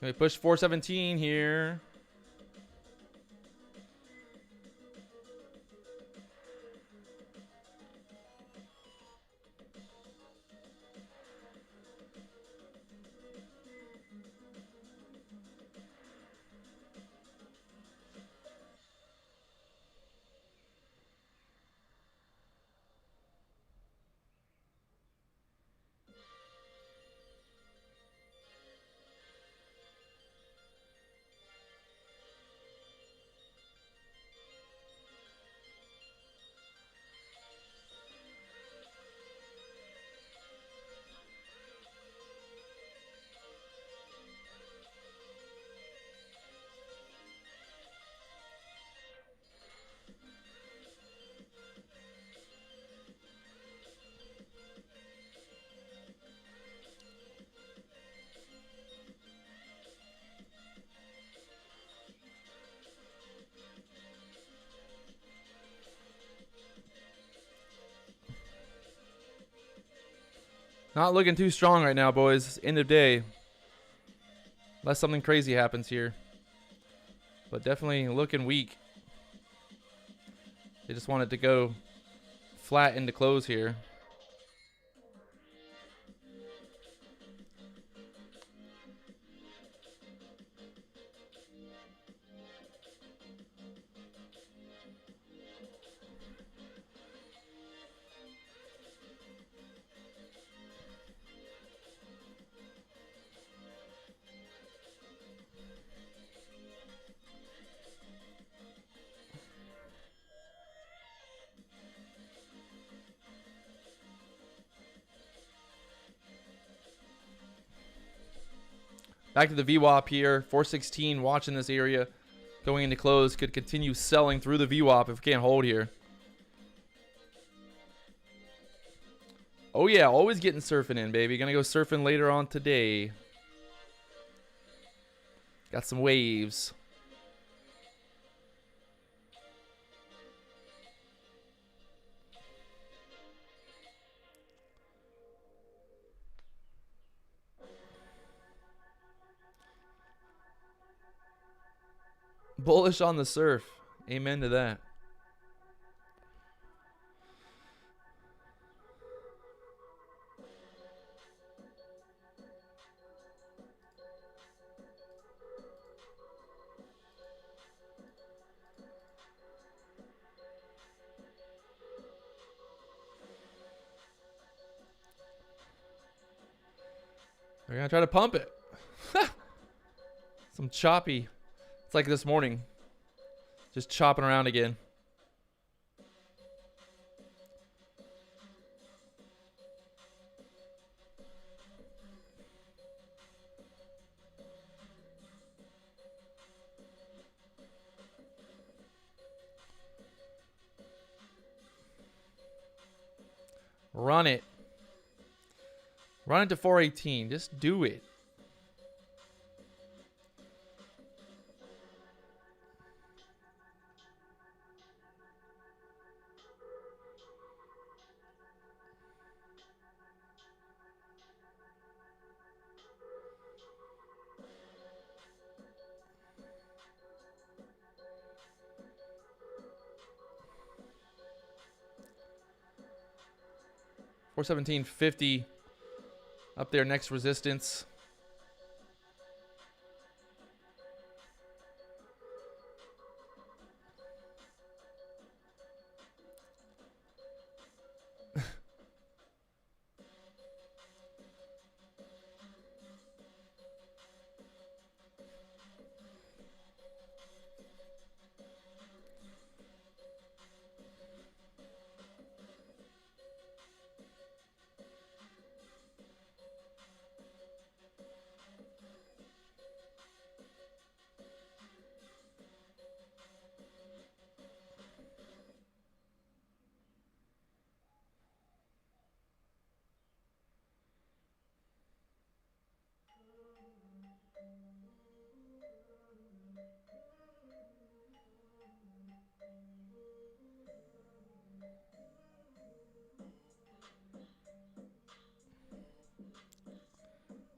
Can we push 417 here? Not looking too strong right now, boys. End of day. Unless something crazy happens here. But definitely looking weak. They just want it to go flat into close here. Back to the VWAP here. 416 watching this area. Going into close. Could continue selling through the VWAP if we can't hold here. Oh yeah, always getting surfing in, baby. Gonna go surfing later on today. Got some waves. Bullish on the surf. Amen to that. We're gonna try to pump it. Some choppy. It's like this morning. Just chopping around again. Run it. Run it to 418. Just do it. $417.50 up there, next resistance.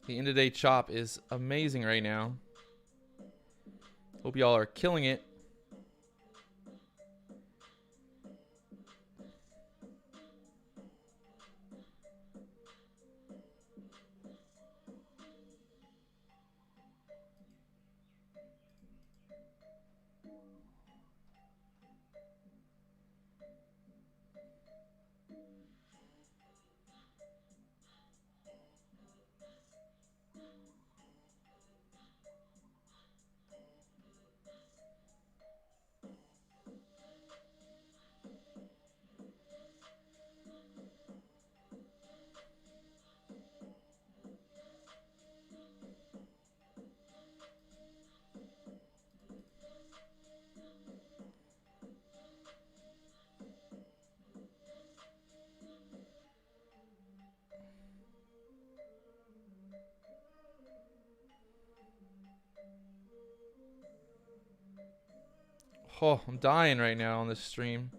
The end of day chop is amazing right now. Hope y'all are killing it. Oh, I'm dying right now on this stream.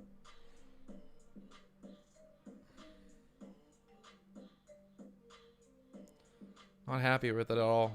Not happy with it at all.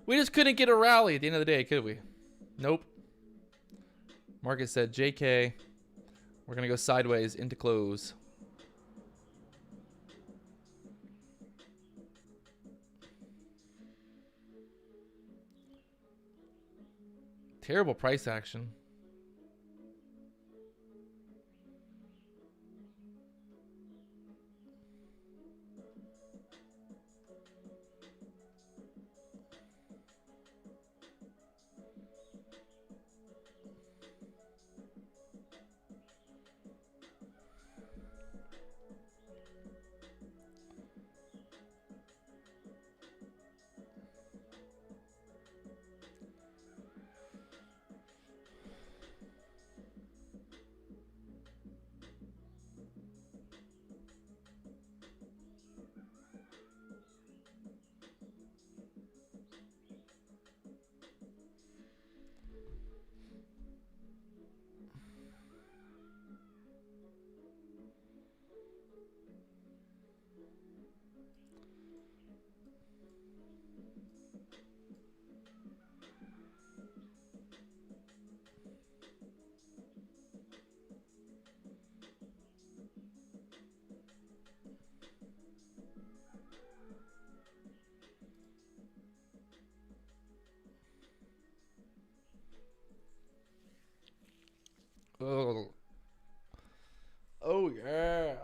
We just couldn't get a rally at the end of the day, could we? Nope. Market said, JK, we're going to go sideways into close. Terrible price action. Oh. Oh yeah.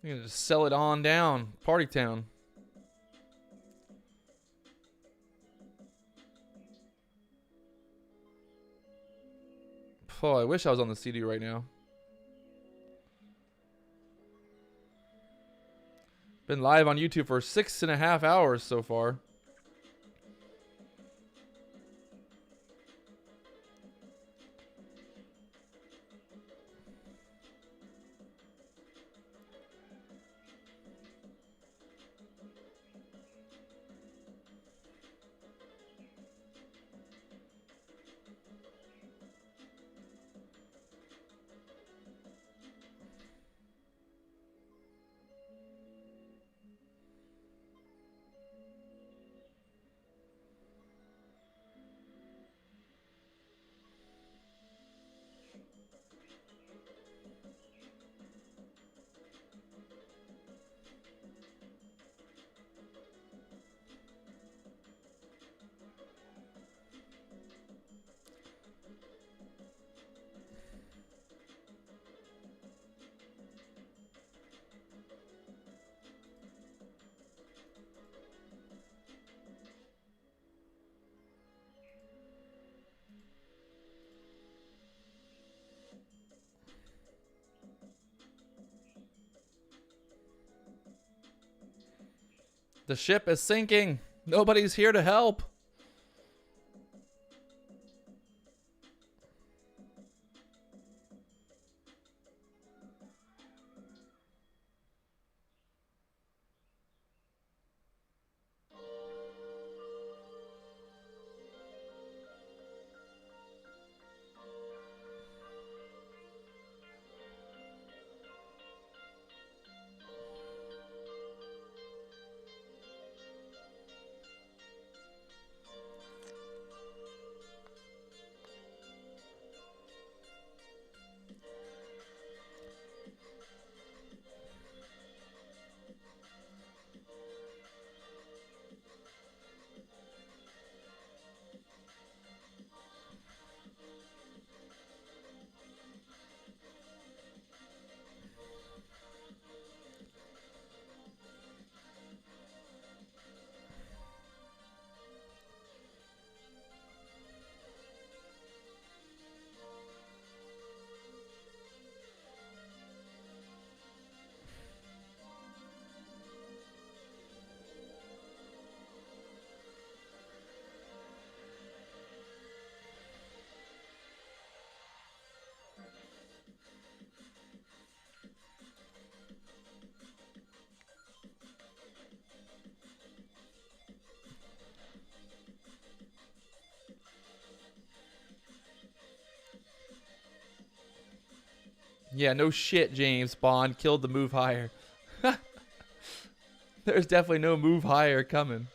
You're gonna just sell it on down. Party town. Oh, I wish I was on the CD right now. Been live on YouTube for 6.5 hours so far. The ship is sinking. Nobody's here to help. Yeah, no shit, James Bond killed the move higher. There's definitely no move higher coming.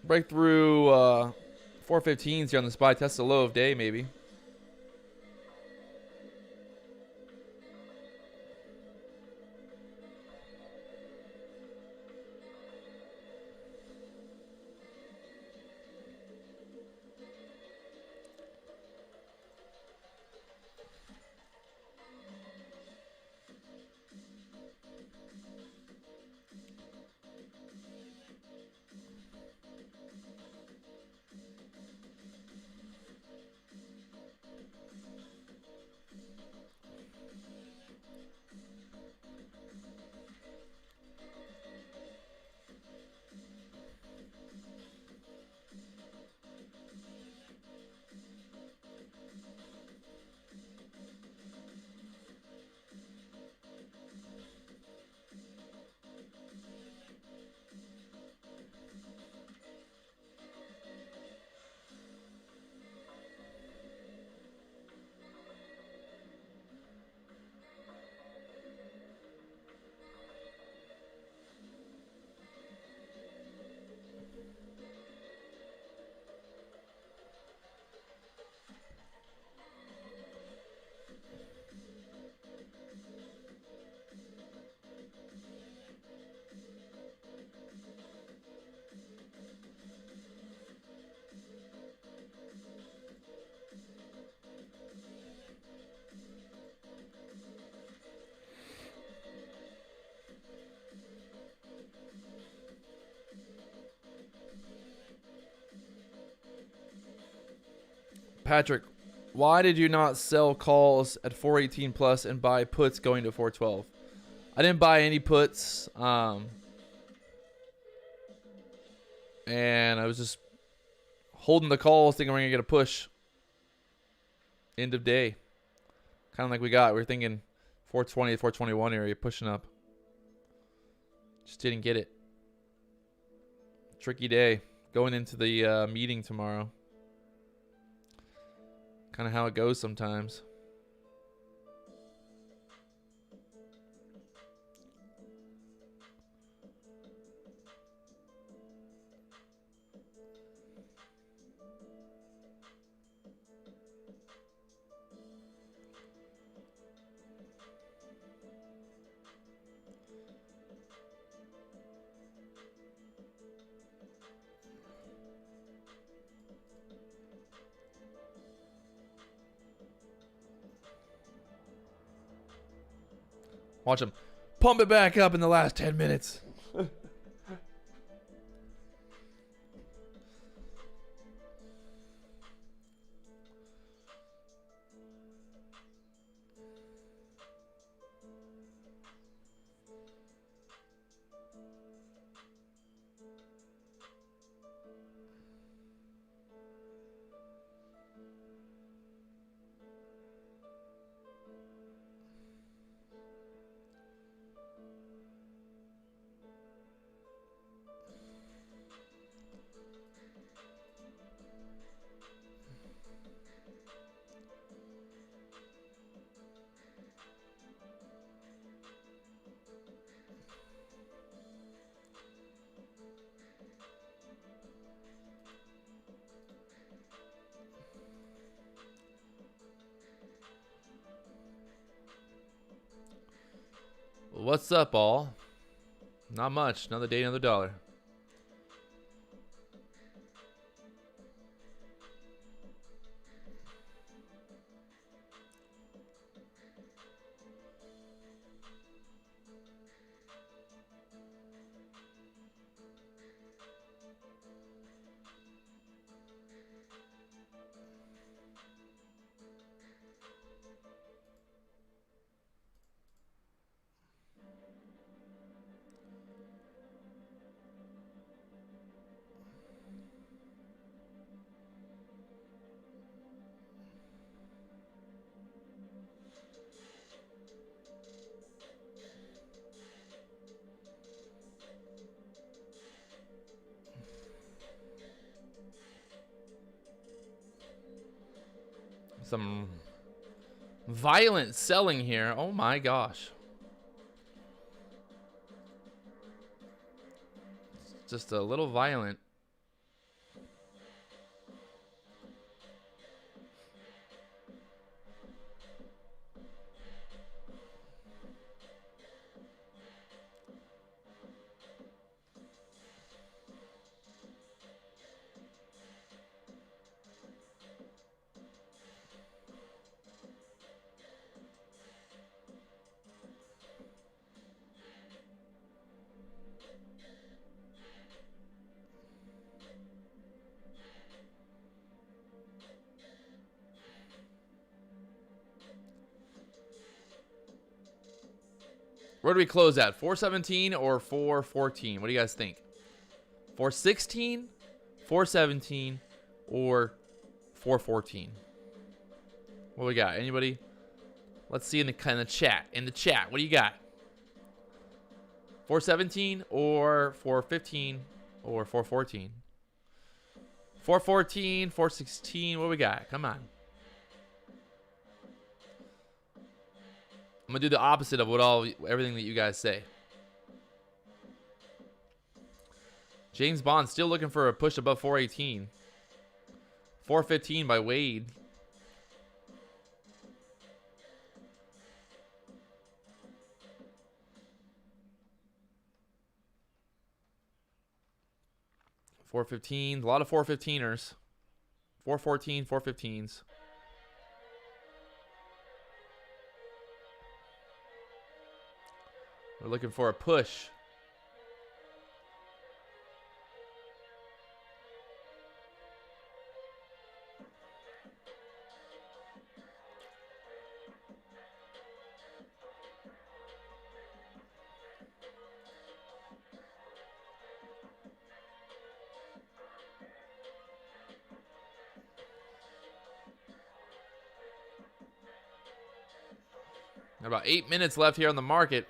Break through 415s here on the SPY. Test the low of day, maybe. Patrick, why did you not sell calls at 418 plus and buy puts going to 412? I didn't buy any puts. And I was just holding the calls, thinking we're going to get a push. End of day. Kind of like we got. We were thinking 420 to 421 area, pushing up. Just didn't get it. Tricky day. Going into the meeting tomorrow. Kind of how it goes sometimes. Watch him pump it back up in the last 10 minutes. What's up, all? Not much. Another day, another dollar. Some violent selling here. Oh my gosh. Just a little violent. Where do we close at? 417 or 414? What do you guys think? 416, 417, or 414? What we got? Anybody? Let's see in the chat. In the chat, what do you got? 417 or 415 or 414? 414, 416. What we got? Come on. I'm gonna do the opposite of everything that you guys say. James Bond still looking for a push above 418. 415 by Wade. $415. A lot of 415ers. 414, 415s. We're looking for a push. About 8 minutes left here on the market.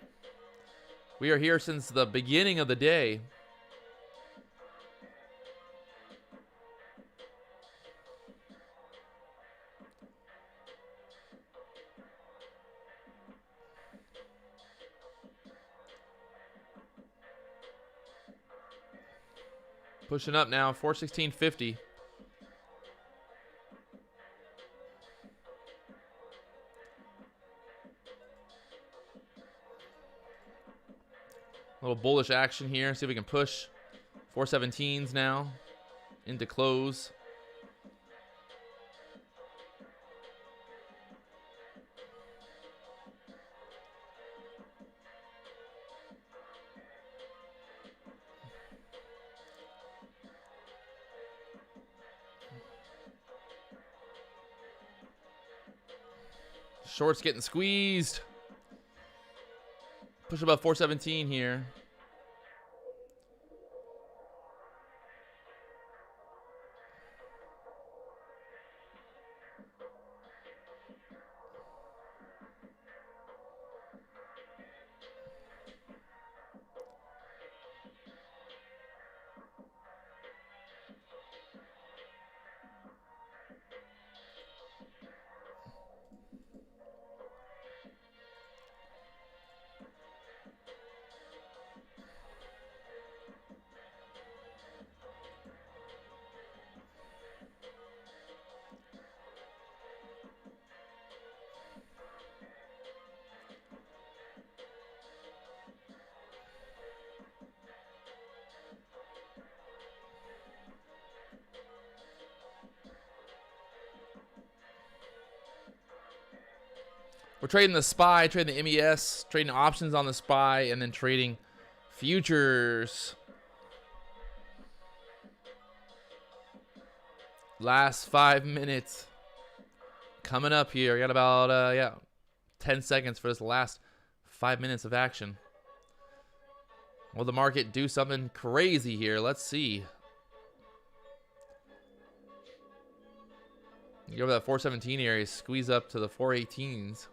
We are here since the beginning of the day. Pushing up now, 416.50. A little bullish action here. See if we can push 417s now into close. Shorts getting squeezed. Push above 417 here. We're trading the SPY, trading the MES, trading options on the SPY, and then trading futures. Last 5 minutes coming up here. We got about 10 seconds for this last 5 minutes of action. Will the market do something crazy here? Let's see. Get over that 417 area, squeeze up to the 418s.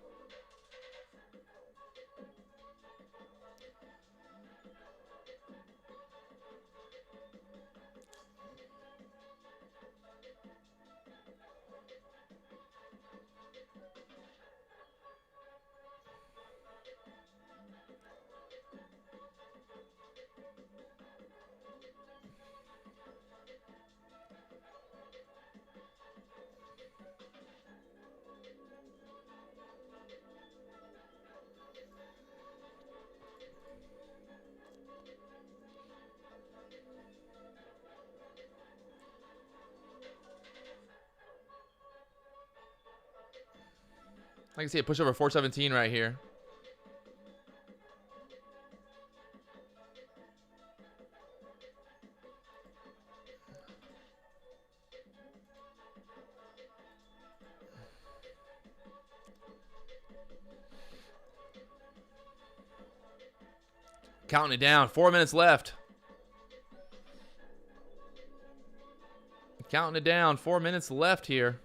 I can see it push over 417 right here. Counting it down. 4 minutes left. Counting it down. 4 minutes left here.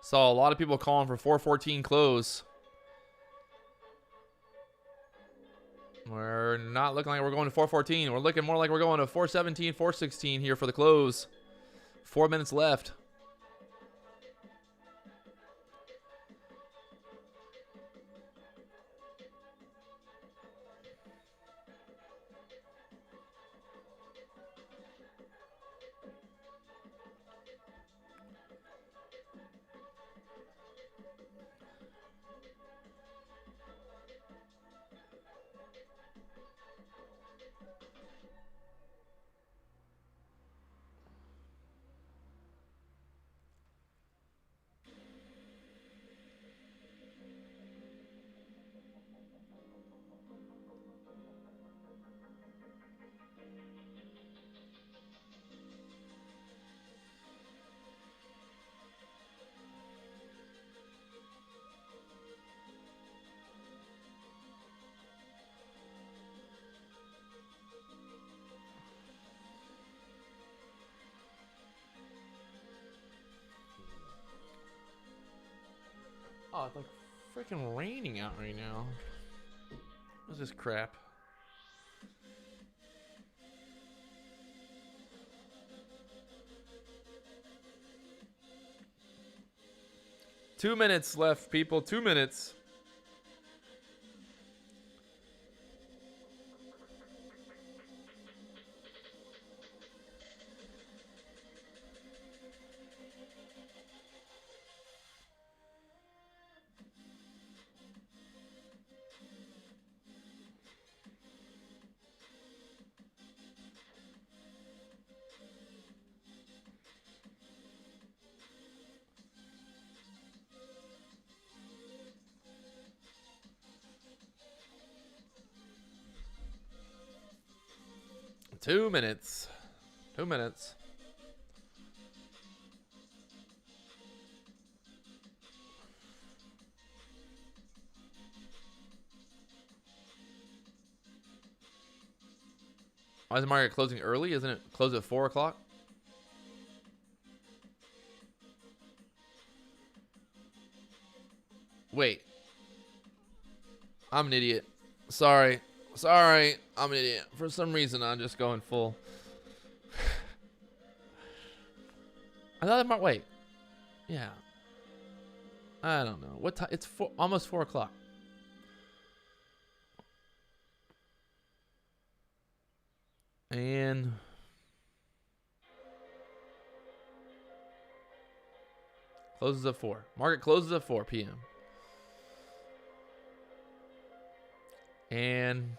Saw a lot of people calling for 414 close. We're not looking like we're going to 414. We're looking more like we're going to 417, 416 here for the close. 4 minutes left. Oh, it's like freaking raining out right now. What's this crap? Two minutes left, people. 2 minutes. Two minutes. 2 minutes. Why is the market closing early? Isn't it close at 4 o'clock? Wait. I'm an idiot. Sorry. Sorry. I'm an idiot. For some reason, I'm just going full. I thought it might wait. Yeah. I don't know. What time? It's almost 4 o'clock. And Closes at 4. Market closes at 4 p.m. And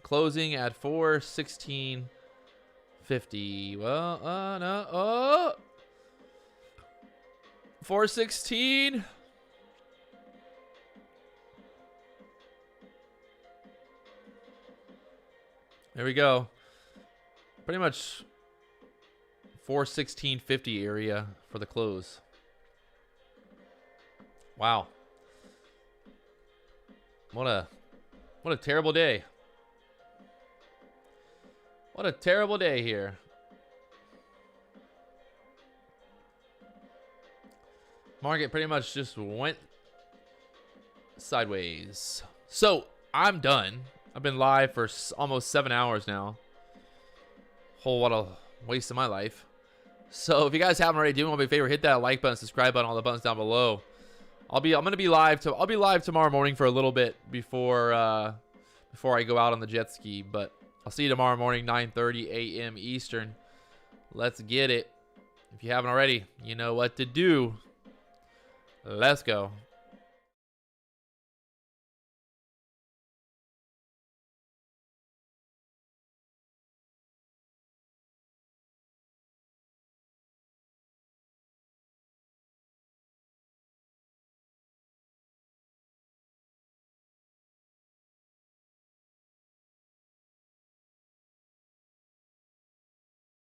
closing at 4:16:50. Well, no. Oh! 4:16. There we go. Pretty much 4:16:50 area for the close. Wow. What a terrible day. What a terrible day here. Market pretty much just went sideways. So, I'm done. I've been live for almost 7 hours now. What a waste of my life. So, if you guys haven't already, do me a favor, hit that like button, subscribe button, all the buttons down below. I'm gonna be live. I'll be live tomorrow morning for a little bit before I go out on the jet ski. But I'll see you tomorrow morning, 9:30 a.m. Eastern. Let's get it. If you haven't already, you know what to do. Let's go.